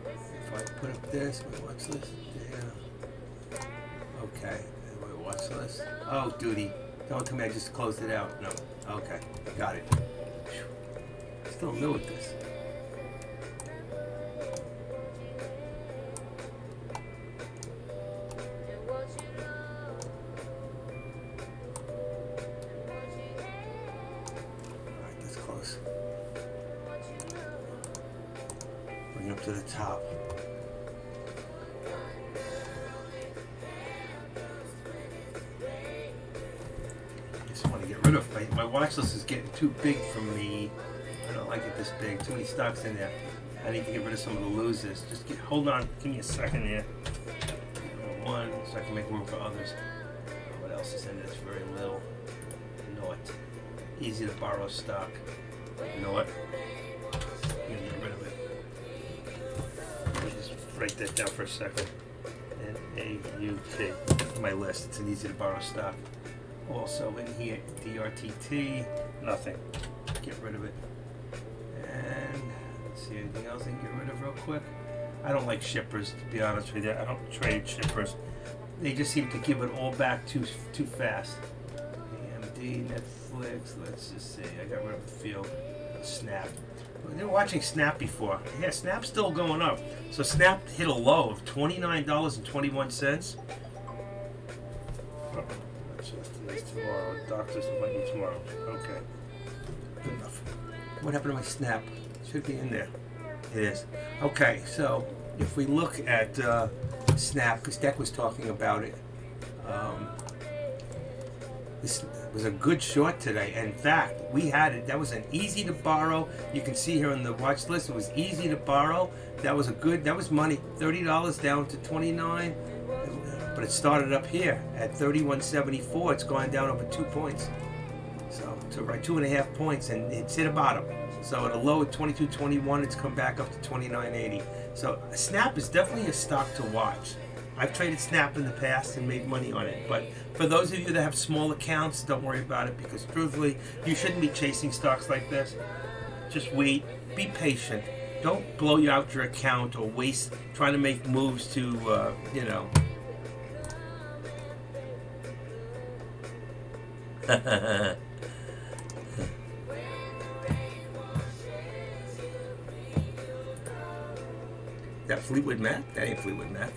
If I put up this, my watch list, yeah. Okay, my watch list. Oh, duty. Don't tell me I just closed it out. No. Okay, got it. Still new at this. Alright, that's close. Bring it up to the top. Just want to get rid of my watch list is getting too big for me. I don't like it this big. Too many stocks in there. I need to get rid of some of the losers. Just hold on. Give me a second here. One, so I can make room for others. What else is in it? It's very little. Know it. Easy to borrow stock. Know it. I'm gonna get rid of it. Let me just write that down for a second. NAUT. My list. It's an easy to borrow stock. Also in here, DRTT. Nothing. Get rid of it. And let's see, anything else I can get rid of real quick? I don't like shippers, to be honest with you. I don't trade shippers. They just seem to give it all back too fast. AMD, Netflix, let's just see. I got rid of the field. Snap. They were watching Snap before. Yeah, Snap's still going up. So Snap hit a low of $29.21. Oh, that's just tomorrow. Doctor's appointment tomorrow. Okay. Good enough. What happened to my Snap? Should be in there. It is. Okay, so if we look at Snap, because Deck was talking about it, this was a good short today. In fact, we had it. That was an easy to borrow. You can see here on the watch list, it was easy to borrow. That was that was money. $30 down to $29, but it started up here at $31.74. It's gone down over 2 points. So to right 2.5 points, and it's hit a bottom. So at a low of 22.21, it's come back up to 29.80. So Snap is definitely a stock to watch. I've traded Snap in the past and made money on it. But for those of you that have small accounts, don't worry about it, because truthfully, you shouldn't be chasing stocks like this. Just wait, be patient. Don't blow out your account or waste trying to make moves to, you know. That Fleetwood Mac? That ain't Fleetwood Mac.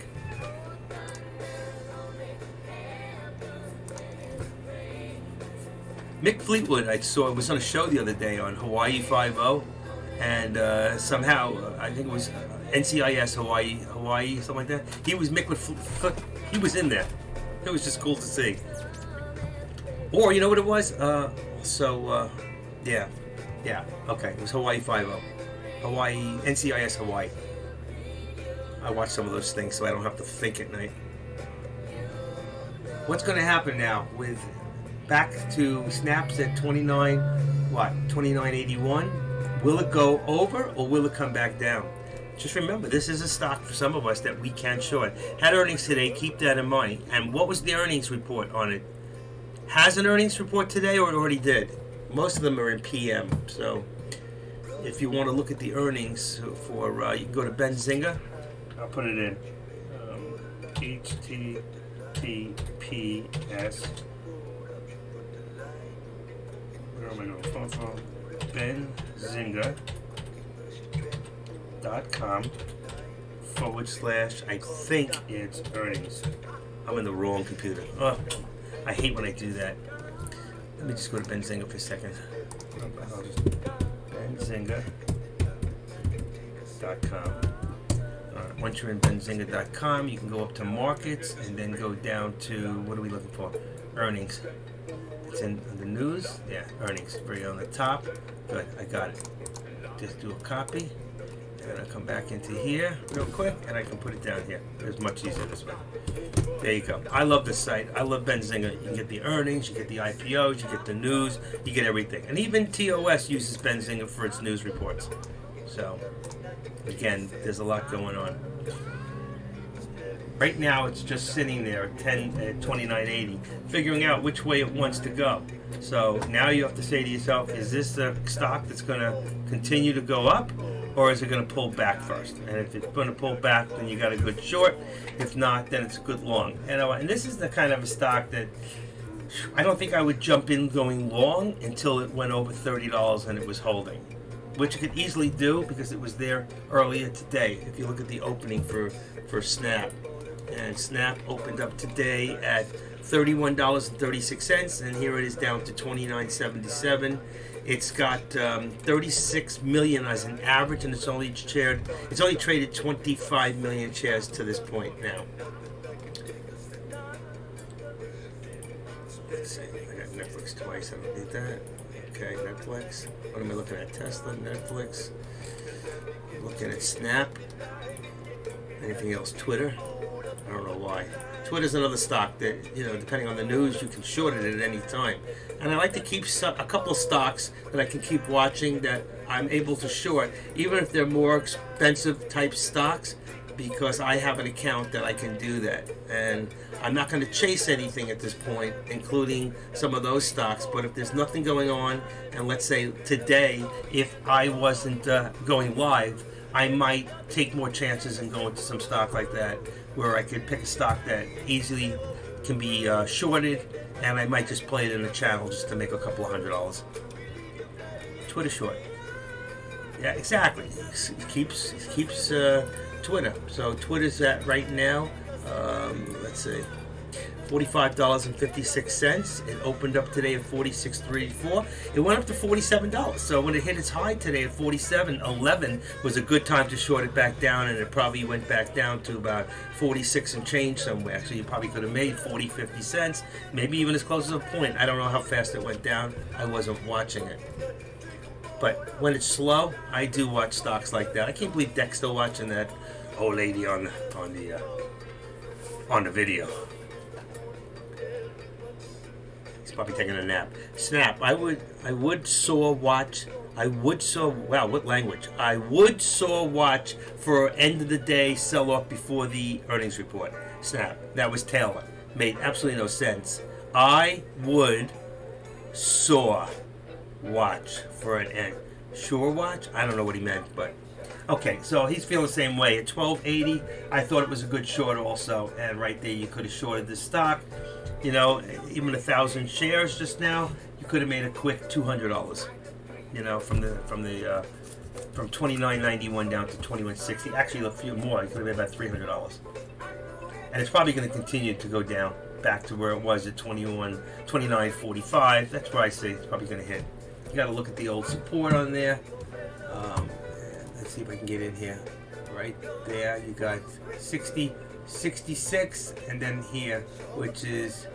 Mick Fleetwood, I saw, was on a show the other day on Hawaii 5-0, and somehow, I think it was NCIS Hawaii, something like that. He was Mick with he was in there. It was just cool to see. Or, you know what it was? Yeah, okay, it was Hawaii 5-0. Hawaii, NCIS Hawaii. I watch some of those things so I don't have to think at night. What's going to happen now with back to Snaps at 29.81? Will it go over or will it come back down? Just remember, this is a stock for some of us that we can short. Had earnings today, keep that in mind. And what was the earnings report on it? Has an earnings report today or it already did? Most of them are in PM. So if you want to look at the earnings for, you can go to Benzinga. I'll put it in. HTTPS. Where am I going? Phone. Benzinga.com/, I think it's earnings. I'm in the wrong computer. Oh, I hate when I do that. Let me just go to Benzinga for a second. Benzinga.com. Once you're in Benzinga.com, you can go up to markets and then go down to, what are we looking for? Earnings. It's in the news. Yeah, earnings. Right on the top. Good, I got it. Just do a copy. And I'll come back into here real quick and I can put it down here. It's much easier this way. There you go. I love this site. I love Benzinga. You can get the earnings, you get the IPOs, you get the news, you get everything. And even TOS uses Benzinga for its news reports. So, again, there's a lot going on. Right now, it's just sitting there at 29.80, figuring out which way it wants to go. So now you have to say to yourself, is this a stock that's going to continue to go up, or is it going to pull back first? And if it's going to pull back, then you got a good short. If not, then it's a good long. And this is the kind of a stock that I don't think I would jump in going long until it went over $30 and it was holding, which you could easily do because it was there earlier today. If you look at the opening for Snap, and Snap opened up today at $31.36, and here it is down to $29.77. It's got 36 million as an average, and it's only traded 25 million shares to this point now. Let's see, I got Netflix twice. I don't need that. Okay, Netflix. What am I looking at? Tesla, Netflix. Looking at Snap. Anything else? Twitter. I don't know why. Twitter's another stock that, depending on the news, you can short it at any time. And I like to keep a couple of stocks that I can keep watching that I'm able to short, even if they're more expensive type stocks, because I have an account that I can do that. And I'm not going to chase anything at this point, including some of those stocks. But if there's nothing going on, and let's say today, if I wasn't going live, I might take more chances and go into some stock like that, where I could pick a stock that easily can be shorted, and I might just play it in the channel just to make a couple of $100. Twitter short. Yeah, exactly. It keeps Twitter. So Twitter's at right now, let's see, $45.56. It opened up today at $46.34. It went up to $47. So when it hit its high today at $47.11 was a good time to short it back down, and it probably went back down to about 46 and change somewhere. So you probably could have made 40, 50 cents, maybe even as close as a point. I don't know how fast it went down. I wasn't watching it. But when it's slow, I do watch stocks like that. I can't believe Deck's still watching that old lady on the video. Probably taking a nap. Snap. I would watch for end of the day sell off before the earnings report. Snap. That was Taylor. Made absolutely no sense. I would watch for an end. Sure watch? I don't know what he meant, but okay, so he's feeling the same way. At $12.80, I thought it was a good short also, and right there you could have shorted the stock. Even 1,000 shares just now, you could have made a quick $200. From $29.91 down to $21.60. Actually, a few more. You could have made about $300. And it's probably going to continue to go down back to where it was at $29.45. That's where I say it's probably going to hit. You got to look at the old support on there. Let's see if I can get in here. Right there, you got 60. 66, and then here, which is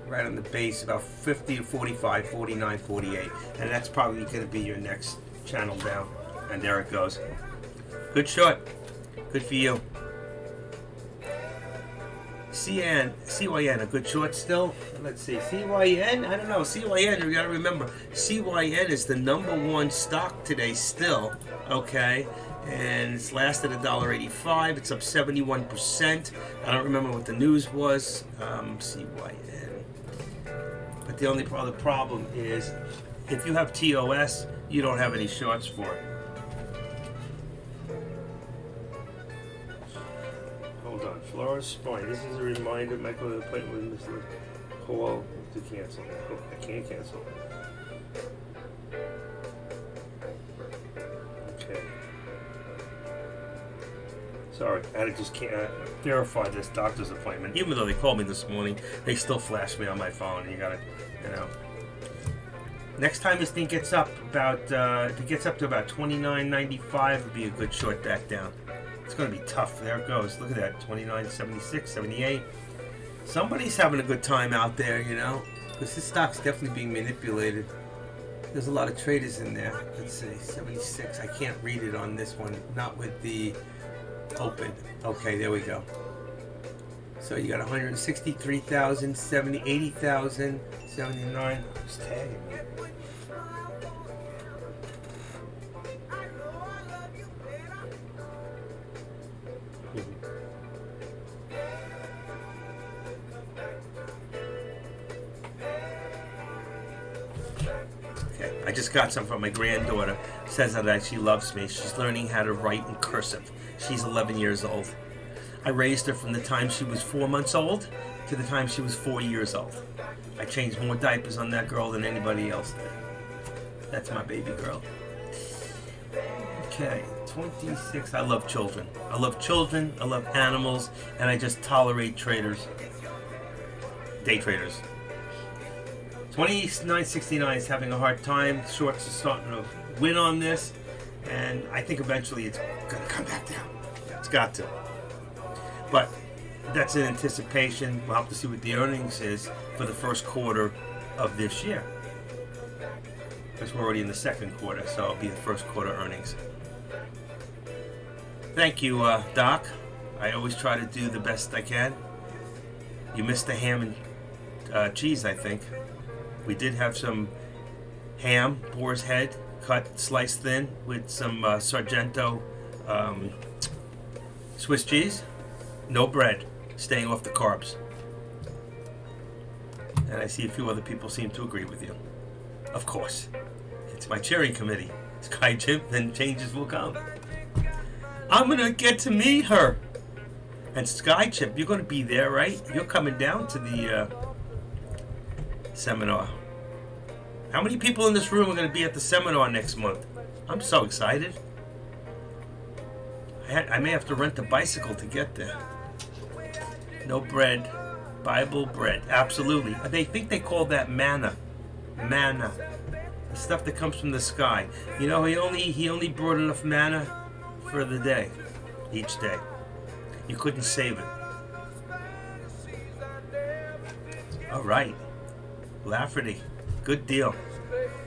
right on the base, about 50 to 45, 49, 48, and that's probably going to be your next channel down. And there it goes. Good short. Good for you. CYN, a good short still. Let's see, CYN, I don't know. CYN, you got to remember, CYN is the #1 stock today still. Okay. And it's last at $1.85. It's up 71%. I don't remember what the news was. CYN. But the only other problem is, if you have TOS, you don't have any shorts for it. Hold on. Flores Spine. This is a reminder. Michael, the appointment with Mr. Call to cancel. Oh, I can't cancel. Okay. Sorry, I had to just verify this doctor's appointment. Even though they called me this morning, they still flash me on my phone. You gotta, Next time this thing gets up about, if it gets up to about $29.95, it'd be a good short back down. It's gonna be tough. There it goes. Look at that, $29.76, $78. Somebody's having a good time out there, because this stock's definitely being manipulated. There's a lot of traders in there. Let's see, 76. I can't read it on this one, not with the open. Okay, there we go. So you got 163,000, 70, 80,000, 79. Who's tagging me? just got some from my granddaughter. Says that she loves me. She's learning how to write in cursive. She's 11 years old. I raised her from the time she was 4 months old to the time she was 4 years old. I changed more diapers on that girl than anybody else did. That's my baby girl. Okay, 26. I love children. I love children, I love animals, and I just tolerate traders. Day traders. 2969 is having a hard time. Shorts are starting to win on this, and I think eventually it's going to come back down. It's got to. But that's in anticipation. We'll have to see what the earnings is for the first quarter of this year. Because we're already in the second quarter, so it'll be the first quarter earnings. Thank you, Doc. I always try to do the best I can. You missed the ham and cheese, I think. We did have some ham, boar's head, cut, sliced thin, with some Sargento Swiss cheese. No bread, staying off the carbs. And I see a few other people seem to agree with you. Of course. It's my cheering committee. Sky Chip, then changes will come. I'm going to get to meet her. And Sky Chip, you're going to be there, right? You're coming down to the seminar. How many people in this room are going to be at the seminar next month? I'm so excited. I may have to rent a bicycle to get there. No bread. Bible bread. Absolutely. They think they call that manna. Manna. The stuff that comes from the sky. You know, he only brought enough manna for the day. Each day. You couldn't save it. All right. Lafferty. Good deal.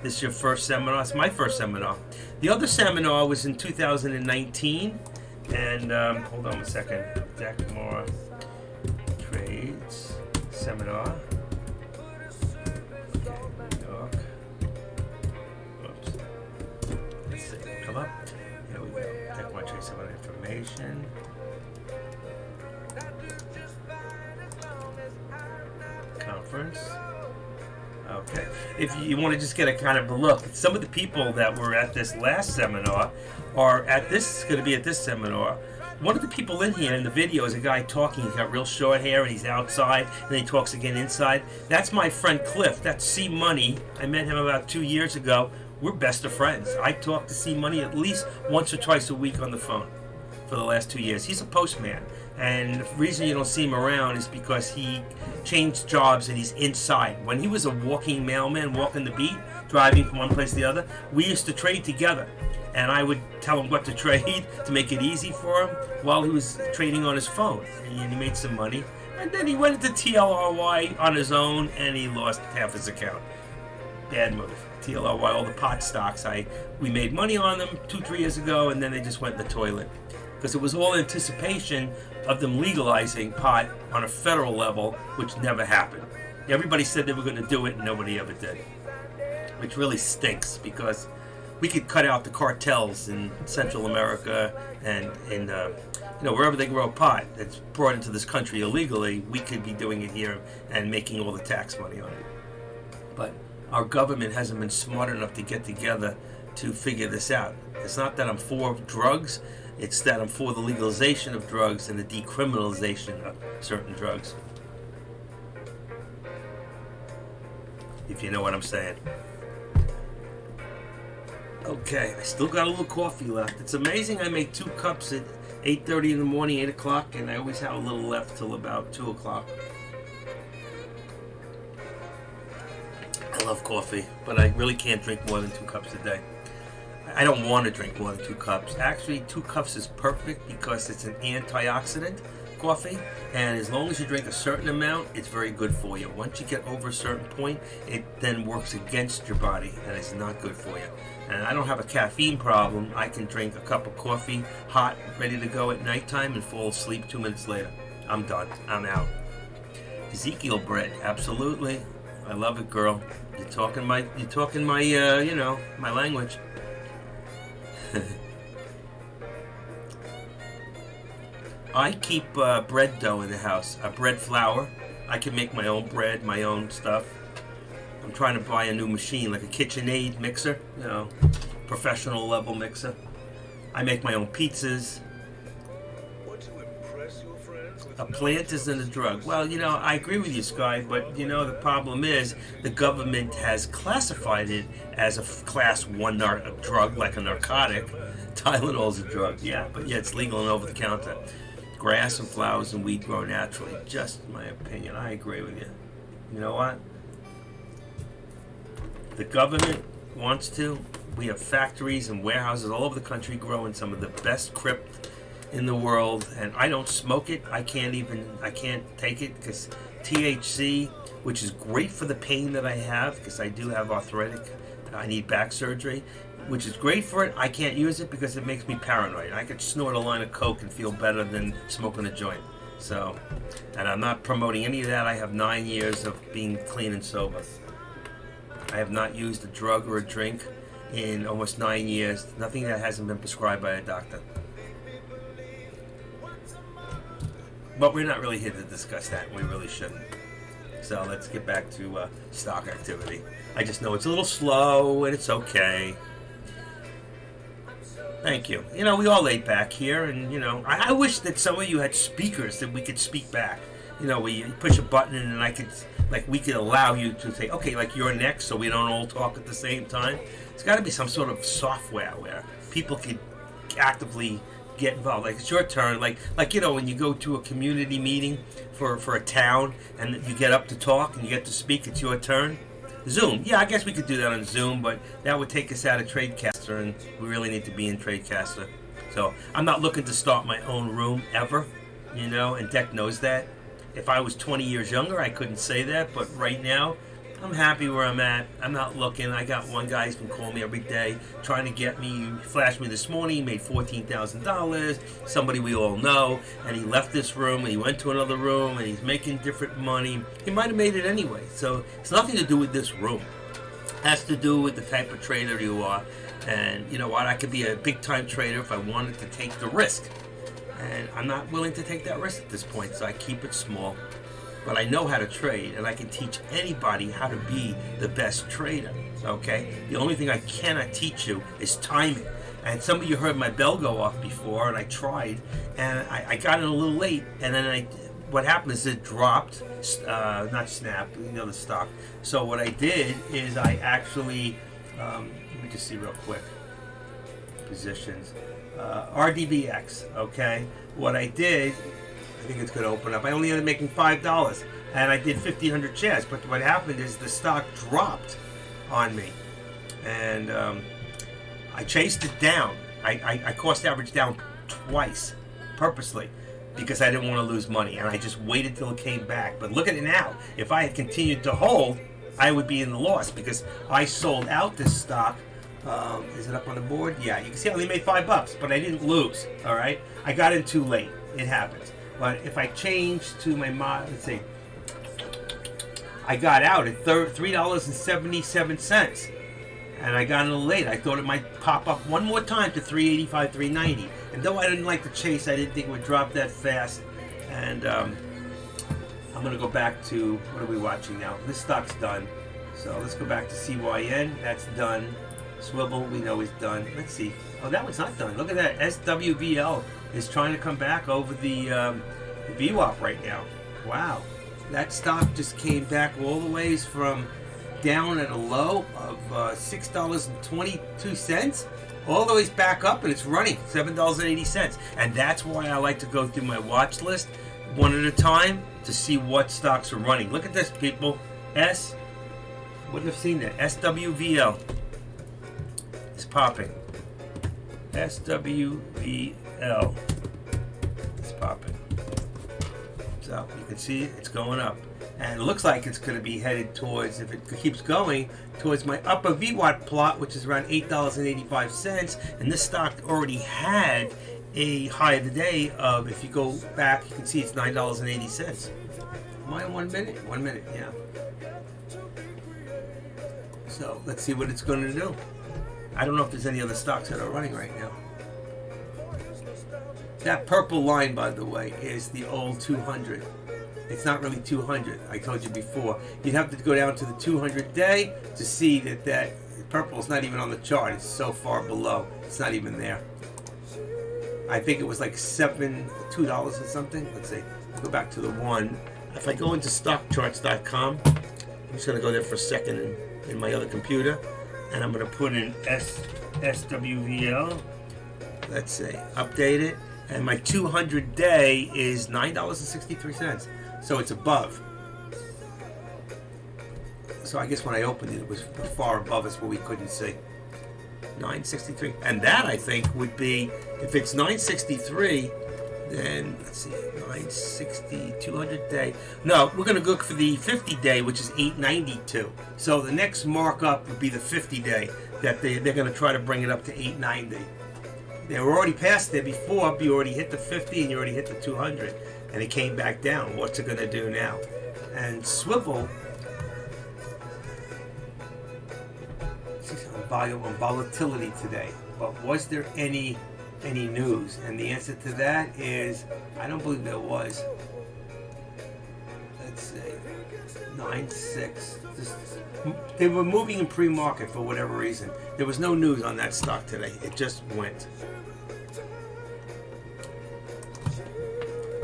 This is your first seminar. It's my first seminar. The other seminar was in 2019. And, hold on a second. Jack Moore Trades Seminar. Okay, New York. Oops. Let's see. Come up. Here we go. Jack Moore Trades Seminar information. Conference. Okay. If you want to just get a kind of a look, some of the people that were at this last seminar are at this, going to be at this seminar. One of the people in here in the video is a guy talking. He's got real short hair and he's outside, and then he talks again inside. That's my friend Cliff. That's C Money. I met him about 2 years ago. We're best of friends. I talk to C Money at least once or twice a week on the phone for the last 2 years. He's a postman. And the reason you don't see him around is because he changed jobs and he's inside. When he was a walking mailman, walking the beat, driving from one place to the other, we used to trade together. And I would tell him what to trade to make it easy for him while he was trading on his phone. And he made some money. And then he went into TLRY on his own and he lost half his account. Bad move. TLRY, all the pot stocks, we made money on them 2-3 years ago, and then they just went in the toilet. Because it was all anticipation of them legalizing pot on a federal level, which never happened. Everybody said they were going to do it, and nobody ever did. Which really stinks, because we could cut out the cartels in Central America and in wherever they grow pot that's brought into this country illegally. We could be doing it here and making all the tax money on it. But our government hasn't been smart enough to get together to figure this out. It's not that I'm for drugs. It's that I'm for the legalization of drugs and the decriminalization of certain drugs. If you know what I'm saying. Okay, I still got a little coffee left. It's amazing I make 2 cups at 8:30 in the morning, 8 o'clock, and I always have a little left till about 2 o'clock. I love coffee, but I really can't drink more than 2 cups a day. I don't want to drink more than 2 cups. Actually, 2 cups is perfect because it's an antioxidant coffee, and as long as you drink a certain amount, it's very good for you. Once you get over a certain point, it then works against your body, and it's not good for you. And I don't have a caffeine problem. I can drink a cup of coffee, hot, ready to go at nighttime, and fall asleep 2 minutes later. I'm done. I'm out. Ezekiel bread, absolutely. I love it, girl. You're talking my my language. I keep bread dough in the house, bread flour. I can make my own bread, my own stuff. I'm trying to buy a new machine, like a KitchenAid mixer, you know, professional level mixer. I make my own pizzas. A plant isn't a drug. Well, you know, I agree with you, Sky, but, you know, the problem is the government has classified it as a class 1 drug, like a narcotic. Tylenol's a drug, yeah, but yeah, it's legal and over the counter. Grass and flowers and weed grow naturally. Just my opinion. I agree with you. You know what? The government wants to. We have factories and warehouses all over the country growing some of the best crypt in the world, and I don't smoke it. I can't take it because THC, which is great for the pain that I have, because I do have arthritic, I need back surgery, which is great for it. I can't use it because it makes me paranoid. I could snort a line of coke and feel better than smoking a joint. So, and I'm not promoting any of that. I have 9 years of being clean and sober. I have not used a drug or a drink in almost 9 years. Nothing that hasn't been prescribed by a doctor. But we're not really here to discuss that. We really shouldn't. So let's get back to stock activity. I just know it's a little slow, and it's okay. Thank you. You know, we all laid back here, and, you know, I wish that some of you had speakers that we could speak back. You know, where you push a button, and I could, like, we could allow you to say, okay, like, you're next, so we don't all talk at the same time. It's got to be some sort of software where people could actively get involved. Like, it's your turn. Like you know, when you go to a community meeting for a town and you get up to talk and you get to speak, it's your turn. Zoom. Yeah, I guess we could do that on Zoom, but that would take us out of Tradecaster, and we really need to be in Tradecaster. So I'm not looking to start my own room ever, you know, and Deck knows that. If I was 20 years younger, I couldn't say that, but right now, I'm happy where I'm at. I'm not looking. I got one guy who's been calling me every day, trying to get me. He flashed me this morning. He made $14,000. Somebody we all know, and he left this room and he went to another room and he's making different money. He might have made it anyway. So it's nothing to do with this room. It has to do with the type of trader you are. And you know what? I could be a big-time trader if I wanted to take the risk, and I'm not willing to take that risk at this point. So I keep it small. But I know how to trade, and I can teach anybody how to be the best trader, okay? The only thing I cannot teach you is timing. And some of you heard my bell go off before, and I tried, and I got in a little late, and then what happened is it dropped, not Snap, you know, the stock. So what I did is I actually, let me just see real quick, positions, RDBX, okay? What I did, I think it's going to open up. I only ended up making $5, and I did 1,500 shares. But what happened is the stock dropped on me, and I chased it down. I cost averaged down twice, purposely, because I didn't want to lose money, and I just waited till it came back. But look at it now. If I had continued to hold, I would be in the loss because I sold out this stock. Is it up on the board? Yeah, you can see I only made $5, but I didn't lose. All right, I got in too late. It happens. But if I change to my let's see, I got out at $3.77, and I got in a little late. I thought it might pop up one more time to $3.85, $3.90. And though I didn't like the chase, I didn't think it would drop that fast. And I'm going to go back to, what are we watching now? This stock's done. So let's go back to CYN. That's done. Swivel, we know is done. Let's see. Oh, that one's not done. Look at that. SWVL is trying to come back over the VWAP right now. Wow. That stock just came back all the ways from down at a low of $6.22 all the ways back up, and it's running $7.80. And that's why I like to go through my watch list one at a time to see what stocks are running. Look at this, people. Wouldn't have seen that. SWVL is popping. SWVL is popping. So you can see it's going up. And it looks like it's going to be headed towards, if it keeps going, towards my upper VWAP plot, which is around $8.85. And this stock already had a high of the day of, if you go back, you can see it's $9.80. Am I in 1 minute? 1 minute, yeah. So let's see what it's going to do. I don't know if there's any other stocks that are running right now. That purple line, by the way, is the old 200. It's not really 200. I told you before. You'd have to go down to the 200-day to see that purple is not even on the chart. It's so far below. It's not even there. I think it was like $2 or something. Let's see. I'll go back to the one. If I go into stockcharts.com, I'm just going to go there for a second in my other computer, and I'm going to put in SWVL. Let's see. Update it. And my 200-day is $9.63. So it's above. So I guess when I opened it, it was far above us where we couldn't see. 963. And that, I think, would be, if it's 963, then, let's see, 960, 200-day. No, we're going to look for the 50-day, which is 892. So the next markup would be the 50-day, that they're going to try to bring it up to 890. They were already past there before. You already hit the 50 and you already hit the 200. And it came back down. What's it going to do now? And Swivel, volume of volatility today. But was there any news? And the answer to that is, I don't believe there was. Let's see. 9.6. They were moving in pre-market for whatever reason. There was no news on that stock today. It just went.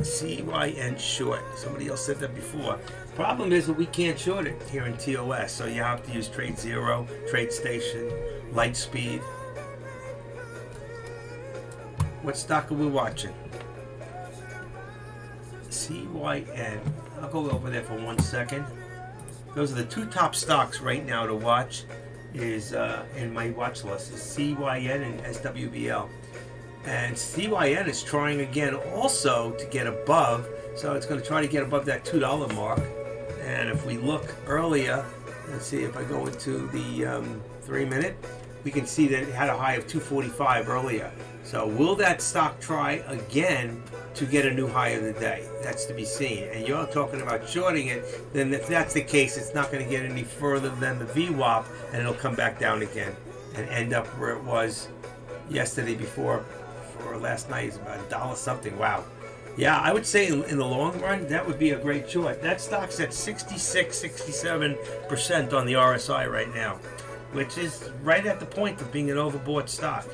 CYN short. Somebody else said that before. Problem is that we can't short it here in TOS, so you have to use Trade Zero, Trade Station, Lightspeed. What stock are we watching? CYN. I'll go over there for 1 second. Those are the two top stocks right now to watch. Is in my watch list is CYN and SWBL. And CYN is trying again also to get above, so it's going to try to get above that $2 mark. And if we look earlier, let's see if I go into the 3 minute, we can see that it had a high of 245 earlier. So will that stock try again to get a new high of the day? That's to be seen. And you're talking about shorting it, then if that's the case, it's not going to get any further than the VWAP, and it'll come back down again and end up where it was yesterday before. Or last night is about $1 something. Wow. Yeah, I would say in the long run, that would be a great short. That stock's at 66, 67% on the RSI right now, which is right at the point of being an overbought stock.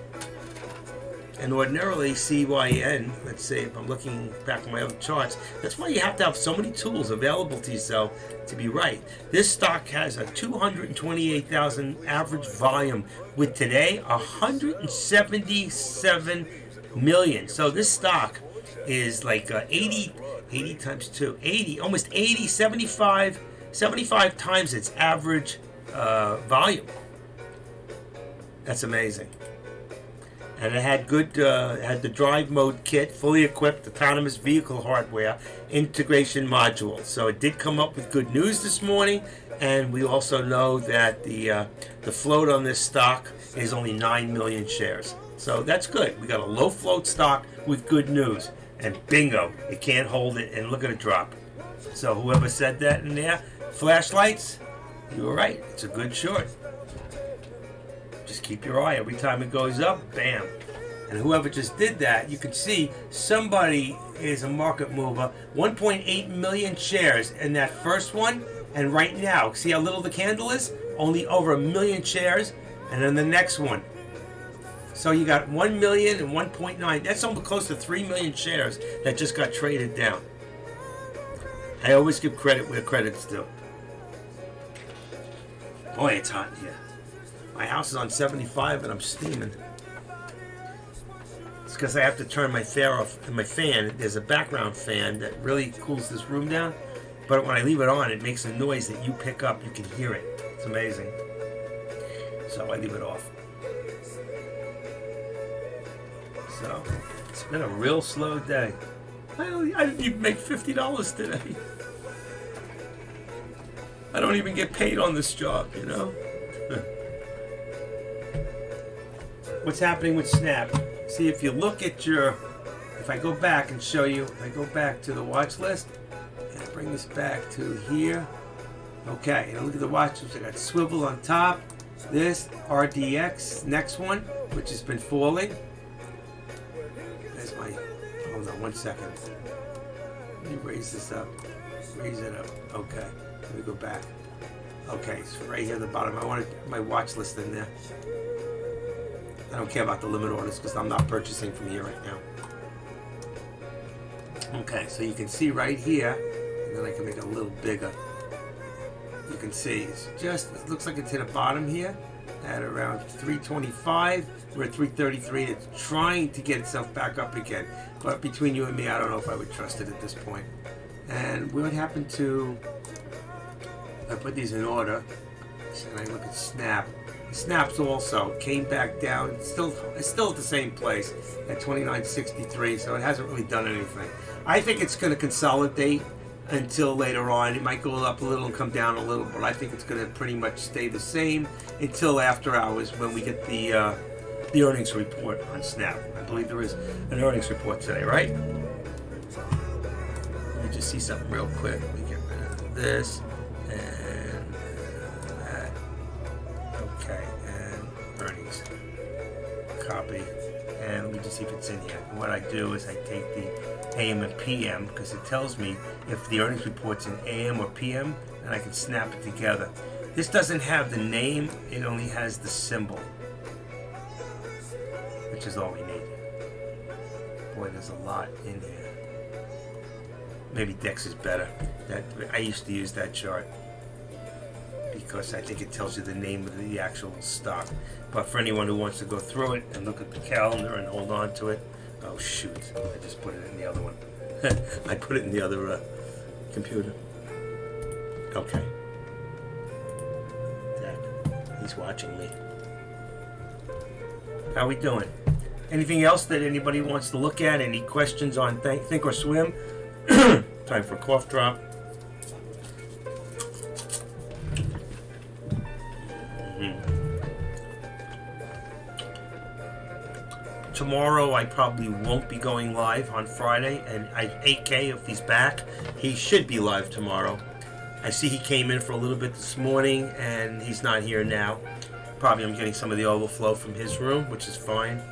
And ordinarily, CYN, let's say if I'm looking back on my other charts, that's why you have to have so many tools available to yourself to be right. This stock has a 228,000 average volume with today 177 million. So this stock is like 80 times 2, 80, almost 80, 75 times its average volume. That's amazing. And it had good, had the drive mode kit, fully equipped, autonomous vehicle hardware, integration module. So it did come up with good news this morning, and we also know that the float on this stock is only 9 million shares. So that's good. We got a low float stock with good news. And bingo, you can't hold it, and look at it drop. So whoever said that in there, flashlights, you were right. It's a good short. Just keep your eye. Every time it goes up, bam. And whoever just did that, you can see somebody is a market mover. 1.8 million shares in that first one. And right now, see how little the candle is? Only over 1 million shares. And then the next one. So you got 1 million and 1.9. That's almost close to 3 million shares that just got traded down. I always give credit where credit's due. Boy, it's hot in here. My house is on 75 and I'm steaming. It's because I have to turn my fan off. And my fan, there's a background fan that really cools this room down. But when I leave it on, it makes a noise that you pick up. You can hear it. It's amazing. So I leave it off. So it's been a real slow day. I didn't even make $50 today. I don't even get paid on this job, you know. What's happening with Snap? See, if you look at your, if I go back and show you, if I go back to the watch list and bring this back to here. Okay, and look at the watch list. I got Swivel on top. This RDX, next one, which has been falling. There's my, hold on 1 second. Let me raise this up. Raise it up. Okay. Let me go back. Okay, so right here at the bottom. I wanted my watch list in there. I don't care about the limit orders because I'm not purchasing from here right now. Okay, so you can see right here, and then I can make it a little bigger. You can see it's just, it looks like it's hit a bottom here at around 325. We're at 333. It's trying to get itself back up again. But between you and me, I don't know if I would trust it at this point. And what happened to, I put these in order, and I look at Snap. Snaps also came back down. It's still at the same place at 29.63, so it hasn't really done anything. I think it's going to consolidate until later on. It might go up a little and come down a little, but I think it's going to pretty much stay the same until after hours when we get the earnings report on Snap. I believe there is an earnings report today, right? Let me just see something real quick. Let me get rid of this and that. Okay, and earnings. Copy. And let me just see if it's in here. And what I do is I take the AM and PM because it tells me if the earnings report's in AM or PM, and I can snap it together. This doesn't have the name, it only has the symbol, which is all we need. Boy, there's a lot in here. Maybe Dex is better. I used to use that chart because I think it tells you the name of the actual stock. But for anyone who wants to go through it and look at the calendar and hold on to it, oh shoot, I just put it in the other one. I put it in the other computer. Okay. He's watching me. How we doing? Anything else that anybody wants to look at? Any questions on Think or Swim? Time for a cough drop. Tomorrow I probably won't be going live on Friday, and AK, if he's back, he should be live tomorrow. I see he came in for a little bit this morning, and he's not here now. Probably I'm getting some of the overflow from his room, which is fine.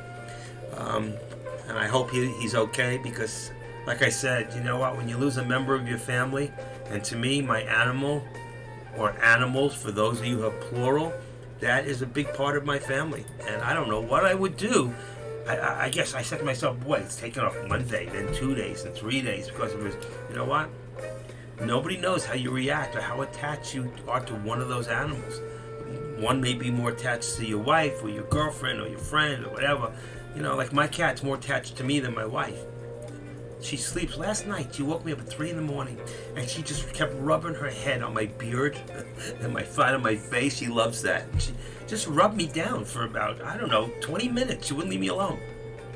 And I hope he's okay, because like I said, you know what, when you lose a member of your family, and to me, my animal, or animals, for those of you who have plural, that is a big part of my family. And I don't know what I would do. I guess I said to myself, boy, it's taken off Monday, then 2 days, and 3 days, because it was, you know what? Nobody knows how you react or how attached you are to one of those animals. One may be more attached to your wife or your girlfriend or your friend or whatever. You know, like my cat's more attached to me than my wife. She sleeps. Last night, she woke me up at 3 in the morning, and she just kept rubbing her head on my beard and my side of my face. She loves that. She just rubbed me down for about, I don't know, 20 minutes. She wouldn't leave me alone.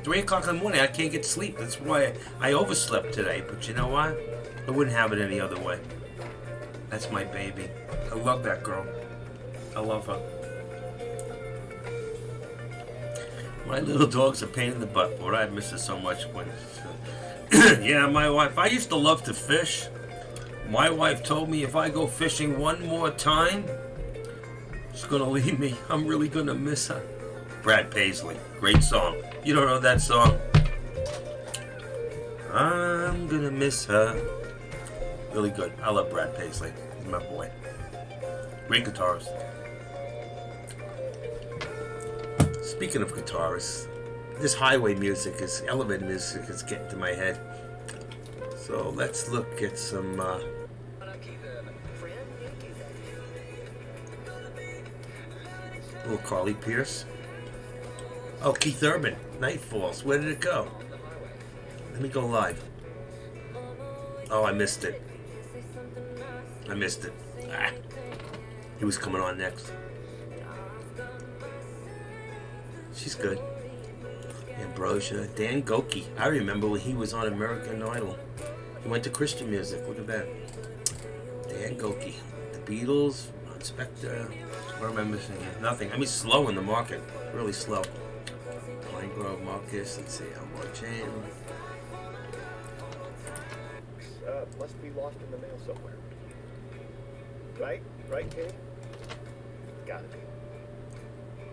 3 o'clock in the morning, I can't get sleep. That's why I overslept today. But you know what? I wouldn't have it any other way. That's my baby. I love that girl. I love her. My little dog's a pain in the butt, but I miss her so much. When yeah, my wife. I used to love to fish. My wife told me if I go fishing one more time, she's gonna leave me. I'm really gonna miss her. Brad Paisley, great song. You don't know that song? I'm gonna miss her. Really good. I love Brad Paisley. He's my boy. Great guitarist. Speaking of guitarists, this highway music, elevator music is getting to my head. So let's look at some little Carly Pierce. Oh, Keith Urban, Night Falls. Where did it go? Let me go live. Oh, I missed it. I missed it. He was coming on next. She's good. Ambrosia. Dan Goki. I remember when he was on American Idol. He went to Christian music. Look at that. Dan Goki. The Beatles. Spectre. What am I missing here? Nothing. I mean, slow in the market. Really slow. Pine Grove, Marcus. Let's see. Elmore Chain. Must be lost in the mail somewhere. Right? Right, Kenny? Gotta be.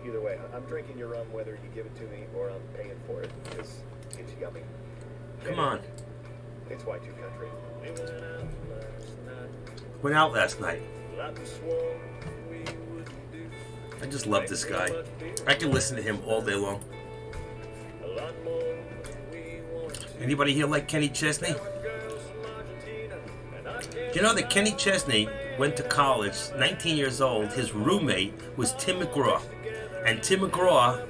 Either way, I'm drinking your rum whether you give it to me or I'm paying for it because it's yummy. Come on. It's Y2 Country. Went out last night. I just love this guy. I can listen to him all day long. Anybody here like Kenny Chesney? You know that Kenny Chesney went to college, 19 years old. His roommate was Tim McGraw. And Tim McGraw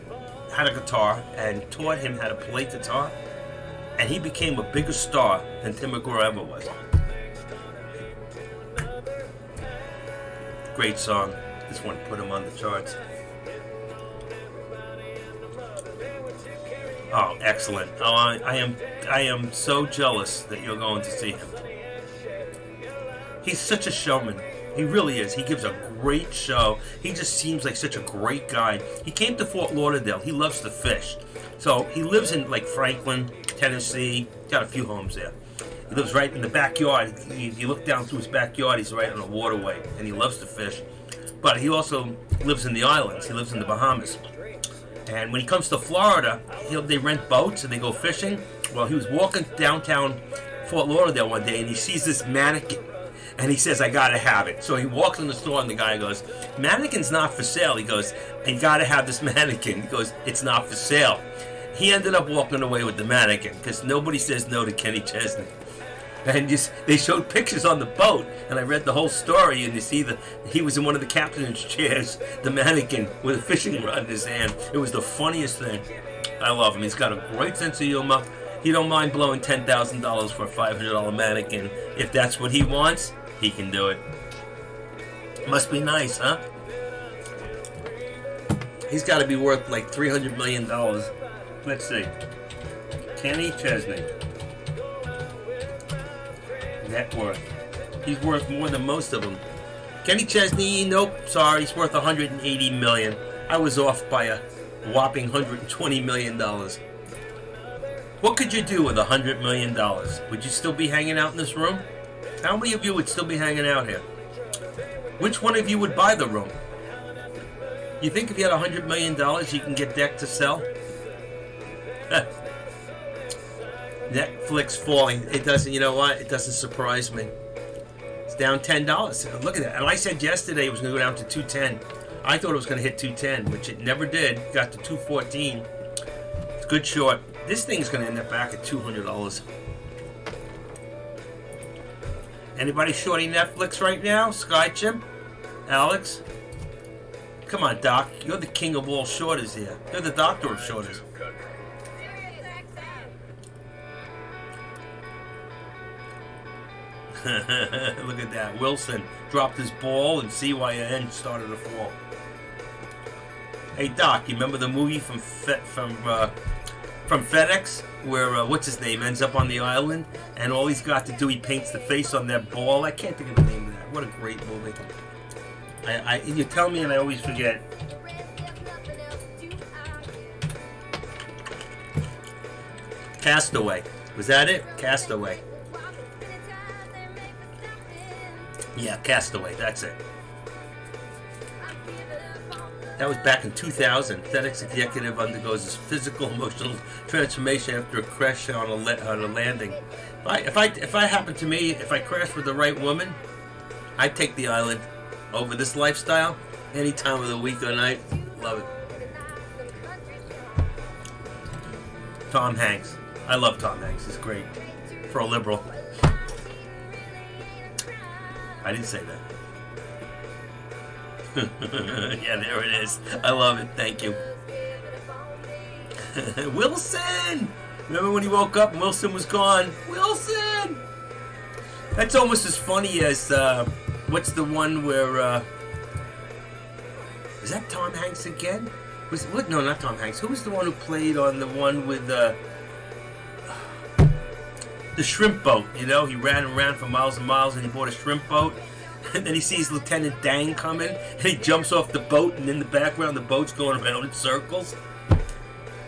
had a guitar and taught him how to play guitar. And he became a bigger star than Tim McGraw ever was. Great song. Just want to put him on the charts. Oh, excellent. Oh, I am so jealous that you're going to see him. He's such a showman. He really is. He gives a great show. He just seems like such a great guy. He came to Fort Lauderdale. He loves to fish. So he lives in like Franklin, Tennessee. Got a few homes there. He lives right in the backyard. You look down through his backyard, he's right on a waterway, and he loves to fish. But he also lives in the islands. He lives in the Bahamas. And when he comes to Florida, they rent boats and they go fishing. Well, he was walking downtown Fort Lauderdale one day, and he sees this mannequin. And he says, I gotta have it. So he walks in the store, and the guy goes, mannequin's not for sale. He goes, you gotta have this mannequin. He goes, it's not for sale. He ended up walking away with the mannequin, because nobody says no to Kenny Chesney. And they showed pictures on the boat, and I read the whole story, and you see he was in one of the captain's chairs, the mannequin with a fishing rod in his hand. It was the funniest thing. I love him. He's got a great sense of humor. He don't mind blowing $10,000 for a $500 mannequin. If that's what he wants, he can do it. Must be nice, huh? He's got to be worth like $300 million. Let's see. Kenny Chesney. Net worth. He's worth more than most of them. Kenny Chesney, nope, sorry, he's worth $180 million. I was off by a whopping $120 million. What could you do with $100 million? Would you still be hanging out in this room? How many of you would still be hanging out here? Which one of you would buy the room? You think if you had $100 million, you can get deck to sell? Netflix falling. It doesn't, you know what? It doesn't surprise me. It's down $10. Look at that. And I said yesterday it was going to go down to $210. I thought it was going to hit $210, which it never did. Got to $214. It's a good short. This thing is going to end up back at $200. Anybody shorting Netflix right now? Sky Chimp? Alex? Come on, Doc. You're the king of all shorters here. You're the doctor of shorters. Look at that. Wilson dropped his ball and CYN started to fall. Hey, Doc, you remember the movie from FedEx where, what's his name, ends up on the island and all he's got to do, he paints the face on that ball? I can't think of the name of that. What a great movie. You tell me and I always forget. Castaway. Was that it? Castaway. Yeah, Castaway, that's it. That was back in 2000. FedEx executive undergoes his physical, emotional transformation after a crash on a landing. If I happen to me, if I crash with the right woman, I'd take the island over this lifestyle any time of the week or night. Love it. Tom Hanks. I love Tom Hanks. He's great. For a liberal. I didn't say that. Yeah, there it is. I love it. Thank you. Wilson! Remember when he woke up and Wilson was gone? Wilson! That's almost as funny as, what's the one where, is that Tom Hanks again? No, not Tom Hanks. Who was the one who played on the one with, the shrimp boat, you know? He ran and ran for miles and miles and he bought a shrimp boat. And then he sees Lieutenant Dang coming and he jumps off the boat and in the background the boat's going around in circles.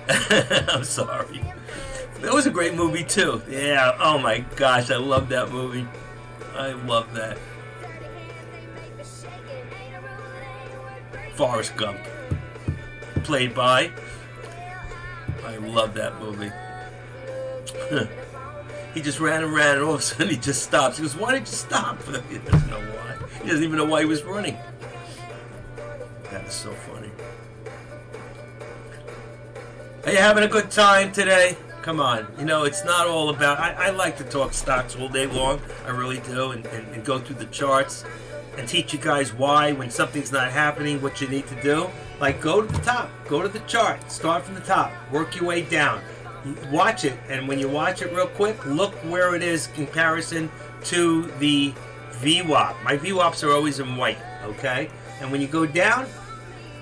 I'm sorry. That was a great movie too. Yeah, oh my gosh, I love that movie. I love that. Forrest Gump. Played by... I love that movie. He just ran and ran, and all of a sudden he just stops. He goes, "Why did you stop?" He doesn't know why. He doesn't even know why he was running. That is so funny. Are you having a good time today? Come on. You know, it's not all about... I like to talk stocks all day long. I really do. And go through the charts and teach you guys why, when something's not happening, what you need to do. Like, go to the top. Go to the chart. Start from the top. Work your way down. Watch it. And when you watch it real quick, look where it is in comparison to the VWAP. My VWAPs are always in white, okay? And when you go down,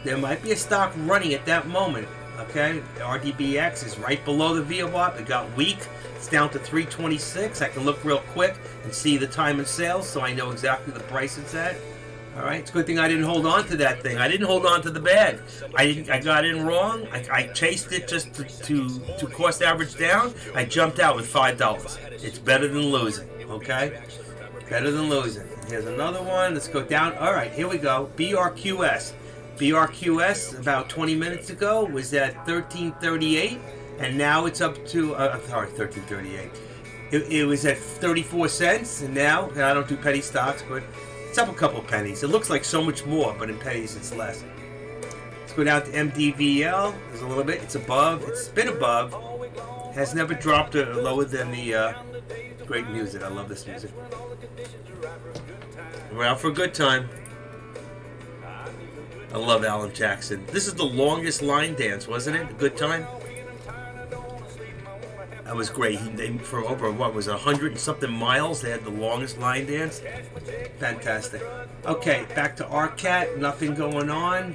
there might be a stock running at that moment. Okay, RDBX is right below the VWAP. It got weak. It's down to 326. I can look real quick and see the time and sales, so I know exactly the price it's at. All right, it's a good thing I didn't hold on to that thing. I didn't hold on to the bag. I got in wrong. I chased it just to cost average down. I jumped out with $5. It's better than losing. Okay, better than losing. Here's another one. Let's go down. All right, here we go. BRQS. BRQS about 20 minutes ago was at 1338, and now it's up to sorry, 1338. It was at 34 cents, and now, and I don't do penny stocks, but it's up a couple pennies. It looks like so much more, but in pennies it's less. Let's go down to MDVL. There's a little bit. It's above. It's been above. Has never dropped lower than the great music. I love this music. We're out for a good time. I love Alan Jackson. This is the longest line dance, wasn't it? A good time? That was great. They, for over, what was it, 100 and something miles, they had the longest line dance. Fantastic. Okay, back to RCAT. Nothing going on.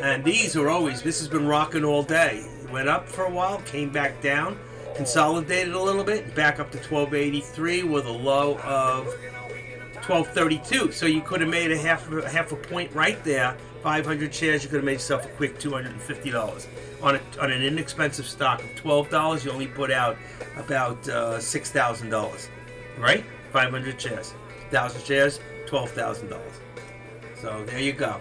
And these are always, this has been rocking all day. Went up for a while, came back down, consolidated a little bit, back up to 1283 with a low of 1232. So you could have made a half a point right there. 500 shares, you could have made yourself a quick $250 on an inexpensive stock of $12. You only put out about $6,000, right? 500 shares, 1,000 shares, $12,000. So there you go.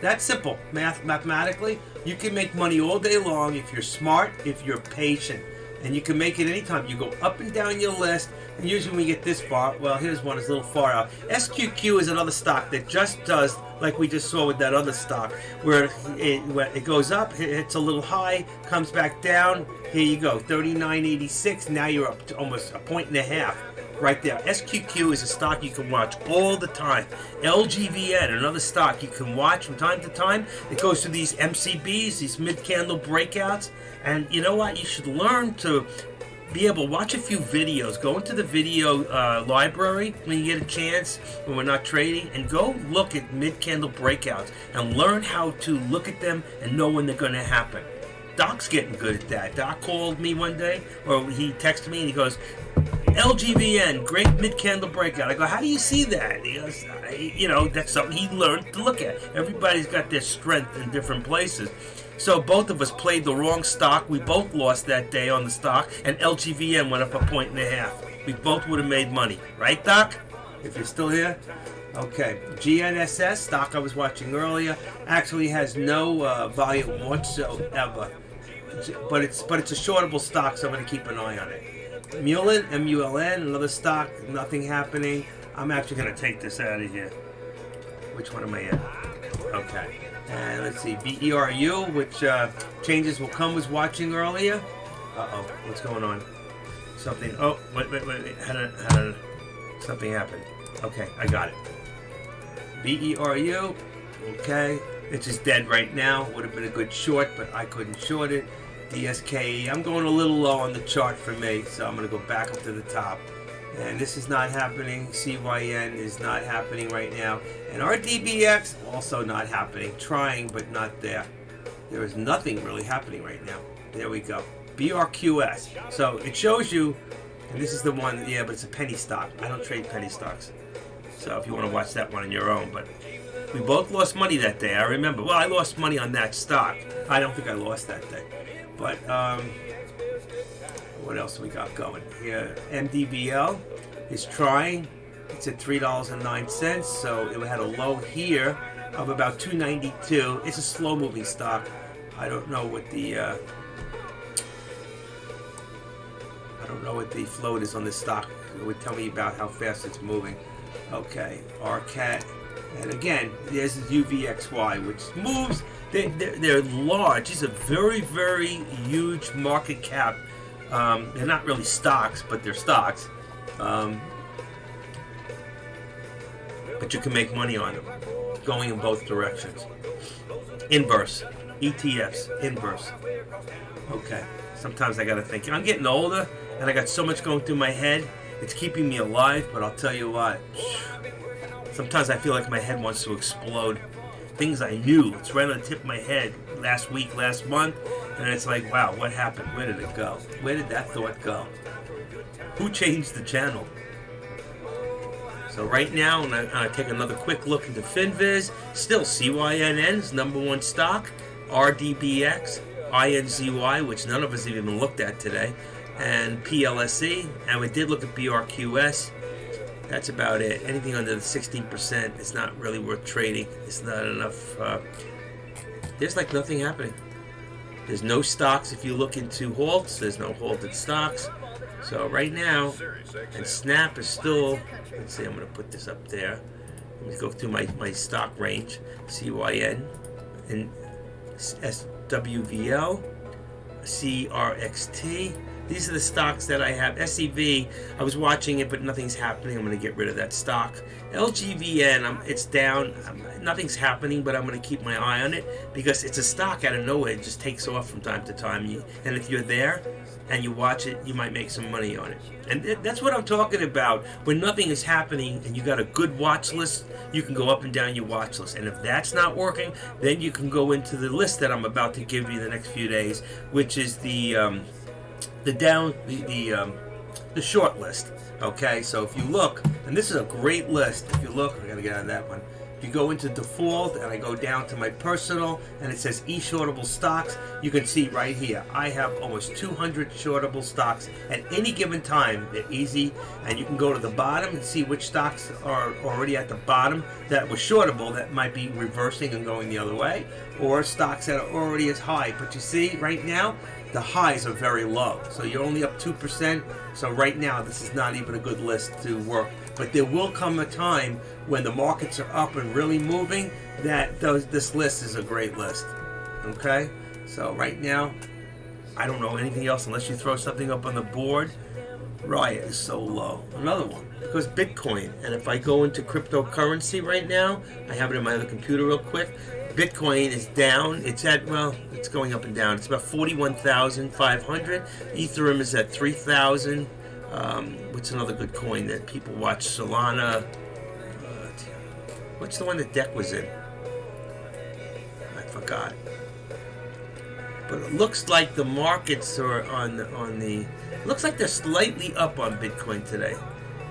That's simple. Mathematically, you can make money all day long if you're smart, if you're patient, and you can make it anytime. You go up and down your list, and usually when you get this far, well, here's one that's a little far out. SQQ is another stock that just does like we just saw with that other stock, where it goes up, hits a little high, comes back down. Here you go, 39.86. Now you're up to almost a point and a half right there. SQQ is a stock you can watch all the time. LGVN, another stock you can watch from time to time. It goes through these MCBs, these mid-candle breakouts, and you know what? You should learn to be able to watch a few videos. Go into the video library when you get a chance, when we're not trading, and go look at mid-candle breakouts and learn how to look at them and know when they're going to happen. Doc's getting good at that. Doc called me one day, or he texted me, and he goes, LGVN, great mid-candle breakout. I go, how do you see that? He goes, you know, that's something he learned to look at. Everybody's got their strength in different places. So both of us played the wrong stock. We both lost that day on the stock, and LGVN went up a point and a half. We both would have made money. Right, Doc? If you're still here? Okay. GNSS, stock I was watching earlier, actually has no volume whatsoever. But it's a shortable stock, so I'm going to keep an eye on it. Mullen, MULN, another stock, nothing happening. I'm actually going to take this out of here. Which one am I in? Okay. And let's see, BERU, which Changes Will Come was watching earlier. Uh-oh, what's going on? Something, oh, wait, something happened. Okay, I got it. BERU, okay, it's just dead right now. Would have been a good short, but I couldn't short it. DSKE, I'm going a little low on the chart for me, so I'm going to go back up to the top. And this is not happening. CYN is not happening right now. And RDBX, also not happening. Trying, but not there. There is nothing really happening right now. There we go. BRQS. So it shows you, and this is the one, yeah, but it's a penny stock. I don't trade penny stocks. So if you want to watch that one on your own. But we both lost money that day, I remember. Well, I lost money on that stock. I don't think I lost that day. But, what else we got going here? MDVL is trying. It's at $3.09, so it had a low here of about $2.92. It's a slow-moving stock. I don't know what the what the float is on this stock. It would tell me about how fast it's moving. Okay, RCAT. And again, there's UVXY, which moves. They're large. These are very, very huge market cap. They're not really stocks, but they're stocks. But you can make money on them, going in both directions. Inverse. ETFs. Inverse. Okay. Sometimes I gotta think. I'm getting older, and I got so much going through my head. It's keeping me alive, but I'll tell you what. Sometimes I feel like my head wants to explode. Things I knew, it's right on the tip of my head last week, last month, and it's like, wow, what happened? Where did it go? Where did that thought go? Who changed the channel? So right now, I'm going to take another quick look into FinViz. Still CYNN's #1 stock, RDBX, INZY, which none of us have even looked at today, and PLSE, and we did look at BRQS. That's about it. Anything under the 16% is not really worth trading. It's not enough. There's like nothing happening. There's no stocks. If you look into halts, there's no halted stocks. So right now, and Snap is still, let's see, I'm going to put this up there. Let me go through my stock range. CYN, and SWVL, CRXT. These are the stocks that I have. SEV, I was watching it, but nothing's happening. I'm going to get rid of that stock. LGVN, it's down. Nothing's happening, but I'm going to keep my eye on it because it's a stock out of nowhere. It just takes off from time to time. And if you're there and you watch it, you might make some money on it. And that's what I'm talking about. When nothing is happening and you got a good watch list, you can go up and down your watch list. And if that's not working, then you can go into the list that I'm about to give you the next few days, which is the short list. Okay, so if you look, and this is a great list. If you look, I gotta get out of that one. If you go into default and I go down to my personal and it says e-shortable stocks, you can see right here I have almost 200 shortable stocks at any given time. They're easy, and you can go to the bottom and see which stocks are already at the bottom that were shortable that might be reversing and going the other way, or stocks that are already as high. But you see right now the highs are very low, so you're only up 2%. So right now this is not even a good list to work. But there will come a time when the markets are up and really moving that this list is a great list. Okay, so right now I don't know anything else unless you throw something up on the board. Riot is so low. Another one, because Bitcoin, and if I go into cryptocurrency right now, I have it in my other computer real quick. Bitcoin is down. It's at, well, it's going up and down. It's about 41,500. Ethereum is at 3,000. What's another good coin that people watch? Solana. What's the one that Deck was in? I forgot. But it looks like the markets are on the. Looks like they're slightly up on Bitcoin today,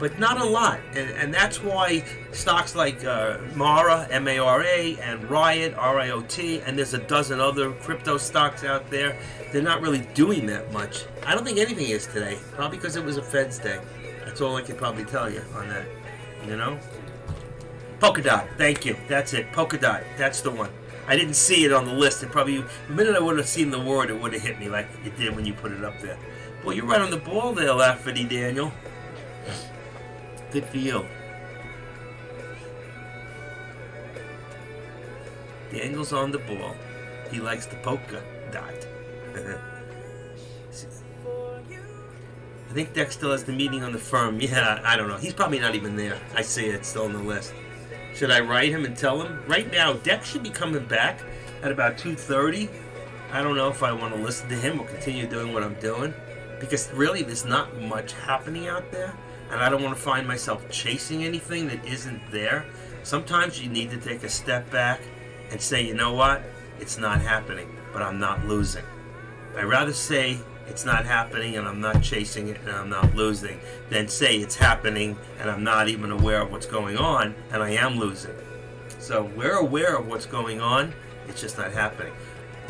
but not a lot, and that's why stocks like Mara, M-A-R-A, and Riot, R-I-O-T, and there's a dozen other crypto stocks out there, they're not really doing that much. I don't think anything is today, probably because it was a Fed's day. That's all I can probably tell you on that, you know? Polkadot, thank you, that's it, Polkadot, that's the one. I didn't see it on the list. It probably, the minute I would have seen the word, it would have hit me like it did when you put it up there. Well, you're right on the ball there, Lafferty Daniel. Good for you. Daniel's on the ball. He likes the polka dot. I think Dex still has the meeting on the firm. Yeah, I don't know. He's probably not even there. I see it still on the list. Should I write him and tell him? Right now, Dex should be coming back at about 2:30. I don't know if I want to listen to him or continue doing what I'm doing, because really there's not much happening out there, and I don't want to find myself chasing anything that isn't there. Sometimes you need to take a step back and say, you know what? It's not happening, but I'm not losing. I'd rather say it's not happening and I'm not chasing it and I'm not losing than say it's happening and I'm not even aware of what's going on and I am losing. So we're aware of what's going on, it's just not happening.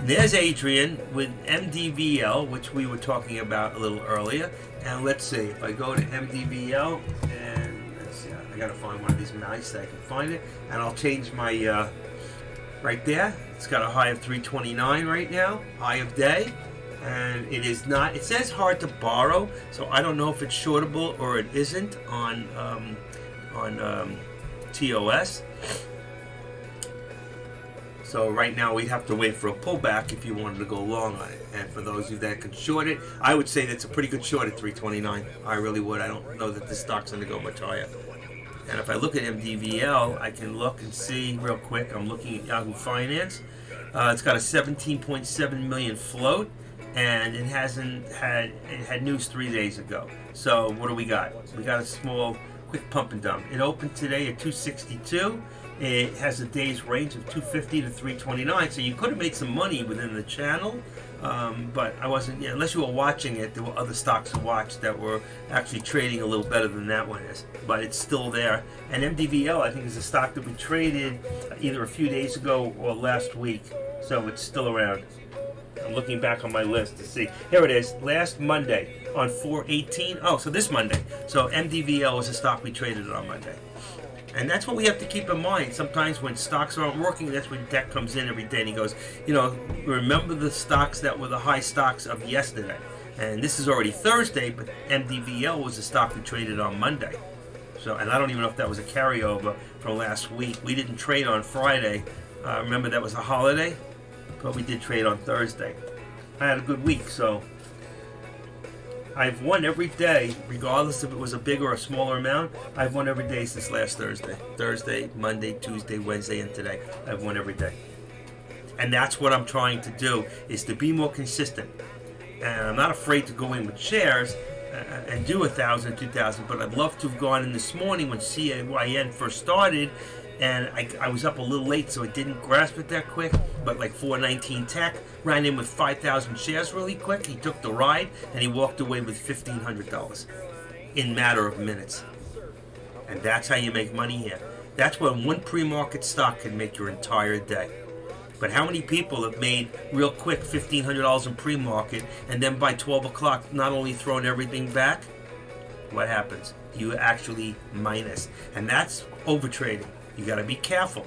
There's Adrian with MDVL, which we were talking about a little earlier. And let's see, if I go to MDVL, and let's see, I gotta find one of these mice that I can find it, and I'll change my, right there, it's got a high of 329 right now, high of day, and it is not. It says hard to borrow, so I don't know if it's shortable or it isn't on TOS. So right now we'd have to wait for a pullback if you wanted to go long on it. And for those of you that can short it, I would say that's a pretty good short at 329. I really would. I don't know that the stock's going to go much higher. And if I look at MDVL, I can look and see real quick. I'm looking at Yahoo Finance. It's got a 17.7 million float, and it had news 3 days ago. So what do we got? We got a small, quick pump and dump. It opened today at 262. It has a day's range of 250 to 329. So you could have made some money within the channel. But I wasn't, unless you were watching it, there were other stocks to watch that were actually trading a little better than that one is. But it's still there. And MDVL, I think, is a stock that we traded either a few days ago or last week. So it's still around. I'm looking back on my list to see. Here it is, last Monday on 4/18. Oh, so this Monday. So MDVL is a stock we traded on Monday. And that's what we have to keep in mind. Sometimes when stocks aren't working, that's when Deck comes in every day and he goes, remember the stocks that were the high stocks of yesterday. And this is already Thursday, but MDVL was a stock we traded on Monday. So, and I don't even know if that was a carryover from last week. We didn't trade on Friday. Remember that was a holiday, but we did trade on Thursday. I had a good week, so I've won every day, regardless if it was a big or a smaller amount. I've won every day since last Thursday. Thursday, Monday, Tuesday, Wednesday, and today. I've won every day. And that's what I'm trying to do, is to be more consistent. And I'm not afraid to go in with shares and do 1,000, 2,000, but I'd love to have gone in this morning when CAYN first started, and I was up a little late, so I didn't grasp it that quick. But like 419 Tech ran in with 5,000 shares really quick. He took the ride and he walked away with $1,500 in a matter of minutes. And that's how you make money here. That's when one pre-market stock can make your entire day. But how many people have made real quick $1,500 in pre-market and then by 12 o'clock not only thrown everything back? What happens? You actually minus. And that's overtrading. You got to be careful.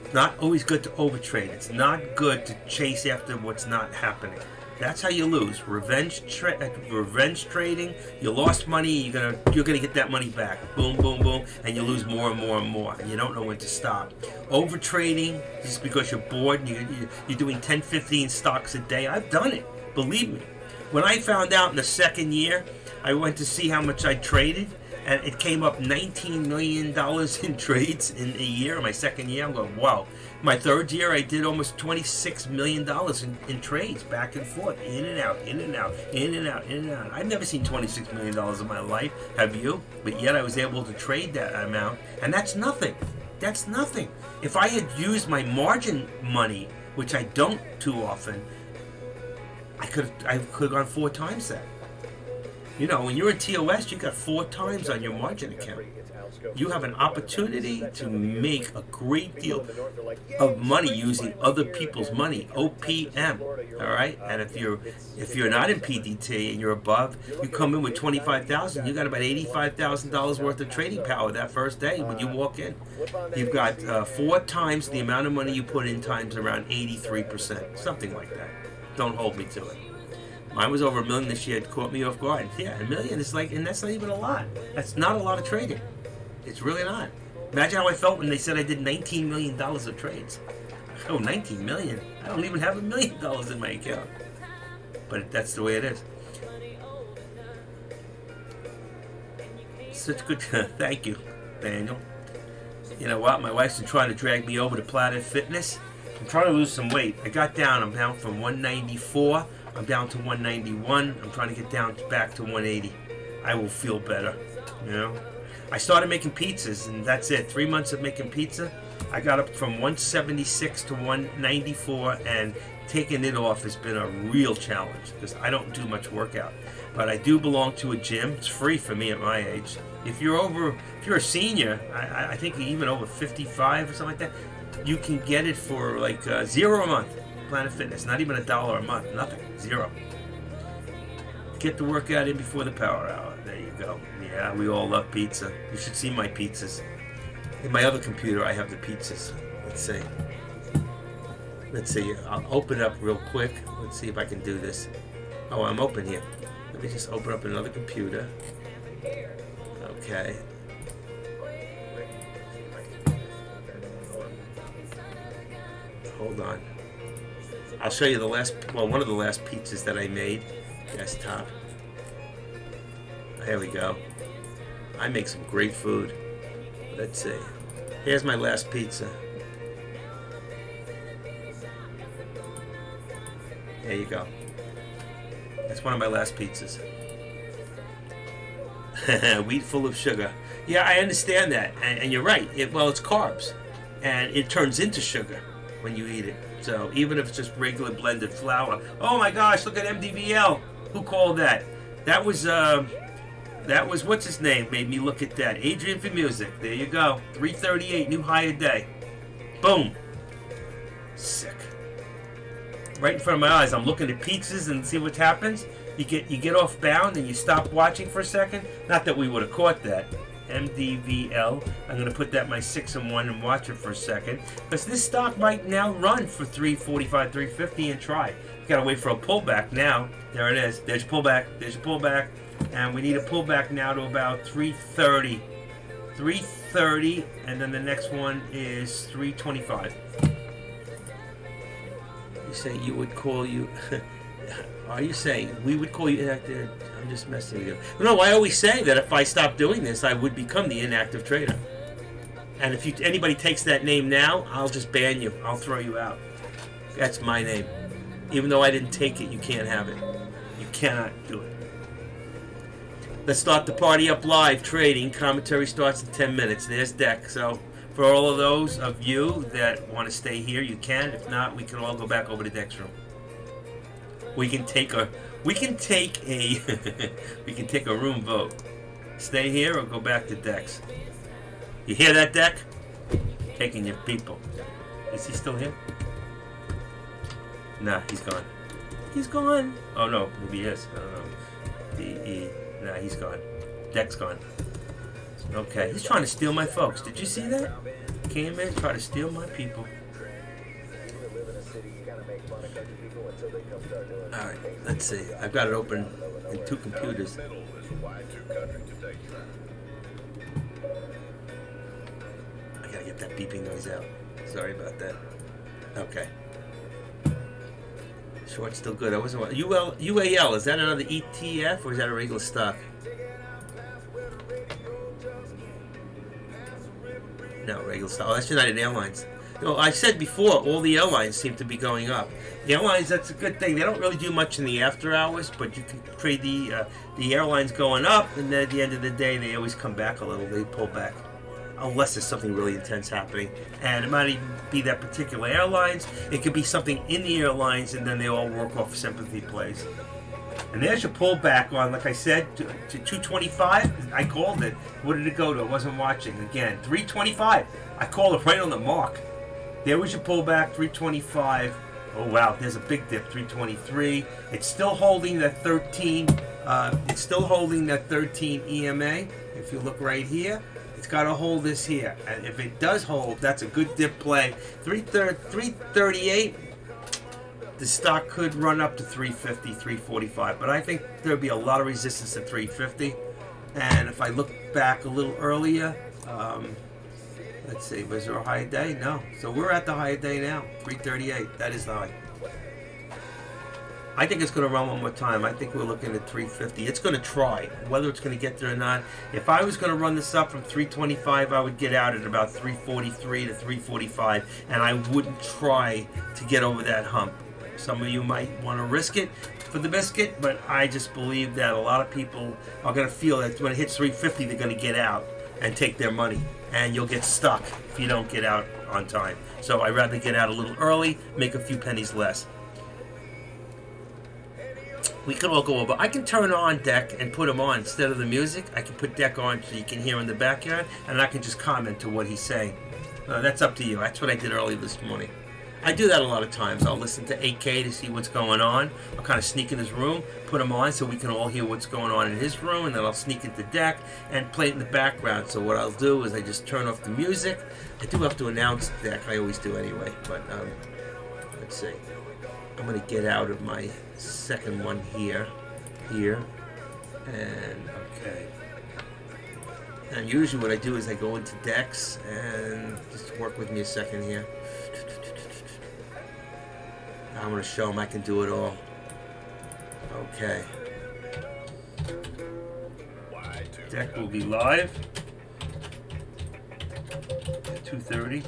It's not always good to overtrade. It's not good to chase after what's not happening. That's how you lose. Revenge trading. You lost money. You're gonna get that money back. Boom, boom, boom, and you lose more and more and more, and you don't know when to stop. Overtrading just because you're bored and you're doing 10, 15 stocks a day. I've done it. Believe me. When I found out in the second year, I went to see how much I traded. And it came up $19 million in trades in a year. My second year, I'm going, wow. My third year, I did almost $26 million in trades, back and forth, in and out, in and out, in and out, in and out. I've never seen $26 million in my life. Have you? But yet I was able to trade that amount. And that's nothing. That's nothing. If I had used my margin money, which I don't too often, I could have gone 4 times that. When you're in TOS, you got 4 times on your margin account. You have an opportunity to make a great deal of money using other people's money, OPM. All right, and if you're not in PDT and you're above, you come in with 25,000. You got about $85,000 worth of trading power that first day when you walk in. You've got 4 times the amount of money you put in times around 83%, something like that. Don't hold me to it. Mine was over $1 million this year. It caught me off guard. Yeah, $1 million is and that's not even a lot. That's not a lot of trading. It's really not. Imagine how I felt when they said I did $19 million of trades. Oh, $19 million? I don't even have $1 million in my account. But that's the way it is. Such good. Thank you, Daniel. You know what? My wife's been trying to drag me over to Planet Fitness. I'm trying to lose some weight. I'm down from 194. I'm down to 191. I'm trying to get down back to 180. I will feel better, I started making pizzas, and that's it. 3 months of making pizza. I got up from 176 to 194, and taking it off has been a real challenge because I don't do much workout. But I do belong to a gym. It's free for me at my age. If you're a senior, I think even over 55 or something like that, you can get it for like $0 a month. Planet Fitness, not even $1 a month, nothing, 0. Get the workout in before the power hour. There you go. Yeah, we all love pizza. You should see my pizzas. In my other computer, I have the pizzas. Let's see. I'll open it up real quick. Let's see if I can do this. Oh, I'm open here. Let me just open up another computer. Okay. Hold on. I'll show you the last, well, one of the last pizzas that I made. Desktop. There we go. I make some great food. Let's see. Here's my last pizza. There you go. That's one of my last pizzas. Wheat full of sugar. Yeah, I understand that. And you're right. Well, it's carbs. And it turns into sugar when you eat it. So even if it's just regular blended flour. Oh my gosh, look at MDVL. Who called that? That was what's his name made me look at that. Adrian for Music. There you go. 338, new high a day. Boom. Sick. Right in front of my eyes. I'm looking at pizzas and see what happens. You get off bound and you stop watching for a second. Not that we would have caught that. MDVL. I'm going to put that in my 6-1 and watch it for a second. Because this stock might now run for 345, 350 and try. You got to wait for a pullback now. There it is. There's your pullback. There's your pullback. And we need a pullback now to about 330. 330. And then the next one is 325. You say you would call you... Are you saying we would call you inactive? I'm just messing with you. No, I always say that if I stop doing this, I would become the inactive trader. And if anybody takes that name now, I'll just ban you. I'll throw you out. That's my name. Even though I didn't take it, you can't have it. You cannot do it. Let's start the party up live. Trading. Commentary starts in 10 minutes. There's Deck. So for all of those of you that want to stay here, you can. If not, we can all go back over to Deck's room. We can take a room vote. Stay here or go back to Deck's. You hear that, Deck? Taking your people. Is he still here? Nah, he's gone. He's gone. Oh no, maybe he is. I don't know. Nah, he's gone. Deck's gone. Okay, he's trying to steal my folks. Did you see that? Came in, tried to steal my people. Alright, let's see. I've got it open in 2 computers. I gotta get that beeping noise out. Sorry about that. Okay. Short's still good. I wasn't. UAL, is that another ETF or is that a regular stock? No, regular stock. Oh, that's United Airlines. No, I said before, all the airlines seem to be going up. The airlines, that's a good thing. They don't really do much in the after hours, but you can trade the airlines going up, and then at the end of the day, they always come back a little. They pull back, unless there's something really intense happening. And it might even be that particular airlines. It could be something in the airlines, and then they all work off sympathy plays. And there's your pullback on, like I said, to 225. I called it. What did it go to? I wasn't watching. Again, 325. I called it right on the mark. There was your pullback, 325. Oh wow, there's a big dip, 323. It's still holding that 13. It's still holding that 13 EMA. If you look right here, it's got to hold this here. And if it does hold, that's a good dip play. 338. The stock could run up to 350, 345, but I think there'll be a lot of resistance at 350. And if I look back a little earlier, let's see, was there a high day? No. So we're at the high day now, 338. That is the high. I think it's going to run one more time. I think we're looking at 350. It's going to try. Whether it's going to get there or not. If I was going to run this up from 325, I would get out at about 343 to 345, and I wouldn't try to get over that hump. Some of you might want to risk it for the biscuit, but I just believe that a lot of people are going to feel that when it hits 350, they're going to get out and take their money, and you'll get stuck if you don't get out on time. So I'd rather get out a little early, make a few pennies less. We could all go over. I can turn on Deck and put him on instead of the music. I can put Deck on so you can hear in the backyard, and I can just comment to what he's saying. That's up to you. That's what I did early this morning. I do that a lot of times. I'll listen to 8K to see what's going on. I'll kind of sneak in his room, put him on so we can all hear what's going on in his room, and then I'll sneak into Deck and play it in the background. So what I'll do is I just turn off the music. I do have to announce Deck. I always do anyway, but let's see. I'm going to get out of my second one here, and okay. And usually what I do is I go into decks and just work with me a second here. I'm going to show them I can do it all. Okay. Deck will be live at 2:30.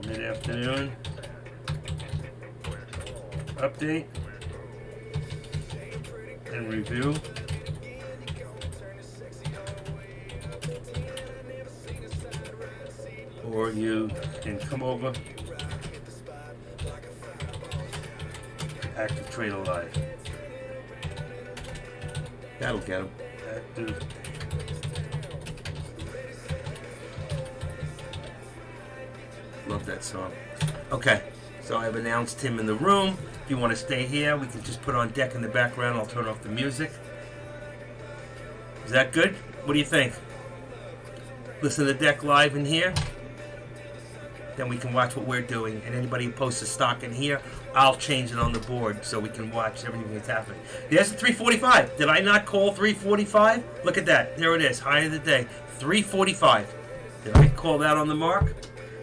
Mid-afternoon. Update and review. Or you can come over, Active Trader Live. That'll get him. Active. Love that song. Okay, so I've announced him in the room. If you want to stay here, we can just put on deck in the background. I'll turn off the music. Is that good? What do you think? Listen to deck live in here. Then we can watch what we're doing. And anybody who posts a stock in here, I'll change it on the board so we can watch everything that's happening. There's the 345. Did I not call 345? Look at that. There it is. High of the day. 345. Did I call that on the mark?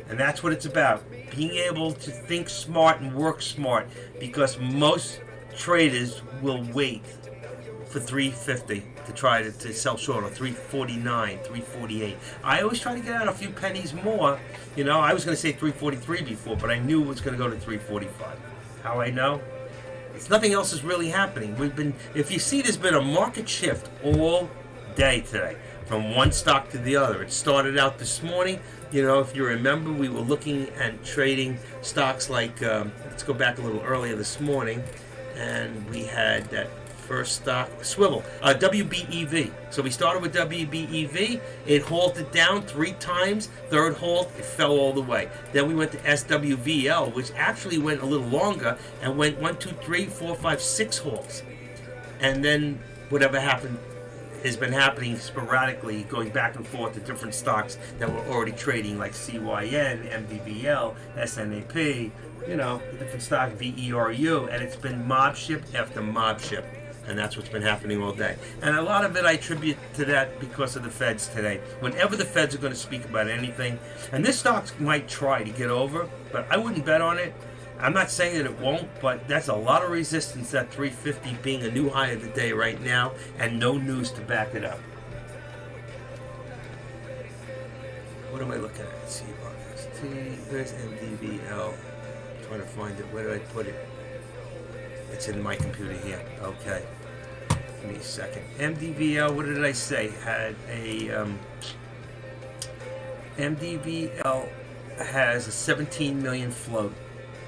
And that's what it's about. Being able to think smart and work smart, because most traders will wait for 350 to try to sell short, or 349, 348. I always try to get out a few pennies more. You know, I was going to say 343 before, but I knew it was going to go to 345. How I know? It's nothing else is really happening. If you see, there's been a market shift all day today from one stock to the other. It started out this morning. You know, if you remember, we were looking at trading stocks like, let's go back a little earlier this morning, and we had that first stock, Swivel, WBEV. So we started with WBEV. It halted down 3 times. Third halt, it fell all the way. Then we went to SWVL, which actually went a little longer and went 1, 2, 3, 4, 5, 6 halts. And then whatever happened has been happening sporadically, going back and forth to different stocks that were already trading, like CYN, MDVL, SNAP, you know, different stock, VERU, and it's been mob ship after mob ship. And that's what's been happening all day. And a lot of it I attribute to that because of the Feds today. Whenever the Feds are going to speak about anything, and this stock might try to get over, but I wouldn't bet on it. I'm not saying that it won't, but that's a lot of resistance at 350 being a new high of the day right now, and no news to back it up. What am I looking at? Let's see, where's MDVL? I'm trying to find it. Where did I put it? It's in my computer here. Okay. Give me a second. MDVL, what did I say? Had a MDVL has a 17 million float.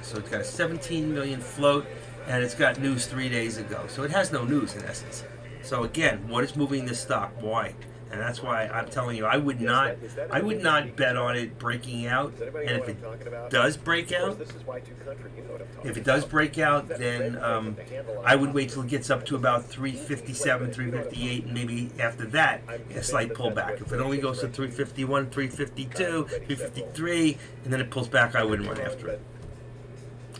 So it's got a 17 million float, and it's got news 3 days ago. So it has no news in essence. So again, what is moving this stock? Why? And that's why I'm telling you, I would not bet on it breaking out. And if it does break out, then I would wait till it gets up to about 357, 358, and maybe after that, a slight pullback. If it only goes to 351, 352, 353, and then it pulls back, I wouldn't run after it.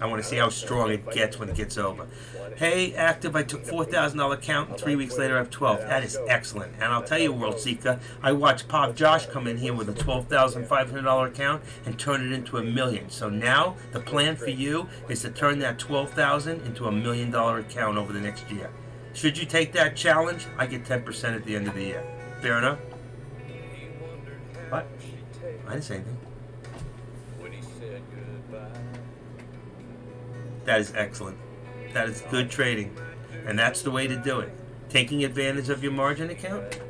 I want to see how strong it gets when it gets over. Hey, Active, I took $4,000 count, and 3 weeks later I have 12. That is excellent. And I'll tell you, World Seeker, I watched Pop Josh come in here with a $12,500 account and turn it into $1 million. So now the plan for you is to turn that $12,000 into $1 million account over the next year. Should you take that challenge, I get 10% at the end of the year. Fair enough? What? I didn't say anything. That is excellent. That is good trading. And that's the way to do it. Taking advantage of your margin account.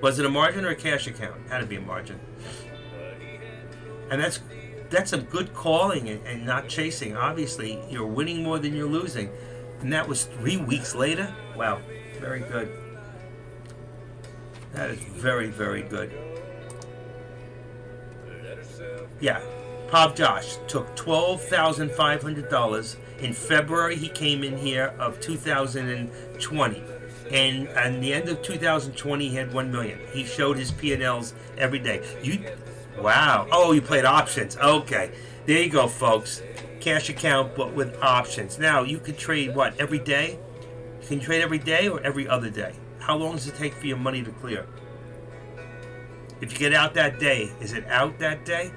Was it a margin or a cash account? Had to be a margin. And that's some good calling and not chasing. Obviously, you're winning more than you're losing. And that was 3 weeks later? Wow. Very good. That is very, very good. Yeah. Pop Josh took $12,500 in February. He came in here of 2020, and at the end of 2020 he had $1 million. He showed his P&Ls every day. Wow. Oh, you played options. Okay. There you go, folks. Cash account, but with options. Now, you can trade, what, every day? You can trade every day or every other day? How long does it take for your money to clear? If you get out that day, is it out that day?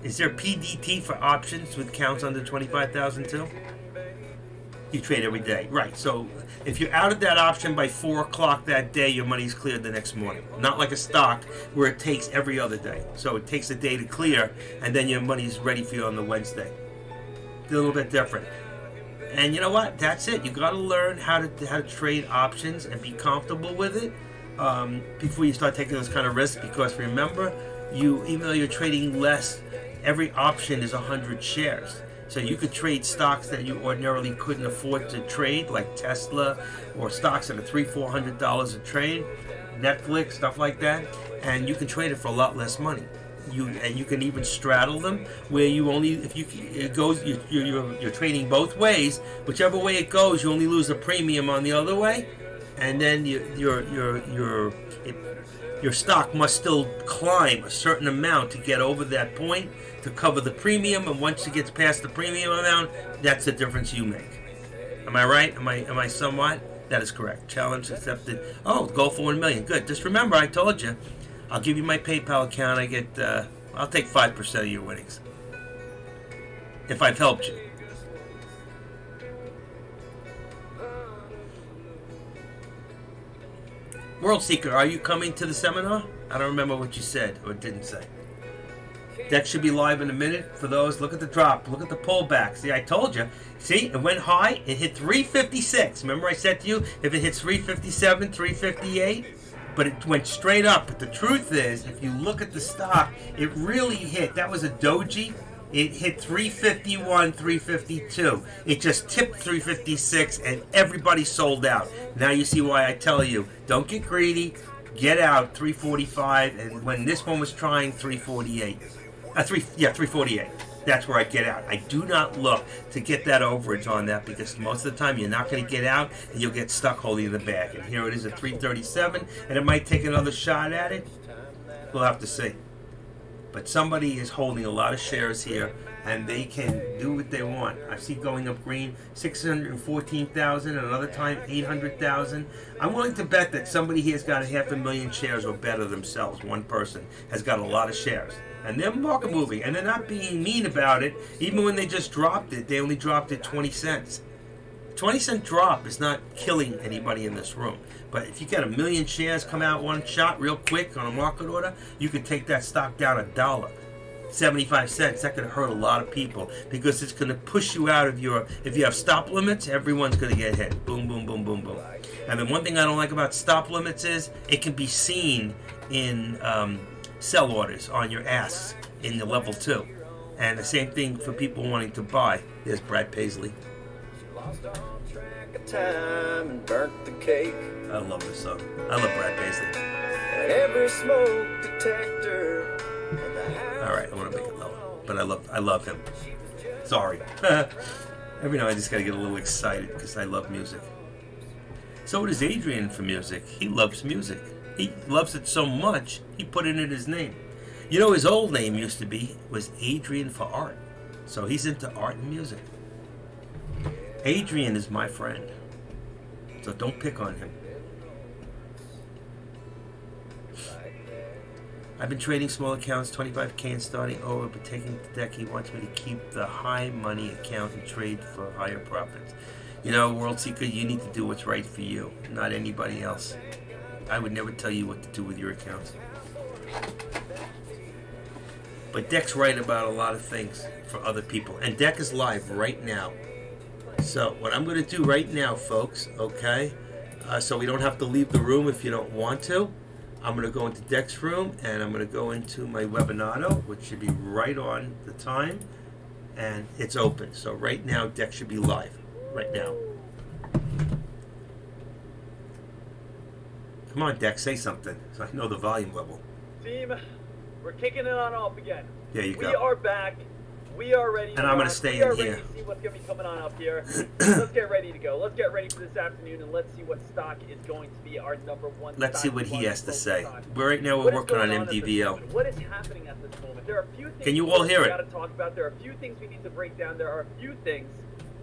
Is there PDT for options with counts under 25,000 too? You trade every day. Right, so if you're out of that option by 4 o'clock that day, your money's cleared the next morning. Not like a stock where it takes every other day. So it takes a day to clear, and then your money's ready for you on the Wednesday. It's a little bit different. And you know what? That's it. You got to learn how to trade options and be comfortable with it before you start taking those kind of risks. Because remember, even though you're trading less, every option is 100 shares. So you could trade stocks that you ordinarily couldn't afford to trade, like Tesla, or stocks that are $300-400 a trade, Netflix, stuff like that, and you can trade it for a lot less money. You can even straddle them, where you only, if it goes, you're trading both ways. Whichever way it goes, you only lose a premium on the other way, and then your stock must still climb a certain amount to get over that point to cover the premium, and once it gets past the premium amount, that's the difference you make. Am I right? Am I somewhat? That is correct. Challenge accepted. Oh, go for 1 million. Good. Just remember, I told you, I'll give you my PayPal account. I'll take 5% of your winnings if I've helped you. World Seeker, are you coming to the seminar? I don't remember what you said or didn't say. Dex should be live in a minute. For those, look at the drop. Look at the pullback. See, I told you. See, it went high. It hit 356. Remember I said to you, if it hits 357, 358? But it went straight up. But the truth is, if you look at the stock, it really hit. That was a doji. It hit 351, 352. It just tipped 356, and everybody sold out. Now you see why I tell you, don't get greedy. Get out 345, and when this one was trying 348. 348. That's where I get out. I do not look to get that overage on that, because most of the time you're not going to get out and you'll get stuck holding the bag. And here it is at 337, and it might take another shot at it. We'll have to see. But somebody is holding a lot of shares here, and they can do what they want. I see going up green, 614,000, and another time 800,000. I'm willing to bet that somebody here has got 500,000 shares or better themselves. One person has got a lot of shares. And they're market moving, and they're not being mean about it. Even when they just dropped it, they only dropped it 20 cents. 20-cent drop is not killing anybody in this room. But if you get 1 million shares come out one shot real quick on a market order, you could take that stock down $1, 75 cents. That could hurt a lot of people, because it's going to push you out of your, if you have stop limits, everyone's going to get hit. Boom, boom, boom, boom, boom. And the one thing I don't like about stop limits is it can be seen in sell orders on your ass in the level 2. And the same thing for people wanting to buy. There's Brad Paisley. Time and burnt the cake. I love this song. I love Brad Paisley. At every smoke detector. All right, I want to make it lower, but I love him. Sorry. Every now I just gotta get a little excited because I love music. So does Adrian for music. He loves music. He loves it so much he put it in his name. You know, his old name was Adrian for Art. So he's into art and music. Adrian is my friend, so don't pick on him. I've been trading small accounts, 25K and starting over, but taking the deck, he wants me to keep the high money account and trade for higher profits. You know, World Seeker, you need to do what's right for you, not anybody else. I would never tell you what to do with your accounts. But Deck's right about a lot of things for other people, and Deck is live right now. So what I'm going to do right now, folks, okay, so we don't have to leave the room if you don't want to, I'm going to go into Deck's room, and I'm going to go into my Webinado, which should be right on the time, and it's open. So right now, Deck should be live, right now. Come on, Deck, say something, so I know the volume level. Team, we're kicking it on off again. There you go. We are back. We are ready. And I'm going to stay in here. Ready to see what's going to be coming on up here. Let's get ready to go. Let's get ready for this afternoon, and let's see what stock is going to be our number one. Let's see what he has to say. Right now we're working on MDVL. What is happening at this moment? There are a few things. Can you all hear it? We got to talk about. There are a few things we need to break down. There are a few things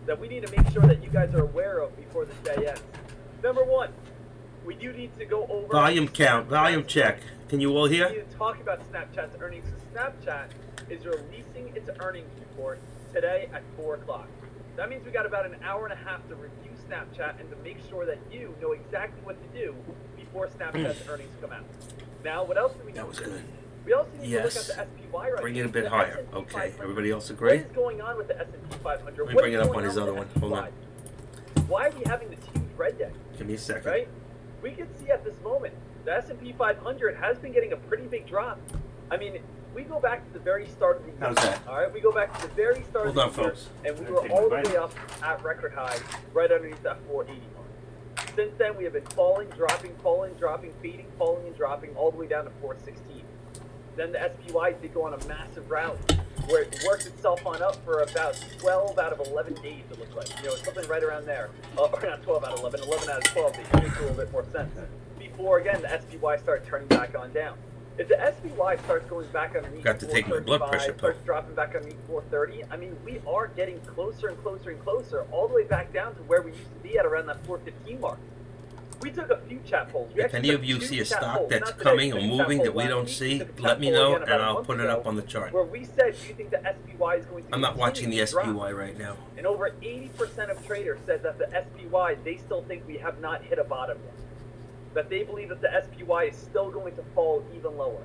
that we need to make sure that you guys are aware of before this day ends. Number one, we do need to go over volume count, volume check. Can you all hear? We need to talk about Snapchat's earnings. So Snapchat is releasing its earnings report today at 4 o'clock. That means we got about an hour and a half to review Snapchat and to make sure that you know exactly what to do before Snapchat's earnings come out. Now, what else do we need? That was good. We also need to look at the SPY right now. Bring it a bit higher. Okay. Everybody else agree? What is going on with the S&P 500? Let me bring it up on his other one. Hold on. Why are we having this huge red day? Give me a second. Right? We can see at this moment, the S&P 500 has been getting a pretty big drop. I mean, we go back to the very start of the year. How's that? All right, we go back to the very start of the year. Hold on, folks. And we were all the way up at record highs, right underneath that 480 mark. Since then, we have been falling, dropping, fading, falling, and dropping, all the way down to 416. Then the SPY did go on a massive rally, where it worked itself on up for about 12 out of 11 days, it looked like. You know, something right around there. Or not 12 out of 11, 11 out of 12, it makes a little bit more sense. Before, again, the SPY started turning back on down. If the SPY starts going back underneath, got to take my blood pressure pill. Starts dropping back underneath 430. I mean, we are getting closer and closer and closer, all the way back down to where we used to be at around that 415 mark. We took a few chat polls. If any of you see a stock that's coming or moving that we don't see, let me know and I'll put it up on the chart. Where we said, do you think the SPY is going to? I'm not watching the SPY right now. And over 80% of traders said that the SPY, they still think we have not hit a bottom yet. That they believe that the SPY is still going to fall even lower.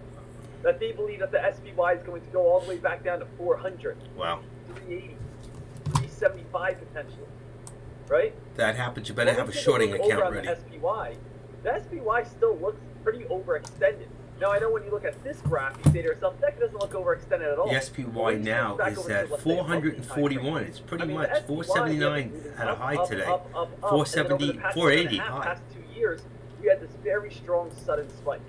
That they believe that the SPY is going to go all the way back down to 400. Wow. 380, 375 potentially. Right? That happens, you better have a shorting account ready. The SPY still looks pretty overextended. Now, I know when you look at this graph, you say to yourself, that doesn't look overextended at all. The SPY now is at 441. It's pretty much 479 at a high today. 470, 480 high. Past 2 years, we had this very strong sudden spike.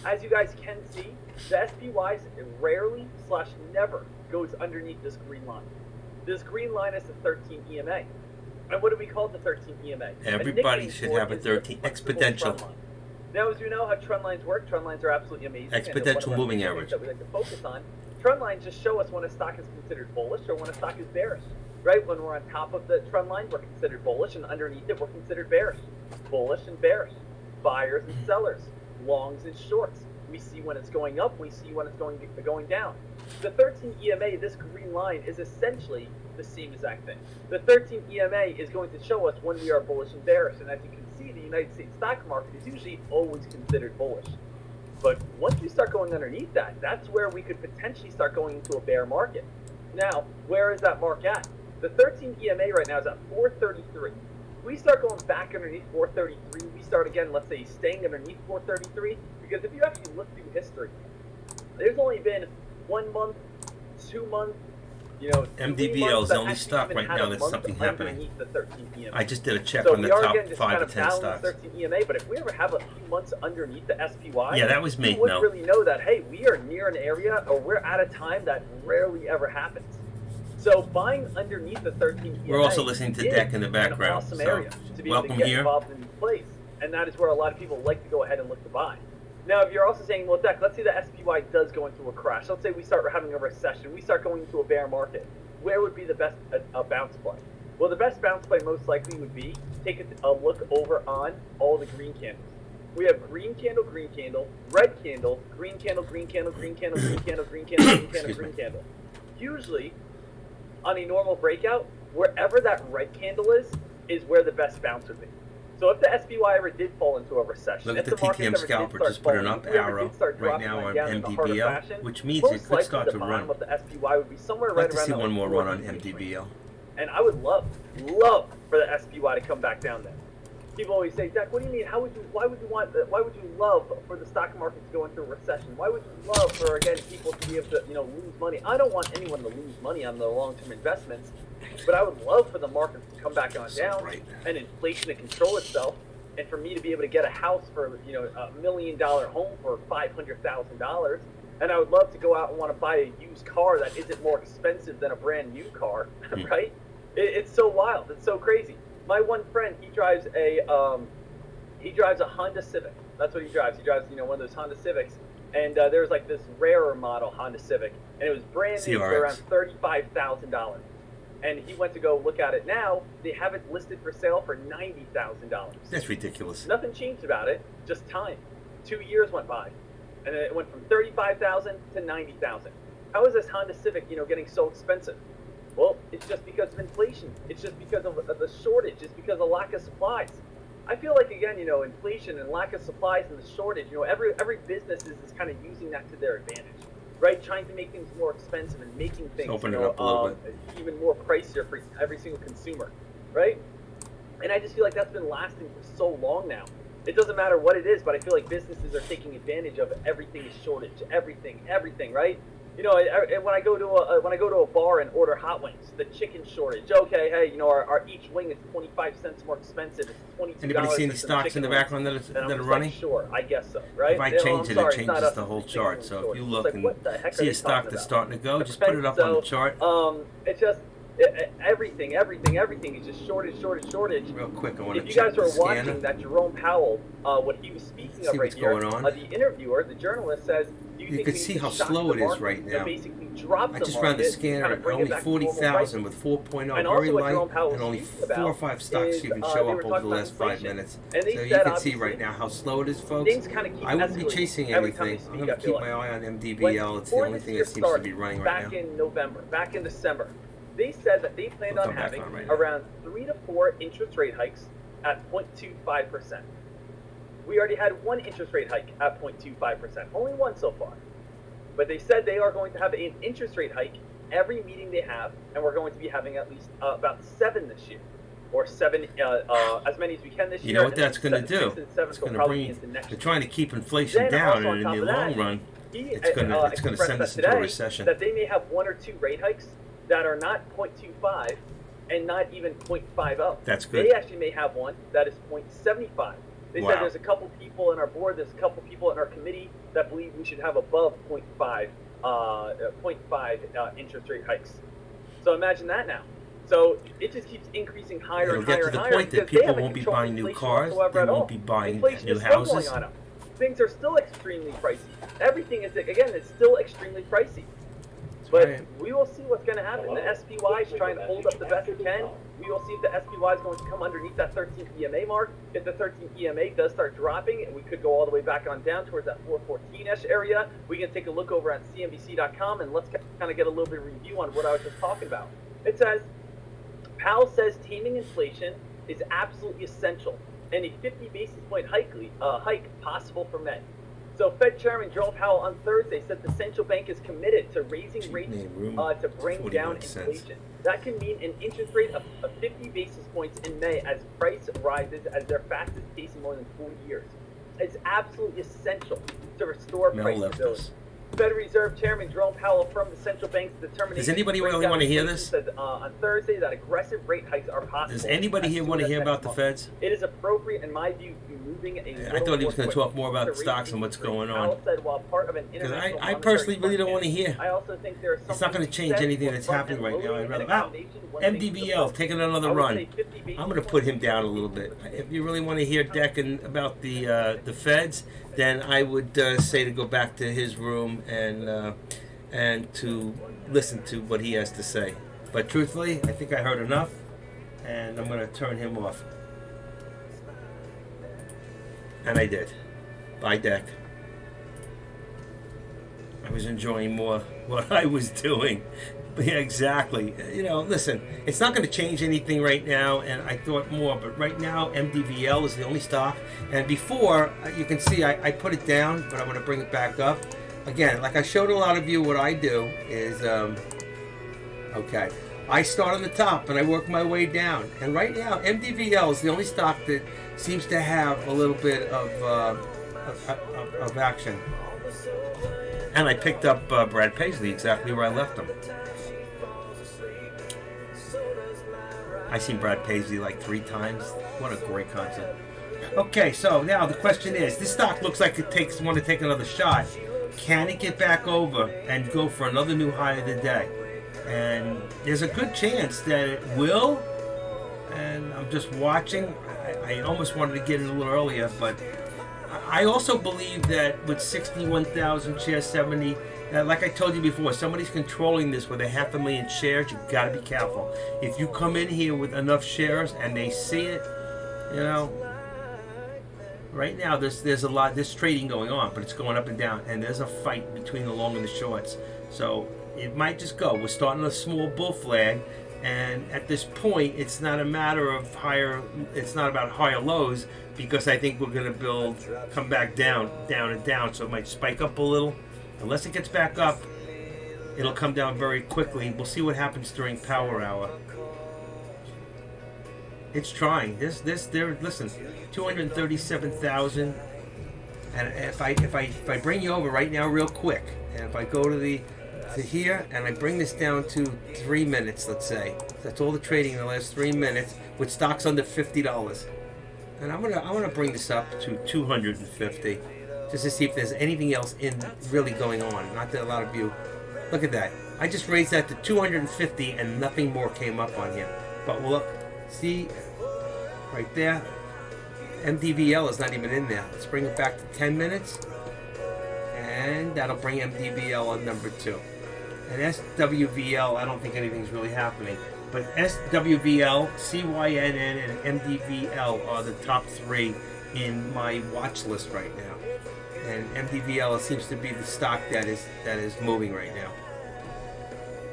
As you guys can see, the SPY rarely / never goes underneath this green line. This green line is the 13 EMA. And what do we call the 13 EMA? Everybody should have a 13 exponential. Now, as you know how trend lines work, trend lines are absolutely amazing. Exponential moving average. That we like to focus on. Trend lines just show us when a stock is considered bullish or when a stock is bearish. Right? When we're on top of the trend line, we're considered bullish, and underneath it, we're considered bearish. Bullish and bearish. Buyers and sellers. Longs and shorts. We see when it's going up, we see when it's going down. The 13 EMA, this green line, is essentially the same exact thing. The 13 EMA is going to show us when we are bullish and bearish, and as you can see, the United States stock market is usually always considered bullish. But once we start going underneath that, that's where we could potentially start going into a bear market. Now, where is that mark at? The 13 EMA right now is at 433. If we start going back underneath 433, we start again, let's say, staying underneath 433, because if you actually look through history, there's only been 1 month, 2 months, MDVL is the only stock right now that's something happening. I just did a check on the top 5 to 10 stocks. 13 EMA, but if we ever have a few months underneath the SPY, yeah, that was me. We wouldn't really know that, hey, we are near an area or we're at a time that rarely ever happens. So buying underneath the 13 EMA, we're also listening to Deck in the background. An awesome area to be able to get involved in these plays, and that is where a lot of people like to go ahead and look to buy. Now, if you're also saying, well, Deck, let's say the SPY does go into a crash. Let's say we start having a recession. We start going into a bear market. Where would be the best bounce play? Well, the best bounce play most likely would be take a look over on all the green candles. We have green candle, red candle, green candle, green candle, green candle, green candle, green candle, green candle, green candle. Usually, on a normal breakout, wherever that red candle is where the best bounce would be. So if the SPY ever did fall into a recession, look at the TTM scalper, just put an up arrow right now on MDVL, which means it could start to run. Of the SPY would be somewhere I'd like to see one more run on MDVL. And I would love for the SPY to come back down there. People always say, Jack, what do you mean? Why would you love for the stock market to go into a recession? Why would you love for, again, people to be able to, lose money? I don't want anyone to lose money on their long-term investments, but I would love for the market to come back on down and inflation to control itself, and for me to be able to get a house for, $1 million home for $500,000, and I would love to go out and want to buy a used car that isn't more expensive than a brand new car, right? It's so wild. It's so crazy. My one friend, he drives a Honda Civic. That's what he drives. He drives, one of those Honda Civics. And there was like this rarer model Honda Civic, and it was brand new for around $35,000. And he went to go look at it now. They have it listed for sale for $90,000. That's ridiculous. Nothing changed about it, just time. 2 years went by, and it went from $35,000 to $90,000. How is this Honda Civic, getting so expensive? Well, it's just because of inflation. It's just because of the shortage. It's because of lack of supplies. I feel like, again, inflation and lack of supplies and the shortage, every business is kind of using that to their advantage, right? Trying to make things more expensive and making things open it up a little bit. Even more pricier for every single consumer, right? And I just feel like that's been lasting for so long now. It doesn't matter what it is, but I feel like businesses are taking advantage of everything is shortage, everything, right? When I go to a bar and order hot wings, the chicken shortage. Okay, hey, our each wing is 25 cents more expensive. It's $22. Anybody see any stocks in the background that are running? Like, sure, I guess so, right? If I change it, it changes the whole chart. So if you look and see a stock that's starting to go, just put it up on the chart. It's just everything is just shortage. Real quick, I want to check. If you check guys are the scanner. watching that Jerome Powell, what he was speaking of right here, the interviewer, the journalist says, you can see how slow it is right now. I just ran the scanner at only 40,000 with 4.0, very light, and only 4 or 5 stocks even show up over the last 5 minutes. So you can see right now how slow it is, folks. I wouldn't be chasing anything. I'm going to keep my eye on MDBL. It's the only thing that seems to be running right now. Back in November, back in December, they said that they planned on having around 3 to 4 interest rate hikes at 0.25%. We already had 1 interest rate hike at 0.25%, only 1 so far. But they said they are going to have an interest rate hike every meeting they have, and we're going to be having at least about 7 this year, or 7 as many as we can this year. You know what that's going to do? It's going to bring. They're trying to keep inflation down, and in the long run, it's going to send us into a recession. That they may have 1 or 2 rate hikes that are not 0.25 and not even 0.50. That's good. They actually may have one that is 0.75. They said there's a couple people in our board, there's a couple people in our committee that believe we should have above 0.5 interest rate hikes. So imagine that now. So it just keeps increasing higher and higher and higher. It'll get to the point that people won't be buying new cars, they won't be buying new houses. Things are still extremely pricey. Everything is, again, it's still extremely pricey. But we will see what's going to happen. The SPY is trying to hold up the best it can. We will see if the SPY is going to come underneath that 13th EMA mark. If the 13th EMA does start dropping, and we could go all the way back on down towards that 414-ish area, we can take a look over at CNBC.com, and let's kind of get a little bit of review on what I was just talking about. It says, Powell says taming inflation is absolutely essential, and a 50 basis point hike possible for May. So Fed Chairman Jerome Powell on Thursday said the central bank is committed to raising rates to bring down inflation. That can mean an interest rate of 50 basis points in May as price rises at their fastest pace in more than 40 years. It's absolutely essential to restore price stability. Federal Reserve Chairman Jerome Powell affirmed the central bank's determination. Does anybody really want to hear this? Said on Thursday that aggressive rate hikes are possible. Does anybody here want to hear about the Feds? It is appropriate, in my view, to be moving I thought he was going to talk more about the stocks and what's going on. Because I personally really don't want to hear. I also think there it's not going to change anything that's happening right now. I'd rather, MDBL taking another run. I'm going to put him down a little bit. If you really want to hear Deccan about the Feds, then I would say to go back to his room and to listen to what he has to say. But truthfully, I think I heard enough, and I'm going to turn him off. And I did. Bye, Deck. I was enjoying more what I was doing. But yeah, exactly. Listen, it's not going to change anything right now, and I thought more, but right now, MDVL is the only stock. And before, you can see I put it down, but I'm going to bring it back up. Again, like I showed a lot of you, what I do is, I start on the top and I work my way down. And right now, MDVL is the only stock that seems to have a little bit of action. And I picked up Brad Paisley exactly where I left him. I've seen Brad Paisley like 3 times. What a great concert. Okay, so now the question is, this stock looks like it want to take another shot. can it get back over and go for another new high of the day? And there's a good chance that it will. And I'm just watching. I almost wanted to get in a little earlier, but I also believe that with 61,000 shares, 70, like I told you before, somebody's controlling this with 500,000 shares. You've got to be careful. If you come in here with enough shares and they see it, you know, right now there's a lot, there's trading going on, but it's going up and down, and there's a fight between the long and the shorts. So it might just go. We're starting a small bull flag. And at this point, it's not a matter of it's not about higher lows, because I think we're going to come back down, and down. So it might spike up a little. Unless it gets back up, it'll come down very quickly. We'll see what happens during power hour. It's trying. Listen, 237,000. And if I bring you over right now real quick, and if I go to here, and I bring this down to 3 minutes, let's say. That's all the trading in the last 3 minutes with stocks under $50. And I want to bring this up to 250, just to see if there's anything else really going on. Not that a lot of you look at that. I just raised that to 250, and nothing more came up on here. But look, see right there, MDVL is not even in there. Let's bring it back to 10 minutes, and that'll bring MDVL on number 2. And SWVL, I don't think anything's really happening. But SWVL, CYNN, and MDVL are the top 3 in my watch list right now. And MDVL seems to be the stock that is moving right now.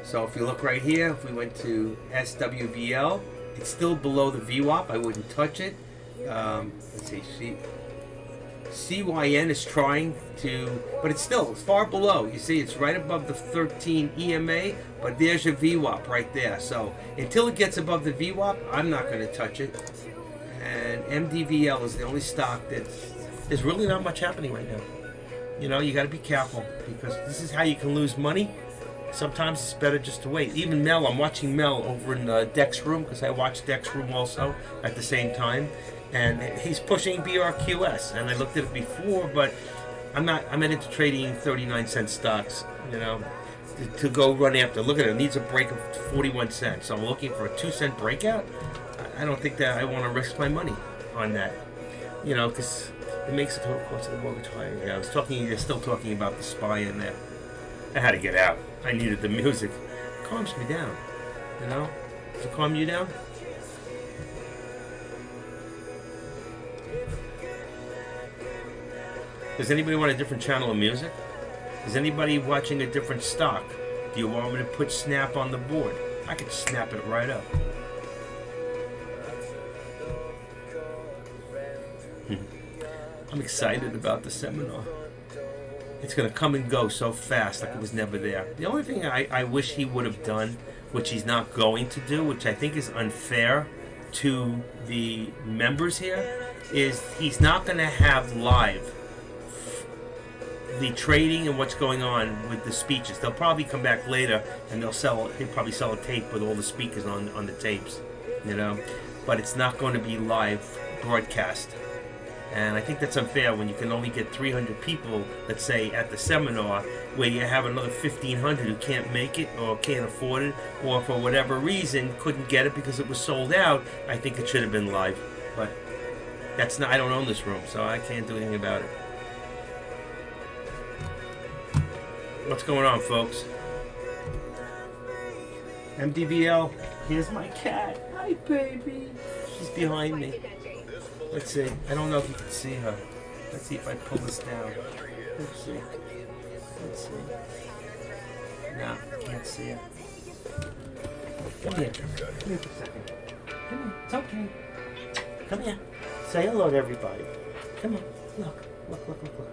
So if you look right here, if we went to SWVL, it's still below the VWAP. I wouldn't touch it. Let's see. CYN is trying to, but it's still far below. You see, it's right above the 13 EMA, but there's your VWAP right there. So until it gets above the VWAP, I'm not going to touch it. And MDVL is the only stock there's really not much happening right now. You know, you got to be careful, because this is how you can lose money. Sometimes it's better just to wait. Even Mel, I'm watching Mel over in Dex Room, because I watch Dex Room also at the same time. And he's pushing BRQS, and I looked at it before, but I'm not into trading 39-cent stocks, you know, to go run after. Look at it needs a break of 41 cents. So I'm looking for a 2-cent breakout. I don't think that I want to risk my money on that, you know, because it makes the total cost of the mortgage higher. Yeah, they're still talking about the SPY in there. I had to get out. I needed the music. It calms me down, you know. Does it calm you down? Does anybody want a different channel of music? Is anybody watching a different stock? Do you want me to put Snap on the board? I could snap it right up. I'm excited about the seminar. It's going to come and go so fast, like it was never there. The only thing I wish he would have done, which he's not going to do, which I think is unfair to the members here, is he's not going to have live the trading and what's going on with the speeches. They'll probably come back later and they'll probably sell a tape with all the speakers on the tapes, you know. But it's not going to be live broadcast. And I think that's unfair when you can only get 300 people, let's say, at the seminar, where you have another 1,500 who can't make it or can't afford it, or for whatever reason couldn't get it because it was sold out. I think it should have been live. But that's not, I don't own this room, so I can't do anything about it. What's going on, folks? MDVL, here's my cat. Hi, baby. She's behind me. Let's see. I don't know if you can see her. Let's see if I pull this down. Let's see. Let's see. No, can't see her. Come here. Come here for a second. Come on. It's okay. Come here. Say hello to everybody. Come on. Look. Look, look, look, look.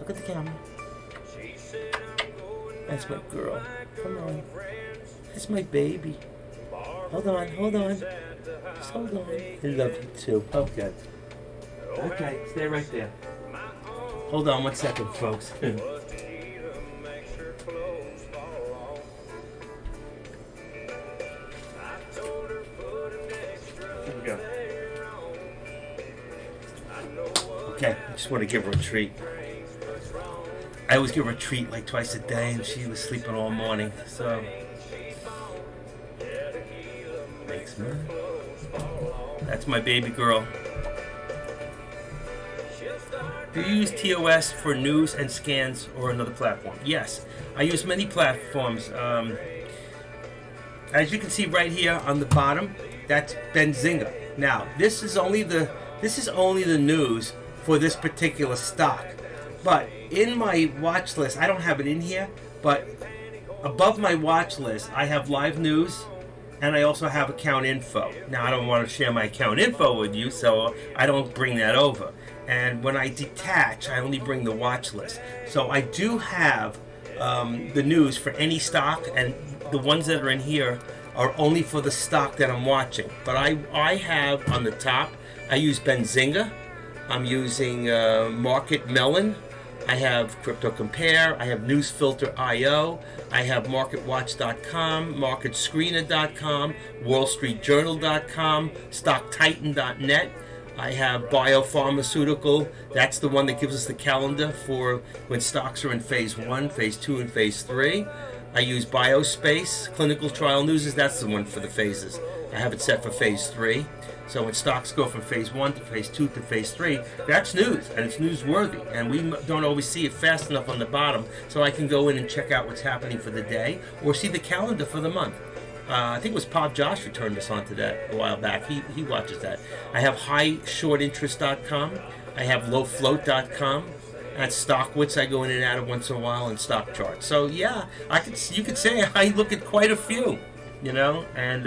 Look at the camera. That's my girl. Come on. That's my baby. Hold on, hold on. Just hold on. I love you too. Okay. Okay, stay right there. Hold on 1 second, folks. Here we go. Okay, I just want to give her a treat. I always give her a treat like twice a day, and she was sleeping all morning. So thanks, man. That's my baby girl. Do you use TOS for news and scans or another platform? Yes, I use many platforms. As you can see right here on the bottom, that's Benzinga. Now, this is only the news for this particular stock. But in my watch list, I don't have it in here, but above my watch list, I have live news, and I also have account info. Now, I don't want to share my account info with you, so I don't bring that over. And when I detach, I only bring the watch list. So I do have the news for any stock, and the ones that are in here are only for the stock that I'm watching. But I have on the top, I use Benzinga, I'm using Market Melon, I have Crypto Compare, I have NewsFilter.io, I have MarketWatch.com, MarketScreener.com, WallStreetJournal.com, StockTitan.net. I have Biopharmaceutical. That's the one that gives us the calendar for when stocks are in phase 1, phase 2, and phase 3. I use Biospace. Clinical Trial News, that's the one for the phases. I have it set for phase 3. So when stocks go from phase 1 to phase 2 to phase 3, that's news, and it's newsworthy. And we don't always see it fast enough on the bottom, so I can go in and check out what's happening for the day, or see the calendar for the month. I think it was Pop Josh who turned us on to that a while back. He watches that. I have HighShortInterest.com. I have LowFloat.com. That's StockWits I go in and out of once in a while, and Stock Charts. So yeah, you could say I look at quite a few, you know. And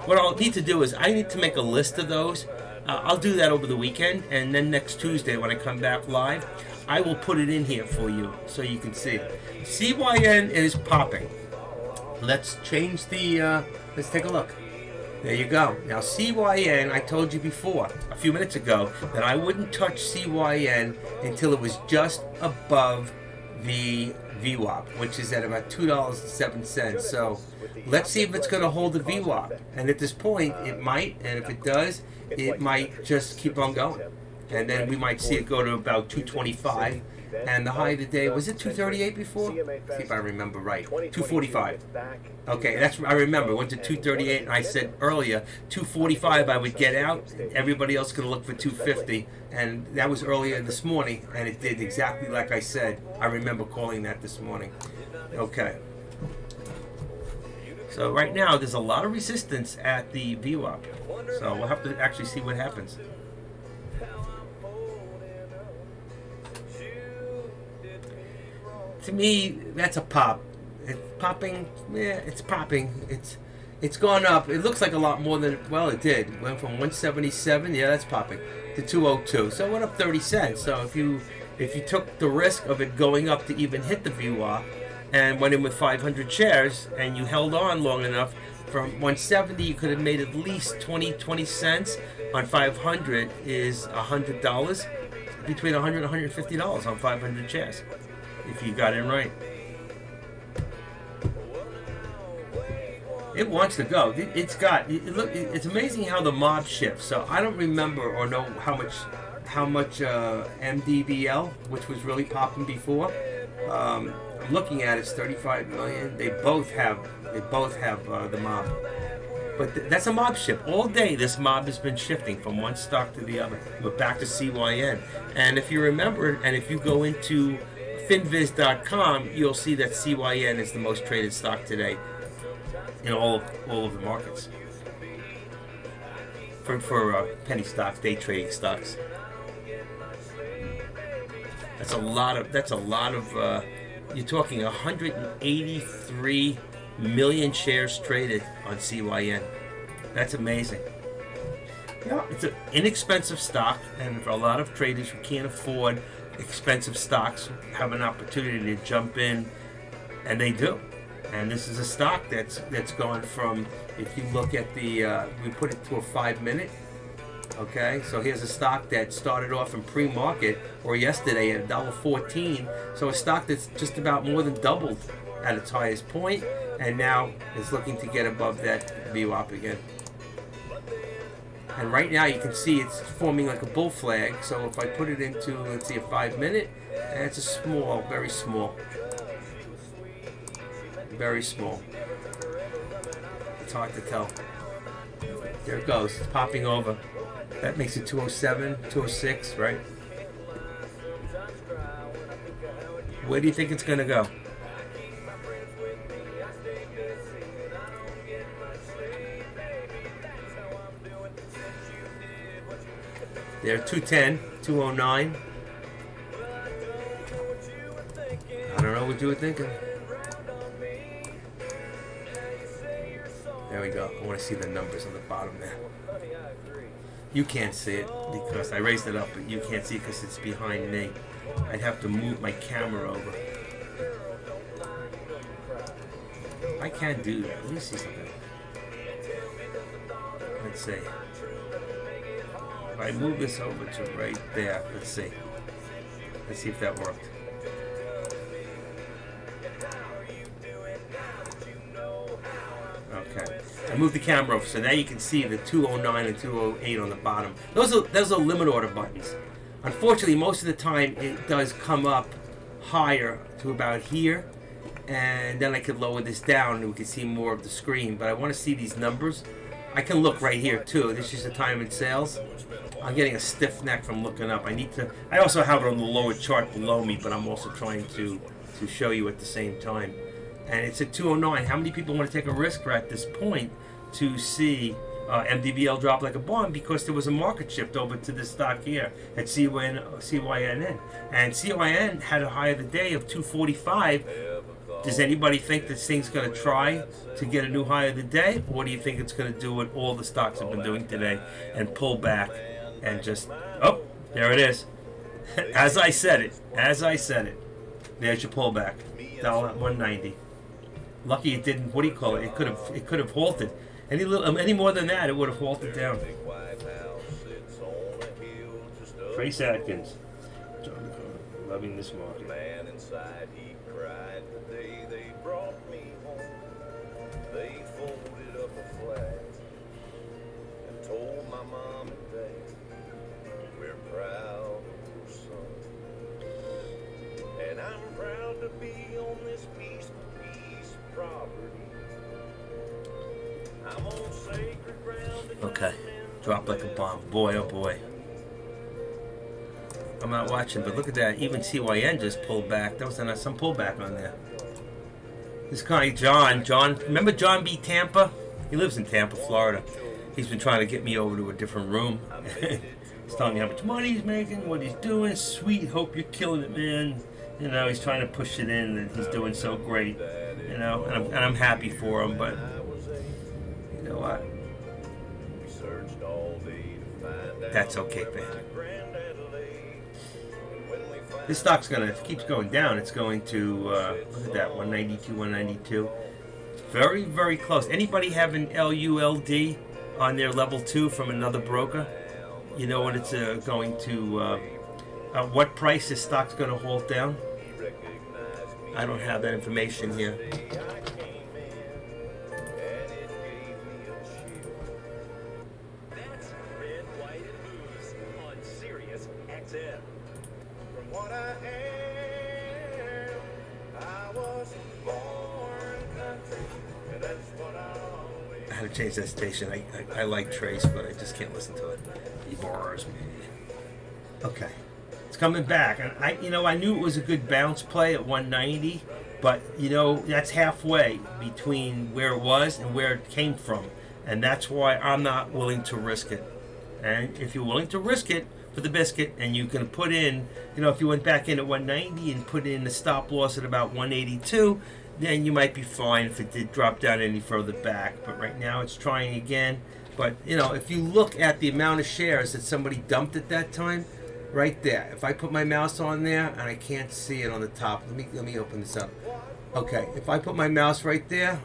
what I'll need to do is I need to make a list of those. I'll do that over the weekend, and then next Tuesday when I come back live, I will put it in here for you so you can see it. CYN is popping. Let's change the, let's take a look. There you go. Now CYN, I told you before, a few minutes ago, that I wouldn't touch CYN until it was just above the VWAP, which is at about $2.07. So let's see if it's going to hold the VWAP. And at this point, it might, and if it does, it might just keep on going. And then we might see it go to about 225. And the high of the day, was it 238 before? See if I remember right. 245. Okay, that's I remember. It went to 238, and I said earlier 245 I would get out. Everybody else could look for 250, and that was earlier this morning, and it did exactly like I said. I remember calling that this morning. Okay. So right now there's a lot of resistance at the VWAP, so we'll have to actually see what happens. To me, that's a pop. It's popping. Yeah, it's popping. It's gone up. It looks like a lot more than, well, it did. It went from 177. Yeah, that's popping to 202. So it went up 30 cents. So if you took the risk of it going up to even hit the VWAP and went in with 500 shares and you held on long enough, from 170 you could have made at least 20 cents. On 500 is $100. Between $100 and $150 on 500 shares. If you got it right. It wants to go. It's amazing how the mob shifts. So I don't remember or know how much MDVL, which was really popping before. I'm looking at it's 35 million. They both have the mob. But that's a mob shift. All day this mob has been shifting from one stock to the other. We're back to CYN. And if you remember, and if you go into Finviz.com, you'll see that CYN is the most traded stock today in all of the markets for penny stocks, day trading stocks. That's a lot of. You're talking 183 million shares traded on CYN. That's amazing. Yeah, it's an inexpensive stock, and for a lot of traders who can't afford expensive stocks, have an opportunity to jump in, and they do. And this is a stock that's gone from, if you look at the, we put it to a 5-minute. Okay, so here's a stock that started off in pre-market or yesterday at $1.14. So a stock that's just about more than doubled at its highest point, and now is looking to get above that VWAP again. And right now you can see it's forming like a bull flag. So if I put it into, let's see, a 5-minute, And it's a small, very small. Very small. It's hard to tell. There it goes. It's popping over. That makes it 207, 206, right? Where do you think it's going to go? There, 210, 209. I don't know what you were thinking. There we go. I want to see the numbers on the bottom there. You can't see it because I raised it up, but you can't see it because it's behind me. I'd have to move my camera over. I can't do that. Let me see something. Let's see. If I move this over to right there, let's see. Let's see if that worked. Okay. I moved the camera over, so now you can see the 209 and 208 on the bottom. Those are limit order buttons. Unfortunately, most of the time it does come up higher to about here, and then I could lower this down and we can see more of the screen. But I want to see these numbers. I can look right here too. This is the time in sales. I'm getting a stiff neck from looking up. I also have it on the lower chart below me, but I'm also trying to show you at the same time. And it's at 209. How many people want to take a risk at this point to see MDVL drop like a bomb? Because there was a market shift over to this stock here at CYNN. And CYN had a high of the day of 245. Does anybody think this thing's going to try to get a new high of the day? Or do you think it's going to do what all the stocks have been doing today and pull back and just, oh, there it is. As I said it. There's your pullback. $1.90. Lucky it didn't, what do you call it? It could have halted. Any more than that, it would have halted down. Trace Adkins. Loving this market. Man inside, he cried the day they brought me home. They folded up a flag and told my mom and dad, we're proud of your son. And I'm proud to be on this piece of property. I'm on sacred ground. Okay, drop like a bomb. Boy, oh boy. I'm not watching, but look at that. Even CYN just pulled back. That was some pullback on there. This guy, John, remember John B. Tampa? He lives in Tampa, Florida. He's been trying to get me over to a different room. He's telling me how much money he's making, what he's doing. Sweet, hope you're killing it, man. You know, he's trying to push it in, and he's doing so great. You know, and I'm happy for him, but you know what? That's okay, man. This stock's gonna, if it keeps going down, it's going to, look at that, 192, 192. Very, very close. Anybody have an LULD on their level 2 from another broker? You know what it's going to, what price this stock's gonna halt down? I don't have that information here. I had to change that station. I like Trace, but I just can't listen to it. He bores me. Okay, it's coming back, and I knew it was a good bounce play at 190, but that's halfway between where it was and where it came from, and that's why I'm not willing to risk it. And if you're willing to risk it for the biscuit, and you can put in, if you went back in at 190 and put in the stop loss at about 182. Then you might be fine if it did drop down any further back. But right now it's trying again. But, if you look at the amount of shares that somebody dumped at that time, right there. If I put my mouse on there, and I can't see it on the top. Let me open this up. Okay, if I put my mouse right there,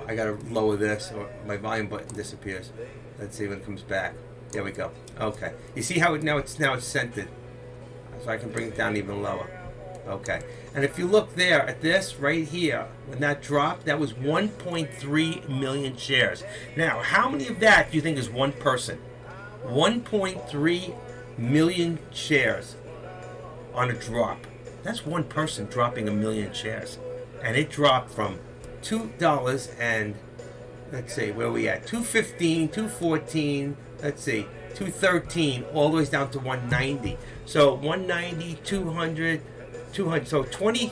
I got to lower this or my volume button disappears. Let's see when it comes back. There we go. Okay. You see how now it's centered. So I can bring it down even lower. Okay, and if you look there at this right here, when that dropped, that was 1.3 million shares. Now, how many of that do you think is one person? 1.3 million shares on a drop. That's one person dropping 1 million shares. And it dropped from $2 and, let's see, where are we at? $2.15, $2.14, let's see, $2.13, all the way down to $1.90. So 190, 200, 200, so 20,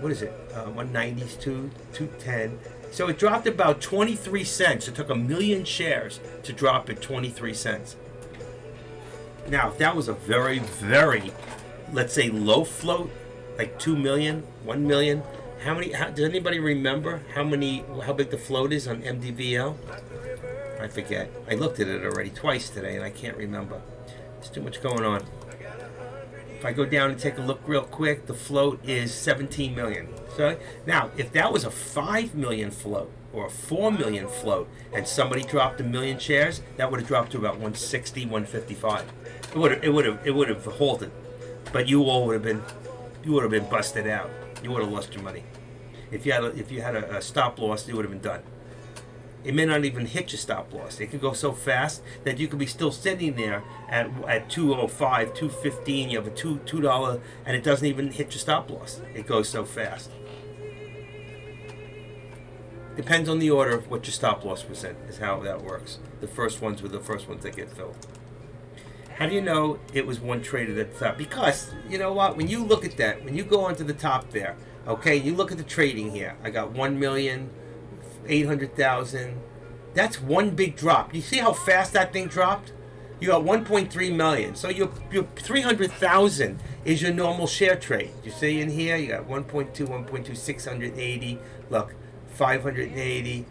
what is it? 190 is $2.10. So it dropped about 23 cents. It took 1 million shares to drop it 23 cents. Now, if that was a very, very, let's say, low float, like 2 million, 1 million, does anybody remember how big the float is on MDVL? I forget. I looked at it already twice today and I can't remember. There's too much going on. If I go down and take a look real quick, the float is 17 million. So now, if that was a 5 million float or a 4 million float and somebody dropped 1 million shares, that would have dropped to about 160, 155. It would have halted. But you would have been busted out. You would have lost your money. If you had a stop loss, you would have been done. It may not even hit your stop loss. It could go so fast that you could be still sitting there at 205, 215. You have a $2, and it doesn't even hit your stop loss. It goes so fast. Depends on the order of what your stop loss was in, is how that works. The first ones were the first ones that get filled. How do you know it was one trader at the top? Because, you know what, when you look at that, when you go onto the top there, okay, you look at the trading here. I got 1,800,000. That's one big drop. You see how fast that thing dropped? You got 1.3 million. So your 300,000 is your normal share trade. You see in here, you got 1.2, 680. Look, 580.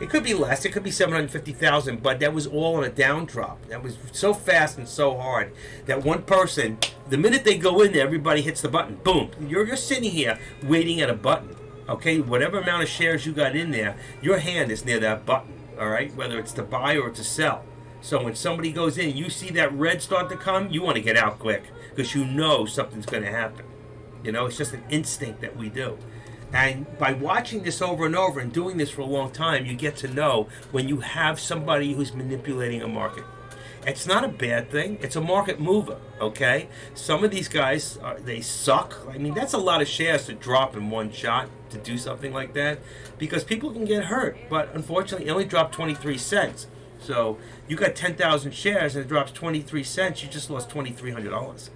It could be less. It could be 750,000, but that was all on a down drop. That was so fast and so hard that one person, the minute they go in there, everybody hits the button. Boom. You're sitting here waiting at a button. Okay, whatever amount of shares you got in there, your hand is near that button. All right, whether it's to buy or to sell. So when somebody goes in, you see that red start to come, you want to get out quick because you know something's going to happen. You know, it's just an instinct that we do. And by watching this over and over and doing this for a long time, you get to know when you have somebody who's manipulating a market. It's not a bad thing. It's a market mover, okay? Some of these guys, they suck. I mean, that's a lot of shares to drop in one shot to do something like that because people can get hurt. But unfortunately, it only dropped 23 cents. So you got 10,000 shares and it drops 23 cents. You just lost $2,300.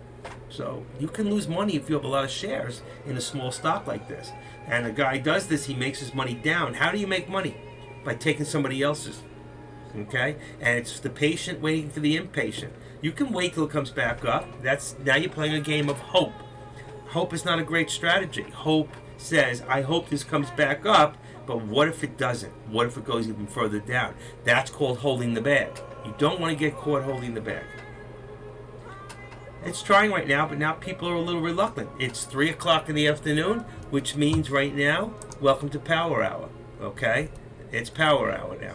So you can lose money if you have a lot of shares in a small stock like this. And a guy does this, he makes his money down. How do you make money? By taking somebody else's. Okay? And it's the patient waiting for the impatient. You can wait till it comes back up. Now you're playing a game of hope. Hope is not a great strategy. Hope says, I hope this comes back up, but what if it doesn't? What if it goes even further down? That's called holding the bag. You don't want to get caught holding the bag. It's trying right now, but now people are a little reluctant. It's 3 o'clock in the afternoon, which means right now, welcome to Power Hour, okay? It's Power Hour now.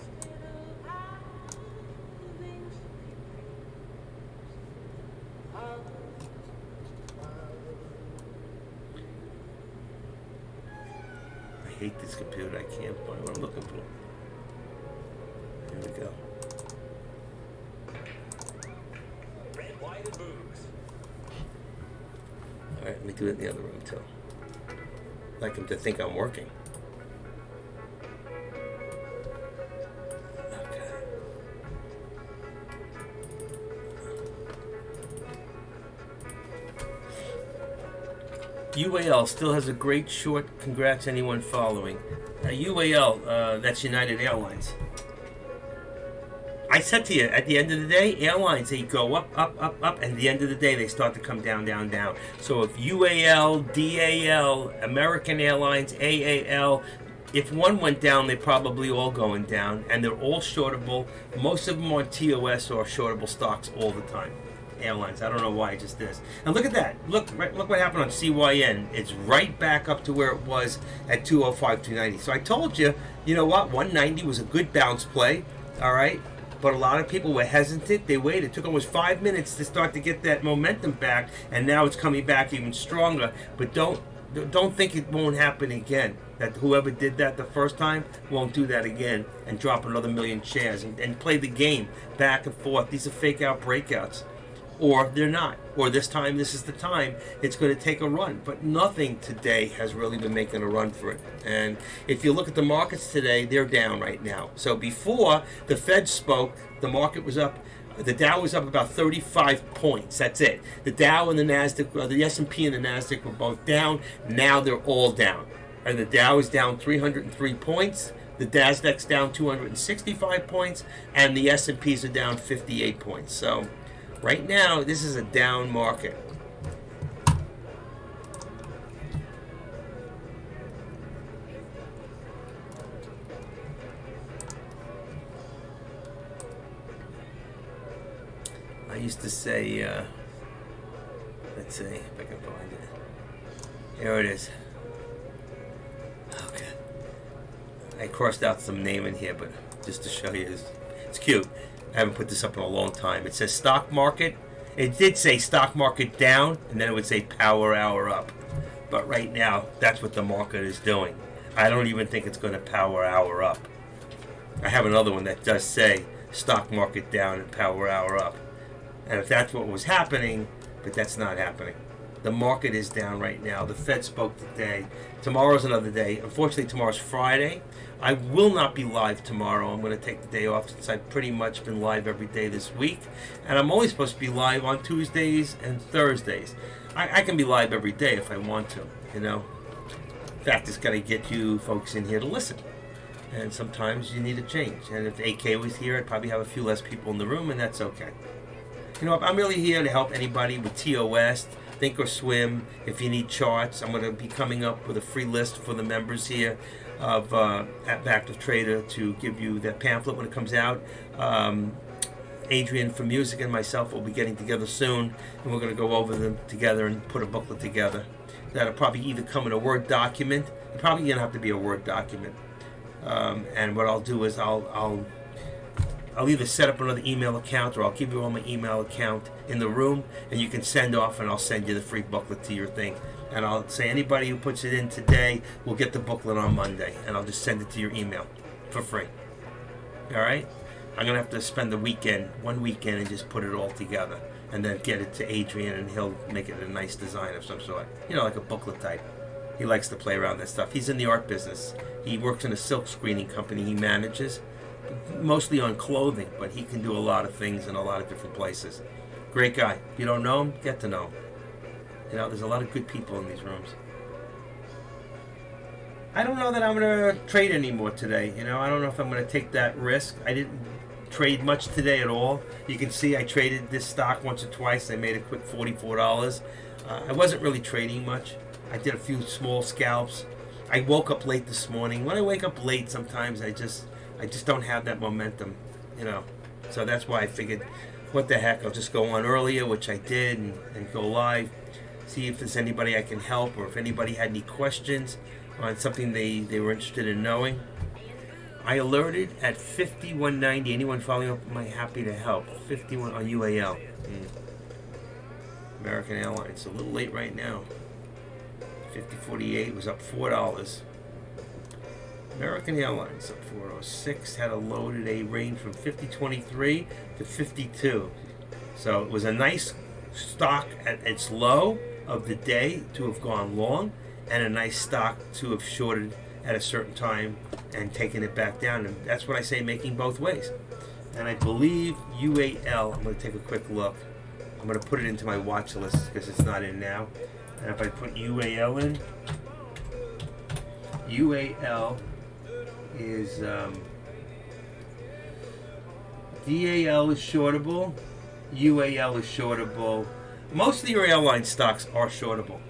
I hate this computer. I can't find what I'm looking for. Here we go. Red, white, and booze. All right, let me do it in the other room too. I'd like them to think I'm working. Okay. UAL still has a great short. Congrats anyone following. UAL, that's United Airlines. I said to you, at the end of the day, airlines, they go up, up, up, up, and at the end of the day, they start to come down, down, down. So if UAL, DAL, American Airlines, AAL, if one went down, they're probably all going down, and they're all shortable. Most of them are TOS or shortable stocks all the time. Airlines, I don't know why, it just is. And look at that. Look what happened on CYN. It's right back up to where it was at 205, 290. So I told you, you know what, 190 was a good bounce play, all right? But a lot of people were hesitant. They waited. It took almost 5 minutes to start to get that momentum back, and now it's coming back even stronger. But don't think it won't happen again. That whoever did that the first time won't do that again and drop another 1 million shares and play the game back and forth. These are fake out breakouts. or they're not. Or this is the time it's going to take a run. But nothing today has really been making a run for it. And if you look at the markets today, they're down right now. So before the Fed spoke, the market was up. The Dow was up about 35 points. That's it. The Dow and the Nasdaq, the S&P and the Nasdaq were both down. Now they're all down. And the Dow is down 303 points. The Nasdaq's down 265 points, and the S&Ps are down 58 points. So right now, this is a down market. I used to say, let's see if I can find it. Here it is. Okay. I crossed out some name in here, but just to show you, it's cute. I haven't put this up in a long time. It says stock market. It did say stock market down, and then it would say power hour up. But right now, that's what the market is doing. I don't even think it's going to power hour up. I have another one that does say stock market down and power hour up. And if that's what was happening, but that's not happening. The market is down right now. The Fed spoke today. Tomorrow's another day. Unfortunately, tomorrow's Friday. I will not be live tomorrow. I'm going to take the day off since I've pretty much been live every day this week. And I'm only supposed to be live on Tuesdays and Thursdays. I can be live every day if I want to, you know. In fact, it's got to get you folks in here to listen. And sometimes you need a change. And if AK was here, I'd probably have a few less people in the room, and that's okay. You know, I'm really here to help anybody with TOS, Think or Swim. If you need charts, I'm going to be coming up with a free list for the members here of Active Trader to give you that pamphlet when it comes out. Adrian from Music and myself will be getting together soon, and we're going to go over them together and put a booklet together. That'll probably either come in a Word document. It's probably going to have to be a Word document. And what I'll do is I'll either set up another email account, or I'll give you all my email account in the room, and you can send off, and I'll send you the free booklet to your thing. And I'll say anybody who puts it in today will get the booklet on Monday, and I'll just send it to your email for free. All right? I'm going to have to spend one weekend, and just put it all together, and then get it to Adrian, and he'll make it a nice design of some sort. You know, like a booklet type. He likes to play around that stuff. He's in the art business. He works in a silk screening company he manages, mostly on clothing, but he can do a lot of things in a lot of different places. Great guy. If you don't know him, get to know him. You know, there's a lot of good people in these rooms. I don't know that I'm going to trade anymore today. You know, I don't know if I'm going to take that risk. I didn't trade much today at all. You can see I traded this stock once or twice. I made a quick $44. I wasn't really trading much. I did a few small scalps. I woke up late this morning. When I wake up late, sometimes I just don't have that momentum, you know. So that's why I figured, what the heck, I'll just go on earlier, which I did, and go live. See if there's anybody I can help, or if anybody had any questions on something they were interested in knowing. I alerted at 5190. Anyone following up, am I happy to help? 51 on UAL. American Airlines. A little late right now. 5048 was up $4. American Airlines up 406, had a loaded a range from 50.23 to 52. So it was a nice stock at its low of the day to have gone long, and a nice stock to have shorted at a certain time and taken it back down. And that's what I say, making both ways. And I believe UAL, I'm going to take a quick look. I'm going to put it into my watch list because it's not in now. And if I put UAL in, UAL is DAL is shortable, UAL is shortable. Most of your airline stocks are shortable.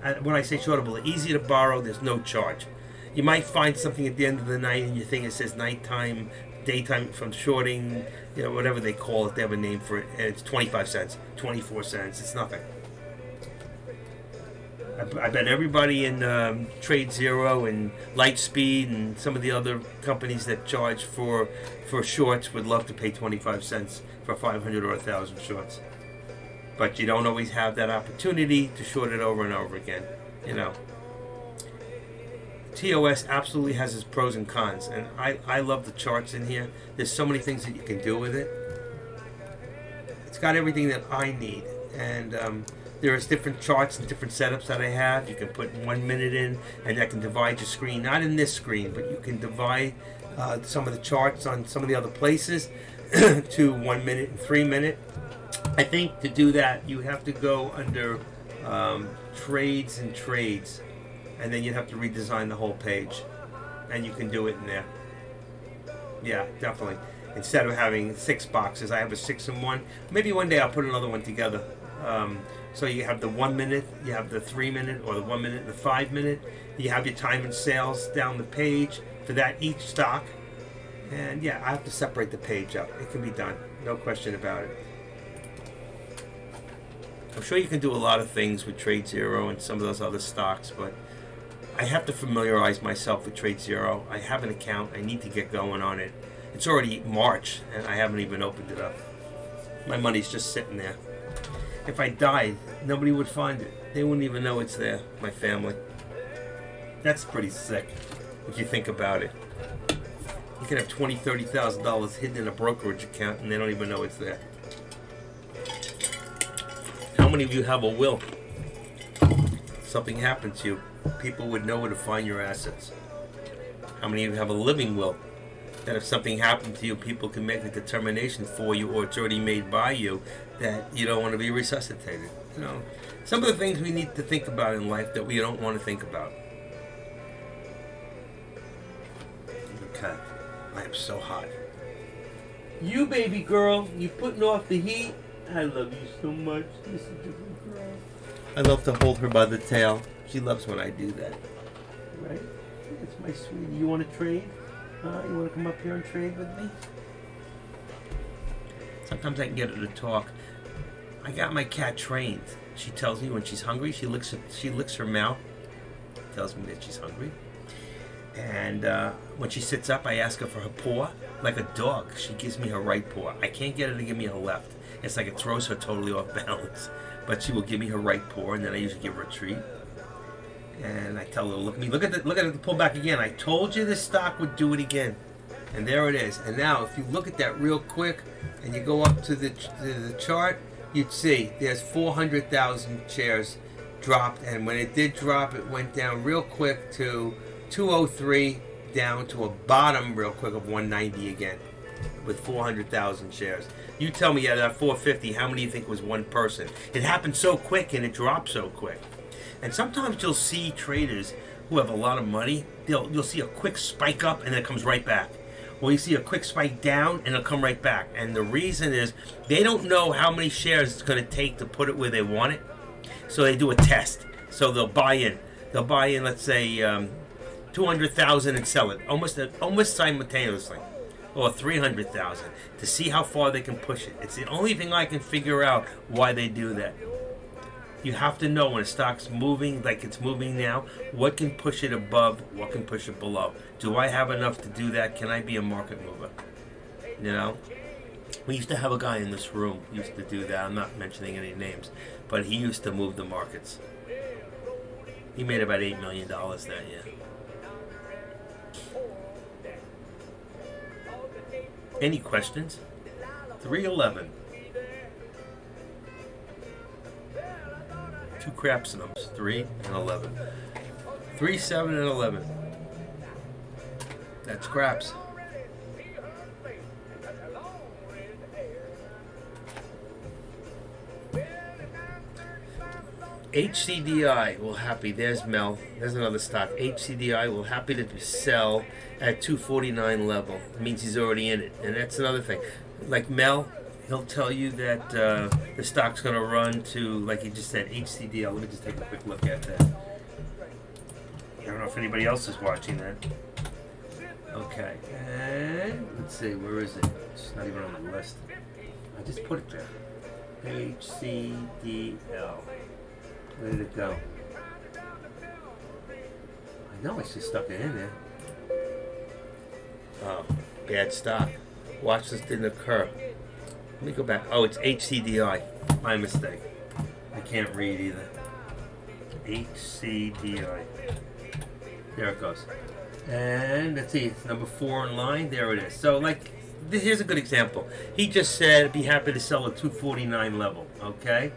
And when I say shortable, they're easy to borrow, there's no charge. You might find something at the end of the night and you think it says nighttime, daytime from shorting, you know, whatever they call it, they have a name for it, and it's 25 cents, 24 cents, it's nothing. I bet everybody in Trade Zero and Lightspeed and some of the other companies that charge for shorts would love to pay 25 cents for 500 or 1,000 shorts. But you don't always have that opportunity to short it over and over again, you know. TOS absolutely has its pros and cons, and I love the charts in here. There's so many things that you can do with it. It's got everything that I need. And there's different charts and different setups that I have. You can put 1 minute in, and that can divide your screen. Not in this screen, but you can divide some of the charts on some of the other places to 1 minute and 3 minute. I think to do that, you have to go under trades and trades, and then you'd have to redesign the whole page, and you can do it in there. Yeah, definitely. Instead of having 6 boxes, I have a 6 in 1. Maybe one day I'll put another one together. So you have the 1 minute, you have the 3 minute, or the 1 minute and the 5 minute. You have your time and sales down the page for that each stock. And yeah, I have to separate the page up. It can be done, no question about it. I'm sure you can do a lot of things with TradeZero and some of those other stocks, but I have to familiarize myself with TradeZero. I have an account. I need to get going on it. It's already March, and I haven't even opened it up. My money's just sitting there. If I died, nobody would find it. They wouldn't even know it's there, my family. That's pretty sick, if you think about it. You can have $20,000, $30,000 hidden in a brokerage account, and they don't even know it's there. How many of you have a will? Something happened to you, people would know where to find your assets. How many of you have a living will? That if something happened to you, people can make a determination for you, or it's already made by you, that you don't want to be resuscitated. You know, some of the things we need to think about in life that we don't want to think about. Okay, I am so hot. You baby girl, you putting off the heat? I love you so much. This is a different girl. I love to hold her by the tail. She loves when I do that. Right? It's my sweetie. You want to trade? You want to come up here and trade with me? Sometimes I can get her to talk. I got my cat trained. She tells me when she's hungry. She licks her mouth. Tells me that she's hungry. And when she sits up, I ask her for her paw. Like a dog, she gives me her right paw. I can't get her to give me her left. It's like it throws her totally off balance. But she will give me her right paw, and then I usually give her a treat. And I tell her, look at me, look at it pull back again. I told you this stock would do it again. And there it is. And now, if you look at that real quick, and you go up to the chart, you'd see there's 400,000 shares dropped. And when it did drop, it went down real quick to 203, down to a bottom real quick of 190 again, with 400,000 shares. You tell me, out of that 450, how many do you think was one person? It happened so quick, and it dropped so quick. And sometimes you'll see traders who have a lot of money, you'll see a quick spike up and then it comes right back. Or you see a quick spike down and it'll come right back. And the reason is they don't know how many shares it's going to take to put it where they want it. So they do a test. So they'll buy in. They'll buy in, let's say, 200,000 and sell it almost simultaneously. Or 300,000 to see how far they can push it. It's the only thing I can figure out why they do that. You have to know when a stock's moving like it's moving now, what can push it above, what can push it below. Do I have enough to do that? Can I be a market mover? You know? We used to have a guy in this room who used to do that. I'm not mentioning any names, but he used to move the markets. He made about $8 million that year. Any questions? 311. 2 craps in them. 3 and 11. 3, 7, and 11. That's craps. HCDI will happy. There's Mel. There's another stock. HCDI will happy to sell at 249 level. It means he's already in it. And that's another thing. Like Mel, he'll tell you that the stock's going to run to, like he just said, HCDL. Let me just take a quick look at that. I don't know if anybody else is watching that. Okay. And let's see, where is it? It's not even on the list. I just put it there. HCDL. Where did it go? I know I just stuck it in there. Oh, bad stock. Watch this didn't occur. Let me go back. Oh, it's HCDI. My mistake. I can't read either. HCDI. There it goes. And let's see, it's number 4 in line. There it is. So, like, here's a good example. He just said, be happy to sell at 249 level, okay?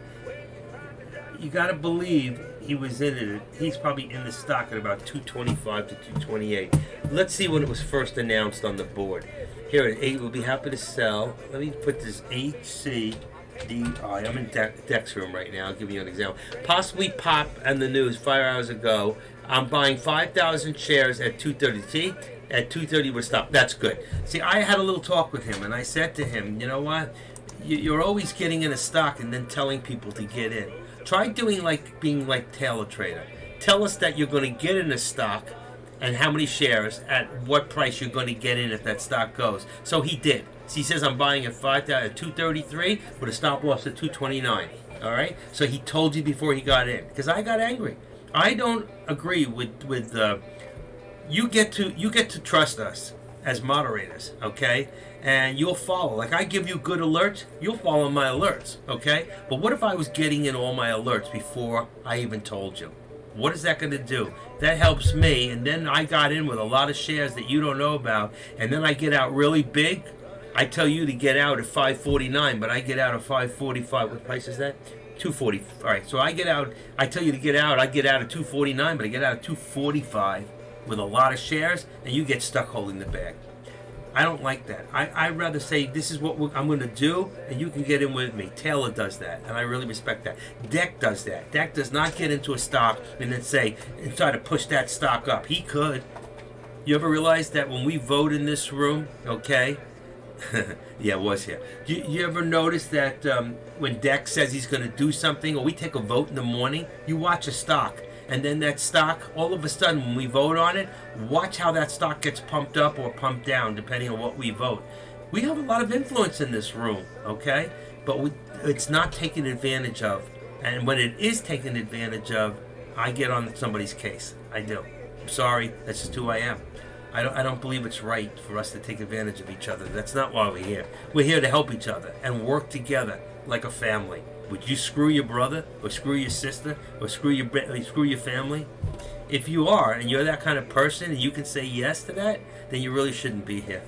You got to believe he was in it. He's probably in the stock at about 225 to 228. Let's see when it was first announced on the board. Here at 8, we'll be happy to sell. Let me put this HCDI. I'm in Deck's room right now. I'll give you an example. Possibly pop and the news 5 hours ago. I'm buying 5,000 shares at 230. See? At 230 we're stopped. That's good. See, I had a little talk with him, and I said to him, you know what? You're always getting in a stock and then telling people to get in. Try being like Taylor Trader. Tell us that you're going to get in a stock and how many shares at what price you're going to get in if that stock goes. So he did. So he says I'm buying at 233 with a stop loss at 229. All right. So he told you before he got in, because I got angry. I don't agree with you get to trust us as moderators, okay? And you'll follow. Like, I give you good alerts, you'll follow my alerts, okay? But what if I was getting in all my alerts before I even told you? What is that going to do? That helps me, and then I got in with a lot of shares that you don't know about, and then I get out really big. I tell you to get out at 549, but I get out at 545. What price is that? 240. All right, so I get out. I tell you to get out. I get out at 249, but I get out at 245 with a lot of shares, and you get stuck holding the bag. I don't like that. I'd rather say, this is what I'm going to do, and you can get in with me. Taylor does that, and I really respect that. Deck does that. Deck does not get into a stock and then try to push that stock up. He could. You ever realize that when we vote in this room, okay? Yeah, it was here. You ever notice that when Deck says he's going to do something, or we take a vote in the morning, you watch a stock, and then that stock, all of a sudden, when we vote on it, watch how that stock gets pumped up or pumped down, depending on what we vote. We have a lot of influence in this room, okay? But it's not taken advantage of. And when it is taken advantage of, I get on somebody's case. I do. I'm sorry. That's just who I am. I don't believe it's right for us to take advantage of each other. That's not why we're here. We're here to help each other and work together like a family. Would you screw your brother, or screw your sister, or screw your family? If you are, and you're that kind of person, and you can say yes to that, then you really shouldn't be here.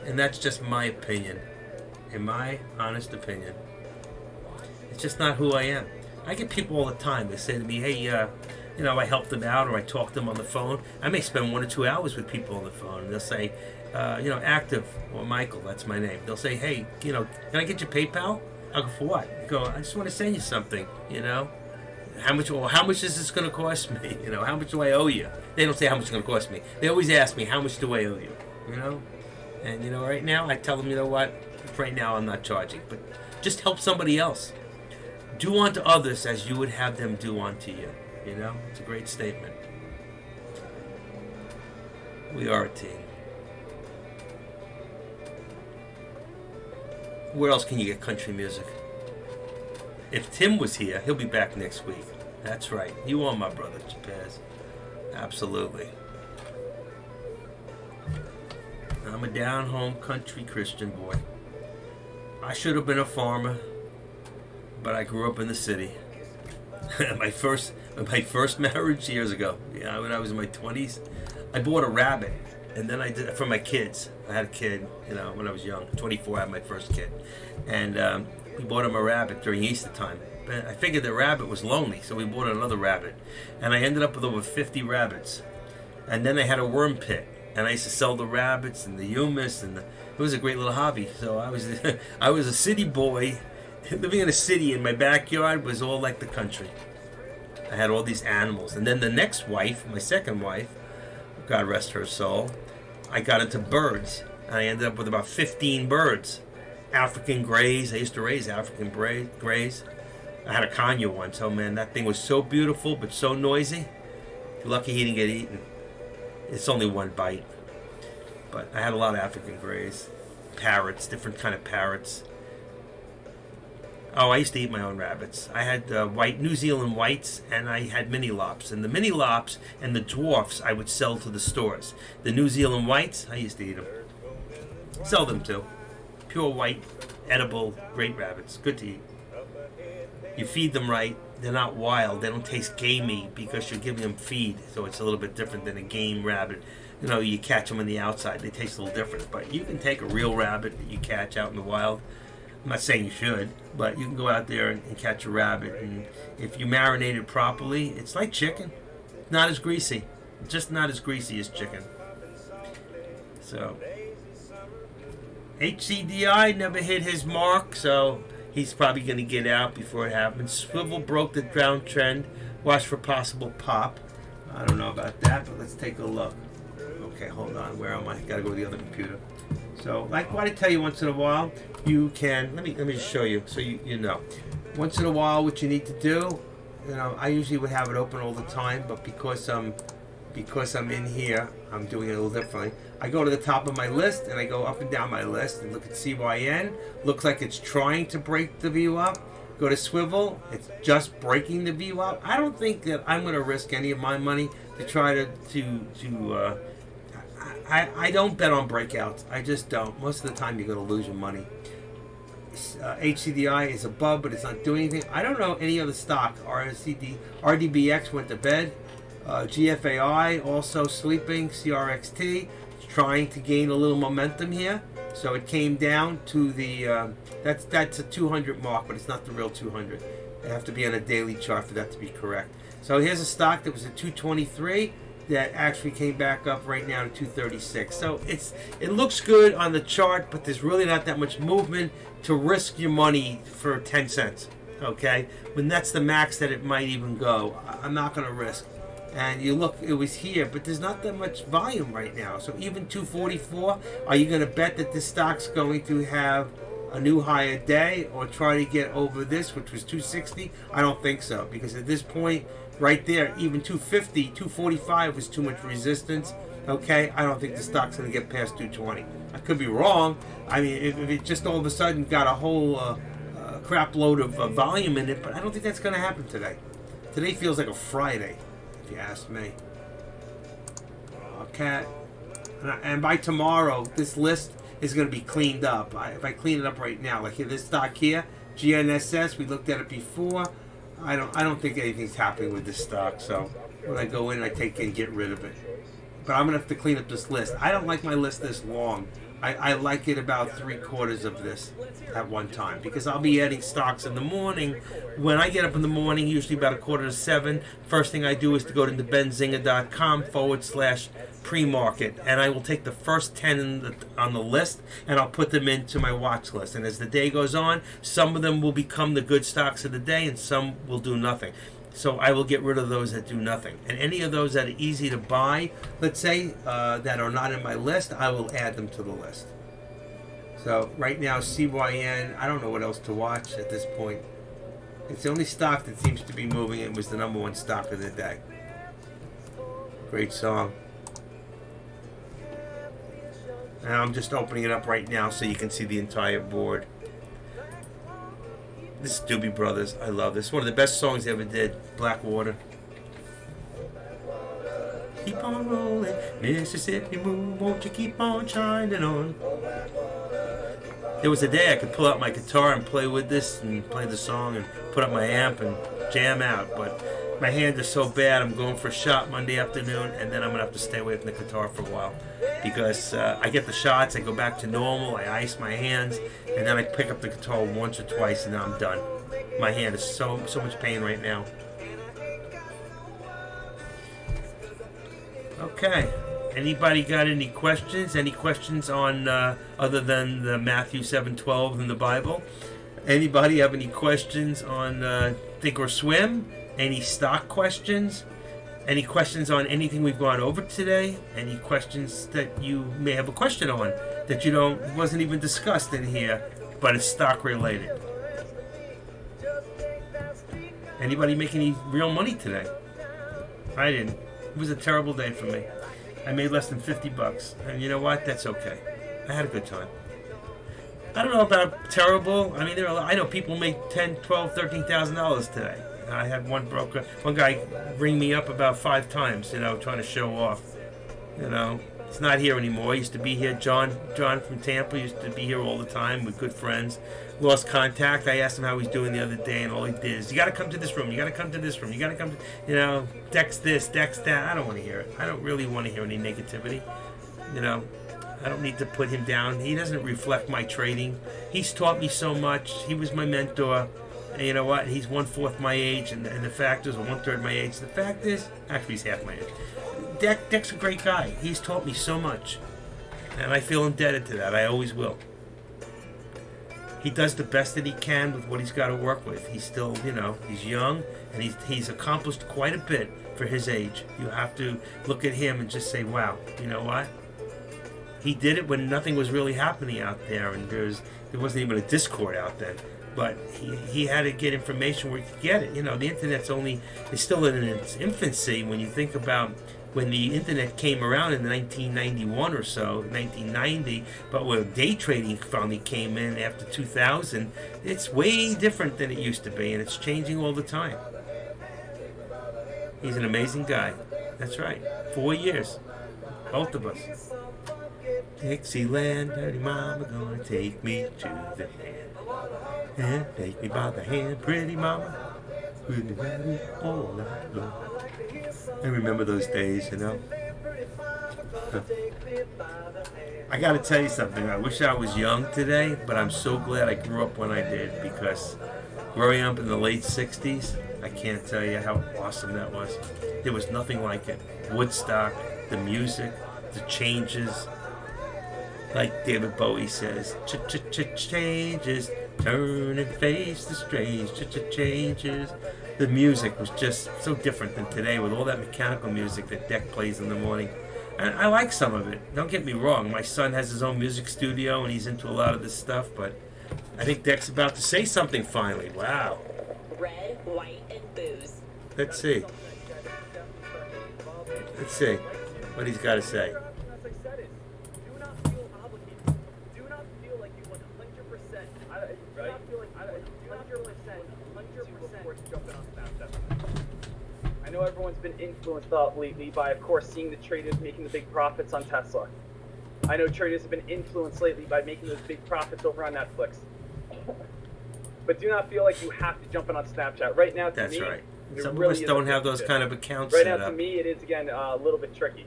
And that's just my opinion. In my honest opinion. It's just not who I am. I get people all the time. They say to me, hey, I help them out, or I talk to them on the phone. I may spend 1 or 2 hours with people on the phone, and they'll say, Active, or Michael, that's my name. They'll say, hey, can I get your PayPal? I'll go, for what? I go, I just want to send you something, How much is this going to cost me? How much do I owe you? They don't say how much it's going to cost me. They always ask me, how much do I owe you? And, right now, I tell them, you know what? Right now, I'm not charging. But just help somebody else. Do unto others as you would have them do unto you. It's a great statement. We are a team. Where else can you get country music? If Tim was here, he'll be back next week. That's right. You are my brother, Chapaz. Absolutely. I'm a down-home country Christian boy. I should have been a farmer, but I grew up in the city. my first marriage years ago, when I was in my 20s, I bought a rabbit, and then I did it for my kids. I had a kid, when I was young. 24, I had my first kid, and we bought him a rabbit during Easter time. But I figured the rabbit was lonely, so we bought another rabbit, and I ended up with over 50 rabbits. And then I had a worm pit, and I used to sell the rabbits and the humus, and it was a great little hobby. So I was a city boy. Living in a city, in my backyard was all like the country. I had all these animals. And then the next wife, my second wife, God rest her soul, I got into birds. And I ended up with about 15 birds. African greys. I used to raise African greys. I had a conure once. Oh man, that thing was so beautiful but so noisy. Lucky he didn't get eaten. It's only one bite. But I had a lot of African greys. Parrots, different kind of parrots. Oh, I used to eat my own rabbits. I had white New Zealand whites, and I had mini lops. And the mini lops and the dwarfs I would sell to the stores. The New Zealand whites, I used to eat them. Sell them too. Pure white, edible, great rabbits. Good to eat. You feed them right, they're not wild. They don't taste gamey because you're giving them feed, so it's a little bit different than a game rabbit. You know, you catch them on the outside, they taste a little different. But you can take a real rabbit that you catch out in the wild. I'm not saying you should, but you can go out there and catch a rabbit, and if you marinate it properly, it's like chicken. It's not as greasy. It's just not as greasy as chicken. So HCDI never hit his mark, so he's probably going to get out before it happens. Swivel broke the downtrend. Watch for possible pop. I don't know about that, but let's take a look. Okay, hold on. Where am I? Got to go to the other computer. So, like what I tell you once in a while, you can. Let me just show you so you know. Once in a while, what you need to do. You know, I usually would have it open all the time, but because I'm in here, I'm doing it a little differently. I go to the top of my list and I go up and down my list and look at CYN. Looks like it's trying to break the view up. Go to Swivel. It's just breaking the view up. I don't think that I'm going to risk any of my money to try to I don't bet on breakouts. I just don't. Most of the time you're going to lose your money. HCDI is above, but it's not doing anything. I don't know any other stock. RDBX went to bed. GFAI also sleeping. CRXT trying to gain a little momentum here. So it came down to the that's a 200 mark, but it's not the real 200. They have to be on a daily chart for that to be correct. So here's a stock that was at 223 that actually came back up right now to 236. So it looks good on the chart, but there's really not that much movement to risk your money for 10 cents. Okay, when that's the max that it might even go, I'm not going to risk. And you look, it was here, but there's not that much volume right now. So even 244, are you going to bet that this stock's going to have a new higher day or try to get over this, which was 260? I don't think so, because at this point, right there, even 250, 245 was too much resistance. Okay, I don't think the stock's going to get past 220. I could be wrong. I mean, if it just all of a sudden got a whole crap load of volume in it, but I don't think that's going to happen today. Today feels like a Friday, if you ask me. Okay, and by tomorrow, this list is going to be cleaned up. If I clean it up right now, like here, this stock here, GNSS, we looked at it before. I don't think anything's happening with this stock. So when I go in, I take and get rid of it. But I'm gonna have to clean up this list. I don't like my list this long. I like it about 3/4 of this at one time, because I'll be adding stocks in the morning. When I get up in the morning, usually about 6:45, first thing I do is to go to benzinga.com/pre-market, and I will take the first 10 on the list and I'll put them into my watch list. And as the day goes on, some of them will become the good stocks of the day and some will do nothing. So I will get rid of those that do nothing. And any of those that are easy to buy, let's say, that are not in my list, I will add them to the list. So right now, CYN, I don't know what else to watch at this point. It's the only stock that seems to be moving. It was the #1 stock of the day. Great song. And I'm just opening it up right now so you can see the entire board. This is Doobie Brothers. I love this. One of the best songs they ever did. Blackwater. Keep on rolling, Mississippi moon, won't you keep on shining on? There was a day I could pull out my guitar and play with this and play the song and put up my amp and jam out, but my hand is so bad. I'm going for a shot Monday afternoon, and then I'm going to have to stay away from the guitar for a while because I get the shots, I go back to normal, I ice my hands, and then I pick up the guitar once or twice, and then I'm done. My hand is so much pain right now. Okay. Anybody got any questions? Any questions on other than the Matthew 7:12 in the Bible? Anybody have any questions on Think or Swim? Any stock questions? Any questions on anything we've gone over today? Any questions that you may have a question on that you wasn't even discussed in here, but it's stock related? Anybody make any real money today? I didn't. It was a terrible day for me. I made less than $50, and you know what? That's okay. I had a good time. I don't know about terrible. I mean, I know people make $10,000, $12,000, $13,000 today. I had one guy ring me up about 5 times, trying to show off. He's not here anymore. He used to be here. John from Tampa used to be here all the time. We're good friends. lost contact. I asked him how he's doing the other day, and all he did is, you got to come to this room, you got to come to this room, you got to come to, you know, text this, text that. I don't want to hear it. I don't really want to hear any negativity. You know, I don't need to put him down. He doesn't reflect my trading. He's taught me so much. He was my mentor. And you know what? He's 1/4 my age, and the fact is, or 1/3 my age. The fact is, actually, he's half my age. Deck's a great guy. He's taught me so much, and I feel indebted to that. I always will. He does the best that he can with what he's got to work with. He's still, you know, he's young, and he's accomplished quite a bit for his age. You have to look at him and just say, wow, you know what? He did it when nothing was really happening out there, and there wasn't even a Discord out then. But he had to get information where he could get it. You know, the internet's is still in its infancy when you think about when the internet came around in 1991 or so, 1990, but when day trading finally came in after 2000, it's way different than it used to be, and it's changing all the time. He's an amazing guy. That's right. 4 years. Both of us. Dixieland, dirty mama, gonna take me to the hand. And take me by the hand, pretty mama. Pretty daddy, all night long. I remember those days, you know. I gotta tell you something. I wish I was young today, but I'm so glad I grew up when I did, because growing up in the late 60s, I can't tell you how awesome that was. There was nothing like it. Woodstock, the music, the changes. Like David Bowie says, changes, turn and face the strange, changes. The music was just so different than today with all that mechanical music that Deck plays in the morning. And I like some of it. Don't get me wrong. My son has his own music studio and he's into a lot of this stuff, but I think Deck's about to say something finally. Wow. Red, white, and booze. Let's see. Let's see what he's got to say. I know everyone's been influenced lately by, of course, seeing the traders making the big profits on Tesla. I know traders have been influenced lately by making those big profits over on Netflix. But do not feel like you have to jump in on Snapchat. Right now, to That's me, right. it Some really of us don't have those kind of accounts right set now, up. to me, it is, again, a little bit tricky.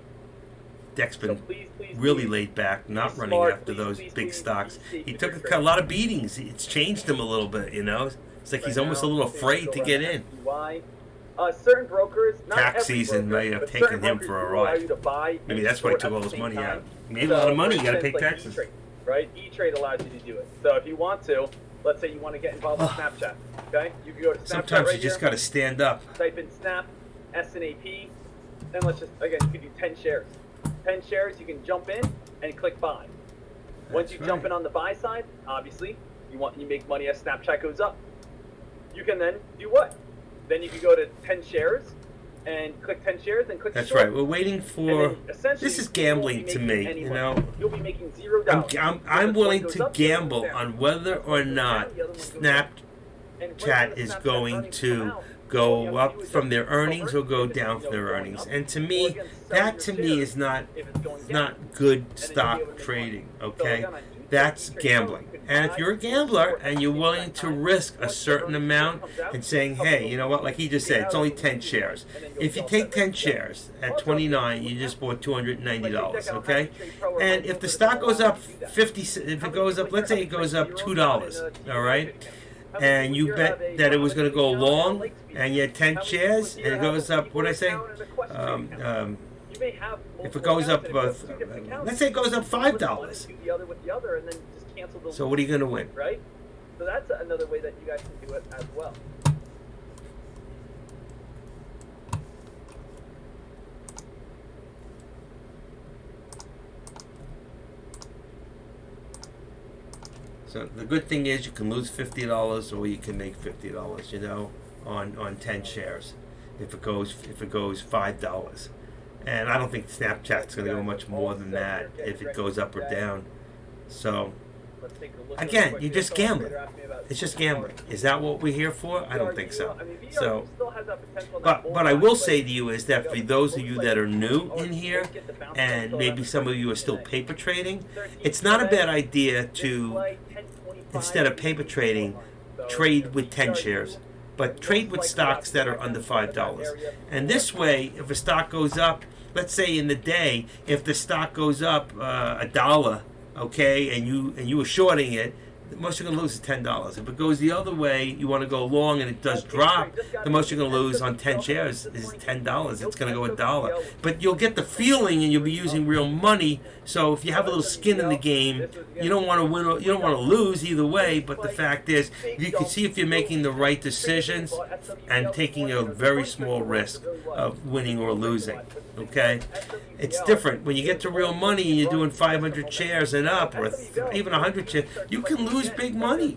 Deck's been please, really laid back, not running smart, after those big stocks. He keep took your a lot of beatings. It's changed him a little bit, you know. It's like he's almost a little afraid to get in. Certain brokers, not Tax every season broker, may have but taken certain him brokers for a will allow ride. you to buy Maybe and that's why he short took at all the his same money time. out. He made a lot of money. You got to pay like taxes. E-Trade, right? E-Trade allows you to do it. So if you want to, let's say you want to get involved with Snapchat, okay? You can go to Snapchat. Sometimes right you just here, got to stand up. type in Snap, SNAP, then let's just, again, you can do 10 shares. 10 shares, you can jump in and click buy. Once you jump in on the buy side, obviously, you make money as Snapchat goes up. You can then do what? Then you can go to 10 shares and click 10 shares and click That's short. right. We're waiting for. This is gambling to me. You know, you'll be making $0. I'm willing to gamble on whether or not Snapchat is going to go up from their earnings or go down from their earnings. And to me, that to me is not good stock trading. Okay, that's gambling. And if you're a gambler and you're willing to risk a certain amount and saying, hey, you know what, like he just said, it's only 10 shares. If you take 10 shares at 29, you just bought $290, okay? And if the stock goes up 50, if it goes up, let's say it goes up $2, all right? And you bet that it was going to go long, and you had 10 shares, and it goes up, what did I say? If it goes up, let's say it goes up $5. So what are you going to win? Right? So that's another way that you guys can do it as well. So the good thing is you can lose $50 or you can make $50, you know, on 10 shares if it goes $5. And I don't think Snapchat's going to go much more than that if it goes up or down. So again, you're just gambling. It's just gambling. Is that what we're here for? I don't think so. So, but I will say to you is that for those of you that are new in here, and maybe some of you are still paper trading, it's not a bad idea to instead of paper trading, trade with 10 shares. But trade with stocks that are under $5. And this way, if a stock goes up, let's say in the day, if the stock goes up $1, okay, and you were shorting it, the most you're going to lose is $10. If it goes the other way, you want to go long and it does drop, the most you're going to lose on 10 shares is $10. It's going to go $1. But you'll get the feeling and you'll be using real money. So if you have a little skin in the game, you don't want to win or you don't want to lose either way. But the fact is, you can see if you're making the right decisions and taking a very small risk of winning or losing. Okay? It's different. When you get to real money and you're doing 500 shares and up, or even 100 shares, you can lose big money.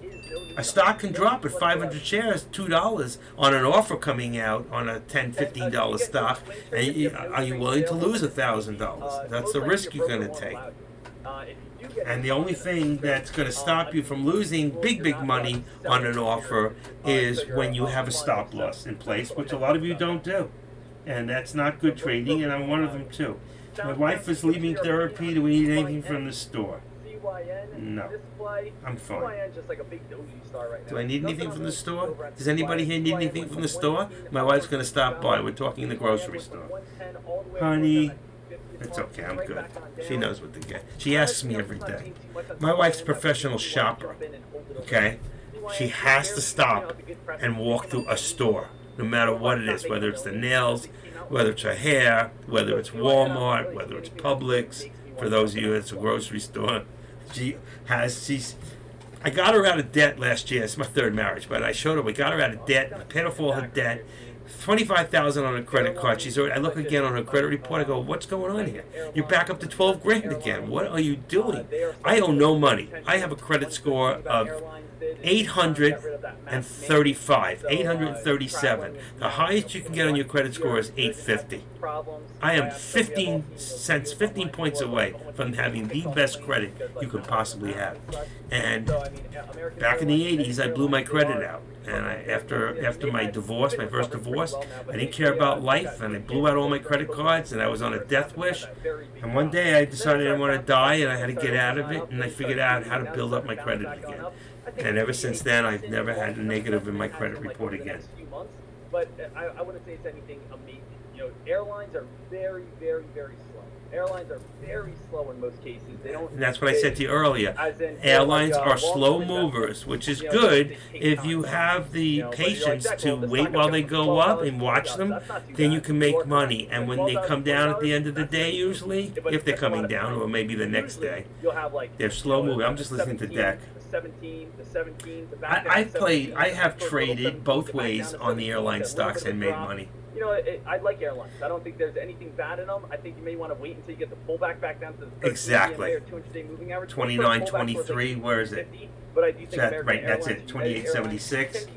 A stock can drop at 500 shares, $2 on an offer coming out on a $10, $15 stock. And are you willing to lose $1,000? That's the risk you're going to take. And the only thing that's going to stop you from losing big money on an offer is when you have a stop loss in place, which a lot of you don't do. And that's not good trading, and I'm one of them too. My wife is leaving therapy. Do we need anything from the store? No. I'm fine. Do I need anything from the store? Does anybody here need anything from the store? My wife's going to stop by. We're talking the grocery store. Honey, it's okay. I'm good. She knows what to get. She asks me every day. My wife's a professional shopper. Okay? She has to stop and walk through a store, no matter what it is, whether it's the nails, whether it's her hair, whether it's Walmart, whether it's Publix. For those of you, it's a grocery store. I got her out of debt last year. It's my third marriage, but I showed her. We got her out of debt. I paid off all her debt. $25,000 on a credit card. I look again on her credit report. I go, what's going on here? You're back up to 12 grand again. What are you doing? I owe no money. I have a credit score of 835, 837. The highest you can get on your credit score is 850. I am 15 points away from having the best credit you could possibly have. And back in the 80s, I blew my credit out. And after my divorce, my first divorce, I didn't care about life, and I blew out all my credit cards, and I was on a death wish. And one day I decided I want to die, and I had to get out of it, and I figured out how to build up my credit again. And ever since then, I've never had a negative in my credit report again. But I wouldn't say it's anything amazing. You know, airlines are very, very, very slow. Airlines are very slow in most cases. They don't. And that's what I said to you earlier. Airlines are slow movers, which is good if you have the patience to wait while they go up and watch them. Then you can make money. And when they come down at the end of the day, usually, if they're coming down, or maybe the next day, they're slow moving. I'm just listening to Deck. I have traded both ways on the airline stocks and made money. You know, I like airlines. I don't think there's anything bad in them. I think you may want to wait until you get the pullback back down to the 200-day moving average. 29.23. Where is it? But I do think right, that's it. 28.76.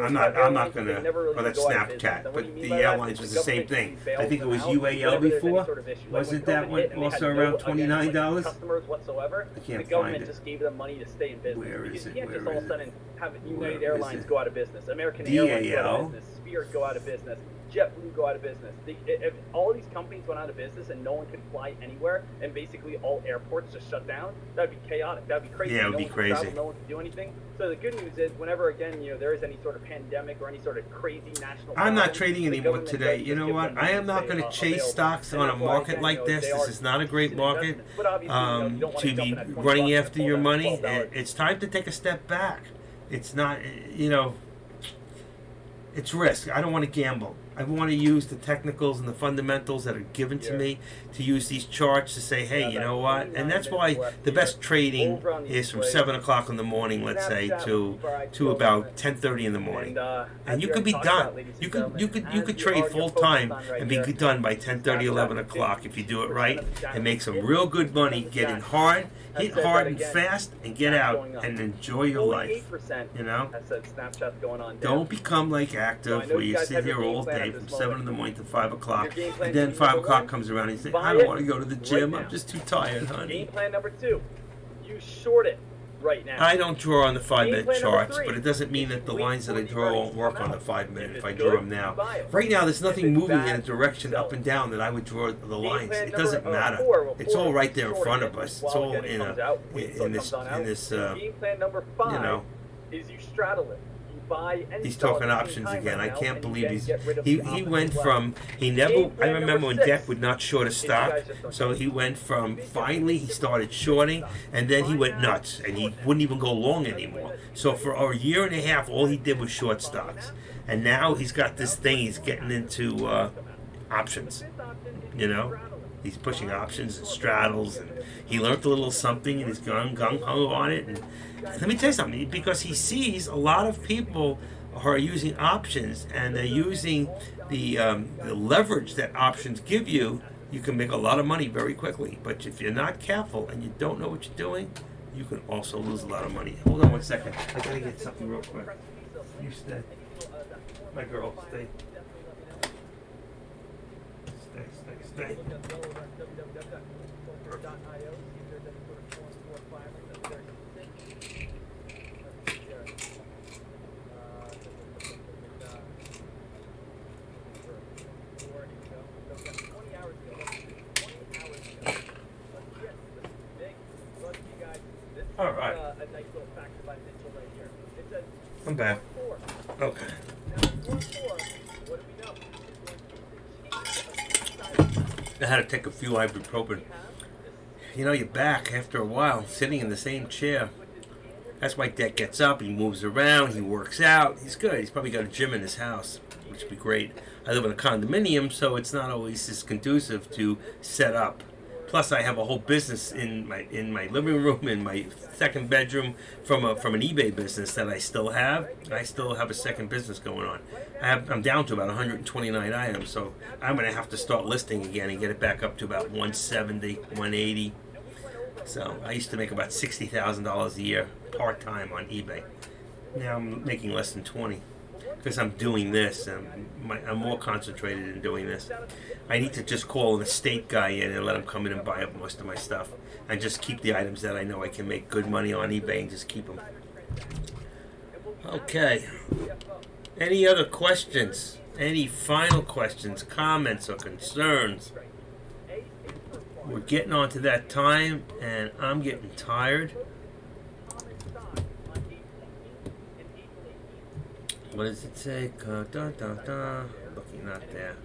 I'm not gonna. Oh, that's Snapchat. But the airlines was the same thing. I think it was UAL before. Wasn't that one also around $29? Customers whatsoever. I can't the government find it. just gave them money to stay in business. Where is it? You can't just Where all of a is sudden have United Where Airlines is it? go out of business, American DAL. Airlines go out of business, Spirit go out of business, JetBlue go out of business. If all these companies went out of business and no one could fly anywhere, and basically all airports just shut down, that'd be chaotic. That'd be crazy. Yeah, it would be No one could crazy. travel, no one could do anything. So the good news is, whenever again there is any sort of pandemic or any sort of crazy national, I'm not problem, trading the anymore government today. does You just know give what? them I money am not say, going to chase available. stocks And on a that's why, market again, like this. they This are is not a great an market. investment. But obviously, you don't want To jump be in at 20 running bucks after and your pull money. down $12. It's time to take a step back. It's not, it's risk. I don't want to gamble. I want to use the technicals and the fundamentals that are given to me to use these charts to say, hey, you know what? And that's why the best trading is from 7 o'clock in the morning, let's say, to about 10:30 in the morning. And you could be done. You could trade full time and be done by 10:30, 11 o'clock if you do it right and make some real good money, get in hard, hit hard and fast, and get out and enjoy your life. You know? Don't become like Active where you sit here all day from 7 in the morning to 5 o'clock, and then 5 o'clock comes around and you say, I don't want to go to the gym, I'm just too tired, honey. Game plan number 2, you short it. right now. I don't draw on the 5-minute Game plan number charts, 3 but it doesn't mean that the wait lines that I for the draw earnings won't work to come on the out. 5-minute if I it's draw good, them now. buy it. Right now, there's If nothing it's moving bad, in a direction sell up it. and down that I would draw the lines. plan It doesn't number, matter. 4, It's all right there in shorting front it of us. It's while all again it in comes out, wait till in it this comes on in out. this Game plan number 5 you know. is you straddle it. You buy and He's sell talking at the same options time again. right I now, can't and you believe then he's get rid of he the opposite went leg. from he never. Game I plan remember number when 6 Deck would not short a is you stock, guys just don't so he went from finally he started shorting, and then he went nuts, and he wouldn't even go long anymore. So for a year and a half, all he did was short stocks, and now he's got this thing. He's getting into options. You know, he's pushing options and straddles, and he learned a little something, and he's gone gung ho on it. And let me tell you something, because he sees a lot of people are using options, and they're using the leverage that options give you. You can make a lot of money very quickly, but if you're not careful and you don't know what you're doing, you can also lose a lot of money. Hold on one second. I gotta get something real quick. You stay. My girl, stay. Stay. All right. I'm back. Okay. I had to take a few ibuprofen. You know, you're back after a while, sitting in the same chair. That's why Deck gets up, he moves around, he works out. He's good. He's probably got a gym in his house, which would be great. I live in a condominium, so it's not always as conducive to set up. Plus, I have a whole business in my living room, in my second bedroom, from an eBay business that I still have. I still have a second business going on. I'm down to about 129 items, so I'm going to have to start listing again and get it back up to about 170, 180. So I used to make about $60,000 a year part-time on eBay. Now I'm making less than 20 because I'm doing this. I'm more concentrated in doing this. I need to just call an estate guy in and let him come in and buy up most of my stuff and just keep the items that I know I can make good money on eBay and just keep them. Okay. Any other questions? Any final questions, comments, or concerns? We're getting on to that time, and I'm getting tired. What does it say? Looking not there.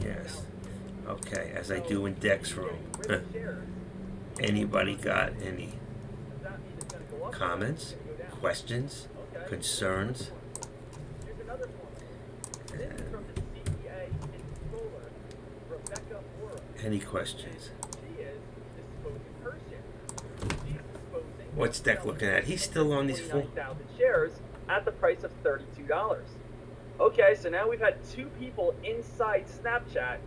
Yes. Okay, as I do in Deck's room. Anybody got any comments, questions, concerns? Any questions? What's Deck looking at? He's still on these 49,000 shares at the price of $32. Okay, so now we've had two people inside Snapchat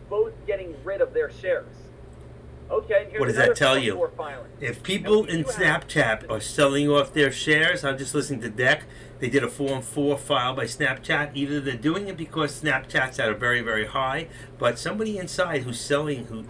both getting rid of their shares. Okay, here's what does another that tell Form you? 4 filing. If people in Snapchat are selling off their shares, I'm just listening to Deck. They did a Form 4 file by Snapchat. Either they're doing it because Snapchat's at a very, very high, but somebody inside who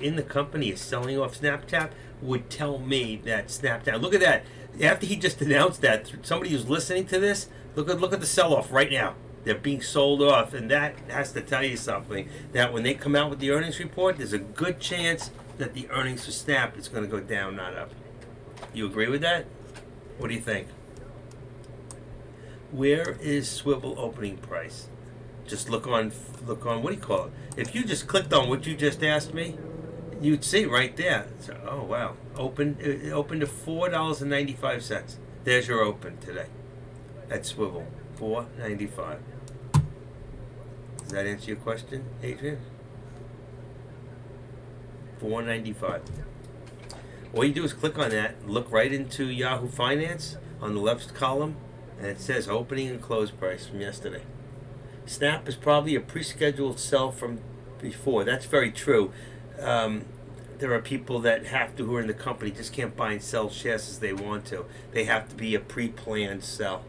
in the company is selling off Snapchat would tell me that Snapchat. Look at that. After he just announced that, somebody who's listening to this, look at the sell-off right now. They're being sold off, and that has to tell you something. That when they come out with the earnings report, there's a good chance that the earnings for Snap is going to go down, not up. You agree with that? What do you think? Where is Swivel opening price? Just look on. What do you call it? If you just clicked on what you just asked me, you'd see right there. So, oh wow, it opened to $4.95. There's your open today at Swivel, $4.95. Does that answer your question, Adrian? $4.95. All you do is click on that, look right into Yahoo Finance on the left column, and it says opening and close price from yesterday. Snap is probably a pre-scheduled sell from before. That's very true. There are people that who are in the company, just can't buy and sell shares as they want to. They have to be a pre-planned sell.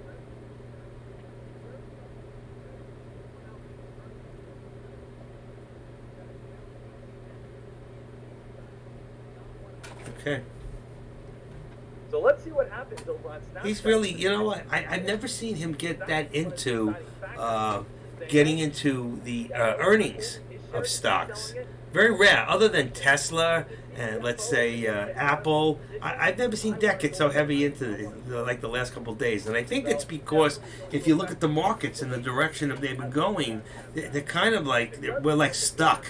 Okay. So let's see what happens over on Snapchat. He's really, you know what? I've never seen him get that into getting into the earnings of stocks. Very rare, other than Tesla and let's say Apple. I've never seen Deck get so heavy into like the last couple of days, and I think it's because if you look at the markets and the direction that they've been going, they're kind of like we're like stuck.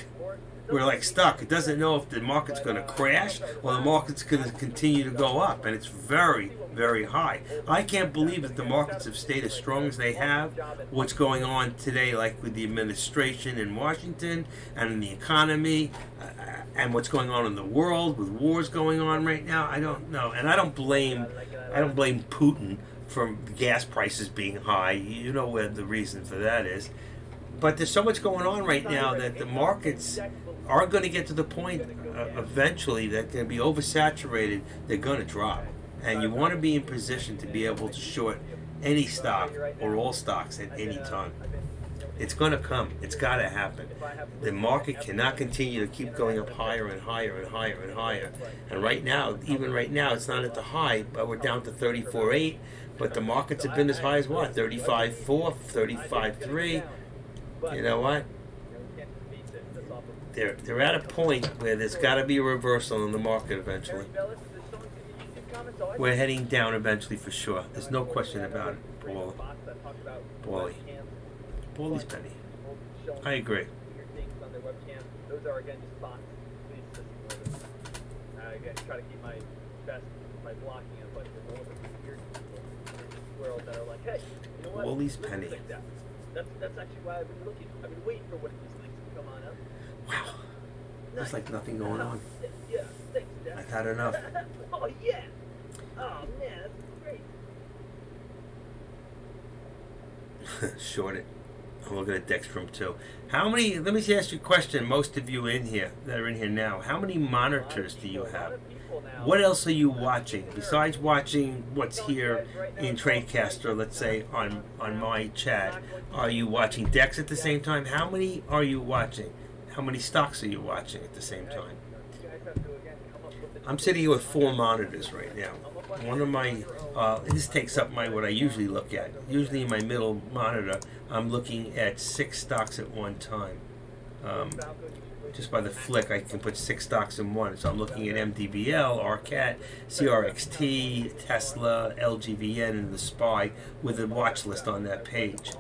We're like stuck. It doesn't know if the market's going to crash or the market's going to continue to go up, and it's very, very high. I can't believe that the markets have stayed as strong as they have. What's going on today, like with the administration in Washington and in the economy, and what's going on in the world with wars going on right now, I don't know. And I don't blame Putin for gas prices being high. You know where the reason for that is. But there's so much going on right now that the markets are going to get to the point eventually that they're going to be oversaturated. They're going to drop. And you want to be in position to be able to short any stock or all stocks at any time. It's going to come. It's got to happen. The market cannot continue to keep going up higher and higher and higher and higher. And right now, even right now, it's not at the high, but we're down to 34.8. But the markets have been as high as what? 35.4, 35.3. You know what? They're at a point where there's got to be a reversal in the market eventually. We're heading down eventually for sure. There's no question about it, Paulie's penny. I agree. Those are again just bots. Please just ignore them. Again, try to keep my blocking it, but there's a little bit weird people in this world that are like, hey, you know what? Paulie's penny. That's actually why I've been looking. I've been waiting for one of these things to come on up. Wow. There's like nothing going on. Yeah, thanks, Dad. I've had enough. Oh, yeah. Oh, man, that's great. Short it. I'm looking at Dextrum too. How many, let me just ask you a question, most of you in here, that are in here now, how many monitors do you have? What else are you watching? Besides watching what's here in Tradecaster, let's say, on my chat, are you watching Dex at the same time? How many are you watching? How many stocks are you watching at the same time? I'm sitting here with 4 monitors right now. One of my, this takes up what I usually look at. Usually in my middle monitor, I'm looking at 6 stocks at one time. Just by the flick, I can put 6 stocks in one. So I'm looking at MDBL, RCAT, CRXT, Tesla, LGVN, and the SPY with a watch list on that page.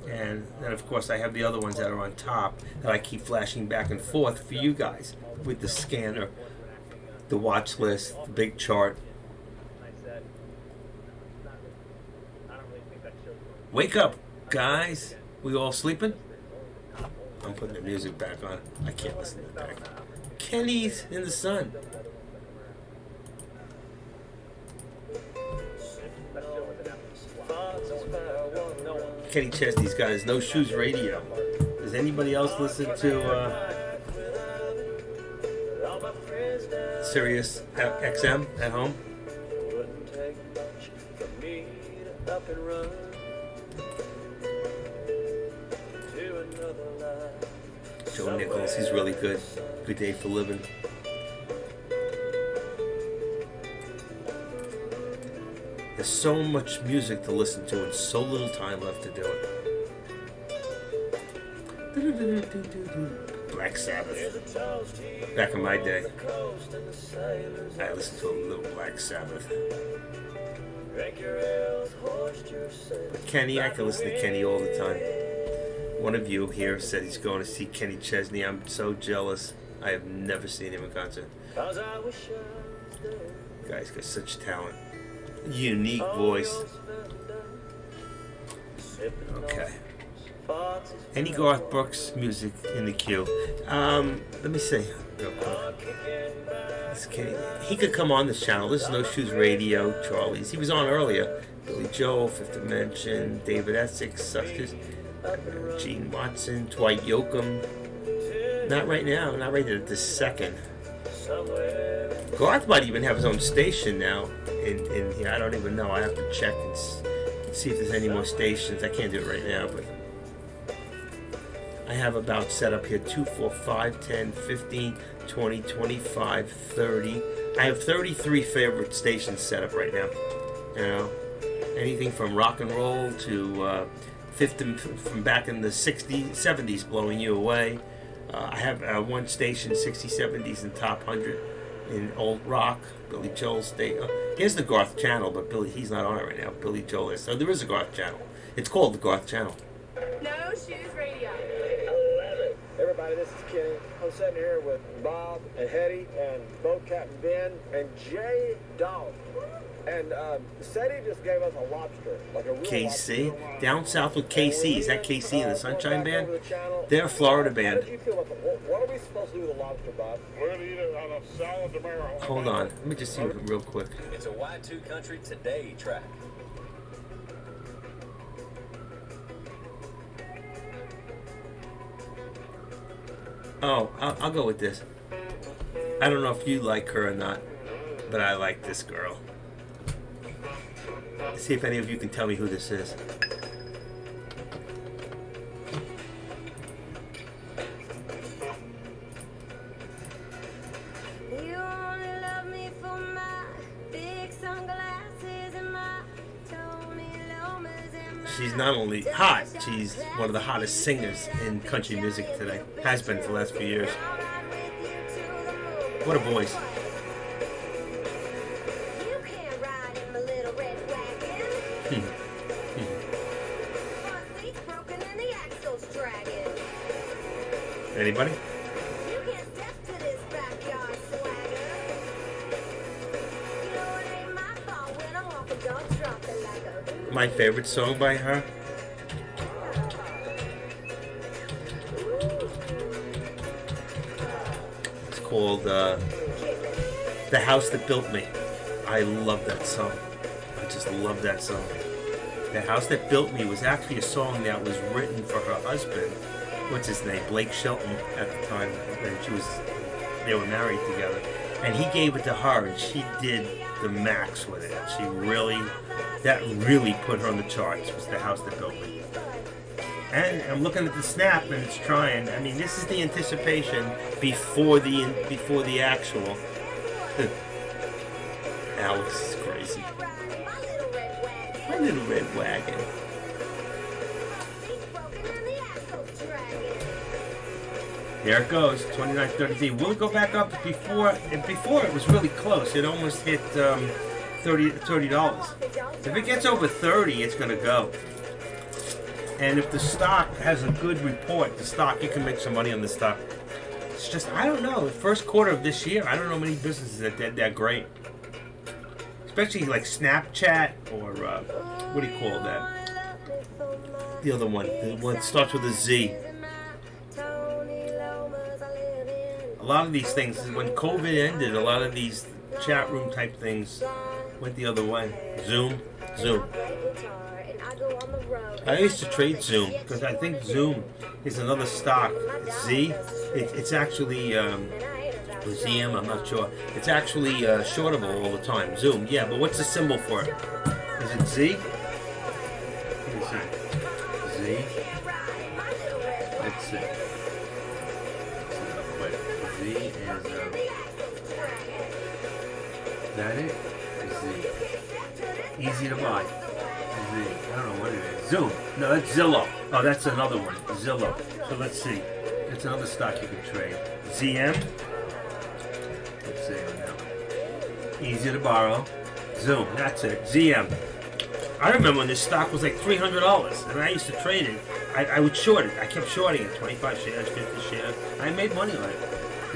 And then, of course, I have the other ones that are on top that I keep flashing back and forth for you guys with the scanner, the watch list, the big chart. Wake up, guys. We all sleeping? I'm putting the music back on. I can't listen to it back. Kenny's in the sun. Kenny Chesney's got his No Shoes Radio. Does anybody else listen to Sirius XM at home? Joe Nichols, he's really good. Good Day for Living. There's so much music to listen to and so little time left to do it. Black Sabbath. Back in my day, I listened to a little Black Sabbath. But Kenny, I can listen to Kenny all the time. One of you here said he's going to see Kenny Chesney. I'm so jealous. I have never seen him in concert. Guy's got such talent. Unique voice. Okay. Any Garth Brooks music in the queue? Let me see real quick. He could come on this channel. This is No Shoes Radio, Charlie's. He was on earlier. Billy Joel, Fifth Dimension, David Essex, Gene Watson, Dwight Yoakam. Not right now. Not right at this second. Garth might even have his own station now in here. I don't even know. I have to check and see if there's any more stations. I can't do it right now, but I have about set up here 2, 4, 5, 10, 15, 20, 25, 30. I have 33 favorite stations set up right now. You know, anything from rock and roll to 50 from back in the 60s, 70s, blowing you away. I have one station, 60s, 70s, and top 100 in old rock. Billy Joel station. Here's the Garth channel, but he's not on it right now. Billy Joel is. So there is a Garth channel. It's called the Garth channel. No Shoes Radio. Everybody, this is Kenny. I'm sitting here with Bob and Hetty and Boat Captain Ben and Jay Dog. And SETI just gave us a lobster, like a real KC, lobster. down south with KC. Is that KC and the Sunshine Band? They're a Florida band. How did you feel about what are we supposed to do with the lobster, Bob? We're going to eat it on a salad tomorrow. Hold on, let me just see real quick. It's a Y2 Country Today track. Oh, I'll go with this. I don't know if you like her or not, but I like this girl. Let's see if any of you can tell me who this is. You only love me for my big sunglasses and my Tony Lomas and my... She's not only hot, she's one of the hottest singers in country music today. Has been for the last few years. What a voice. You can't ride in my little red wagon. Front seat's broken and the axle's dragging. Anybody? You can't step to this backyard swagger. You know it ain't my fault when I'm walking dogs dropping like a... My favorite song by her. It's called The House That Built Me. I love that song. I just love that song. The House That Built Me was actually a song that was written for her husband. What's his name? Blake Shelton at the time. And they were married together. And he gave it to her and she did the max with it. That really put her on the charts, was The House That Built Me. And I'm looking at the snap and it's trying. I mean, this is the anticipation before the actual. Alex is crazy. My little red wagon. There it goes, 29.33. Will it go back up before it was really close? It almost hit $30. If it gets over 30, it's going to go. And if the stock has a good report, you can make some money on the stock. It's just, I don't know, the first quarter of this year, I don't know many businesses that did that great. Especially like Snapchat or, what do you call that? The other one, the one that starts with a Z. A lot of these things, when COVID ended, a lot of these chat room type things went the other way. Zoom. I used to trade Zoom because I think Zoom is another stock. Z, it's actually ZM. I'm not sure. It's actually shortable all the time. Zoom, yeah. But what's the symbol for it? Is it Z? What is it? Z. Let's see. Z is that it? Z. Easy to buy. I don't know what it is. Zoom. No, that's Zillow. Oh, that's another one. Zillow. So let's see. It's another stock you can trade. ZM. Let's see now. Easy to borrow. Zoom. That's it. ZM. I remember when this stock was like $300, and I used to trade it. I would short it. I kept shorting it. 25 shares, 50 shares. I made money on it.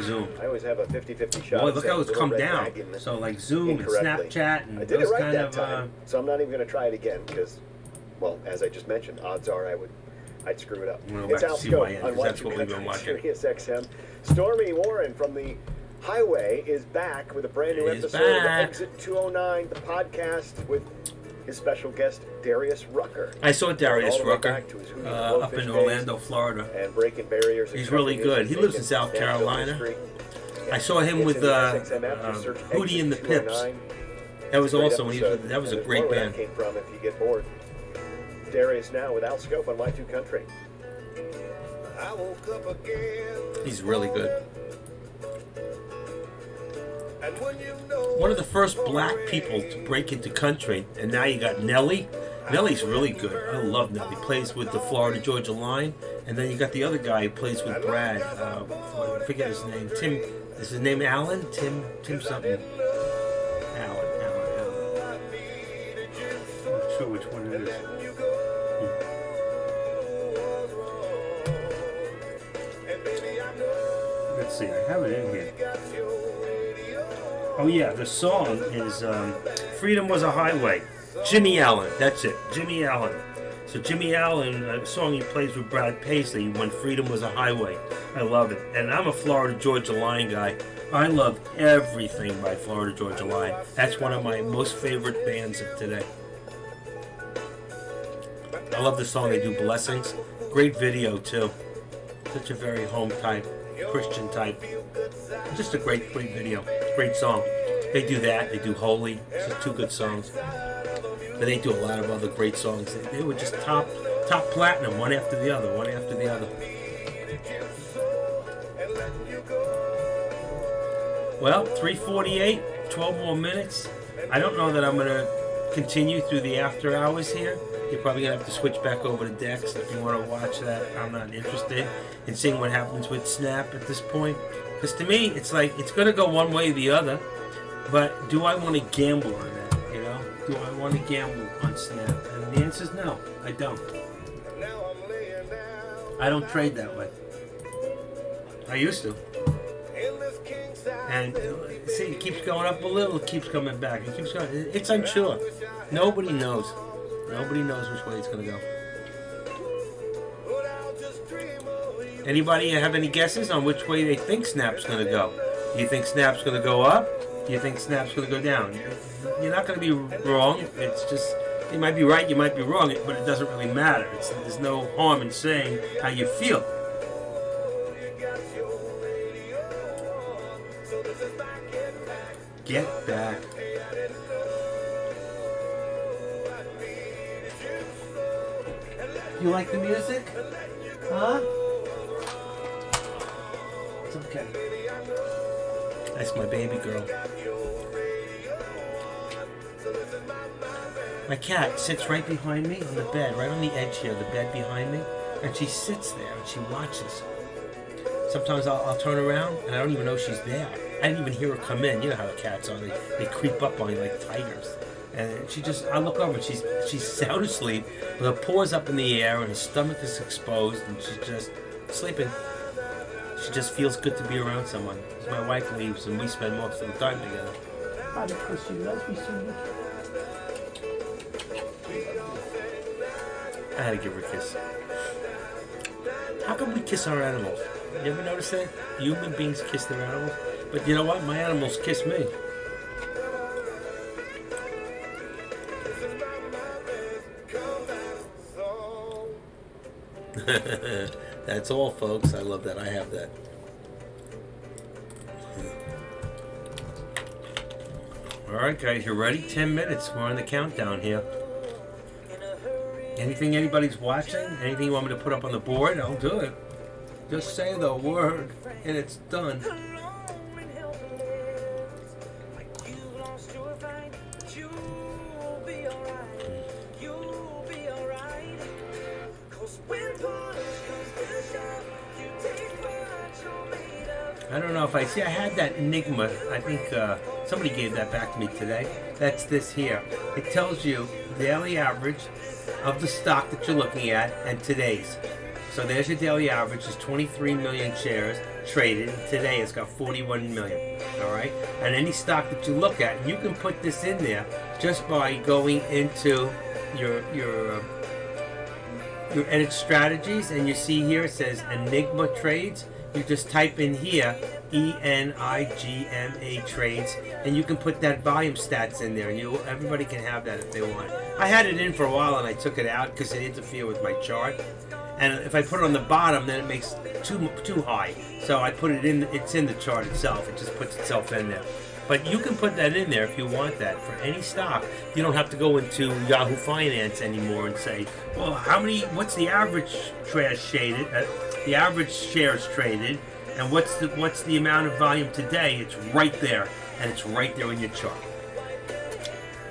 Zoom. I always have a 50-50 shot. Boy, look how it's come down. So like Zoom and Snapchat and those right kind that of. Time, so I'm not even going to try it again because, well, as I just mentioned, odds are I'd screw it up. It's Al Scope on that's what we've been watching. Sirius XM. Stormy Warren from the Highway is back with a brand new episode of Exit 209, the podcast with his special guest Darius Rucker. I saw Darius Rucker up in Orlando, Florida. And breaking barriers. He's really good. He lives in South Carolina. I saw him with Hootie and the Pips. That was also that was a great band. Came from if you get bored. Darius now with Al Scope on Y2 Country. I woke up again. He's really good. And when you know One of the first black people to break into country, and now you got Nelly. Nelly's really good. I love Nelly. Plays with the Florida Georgia Line, and then you got the other guy who plays with Brad. I forget his name. Tim. Is his name Alan? Tim something. Alan. I'm not sure which one it is. Let's see. I have it in here. Oh yeah, the song is "Freedom Was a Highway." Jimmy Allen, that's it, Jimmy Allen. So Jimmy Allen, a song he plays with Brad Paisley, "When Freedom Was a Highway." I love it. And I'm a Florida Georgia Line guy. I love everything by Florida Georgia Line. That's one of my most favorite bands of today. I love the song they do, "Blessings." Great video too. Such a very home type, Christian type. Just a great video. Great song. They do that. They do "Holy." It's just two good songs. But they do a lot of other great songs. They were just top platinum, one after the other. Well, 3:48, 12 more minutes. I don't know that I'm going to continue through the after hours here. You're probably going to have to switch back over to Dex if you want to watch that. I'm not interested in seeing what happens with Snap at this point. Because to me, it's like, it's going to go one way or the other. But do I want to gamble on that, you know? Do I want to gamble on Snap? And the answer is no, I don't. I don't trade that way. I used to. And see, it keeps going up a little, it keeps coming back. It keeps going. It's unsure. Nobody knows. Nobody knows which way it's going to go. Anybody have any guesses on which way they think Snap's going to go? Do you think Snap's going to go up? Do you think Snap's going to go down? You're not going to be wrong. It's just, you might be right, you might be wrong, but it doesn't really matter. There's no harm in saying how you feel. Get back. You like the music? Huh? It's okay. That's my baby girl. My cat sits right behind me on the bed, right on the edge here, the bed behind me, and she sits there and she watches. Sometimes I'll turn around and I don't even know she's there. I didn't even hear her come in. You know how the cats are. They creep up on you like tigers. And I look over and she's sound asleep with her paws up in the air and her stomach is exposed and she's just sleeping. She just feels good to be around someone. Because my wife leaves and we spend most of the time together. Probably because she loves me so much. I had to give her a kiss. How come we kiss our animals? You ever notice that? Human beings kiss their animals. But you know what? My animals kiss me. That's all, folks. I love that. I have that. Alright, guys. You ready? 10 minutes. We're on the countdown here. Anything anybody's watching? Anything you want me to put up on the board? I'll do it. Just say the word and it's done. I don't know if I had that Enigma. I think somebody gave that back to me today. That's this here. It tells you the daily average of the stock that you're looking at and today's. So there's your daily average. There's 23 million shares traded. Today it's got 41 million. All right. And any stock that you look at, you can put this in there just by going into your edit strategies, and you see here it says Enigma Trades. You just type in here ENIGMA Trades, and you can put that volume stats in there, and everybody can have that if they want. I had it in for a while and I took it out because it interfered with my chart. And if I put it on the bottom, then it makes too high. So I put it in. It's in the chart itself. It just puts itself in there. But you can put that in there if you want that for any stock. You don't have to go into Yahoo Finance anymore and say, well, what's the average shaded, the average shares traded, and what's the amount of volume today? It's right there, and it's right there in your chart.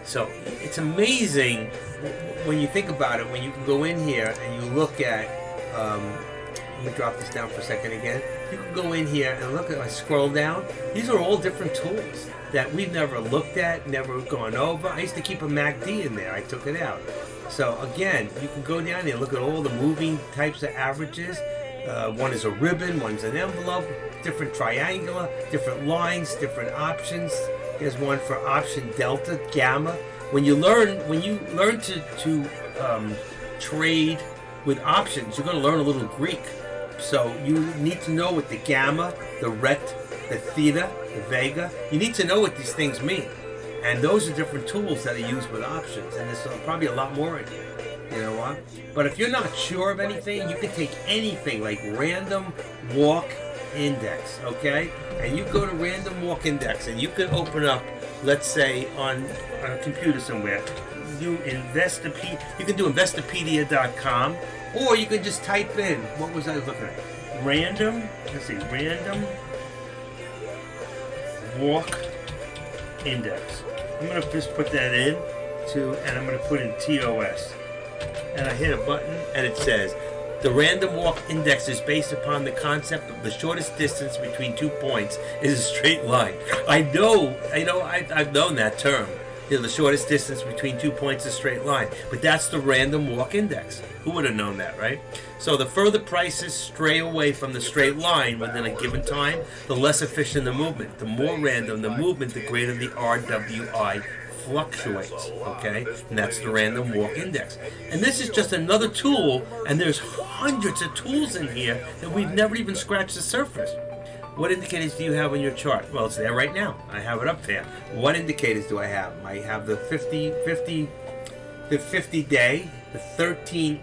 So it's amazing when you think about it, when you can go in here and you look at, let me drop this down for a second again. You can go in here and look at, I scroll down. These are all different tools that we've never looked at, never gone over. I used to keep a MACD in there. I took it out. So again, you can go down there and look at all the moving types of averages. One is a ribbon, one's an envelope, different triangular, different lines, different options. Here's one for option delta, gamma. When you learn to trade with options, you're going to learn a little Greek. So you need to know what the gamma, the ret, the theta, the vega. You need to know what these things mean. And those are different tools that are used with options. And there's probably a lot more in here. You know what? But if you're not sure of anything, you can take anything like random walk index, okay? And you go to random walk index and you can open up, let's say on a computer somewhere, you can do Investopedia.com, or you can just type in, what was I looking at? Random walk index. I'm going to just put that in and I'm going to put in TOS. And I hit a button and it says, the random walk index is based upon the concept of the shortest distance between 2 points is a straight line. I've known that term. You know, the shortest distance between 2 points is a straight line. But that's the random walk index. Who would have known that, right? So the further prices stray away from the straight line within a given time, the less efficient the movement. The more random the movement, the greater the RWI fluctuates, okay? And that's the random walk index. And this is just another tool, and there's hundreds of tools in here that we've never even scratched the surface. What indicators do you have on your chart? Well, it's there right now. I have it up there. What indicators do I have? I have the 50 day, the 13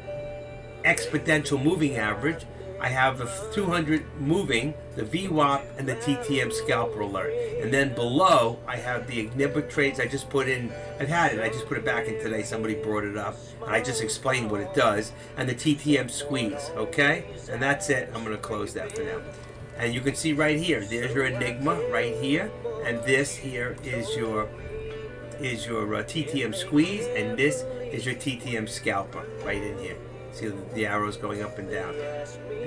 exponential moving average. I have the 200 moving, the VWAP, and the TTM scalper alert. And then below, I have the Ignibit trades I just put in. I've had it. I just put it back in today. Somebody brought it up. And I just explained what it does. And the TTM squeeze, okay? And that's it. I'm going to close that for now. And you can see right here, there's your Enigma right here. And this here is your TTM squeeze. And this is your TTM scalper right in here. See the arrows going up and down.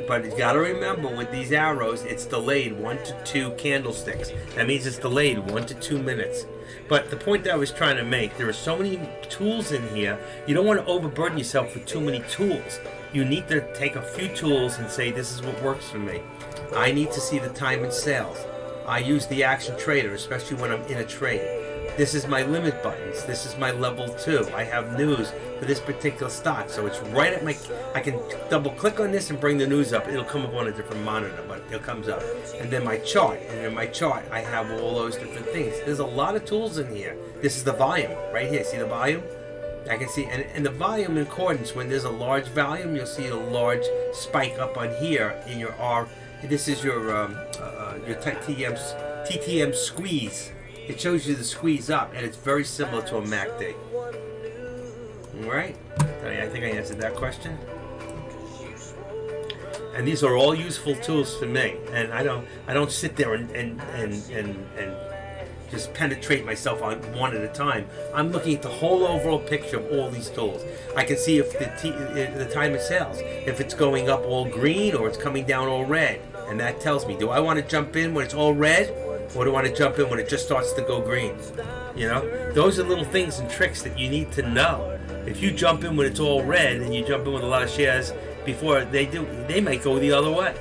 But you got to remember, with these arrows, it's delayed 1 to 2 candlesticks. That means it's delayed 1 to 2 minutes. But the point that I was trying to make, there are so many tools in here, you don't want to overburden yourself with too many tools. You need to take a few tools and say, this is what works for me. I need to see the time and sales. I use the Action Trader, especially when I'm in a trade. This is my limit buttons. This is my level 2. I have news for this particular stock. So it's right at I can double click on this and bring the news up. It'll come up on a different monitor, but it comes up. And then my chart. And in my chart, I have all those different things. There's a lot of tools in here. This is the volume right here. See the volume? I can see, and the volume in accordance, when there's a large volume, you'll see a large spike up on here in your R. This is your TTM squeeze. It shows you the squeeze up, and it's very similar to a MACD. Alright? I think I answered that question. And these are all useful tools for me. And I don't sit there and just penetrate myself on one at a time. I'm looking at the whole overall picture of all these tools. I can see if the time of sales, if it's going up all green or it's coming down all red. And that tells me, do I want to jump in when it's all red? Or do I want to jump in when it just starts to go green? You know, those are little things and tricks that you need to know. If you jump in when it's all red and you jump in with a lot of shares before they might go the other way.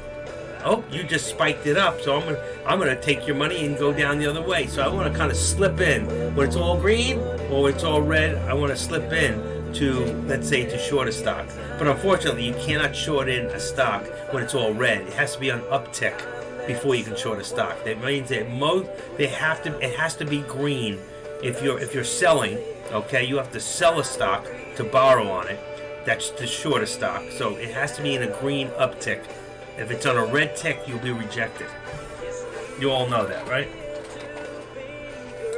Oh, you just spiked it up, so I'm gonna take your money and go down the other way. So I want to kind of slip in when it's all green or when it's all red. I want to slip in to, let's say, to short a stock. But unfortunately, you cannot short in a stock when it's all red. It has to be on uptick before you can short a stock. That means that it has to be green. If you're selling, okay, you have to sell a stock to borrow on it. That's the shorter stock. So it has to be in a green uptick. If it's on a red tick, you'll be rejected. You all know that, right?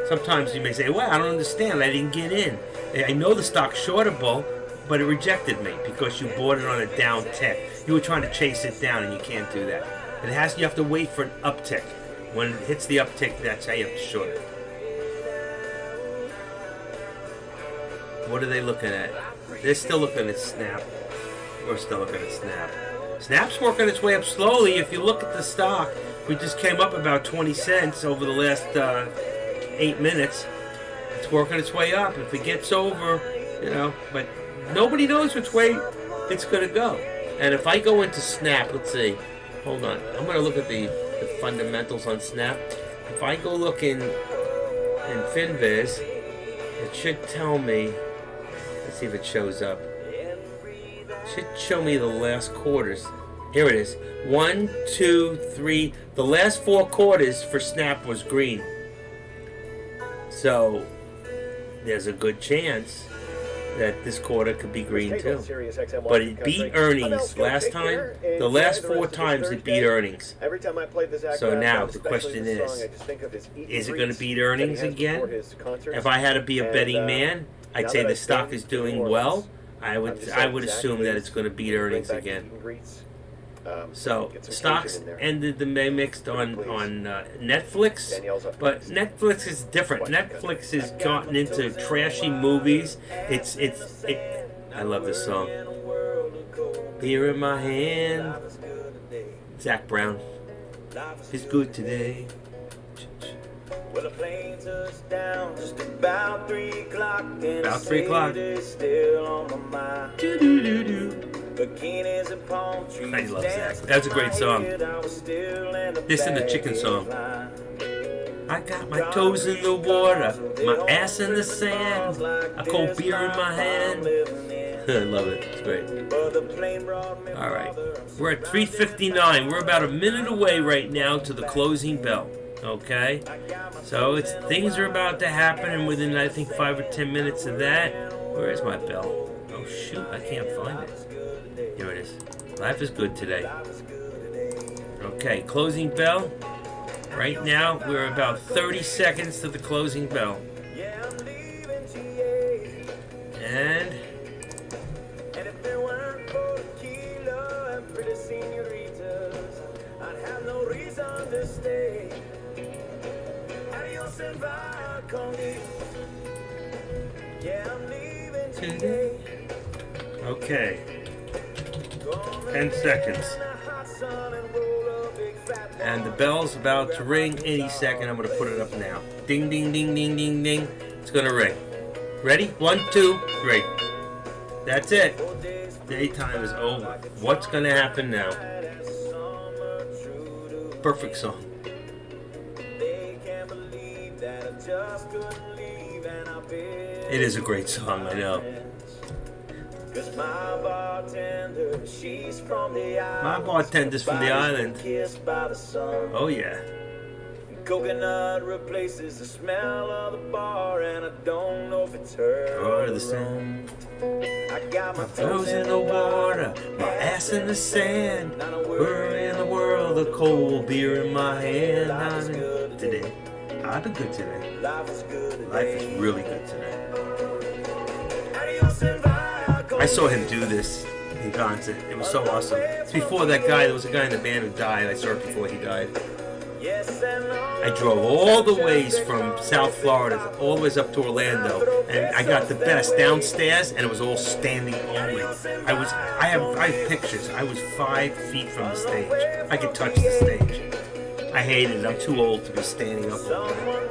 Sometimes you may say, well, I don't understand. I didn't get in. I know the stock's shortable, but it rejected me because you bought it on a down tick. You were trying to chase it down, and you can't do that. You have to wait for an uptick. When it hits the uptick, that's how you have to short it. What are they looking at? They're still looking at Snap. We're still looking at Snap. Snap's working its way up slowly. If you look at the stock, we just came up about 20 cents over the last 8 minutes. It's working its way up. If it gets over, but nobody knows which way it's going to go. And if I go into Snap, let's see. Hold on. I'm going to look at the fundamentals on Snap. If I go look in FinViz, it should tell me. Let's see if it shows up. It should show me the last quarters. Here it is. 1, 2, 3. The last 4 quarters for Snap was green. So there's a good chance that this quarter could be green too. But it beat earnings last time. The last 4 times it beat earnings. So now the question is it going to beat earnings again? If I had to be a betting man, I'd say the stock is doing well. I would assume that it's going to beat earnings again. So stocks ended the May mixed on Netflix, but Netflix is different. Netflix has gotten into trashy movies. I love this song. Beer in my hand. Zach Brown. It's good today. Well, the plane touched down just about 3 o'clock. About 3 o'clock. Still on my mind. Bikinis and palm trees. I love Zach. That's a great song. This is the chicken song. I got my toes in the water, my ass in the sand, a cold beer in my hand. I love it. It's great. All right. We're at 3:59. We're about a minute away right now to the closing bell. Okay? So things are about to happen, and within, I think, 5 or 10 minutes of that, where is my bell? Oh, shoot. I can't find it. Here it is. Life is good today. Okay, closing bell. Right now, we're about 30 seconds to the closing bell. And if there weren't for tequila and pretty senoritas, I'd have no reason to stay. Adios and bye, Connie. Yeah, I'm leaving today. okay. 10 seconds. And the bell's about to ring any second. I'm going to put it up now. Ding, ding, ding, ding, ding, ding. It's going to ring. Ready? 1, 2, 3. That's it. Daytime is over. What's going to happen now? Perfect song. It is a great song, I know. My bartender's from the island. Oh yeah. Coconut replaces the smell of the bar, and I don't know if it's her or the sun. I got my toes in the water, my ass in the sand. Where in the world, a cold beer in my hand. I've been good today. I've been good today. Life is really good today. I saw him do this in concert. It was so awesome. Before that guy, there was a guy in the band who died. I saw it before he died. I drove all the ways from South Florida all the ways up to Orlando, and I got the best downstairs, and it was all standing only. I have pictures. I was 5 feet from the stage. I could touch the stage. I hated it. I'm too old to be standing up all day.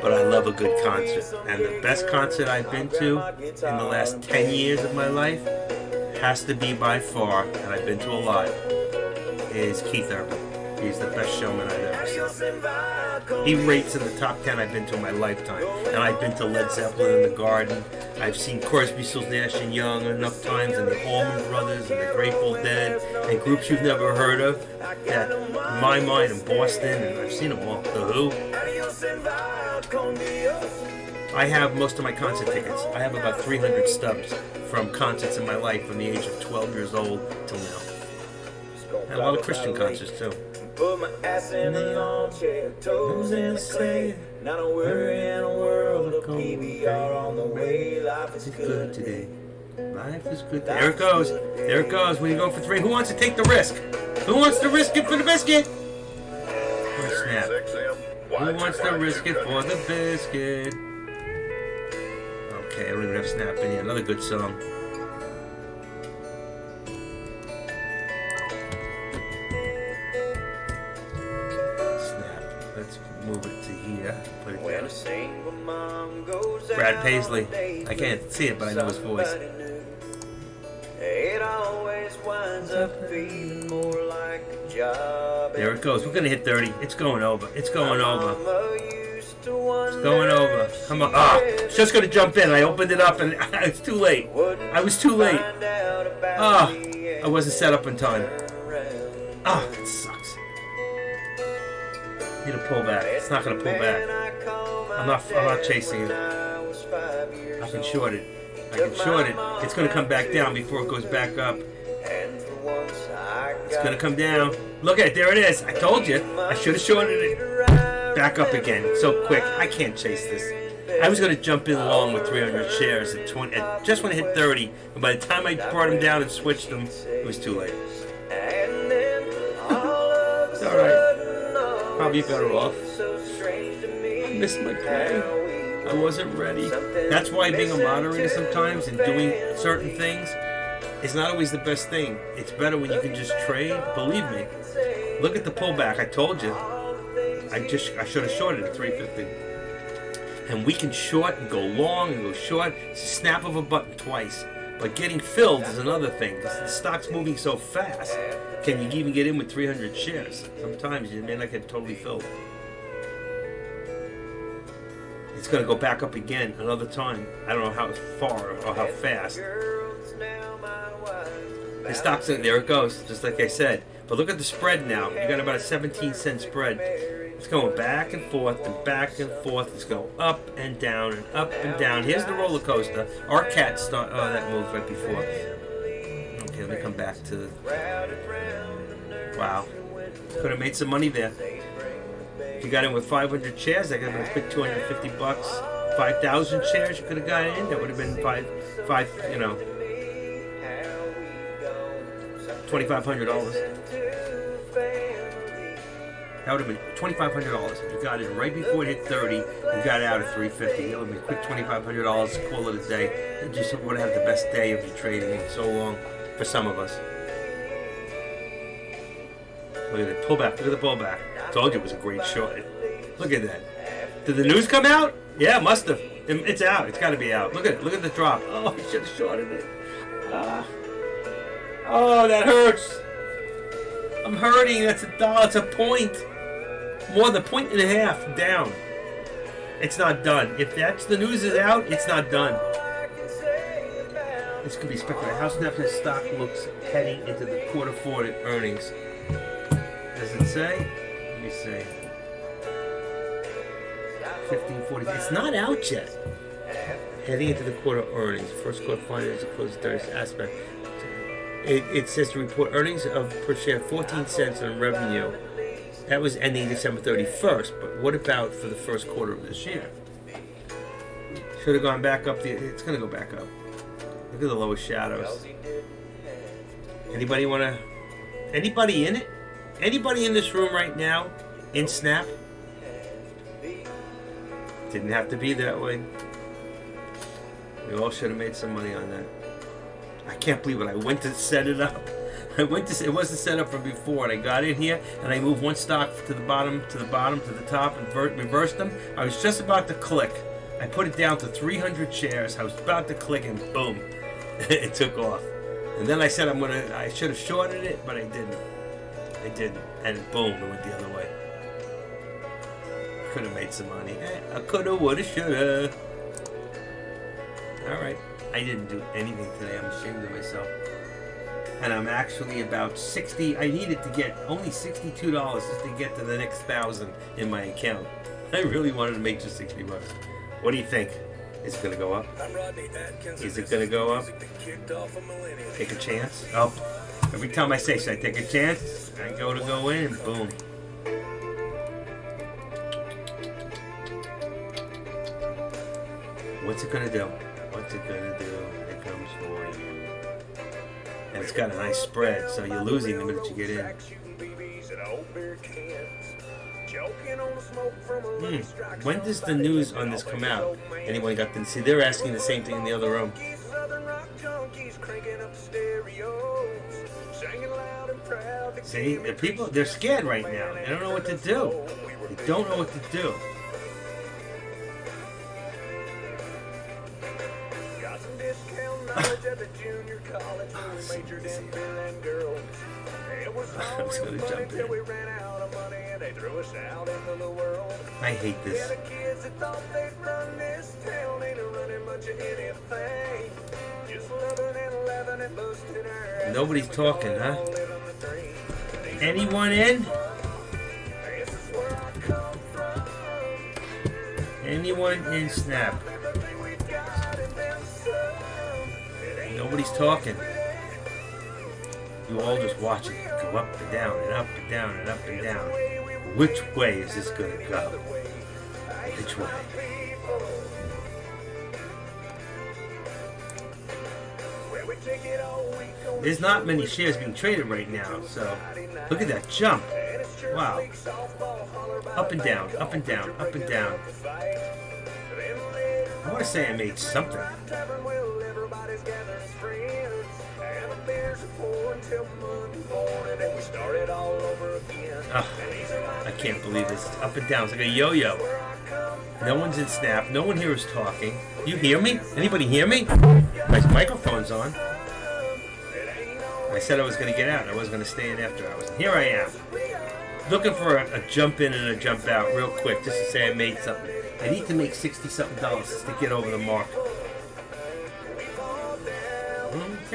But I love a good concert. And the best concert I've been to in the last 10 years of my life has to be by far, and I've been to a lot, is Keith Urban. He's the best showman I've ever seen. He rates in the top 10 I've been to in my lifetime. And I've been to Led Zeppelin in the Garden. I've seen Crosby, Stills, Nash & Young enough times, and the Allman Brothers, and the Grateful Dead, and groups you've never heard of. That, in my mind, in Boston, and I've seen them all. The Who. I have most of my concert tickets. I have about 300 stubs from concerts in my life from the age of 12 years old till now. And a lot of Christian concerts too. Put my ass in the lawn chair, toes in the clay. Not a worry in a world of PBR on the way. Life is good today. Life is good. There it goes. There it goes. When you go for 3, who wants to take the risk? Who wants to risk it for the biscuit? Oh, snap. Who wants to risk it for the biscuit? Okay, I don't even have Snap in here. Another good song. Snap. Let's move it to here. Put it down. Brad Paisley. I can't see it, but I know his voice. It always winds up feeling more like a job. There it goes. We're gonna hit 30. It's going over. It's going over. It's going over. Come on. Ah, it's just gonna jump in. I opened it up and it's too late. I was too late. Ah, I wasn't set up in time. Ah, it sucks. Need to pull back. It's not gonna pull back. I'm not chasing it. I can short it. I can short it. It's going to come back down before it goes back up. It's going to come down. Look at it. There it is. I told you. I should have shorted it. Back up again. So quick. I can't chase this. I was going to jump in long with 300 shares at 20. Just when it hit 30. And by the time I brought them down and switched them, it was too late. It's all right. Probably better off. I missed my play. I wasn't ready. That's why being a moderator sometimes and doing certain things is not always the best thing. It's better when you can just trade. Believe me. Look at the pullback. I told you. I should have shorted at 350. And we can short and go long and go short. It's a snap of a button twice. But getting filled is another thing. The stock's moving so fast. Can you even get in with 300 shares? Sometimes you may not get totally filled. It's going to go back up again another time. I don't know how far or how fast. The stock's in there. It goes, just like I said. But look at the spread now. You got about a 17-cent spread. It's going back and forth and back and forth. It's going up and down and up and down. Here's the roller coaster. Our cat start. Oh, that moved right before. Okay, let me come back to the. Wow, could have made some money there. If you got in with 500 shares, that could have been a quick $250. 5,000 shares, you could have got in. That would have been $2,500. That would have been $2,500 if you got in right before it hit 30. You got out at 350. It would be a quick $2,500. Call it a day. You just would have the best day of your trading in so long for some of us. Look at the pullback. Look at the pullback. Told you it was a great short. Look at that. Did the news come out? Yeah, must have. It's out. It's got to be out. Look at it. Look at the drop. Oh, I should have shorted it. Oh, that hurts. I'm hurting. That's $1. It's a point. More than a point and a half down. It's not done. If that's the news is out, it's not done. This could be speculative. How Snapchat stock looks heading into the Q4 earnings. Does it say? Let me see. 1540. It's not out yet. Heading into the quarter earnings. First quarter finance closed Thursday aspect. It says to report earnings of per share 14 cents on revenue. That was ending December 31st. But what about for the first quarter of this year? Should have gone back up. It's going to go back up. Look at the lowest shadows. Anybody in it? Anybody in this room right now in Snap? Didn't have to be that way. We all should have made some money on that. I can't believe it. I went to set it up. It wasn't set up from before, and I got in here and I moved one stock to the bottom, to the top, and reversed them. I was just about to click. I put it down to 300 shares. I was about to click, and boom, it took off. And then I said I should have shorted it, but I didn't. I didn't, and boom, it went the other way. Could have made some money. I coulda, woulda, shoulda. All right. I didn't do anything today. I'm ashamed of myself. And I'm actually about 60. I needed to get only $62 just to get to the next 1,000 in my account. I really wanted to make just $60. What do you think? Is it going to go up? Is it going to go up? Take a chance? Oh, every time I say, should I take a chance? I go in, boom. What's it going to do? What's it going to do? It comes for you. And it's got a nice spread, so you're losing the minute you get in. When does the news on this come out? Anyone got to see? They're asking the same thing in the other room. See, the people, they're scared right now. They don't know what to do. They don't know what to do. I was going to jump in. I hate this. Nobody's talking, huh? Anyone in? Anyone in Snap? Nobody's talking. You all just watch it go up and down and up and down and up and down. Which way is this going to go? Which way? There's not many shares being traded right now, so look at that jump. Wow. Up and down, up and down, up and down. I want to say I made something. Oh, I can't believe this. It's up and down. It's like a yo-yo. No one's in Snap. No one here is talking. You hear me? Anybody hear me? My microphone's on. I said I was going to get out. I was going to stay in after hours. And here I am. Looking for a jump in and a jump out real quick just to say I made something. I need to make $60-something just to get over the mark. I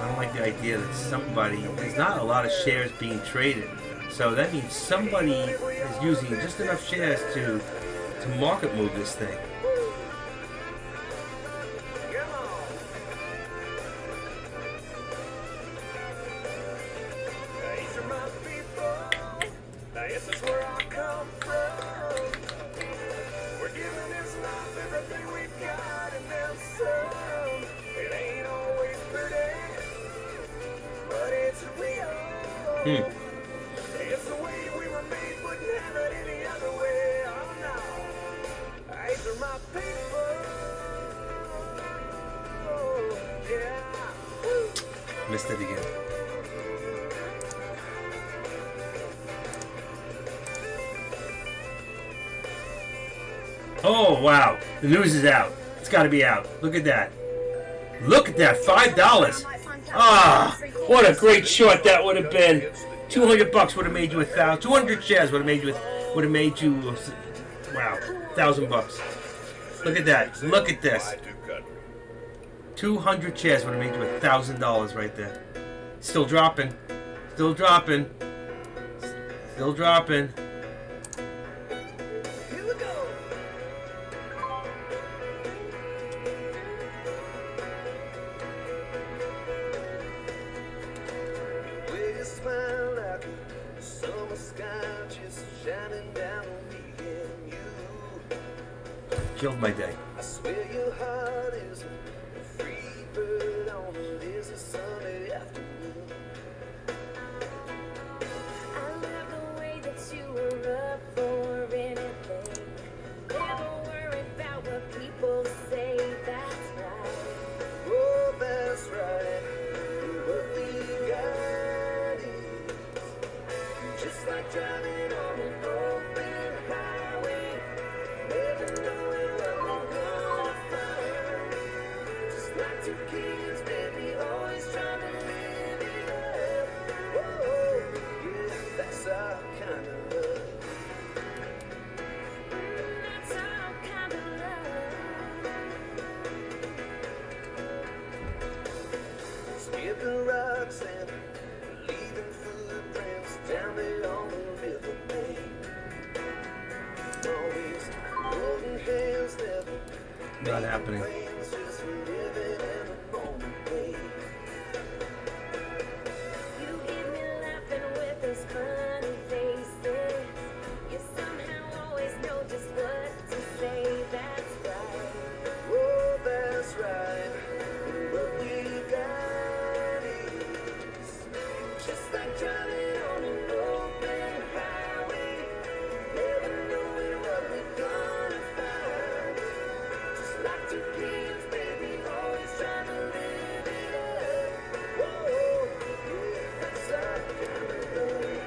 don't like the idea that somebody, there's not a lot of shares being traded. So that means somebody is using just enough shares to market move this thing. Missed it again. Oh, wow. The news is out. It's got to be out. Look at that. Look at that. $5. Ah, what a great short that would have been. $200 would have made you 1,000. 200 shares would have made you, wow, $1,000. Look at that. Look at this. 200 shares would have made you $1,000 right there. Still dropping. Still dropping. Still dropping. Here we go. With your smile like a summer sky just shining down on me and you. Killed my day. I swear your heart is a free bird on this Sunday afternoon. I love the way that you were up for anything. Never worry about what people say. That's right. Oh, that's right. What we got is just like driving on an open highway, never knowing what we're gonna find. Just like two kids, baby, always trying to live it up. Oh, yeah, that's our kind of love. That's our kind of love. Skipping right quicksand, leaving footprints down there on the riverbank. All these golden hands never Not happening. plans, just living in the moment, babe. You get me laughing with those funny faces. You somehow always know just what to say. That's right. Oh, that's right. What we got is just like driving on an open highway, never knowing what we're gonna find. Just like two kids, baby, always trying to live it up. Whoa, yeah, that's our kind of love.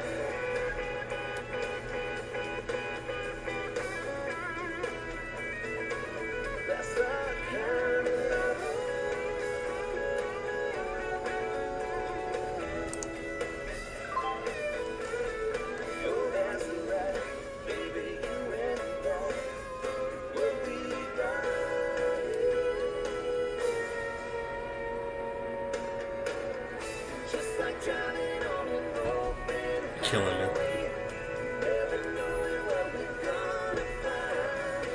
That's our kind of love. Oh, that's right, baby, you and I, we'll be right. Just like driving on an open Killing me. highway, never knowing what we're gonna find.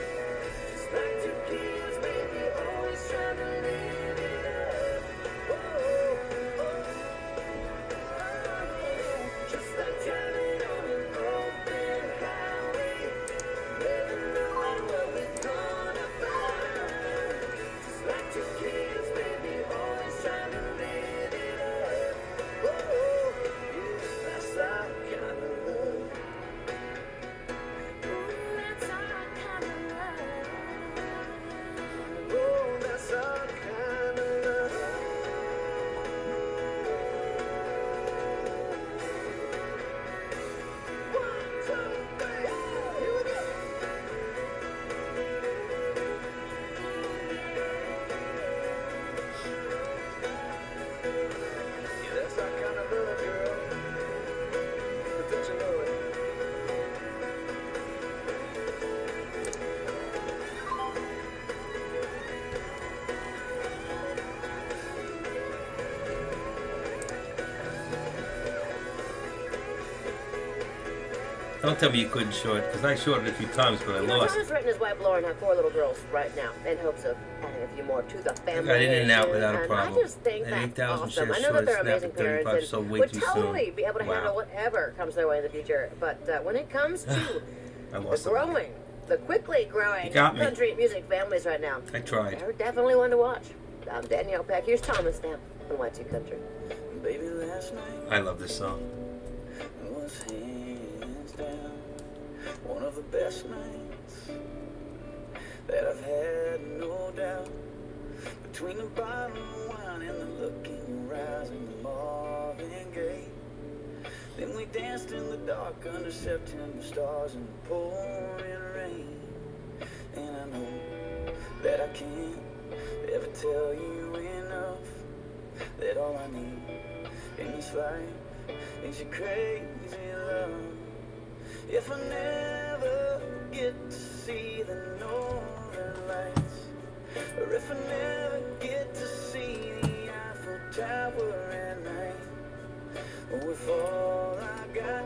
Just like two kids, baby, always trying to live it up. Just like driving on an open highway, never knowing what we're gonna find. Just like two kids, baby, always trying to live it up. That's our kind of love. That's our kind of love. Oh, that's our kind of love. One, two, three, here we go. Yeah, that's our kind of love, girl. Don't you know it? Don't tell me you couldn't short, because I shorted a few times, but I You know, lost. Thomas Rhett and his wife Lauren have 4 little girls right now in hopes of adding a few more to the family. got in and out without a And problem. I just think At that's 8,000 awesome. shares I know that they're short, amazing snapped at 35, parents sold and way would too totally soon. be able to Wow. handle whatever comes their way in the future. But when it comes to I the lost the money. growing, the quickly growing You got me. country music families right now, I tried. they're definitely one to watch. I'm Danielle Peck. Here's Thomas Stamp on Y2 Country. Baby, last night I love this song. was hands down one of the best nights that I've had, no doubt. Between the bottle of wine and the look in your eyes and the Marvin Gaye. Then we danced in the dark under September stars and the pouring rain. And I know that I can't ever tell you enough that all I need in this life is your crazy love. If I never get to see the northern lights, or if I never get to see the Eiffel Tower at night, or if all I got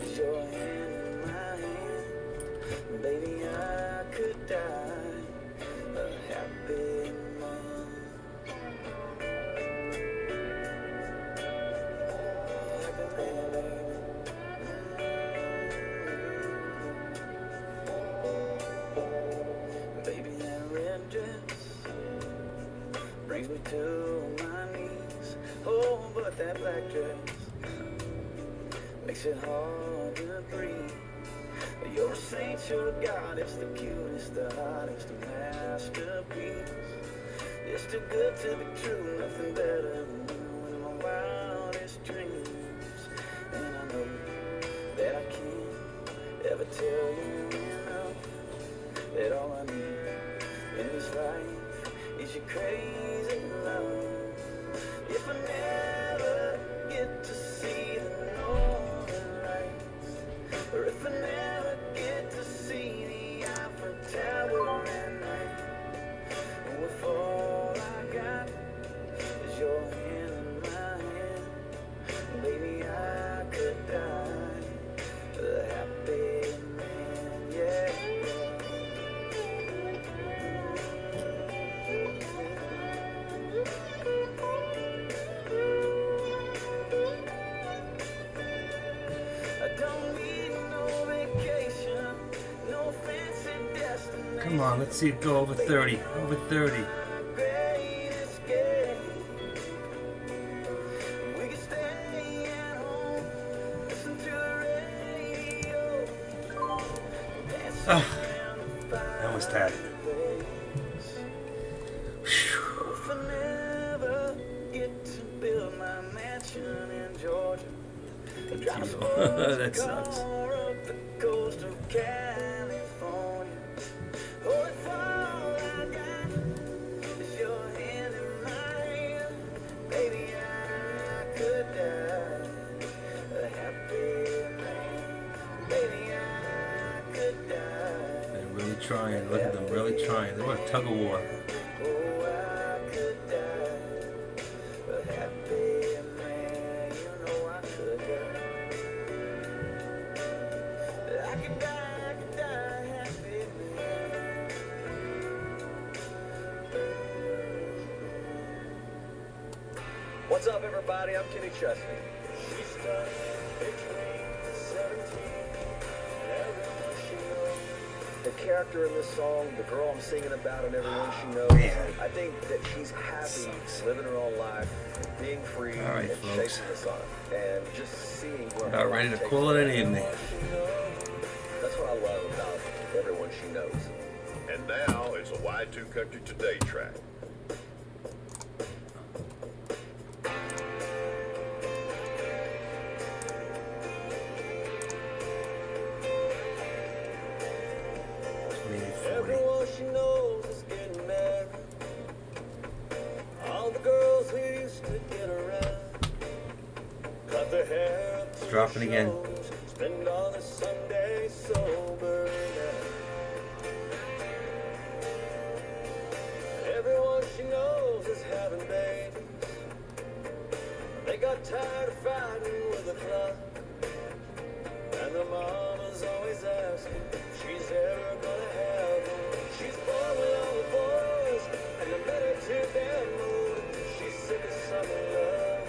is your hand in my hand, baby, I could die a happy man. Happy man, baby. Baby, that red dress brings me to my knees. Oh, but that black dress makes it hard to breathe. You're a saint, you're a goddess, the cutest, the hottest, a masterpiece. It's too good to be true, nothing better than you in my wildest dreams. And I know that I can't ever tell you enough that all I need in this life is your crazy love. If I never get to see the northern lights, or if I never get to see the Eiffel Tower at night, or if all I got is your hand in my hand, Come on, let's see it go over 30. Over 30. That was tight. That sucks. They're really trying. Look at them, really trying. They're on a tug of war. What's up, everybody? I'm Kenny Chesney. The character in this song, the girl I'm singing about, and everyone she knows, I think that she's happy living her own life, being free, right, and folks. chasing the sun, and just seeing where About ready to call it an evening. That's what I love about everyone she knows. And now it's a Y2 Country Today track. Everyone she knows is getting married. All the girls who used to get around cut their hair up It's dropping again. spend all the Sunday sober now. Everyone she knows is having babies. They got tired of fighting with the clock, and their mama's always asking if she's ever gonna have one. She's born with all the boys, and the men are too damn old. She's sick of summer love,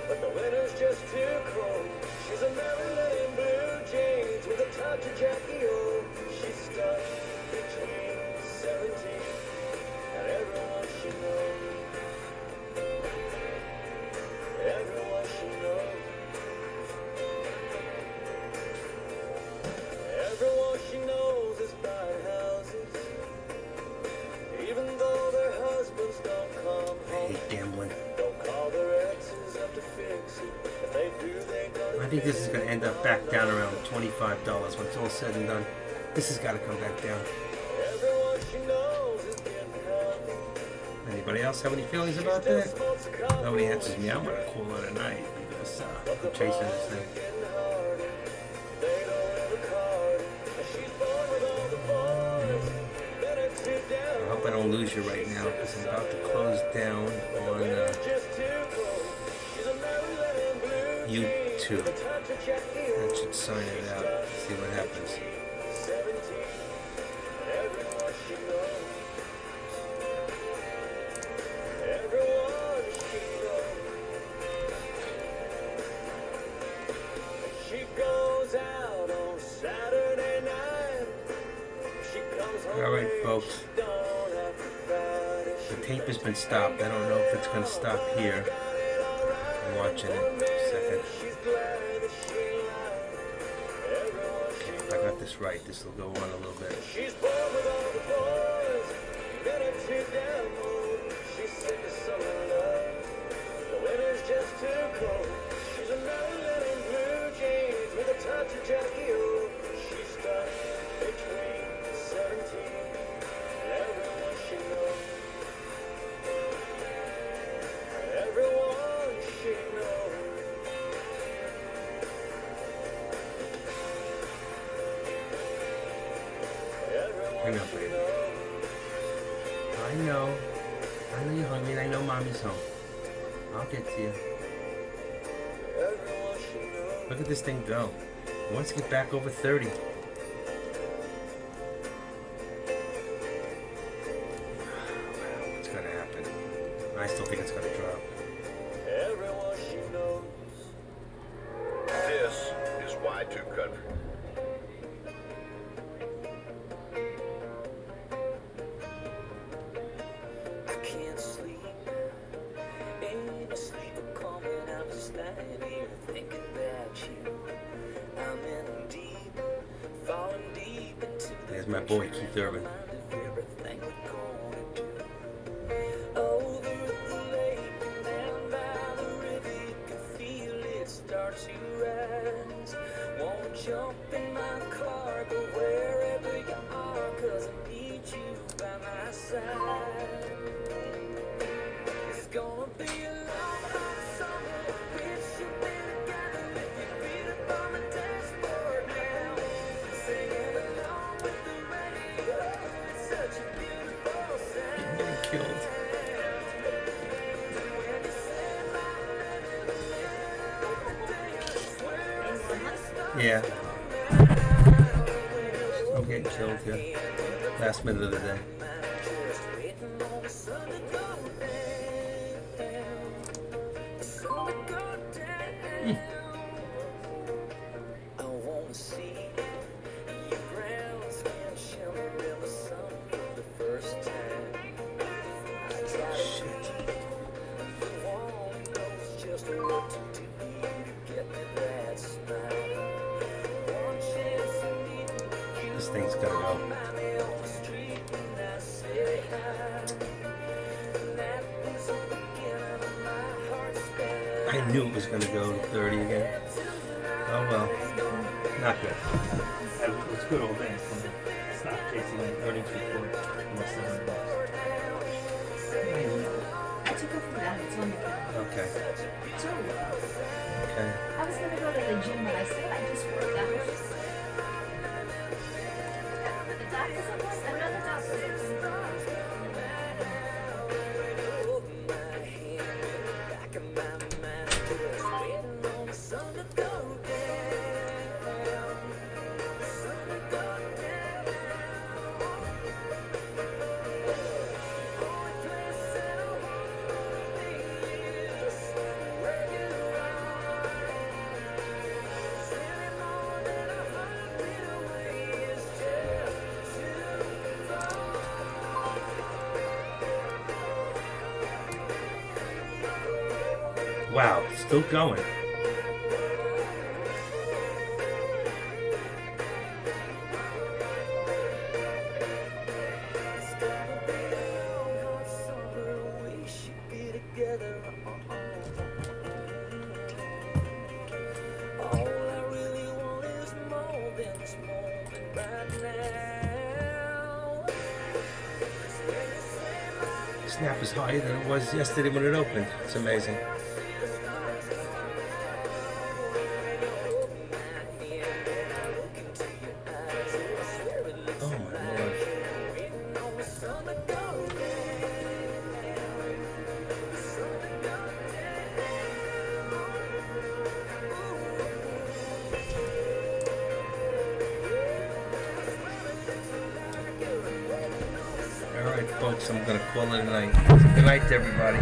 but the winter's just too cold. She's a Maryland in blue jeans with a touch of Jackie O. She's stuck between 17 and everyone she knows. Everyone she knows. Everyone she knows is buying houses, even though their husbands don't come I home. hate gambling. Don't call their exes up to fix it. If they do, they gonna I think this is going to end up back down around $25 when it's all said and done. This has got to come back down. Everyone she knows is getting healthy. Anybody else have any feelings about that? Nobody answers me. I'm going to call it a night because I'm chasing this thing. I hope I don't lose you right now because I'm about to close down on YouTube. That should sign it out. See what happens. Alright, folks. The tape has been stopped. I don't know if it's going to stop here. I'm watching it. A second. Okay, if I got this right, this will go on a little bit. Hang up, baby. I know you're hungry and I know mommy's home. I'll get to you. Look at this thing go. It wants to get back over 30. What's going to happen? I still think it's going to drop. This is Y2 Country. There's my boy Keith Urban. Jump in my car, go wherever you are, 'cause I need you by my side. It's gonna be a long, hot summer. Wish you'd been together with your feet up on the dashboard now. Singing along with the radio. It's such a beautiful sound. I'm getting killed. Yeah. I'm getting killed here. Last minute of the day. This thing's gotta go. I knew it was gonna go to 30 again. Oh well. Not good. It's good all day. It's not chasing an earnings report unless they're $7. I took it from that. It's on the calendar. Okay. It's over. Okay. I was gonna go to the gym, but I said I just worked out. The doctor's appointment, another doctor's appointment. Wow, still going. Snap is higher than it was yesterday when it opened. It's amazing. Oh my Lord. All right, folks, I'm going to call it a night. Good night to everybody.